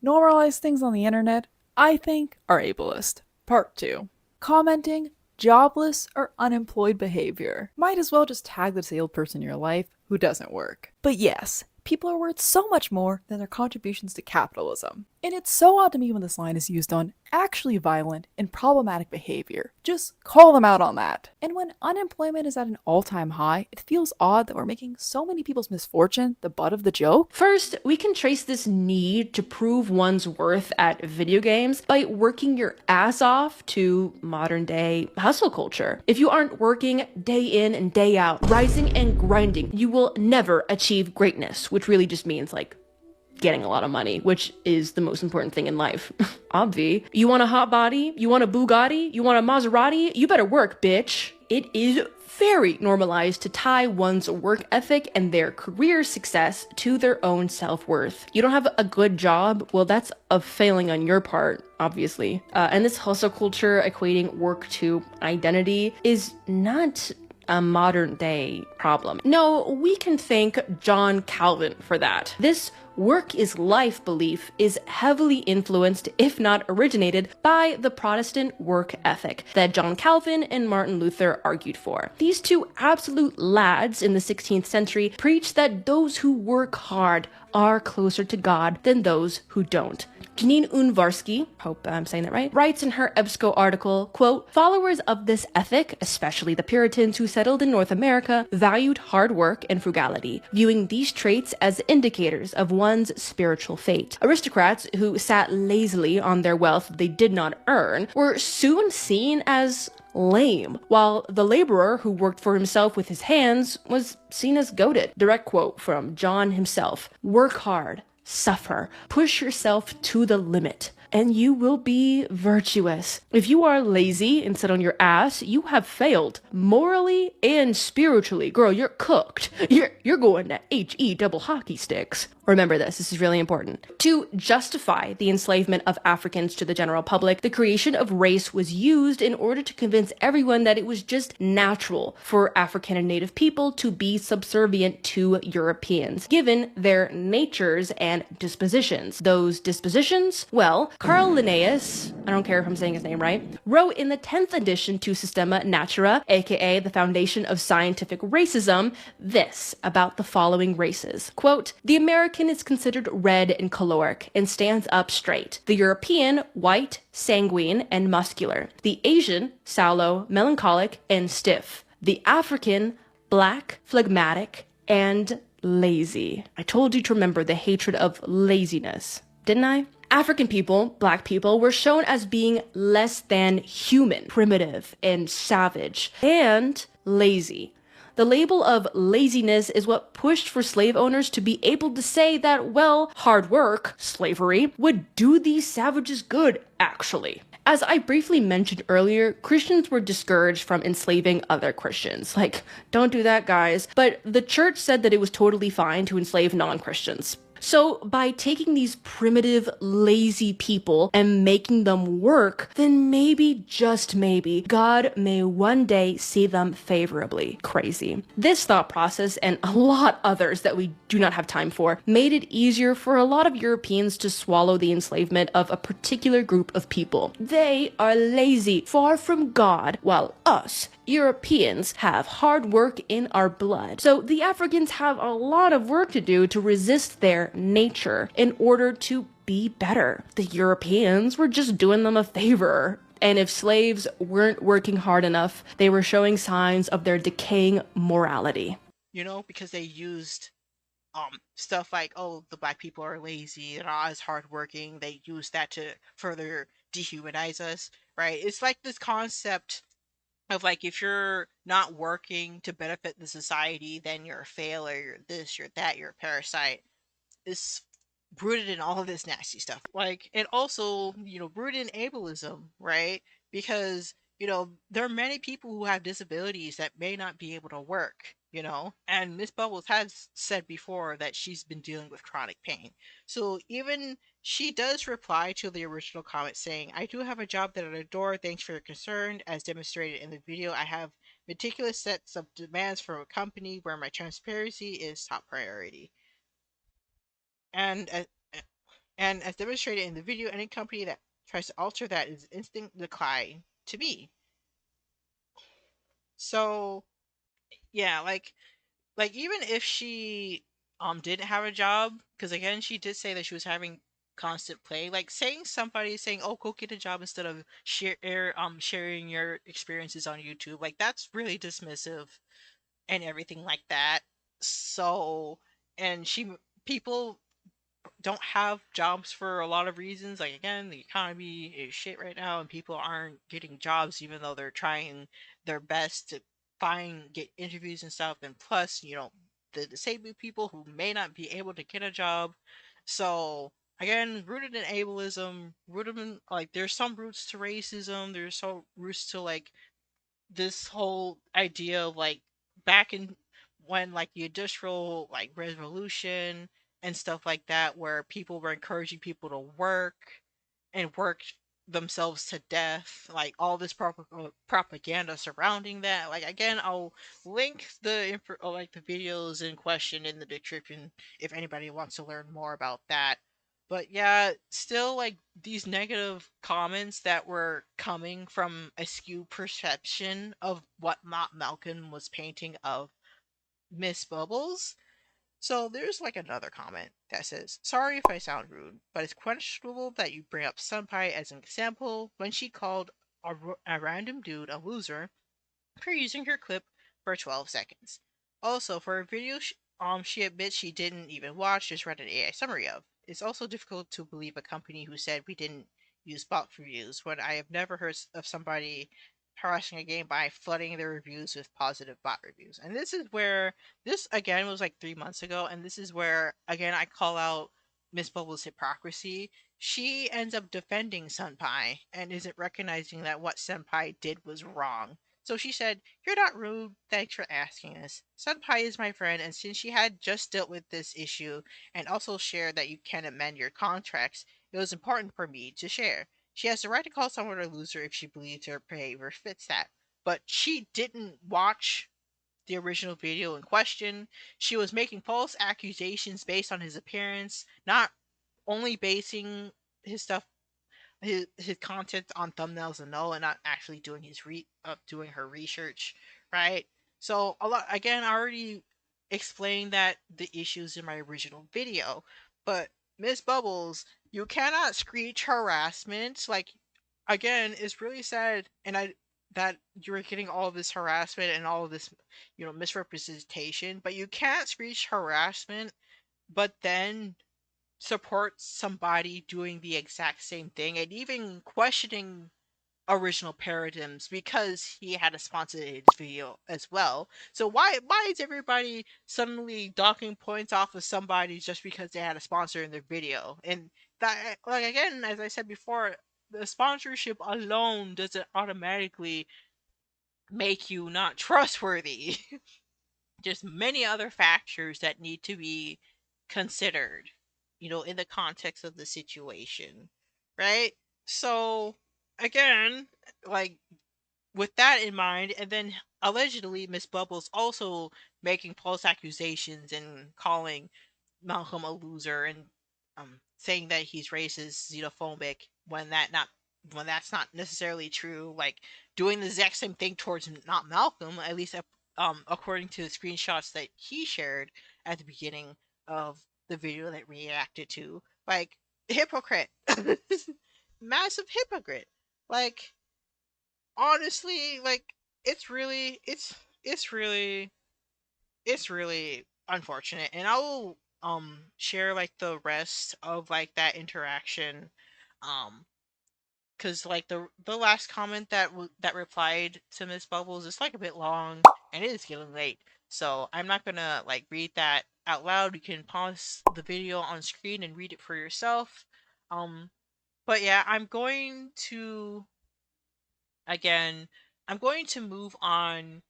Normalize things on the internet, I think, are ableist. Part 2. Commenting jobless or unemployed behavior. Might as well just tag the disabled person in your life who doesn't work. But yes, people are worth so much more than their contributions to capitalism. And it's so odd to me when this line is used on actually violent and problematic behavior. Just call them out on that. And when unemployment is at an all-time high, it feels odd that we're making so many people's misfortune the butt of the joke. First, we can trace this need to prove one's worth at video games by working your ass off to modern day hustle culture. If you aren't working day in and day out, rising and grinding, you will never achieve greatness, which really just means like getting a lot of money, which is the most important thing in life. Obvi. You want a hot body? You want a Bugatti? You want a Maserati? You better work, bitch. It is very normalized to tie one's work ethic and their career success to their own self-worth. You don't have a good job? Well, that's a failing on your part, obviously. And this hustle culture equating work to identity is not a modern day problem. No, we can thank John Calvin for that. This work is life belief is heavily influenced, if not originated, by the Protestant work ethic that John Calvin and Martin Luther argued for. These two absolute lads in the 16th century preached that those who work hard are closer to God than those who don't. Janine Unvarsky, hope I'm saying that right, writes in her EBSCO article, quote, "Followers of this ethic, especially the Puritans who settled in North America, valued hard work and frugality, viewing these traits as indicators of one's spiritual fate. Aristocrats who sat lazily on their wealth they did not earn were soon seen as lame, while the laborer who worked for himself with his hands was seen as goated." Direct quote from John himself. "Work hard, suffer, push yourself to the limit, and you will be virtuous. If you are lazy and sit on your ass, you have failed morally and spiritually. Girl, you're cooked. You're going to HE double hockey sticks." Remember this is really important. To justify the enslavement of Africans to the general public, the creation of race was used in order to convince everyone that it was just natural for African and Native people to be subservient to Europeans, given their natures and dispositions. Those dispositions? Well, Carl Linnaeus, I don't care if I'm saying his name right, wrote in the 10th edition to Systema Naturae, aka the foundation of scientific racism, this about the following races. Quote, "The American is considered red and caloric and stands up straight. The European, white, sanguine, and muscular. The Asian, sallow, melancholic, and stiff. The African, black, phlegmatic, and lazy." I told you to remember the hatred of laziness, didn't I? African people, black people, were shown as being less than human, primitive, and savage, and lazy. The label of laziness is what pushed for slave owners to be able to say that, well, hard work, slavery, would do these savages good, actually. As I briefly mentioned earlier, Christians were discouraged from enslaving other Christians. Like, don't do that, guys. But the church said that it was totally fine to enslave non-Christians. So by taking these primitive, lazy people and making them work, then maybe, just maybe, God may one day see them favorably. Crazy. This thought process, and a lot others that we do not have time for, made it easier for a lot of Europeans to swallow the enslavement of a particular group of people. They are lazy, far from God, while us, Europeans, have hard work in our blood. So the Africans have a lot of work to do to resist their nature in order to be better. The Europeans were just doing them a favor. And if slaves weren't working hard enough, they were showing signs of their decaying morality. You know, because they used stuff like, oh, the black people are lazy, they're not as hardworking. They use that to further dehumanize us, right? It's like this concept of like, if you're not working to benefit the society, then you're a failure, you're this, you're that, you're a parasite. It's rooted in all of this nasty stuff. Like, and also, you know, rooted in ableism, right? Because, you know, there are many people who have disabilities that may not be able to work, you know, and Miss Bubbles has said before that she's been dealing with chronic pain. So even she does reply to the original comment saying, "I do have a job that I adore. Thanks for your concern. As demonstrated in the video, I have meticulous sets of demands from a company where my transparency is top priority. And as demonstrated in the video, any company that tries to alter that is instant decline to me." So yeah, like even if she didn't have a job, because again she did say that she was having constant play, like saying oh, go get a job instead of sharing your experiences on YouTube, like that's really dismissive and everything like that. So, and people don't have jobs for a lot of reasons. Like again, the economy is shit right now, and people aren't getting jobs even though they're trying their best to get interviews and stuff. And plus, the disabled people who may not be able to get a job. So again, rooted in ableism, rooted in like there's some roots to racism. There's some roots to like this whole idea of like back in when like the industrial like revolution and stuff like that, where people were encouraging people to work and work themselves to death, like all this propaganda surrounding that. Like again, I'll link like the videos in question in the description if anybody wants to learn more about that. But yeah, still like these negative comments that were coming from a skewed perception of what Malcolm was painting of Miss Bubbles. So there's like another comment that says, "Sorry if I sound rude, but it's questionable that you bring up Senpai as an example when she called a random dude a loser for using her clip for 12 seconds. Also, for a video she admits she didn't even watch, just read an AI summary of. It's also difficult to believe a company who said we didn't use bot reviews when I have never heard of somebody harassing a game by flooding their reviews with positive bot reviews." And this is where this again was like 3 months ago, and this is where again I call out Miss Bubble's hypocrisy. She ends up defending Senpai and isn't recognizing that what Senpai did was wrong. So she said, "You're not rude. Thanks for asking us. Senpai is my friend, and since she had just dealt with this issue and also shared that you can amend your contracts, it was important for me to share. She has the right to call someone a loser if she believes her behavior fits that." But she didn't watch the original video in question. She was making false accusations based on his appearance, not only basing his stuff his content on thumbnails and all, and not actually doing doing her research, right? So a lot again, I already explained that the issues in my original video, but Miss Bubbles, you cannot screech harassment. Like again, it's really sad, and I that you're getting all this harassment and all of this, misrepresentation, but you can't screech harassment, but then support somebody doing the exact same thing and even questioning original paradigms because he had a sponsored video as well. So why is everybody suddenly docking points off of somebody just because they had a sponsor in their video? And that, like again, as I said before, the sponsorship alone doesn't automatically make you not trustworthy. There's many other factors that need to be considered, in the context of the situation, right? So, again, like, with that in mind, and then allegedly Miss Bubbles also making false accusations and calling Malcolm a loser and saying that he's racist, xenophobic, when that's not necessarily true. Like doing the exact same thing towards not Malcolm, at least according to the screenshots that he shared at the beginning of the video that reacted to. Like hypocrite, massive hypocrite. Like honestly, like it's really it's really unfortunate, and I will share like the rest of like that interaction, um because like the last comment that replied to Miss Bubbles is like a bit long and it is getting late, so I'm not gonna like read that out loud. You can pause the video on screen and read it for yourself. um but yeah, again I'm going to move on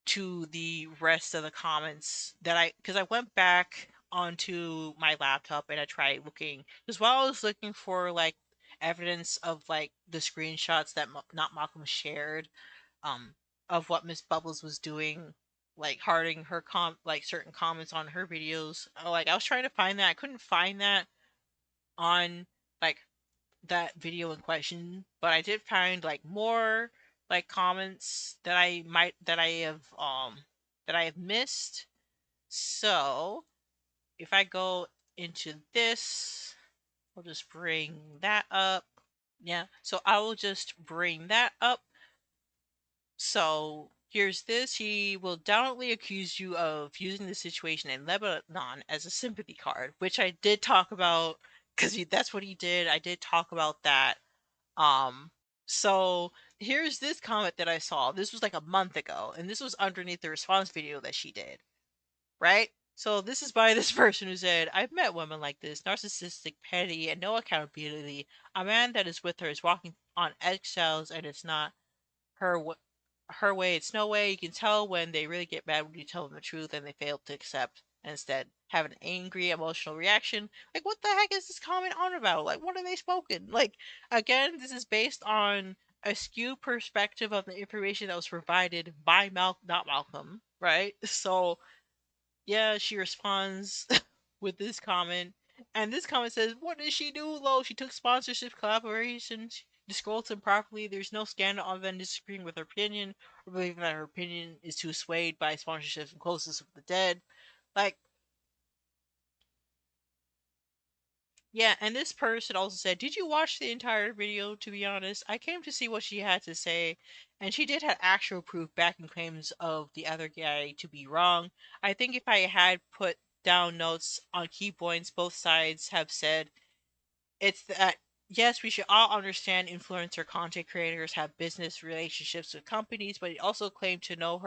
to the rest of the comments because I went back onto my laptop and I tried looking, because while I was looking for like evidence of like the screenshots that not Malcolm shared, um of what Miss Bubbles was doing, like harding her like certain comments on her videos. Like I was trying to find that, I couldn't find that on like that video in question, but I did find like more like comments that I have missed. So if I go into this, I'll just bring that up. Yeah, so I will just bring that up. So here's this. He will doubtly accuse you of using the situation in Lebanon as a sympathy card, which I did talk about because that's what he did. I did talk about that. Um, so here's this comment that I saw. This was like a month ago, and this was underneath the response video that she did, right? So this is by this person who said, I've met women like this, narcissistic, petty, and no accountability. A man that is with her is walking on eggshells, and it's not her her way, it's no way. You can tell when they really get mad when you tell them the truth and they fail to accept and instead have an angry, emotional reaction. Like, what the heck is this comment on about? Like, what are they spoken? Like, again, this is based on a skewed perspective of the information that was provided by not Malcolm, right? So, yeah, she responds with this comment. And this comment says, what did she do, Lo? She took sponsorship collaborations, disclosed them properly. There's no scandal other than disagreeing with her opinion or believing that her opinion is too swayed by sponsorships and closeness with the dead. Like, yeah, and this person also said, did you watch the entire video, to be honest? I came to see what she had to say, and she did have actual proof backing claims of the other guy to be wrong. I think if I had put down notes on key points both sides have said, it's that yes, we should all understand influencer content creators have business relationships with companies, but he also claimed to know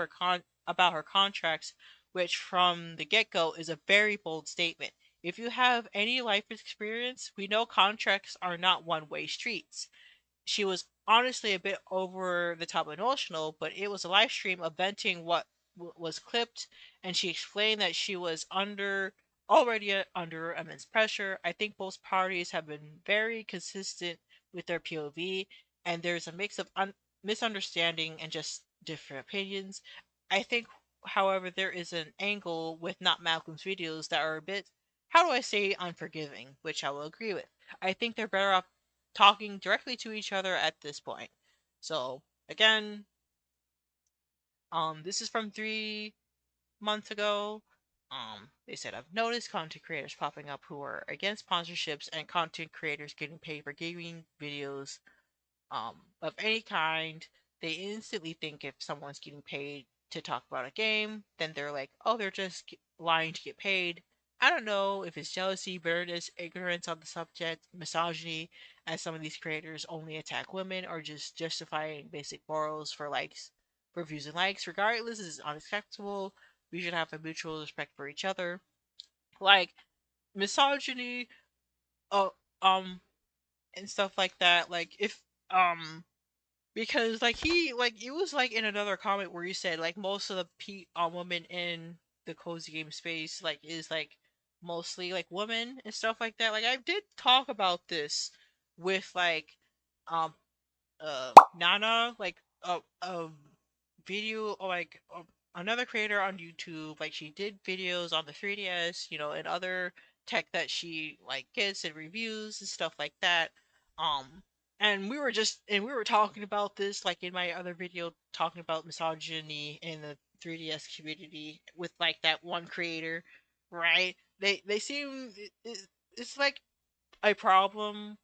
about her contracts, which from the get-go is a very bold statement. If you have any life experience, we know contracts are not one-way streets. She was honestly a bit over the top emotional, but it was a live stream of venting what was clipped, and she explained that she was already under immense pressure. I think both parties have been very consistent with their POV, and there's a mix of misunderstanding and just different opinions. I think, however, there is an angle with Not Malcolm's videos that are a bit, how do I say, unforgiving, which I will agree with. I think they're better off talking directly to each other at this point. So again, this is from 3 months ago. They said, I've noticed content creators popping up who are against sponsorships and content creators getting paid for gaming videos of any kind. They instantly think if someone's getting paid to talk about a game, then they're like, oh, they're just lying to get paid. I don't know if it's jealousy, bitterness, ignorance on the subject, misogyny, as some of these creators only attack women, or just justifying basic morals for likes, for views and likes. Regardless, this is unacceptable. We should have a mutual respect for each other. Like, misogyny, uh, um, and stuff like that. Like, if, because like it was like in another comment where you said like most of the women in the cozy game space like is like mostly like women and stuff like that. Like I did talk about this with like um Nana, like a video like another creator on YouTube. Like she did videos on the 3DS, and other tech that she like gets and reviews and stuff like that. Um, and we were talking about this like in my other video talking about misogyny in the 3DS community with like that one creator, right? They seem it's like a problem.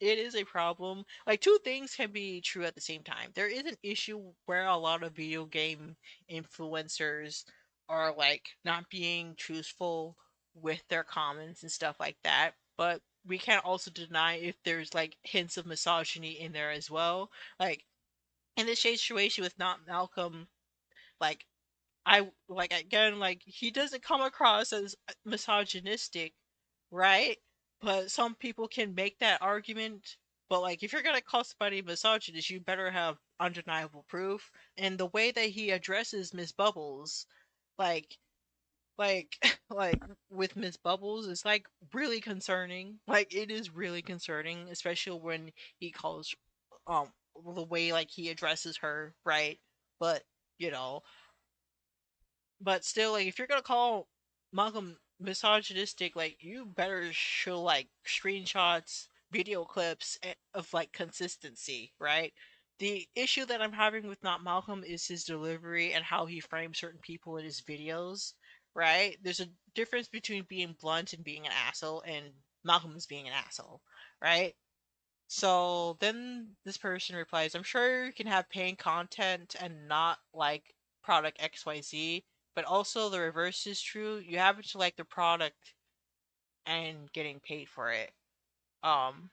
It is a problem. Like two things can be true at the same time. There is an issue where a lot of video game influencers are like not being truthful with their comments and stuff like that, but we can't also deny if there's like hints of misogyny in there as well. Like in this situation with Not Malcolm, like I like again like he doesn't come across as misogynistic, right? But some people can make that argument. But like if you're gonna call somebody misogynist, you better have undeniable proof. And the way that he addresses Miss Bubbles, like like like with Miss Bubbles is like really concerning. Like it is really concerning, especially when he calls um the way like he addresses her, right? But you know, but still, like, if you're gonna call Malcolm misogynistic, like, you better show, like, screenshots, video clips of, like, consistency, right? The issue that I'm having with Not Malcolm is his delivery and how he frames certain people in his videos, right? There's a difference between being blunt and being an asshole, and Malcolm is being an asshole, right? So then this person replies, I'm sure you can have paying content and not like product XYZ, but also the reverse is true. You happen to like the product and getting paid for it. Um,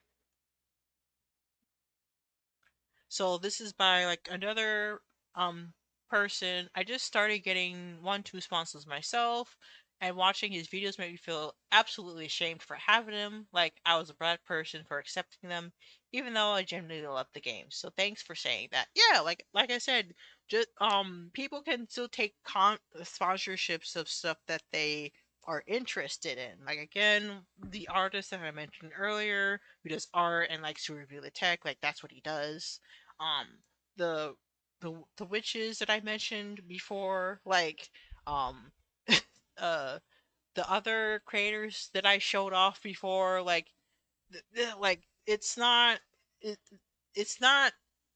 so this is by like another um person. I just started getting 1-2 sponsors myself, and watching his videos made me feel absolutely ashamed for having them. Like I was a bad person for accepting them, even though I genuinely love the game. So thanks for saying that. Yeah, like I said, just people can still take sponsorships of stuff that they are interested in. Like again, the artist that I mentioned earlier who does art and likes to review the tech, like that's what he does. um the the witches that I mentioned before, like um uh the other creators that I showed off before, like like it, it's not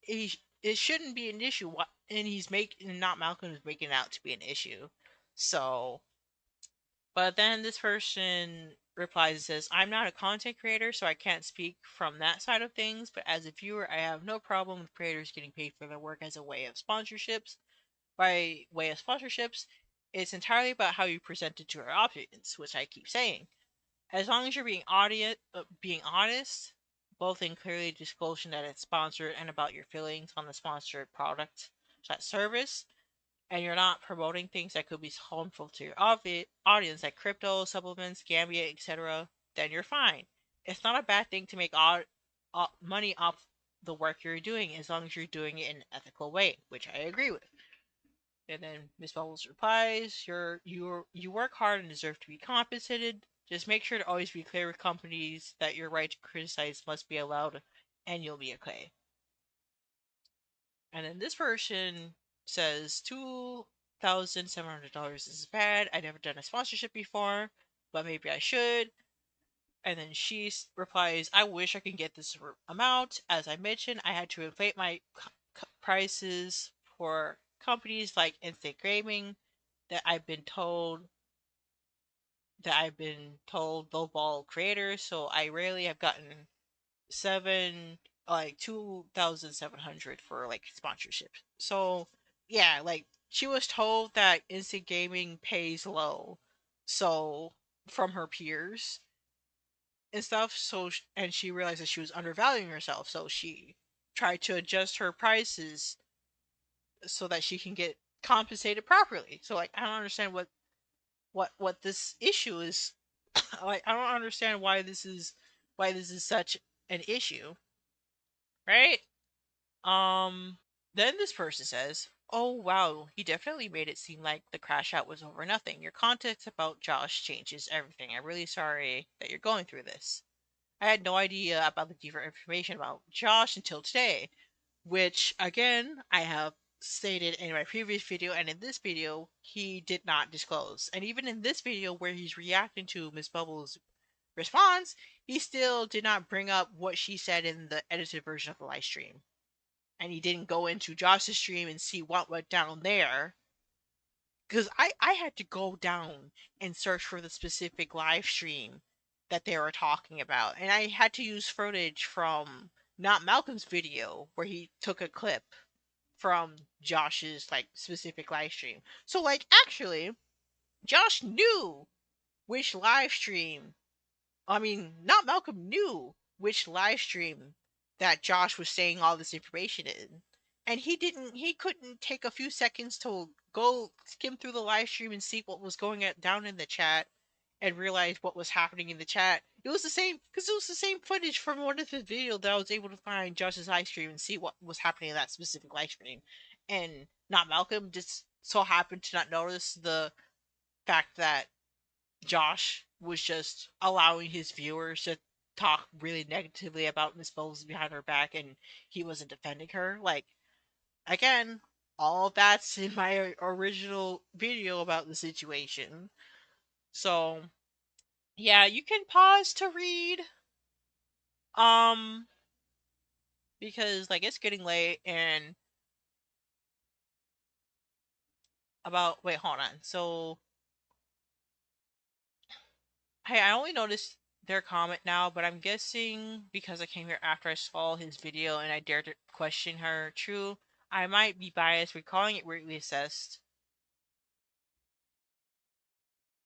it shouldn't be an issue. And he's making, not Malcolm is making it out to be an issue. So but then this person replies and says, I'm not a content creator, so I can't speak from that side of things, but as a viewer, I have no problem with creators getting paid for their work as a way of sponsorships. By way of sponsorships, it's entirely about how you present it to our audience, which I keep saying. As long as you're being honest, both in clearly disclosing that it's sponsored and about your feelings on the sponsored product, that service, and you're not promoting things that could be harmful to your audience, like crypto, supplements, gambia, etc., then you're fine. It's not a bad thing to make money off the work you're doing as long as you're doing it in an ethical way, which I agree with. And then Miss Bubbles replies, You work hard and deserve to be compensated. Just make sure to always be clear with companies that your right to criticize must be allowed, and you'll be okay." And then this person says $2,700 is bad. I never done a sponsorship before, but maybe I should. And then she replies, I wish I could get this amount. As I mentioned, I had to inflate my prices for companies like Instant Gaming that I've been told lowball creators. So I rarely have gotten 2,700 for like sponsorship. So yeah, like she was told that instant gaming pays low, so from her peers and stuff. So and she realized that she was undervaluing herself, so she tried to adjust her prices so that she can get compensated properly. So like I don't understand what this issue is. Like I don't understand why this is such an issue, right? Then this person says, Oh wow, he definitely made it seem like the crash out was over nothing. Your context about Josh changes everything. I'm really sorry that you're going through this. I had no idea about the deeper information about Josh until today, which again I have stated in my previous video and in this video he did not disclose. And even in this video where he's reacting to Miss Bubbles' response, he still did not bring up what she said in the edited version of the live stream, and he didn't go into Josh's stream and see what went down there. Because I had to go down and search for the specific live stream that they were talking about. And I had to use footage from not Malcolm's video where he took a clip from Josh's like specific live stream. So like actually Josh knew which live stream, I mean, not Malcolm knew which live stream that Josh was saying all this information in. And he couldn't take a few seconds to go skim through the live stream and see what was going down in the chat and realize what was happening in the chat. It was the same, because it was the same footage from one of his videos that I was able to find Josh's live stream and see what was happening in that specific live stream. And not Malcolm just so happened to not notice the fact that Josh was just allowing his viewers to talk really negatively about Miss Bowles behind her back, and he wasn't defending her. Like, again, all of that's in my original video about the situation. So, yeah, you can pause to read. Um, because, like, it's getting late, and wait, hold on. So, Hey, I only noticed their comment now, but I'm guessing because I came here after I saw his video and I dared to question her. True, I might be biased. We're calling it weirdly assessed.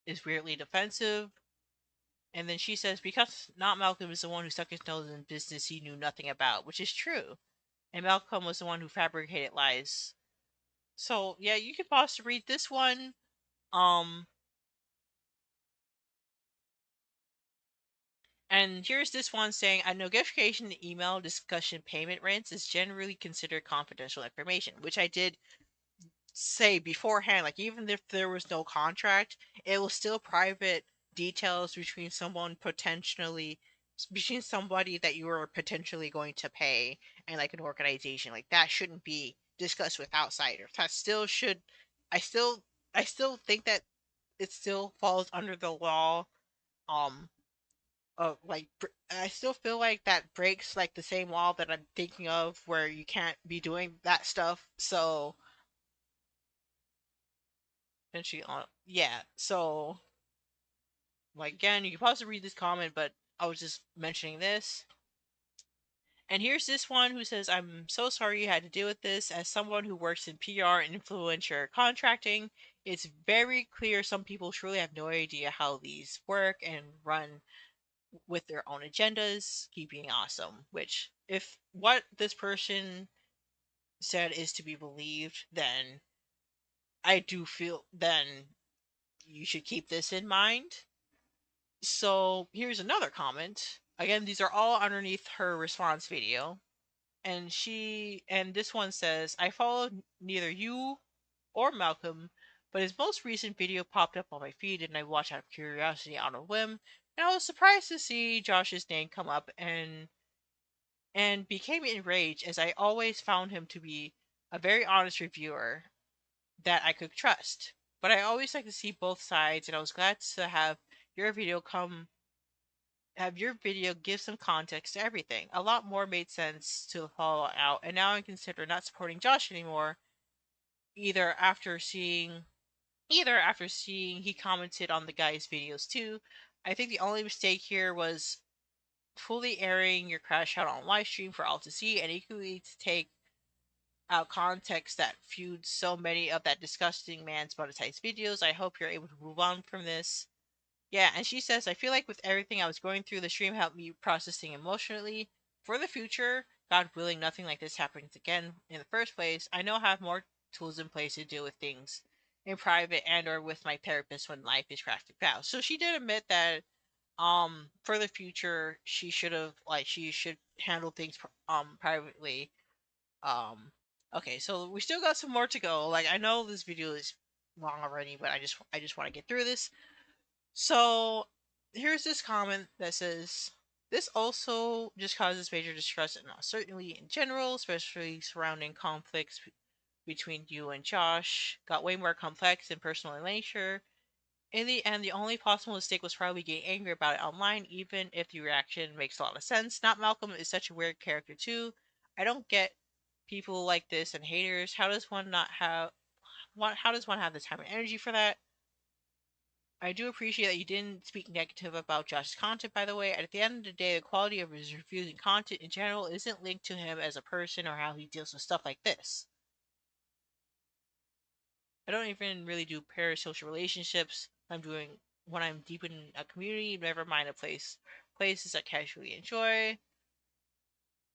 Is weirdly defensive. And then she says, because not Malcolm is the one who stuck his nose in business he knew nothing about, which is true. And Malcolm was the one who fabricated lies. So, yeah, you can pause to read this one. And here's this one saying, a notification email discussion payment rents is generally considered confidential information, which I did say beforehand. Like, even if there was no contract, it was still private details between somebody that you were potentially going to pay and like an organization. Like, that shouldn't be discussed with outsiders. That still should, I still, I still think that it still falls under the law. Um, I still feel like that breaks like the same law that I'm thinking of where you can't be doing that stuff. So, and she on, yeah. So, like, again, you can possibly read this comment, but I was just mentioning this. And here's this one who says, I'm so sorry you had to deal with this. As someone who works in PR and influencer contracting, it's very clear some people truly have no idea how these work and run with their own agendas, keep being awesome. Which, if what this person said is to be believed, then I do feel then you should keep this in mind. So here's another comment. Again, these are all underneath her response video. And this one says, I followed neither you or Malcolm, but his most recent video popped up on my feed and I watched out of curiosity on a whim. And I was surprised to see Josh's name come up and became enraged as I always found him to be a very honest reviewer that I could trust. But I always like to see both sides, and I was glad to your video have your video give some context to everything. A lot more made sense to follow out, and now I consider not supporting Josh anymore. Either after seeing he commented on the guy's videos too. I think the only mistake here was fully airing your crash out on live stream for all to see, and equally to take out context that viewed so many of that disgusting man's monetized videos. I hope you're able to move on from this. Yeah, and she says, I feel like with everything I was going through, the stream helped me processing emotionally. For the future, God willing, nothing like this happens again in the first place. I know I have more tools in place to deal with things in private and or with my therapist when life is crafted out. So she did admit that for the future she should handle things privately. um okay, so we still got some more to go. Like, I know this video is long already, but I just want to get through this. So here's this comment that says, this also just causes major distress and uncertainty in general, especially surrounding conflicts between you and Josh. Got way more complex and personal in nature. In the end, the only possible mistake was probably getting angry about it online, even if the reaction makes a lot of sense. Not Malcolm is such a weird character too. I don't get people like this and haters. How does one not have how does one have the time and energy for that? I do appreciate that you didn't speak negative about Josh's content, by the way. At the end of the day, the quality of his reviews and content in general isn't linked to him as a person or how he deals with stuff like this. I don't even really do parasocial relationships. When I'm deep in a community, never mind places I casually enjoy.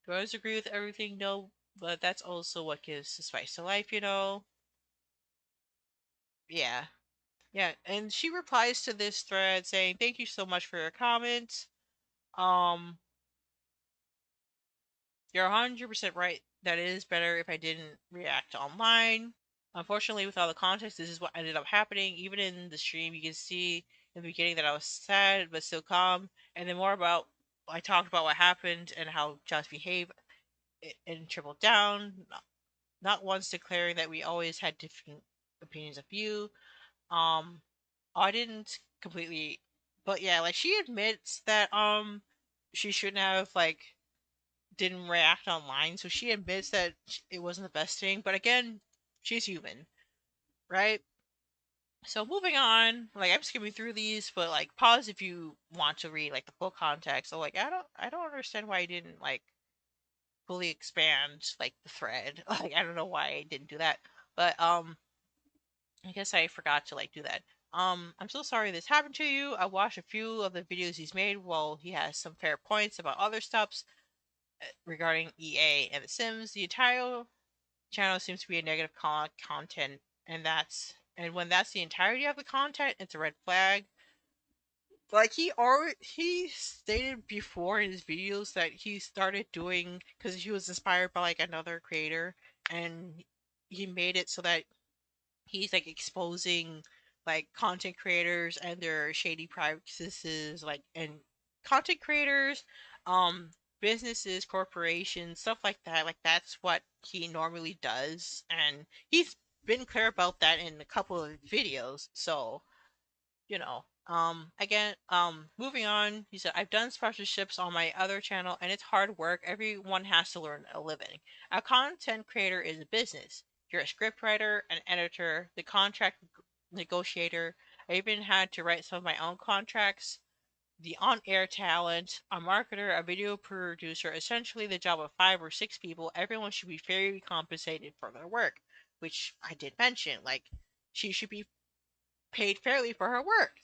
Do I always agree with everything? No, but that's also what gives the spice to life, you know? Yeah. Yeah, and she replies to this thread saying, thank you so much for your comments. Um, you're 100% right. That it is better if I didn't react online. Unfortunately, with all the context, this is what ended up happening. Even in the stream, you can see in the beginning that I was sad but still calm. And then I talked about what happened and how Josh behaved and tripled down. Not once declaring that we always had different opinions of you. Um, I didn't completely, but yeah, like, she admits that she shouldn't have didn't react online, so she admits that it wasn't the best thing. But again, she's human, right? So moving on, like I'm skimming through these, but like pause if you want to read like the full context. So like I don't understand why I didn't like fully expand like the thread. Like I don't know why I didn't do that. But I guess I forgot to like do that. I'm so sorry this happened to you. I watched a few of the videos he's made. While he has some fair points about other stuffs regarding EA and The Sims, the entire channel seems to be a negative content, and when that's the entirety of the content, it's a red flag. Like he stated before in his videos that he started doing because he was inspired by like another creator, and he made it so that he's like exposing like content creators and their shady practices, like and content creators, um businesses, corporations, stuff like that. Like that's what he normally does, and he's been clear about that in a couple of videos. So again, moving on, he said, I've done sponsorships on my other channel and it's hard work. Everyone has to learn a living. A content creator is a business. You're a scriptwriter, an editor, the contract negotiator. I even had to write some of my own contracts, the on-air talent, a marketer, a video producer, essentially the job of 5 or 6 people. Everyone should be fairly compensated for their work, which I did mention. Like, she should be paid fairly for her work.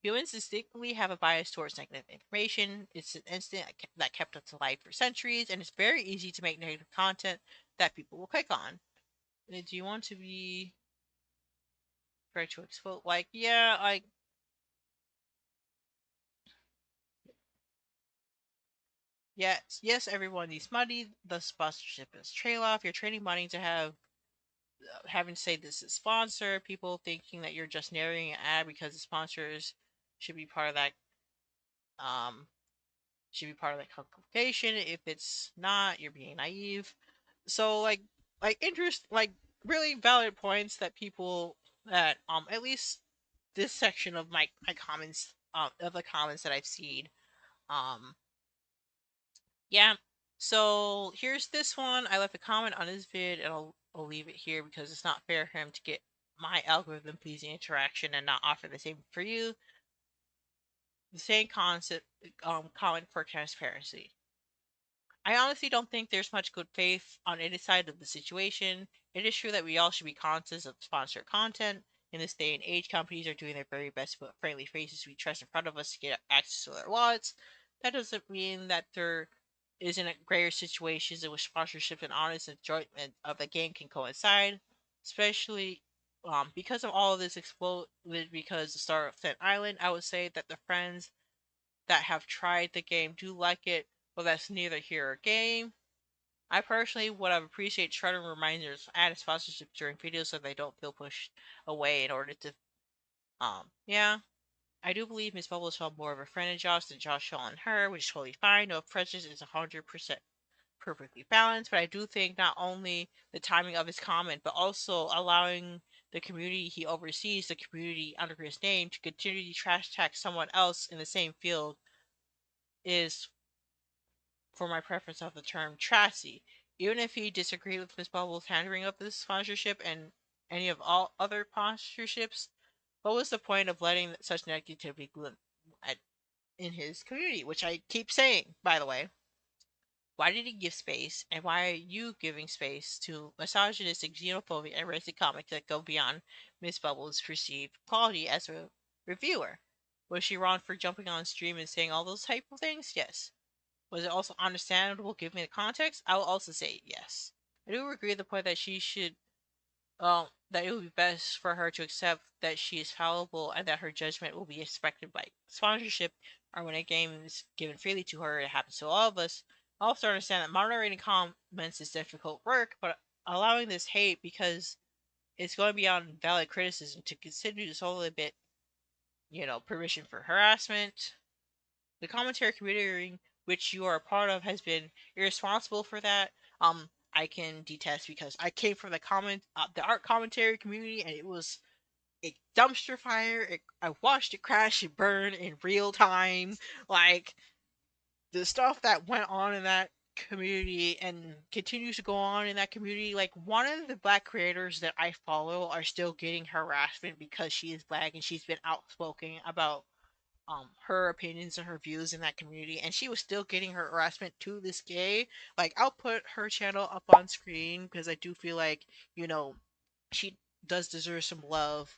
Humans instinctively have a bias towards negative information. It's an instinct that kept us alive for centuries, and it's very easy to make negative content that people will click on. Do you want to be try to expose? Like, yeah, like, yes, everyone needs money. The sponsorship is trail off. You're trading money to have having to say this is sponsor. People thinking that you're just narrating an ad because the sponsors should be part of that. Um, should be part of that complication. If it's not, you're being naive. So like interest like really valid points that people that at least this section of my comments of the comments that I've seen. Um yeah. So here's this one. I left a comment on his vid and I'll leave it here because it's not fair for him to get my algorithm pleasing interaction and not offer the same for you. The same concept comment for transparency. I honestly don't think there's much good faith on any side of the situation. It is true that we all should be conscious of sponsored content. In this day and age, companies are doing their very best to put friendly faces we trust in front of us to get access to their wallets. That doesn't mean that there isn't a greater situations in which sponsorship and honest enjoyment of the game can coincide, especially because of all of this exploded because of Starsand Island. I would say that the friends that have tried the game do like it, but that's neither here or game. I personally would have appreciated shorter reminders added sponsorship during videos so they don't feel pushed away in order to yeah. I do believe Miss Bubbles felt more of a friend in Josh than Josh felt in her, which is totally fine. No prejudice is 100% perfectly balanced, but I do think not only the timing of his comment, but also allowing the community he oversees, the community under his name, to continue to trash talk someone else in the same field is for my preference of the term trashy. Even if he disagreed with Miss Bubble's handling of this sponsorship and any of all other sponsorships, what was the point of letting such negativity glue in his community? Which I keep saying, by the way. Why did he give space, and why are you giving space to misogynistic, xenophobic, and racist comics that go beyond Miss Bubble's perceived quality as a reviewer? Was she wrong for jumping on stream and saying all those type of things? Yes. Was it also understandable given the context? I will also say yes. I do agree with the point that she should, that it would be best for her to accept that she is fallible and that her judgment will be expected by sponsorship or when a game is given freely to her. It happens to all of us. I also understand that moderating comments is difficult work, but allowing this hate because it's going beyond valid criticism to consider this whole bit, permission for harassment. The commentary community which you are a part of has been irresponsible for that. I can detest because I came from the art commentary community, and it was a dumpster fire. I watched it crash and burn in real time. Like the stuff that went on in that community and continues to go on in that community. Like, one of the black creators that I follow are still getting harassment because she is black and she's been outspoken about her opinions and her views in that community, and she was still getting her harassment to this day. Like, I'll put her channel up on screen because I do feel like, you know, she does deserve some love,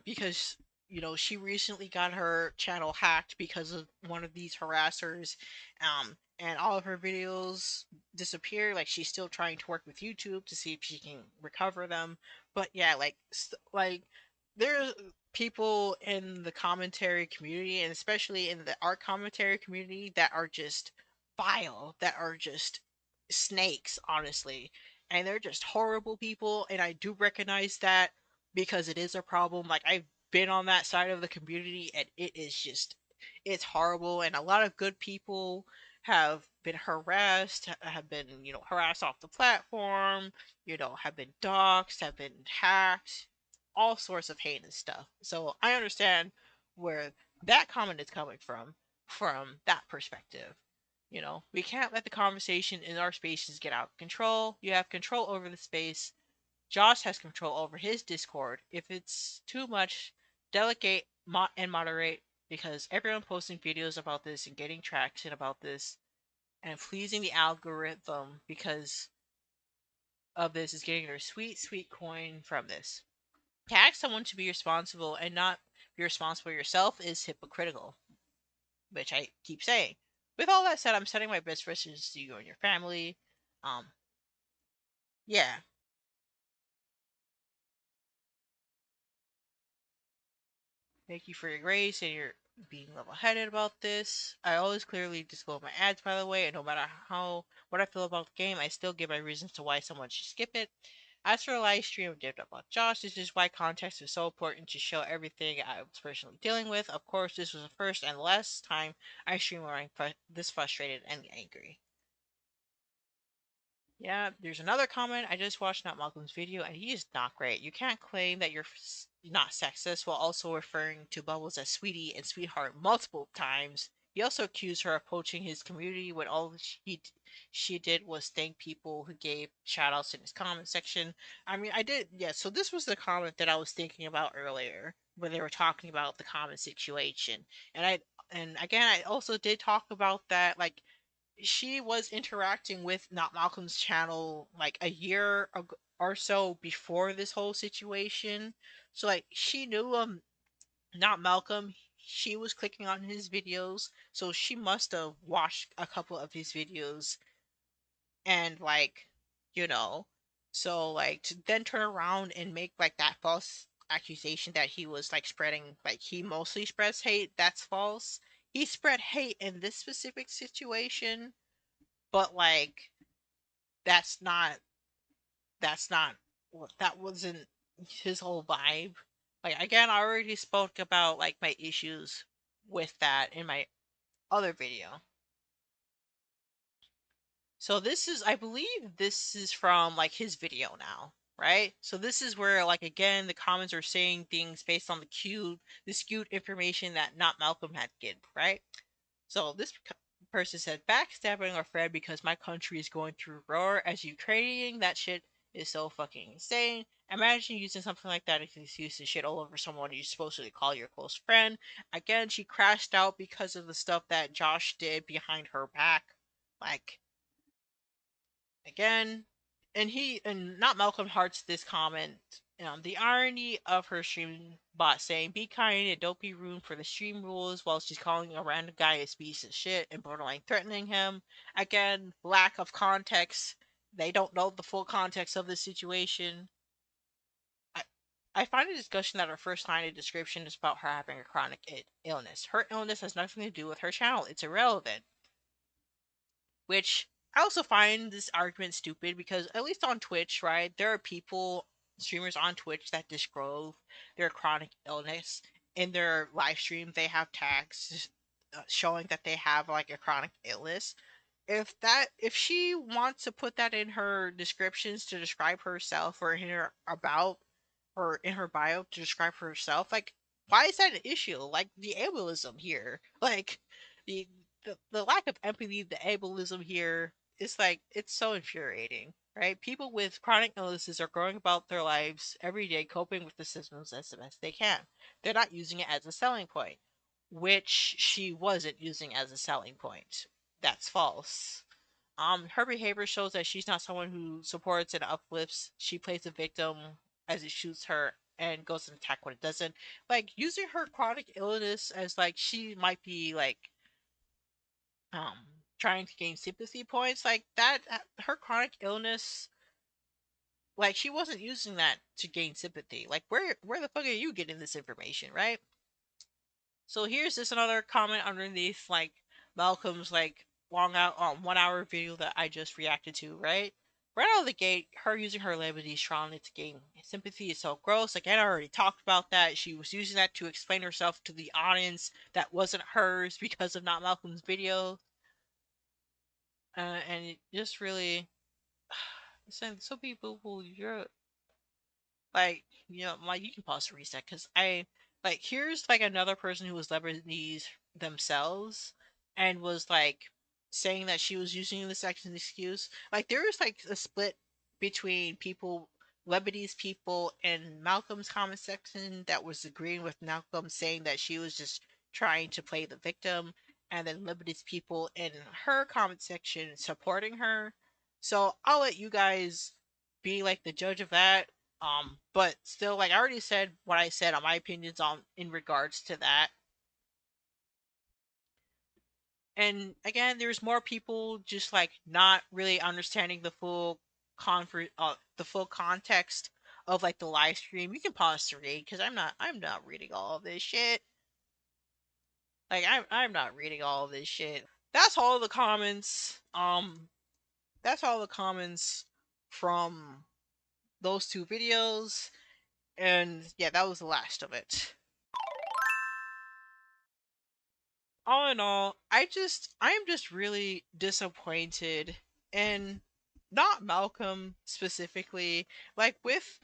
because, you know, she recently got her channel hacked because of one of these harassers, and all of her videos disappear. Like, she's still trying to work with YouTube to see if she can recover them. But yeah, like, like, there's people in the commentary community, and especially in the art commentary community, that are just vile, that are just snakes, honestly. And they're just horrible people, and I do recognize that because it is a problem. Like, I've been on that side of the community, and it is just, it's horrible, and a lot of good people have been harassed, have been, you know, harassed off the platform, you know, have been doxxed, have been hacked, all sorts of heinous stuff. So I understand where that comment is coming from that perspective. You know, we can't let the conversation in our spaces get out of control. You have control over the space. Josh has control over his Discord. If it's too much, delegate and moderate, because everyone posting videos about this and getting traction about this and pleasing the algorithm because of this is getting their sweet, sweet coin from this. To ask someone to be responsible and not be responsible yourself is hypocritical, which I keep saying. With all that said, I'm sending my best wishes to you and your family. Yeah. Thank you for your grace and your being level-headed about this. I always clearly disclose my ads, by the way, and no matter what I feel about the game, I still give my reasons to why someone should skip it. As for the live stream of Dipped about Josh, this is why context is so important to show everything I was personally dealing with. Of course, this was the first and last time I stream where I'm this frustrated and angry. Yeah, there's another comment. I just watched Not Malcolm's video, and he is not great. You can't claim that you're not sexist while also referring to Bubbles as sweetie and sweetheart multiple times. He also accused her of poaching his community when all she did was thank people who gave shoutouts in his comment section. I mean, I did, yeah, so this was the comment that I was thinking about earlier, where they were talking about the comment situation. And again, I also did talk about that, like, she was interacting with Not Malcolm's channel like a year or so before this whole situation. So, like, she knew Not Malcolm. She was clicking on his videos, so she must have watched a couple of his videos and, like, you know, so, like, to then turn around and make like that false accusation that he was like spreading, like, he mostly spreads hate, that's false. He spread hate in this specific situation, but like, that's not that wasn't his whole vibe. Like, again, I already spoke about like my issues with that in my other video. So this is, I believe this is from like his video now, right? So this is where, like, again, the comments are saying things based on the skewed information that Not Malcolm had given, right? So this person said, backstabbing our friend because my country is going through war as Ukrainian. That shit is so fucking insane. Imagine using something like that as an excuse to shit all over someone you supposedly call your close friend. Again, she crashed out because of the stuff that Josh did behind her back. Like, again, and Not Malcolm hearts this comment. The irony of her stream bot saying, be kind and don't be rude for the stream rules, while she's calling a random guy a piece of shit and borderline threatening him. Again, lack of context. They don't know the full context of the situation. I find a discussion that her first line of description is about her having a chronic illness. Her illness has nothing to do with her channel. It's irrelevant. Which I also find this argument stupid because, at least on Twitch, right, there are streamers on Twitch that disclose their chronic illness in their live stream. They have tags showing that they have like a chronic illness. If she wants to put that in her descriptions to describe herself, or in her about, or in her bio to describe herself, like, why is that an issue? Like, the ableism here, like, the the lack of empathy, the ableism here it's like, it's so infuriating, right? People with chronic illnesses are going about their lives every day coping with the symptoms as the best they can. They're not using it as a selling point, which she wasn't using as a selling point. That's false. Her behavior shows that she's not someone who supports and uplifts. She plays a victim as it shoots her and goes to attack when it doesn't. Like, using her chronic illness as like she might be like um trying to gain sympathy points like that. Her chronic illness, like, she wasn't using that to gain sympathy. Like, where the fuck are you getting this information, right? So here's just another comment underneath like Malcolm's like long out 1 hour video that I just reacted to, right? Right out of the gate, her using her levity strongly to gain sympathy is so gross. Like, I already talked about that. She was using that to explain herself to the audience that wasn't hers because of not Malcolm's video. And it just really, so people will, you're like, like, you can pause to reset, because I, like, here's like another person who was Lebanese themselves and was like saying that she was using this as an excuse. Like, there was like a split between people, Lebanese people, and Malcolm's comment section that was agreeing with Malcolm, saying that she was just trying to play the victim, and then Lebanese people in her comment section supporting her. So I'll let you guys be like the judge of that. But still, like, I already said what I said on my opinions on in regards to that. And again, there's more people just like not really understanding the full the full context of like the live stream. You can pause to read, because I'm not reading all of this shit. Like, I'm not reading all of this shit. That's all the comments. That's all the comments from those two videos. And yeah, that was the last of it. All in all, I am just really disappointed in not Malcolm specifically, like with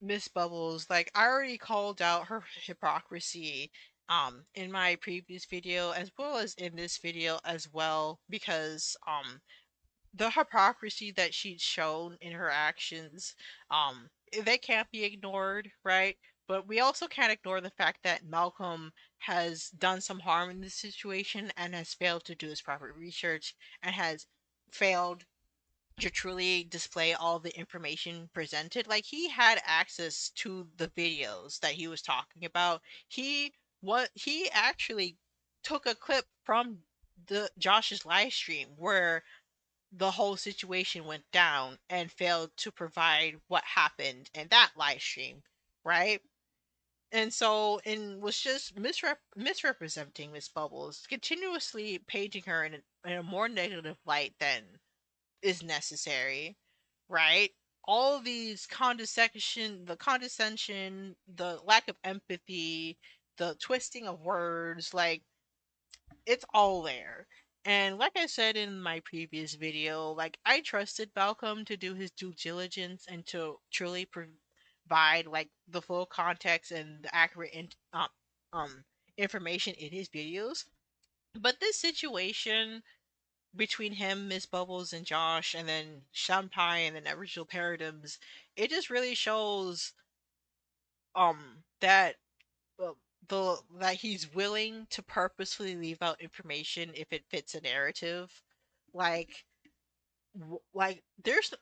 Miss Bubbles. Like, I already called out her hypocrisy in my previous video as well as in this video as well, because the hypocrisy that she'd shown in her actions, they can't be ignored, right? But we also can't ignore the fact that Malcolm has done some harm in this situation and has failed to do his proper research and has failed to truly display all the information presented. Like, he had access to the videos that he was talking about. He actually took a clip from the Josh's live stream where the whole situation went down and failed to provide what happened in that live stream, right? And so, and was just misrepresenting Miss Bubbles, continuously painting her in a more negative light than is necessary, right? All of these condescension, the lack of empathy, the twisting of words, like, it's all there. And like I said in my previous video, like, I trusted Malcolm to do his due diligence and to truly provide like the full context and the accurate information in his videos. But this situation between him, Miss Bubbles, and Josh, and then 𝗟𝗶𝗺𝗀𝘀, and then original paradigms, it just really shows that that he's willing to purposefully leave out information if it fits a narrative. Like, I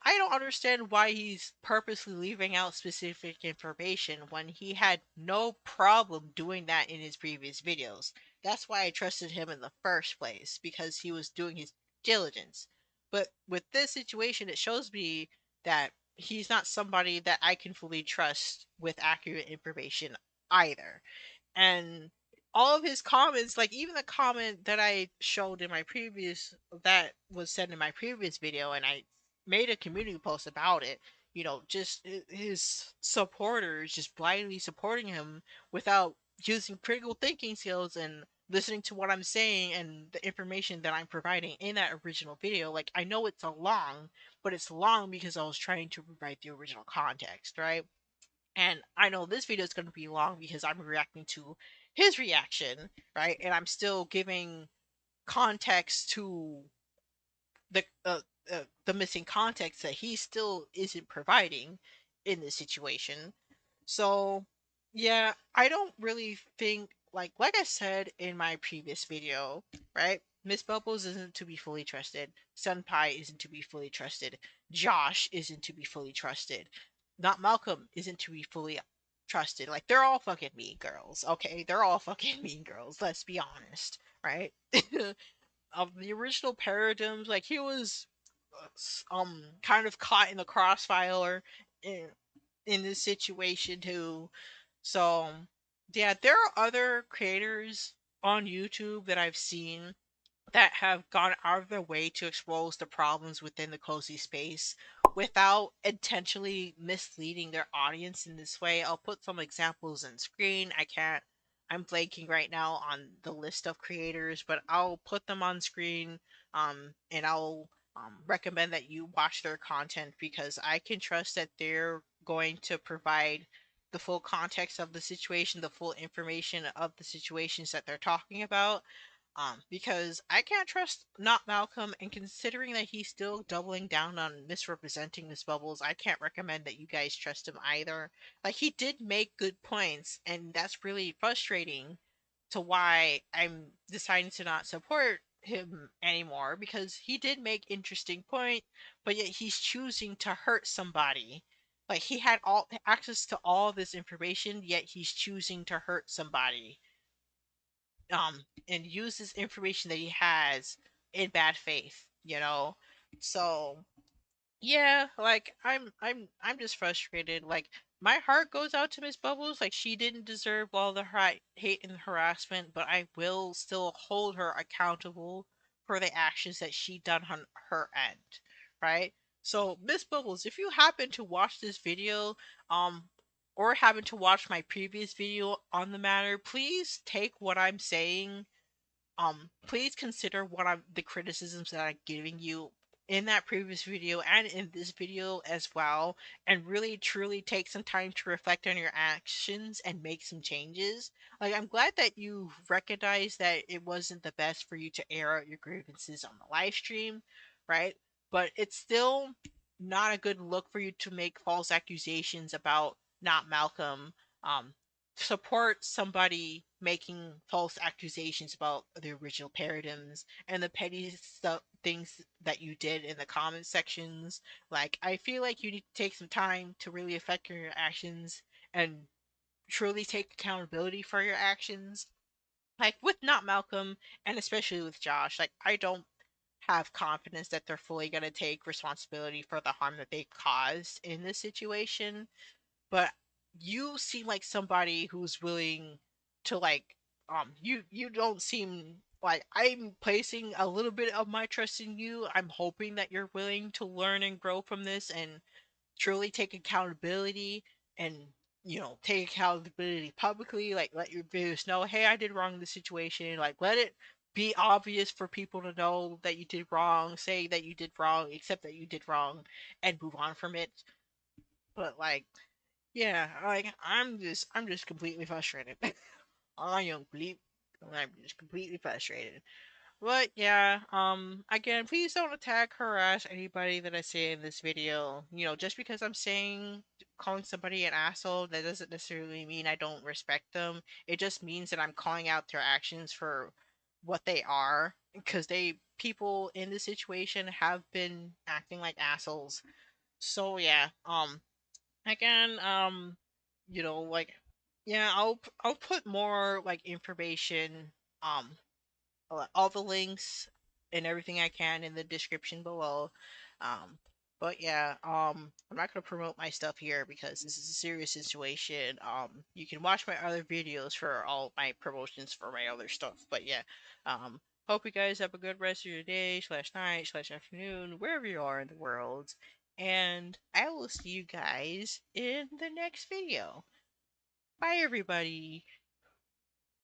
don't understand why he's purposely leaving out specific information when he had no problem doing that in his previous videos. That's why I trusted him in the first place, because he was doing his diligence. But with this situation, it shows me that he's not somebody that I can fully trust with accurate information either. And all of his comments, like even the comment that I showed in my previous, that was said in my previous video, and I made a community post about it, just his supporters just blindly supporting him without using critical thinking skills and listening to what I'm saying and the information that I'm providing in that original video. Like, I know it's a long, but it's long because I was trying to provide the original context, right? And I know this video is going to be long because I'm reacting to his reaction, right? And I'm still giving context to the missing context that he still isn't providing in this situation. So yeah, I don't really think like I said in my previous video, right? Miss Bubbles isn't to be fully trusted. Senpai isn't to be fully trusted. Josh isn't to be fully trusted. Not Malcolm isn't to be fully trusted. Like they're all fucking mean girls, okay? They're all fucking mean girls. Let's be honest, right? Of the original paradigms, like he was kind of caught in the crossfire in this situation too. So yeah, there are other creators on YouTube that I've seen that have gone out of their way to expose the problems within the cozy space without intentionally misleading their audience in this way. I'll put some examples on screen. I'm blanking right now on the list of creators, but I'll put them on screen and I'll recommend that you watch their content because I can trust that they're going to provide the full context of the situation, the full information of the situations that they're talking about, because I can't trust not Malcolm, and considering that he's still doubling down on misrepresenting Miss Bubbles, I can't recommend that you guys trust him either. Like, he did make good points, and that's really frustrating to why I'm deciding to not support him anymore, because he did make interesting point, but yet he's choosing to hurt somebody. Like, he had all access to all this information, yet he's choosing to hurt somebody and use this information that he has in bad faith, you know. So yeah, like I'm just frustrated. Like, my heart goes out to Miss Bubbles. Like, she didn't deserve all the hate and harassment, but I will still hold her accountable for the actions that she done on her end, right? So Miss Bubbles, if you happen to watch this video, um or happen to watch my previous video on the matter, please take what I'm saying, please consider what I'm the criticisms that I'm giving you in that previous video and in this video as well, and really truly take some time to reflect on your actions and make some changes. Like, I'm glad that you recognize that it wasn't the best for you to air out your grievances on the live stream, right? But it's still not a good look for you to make false accusations about not Malcolm. Support somebody making false accusations about the original paradigms and the petty stuff things that you did in the comment sections. Like, I feel like you need to take some time to really affect your actions and truly take accountability for your actions. Like, with not Malcolm and especially with Josh, like, I don't have confidence that they're fully going to take responsibility for the harm that they've caused in this situation, but you seem like somebody who's willing to, like, you don't seem like, I'm placing a little bit of my trust in you. I'm hoping that you're willing to learn and grow from this and truly take accountability and, take accountability publicly. Like, let your viewers know, hey, I did wrong in this situation. Like, let it be obvious for people to know that you did wrong, say that you did wrong, accept that you did wrong, and move on from it. But like, yeah, like, I'm just completely frustrated. I'm just completely frustrated. But yeah, again, please don't attack, harass anybody that I say in this video. Just because I'm calling somebody an asshole, that doesn't necessarily mean I don't respect them. It just means that I'm calling out their actions for what they are, because people in this situation have been acting like assholes. So yeah, again, like, yeah, I'll put more like information, um all the links and everything I can in the description below. Um, but yeah, I'm not gonna promote my stuff here because this is a serious situation. You can watch my other videos for all my promotions for my other stuff. But yeah, hope you guys have a good rest of your day slash night slash afternoon, wherever you are in the world. And I will see you guys in the next video. Bye, everybody.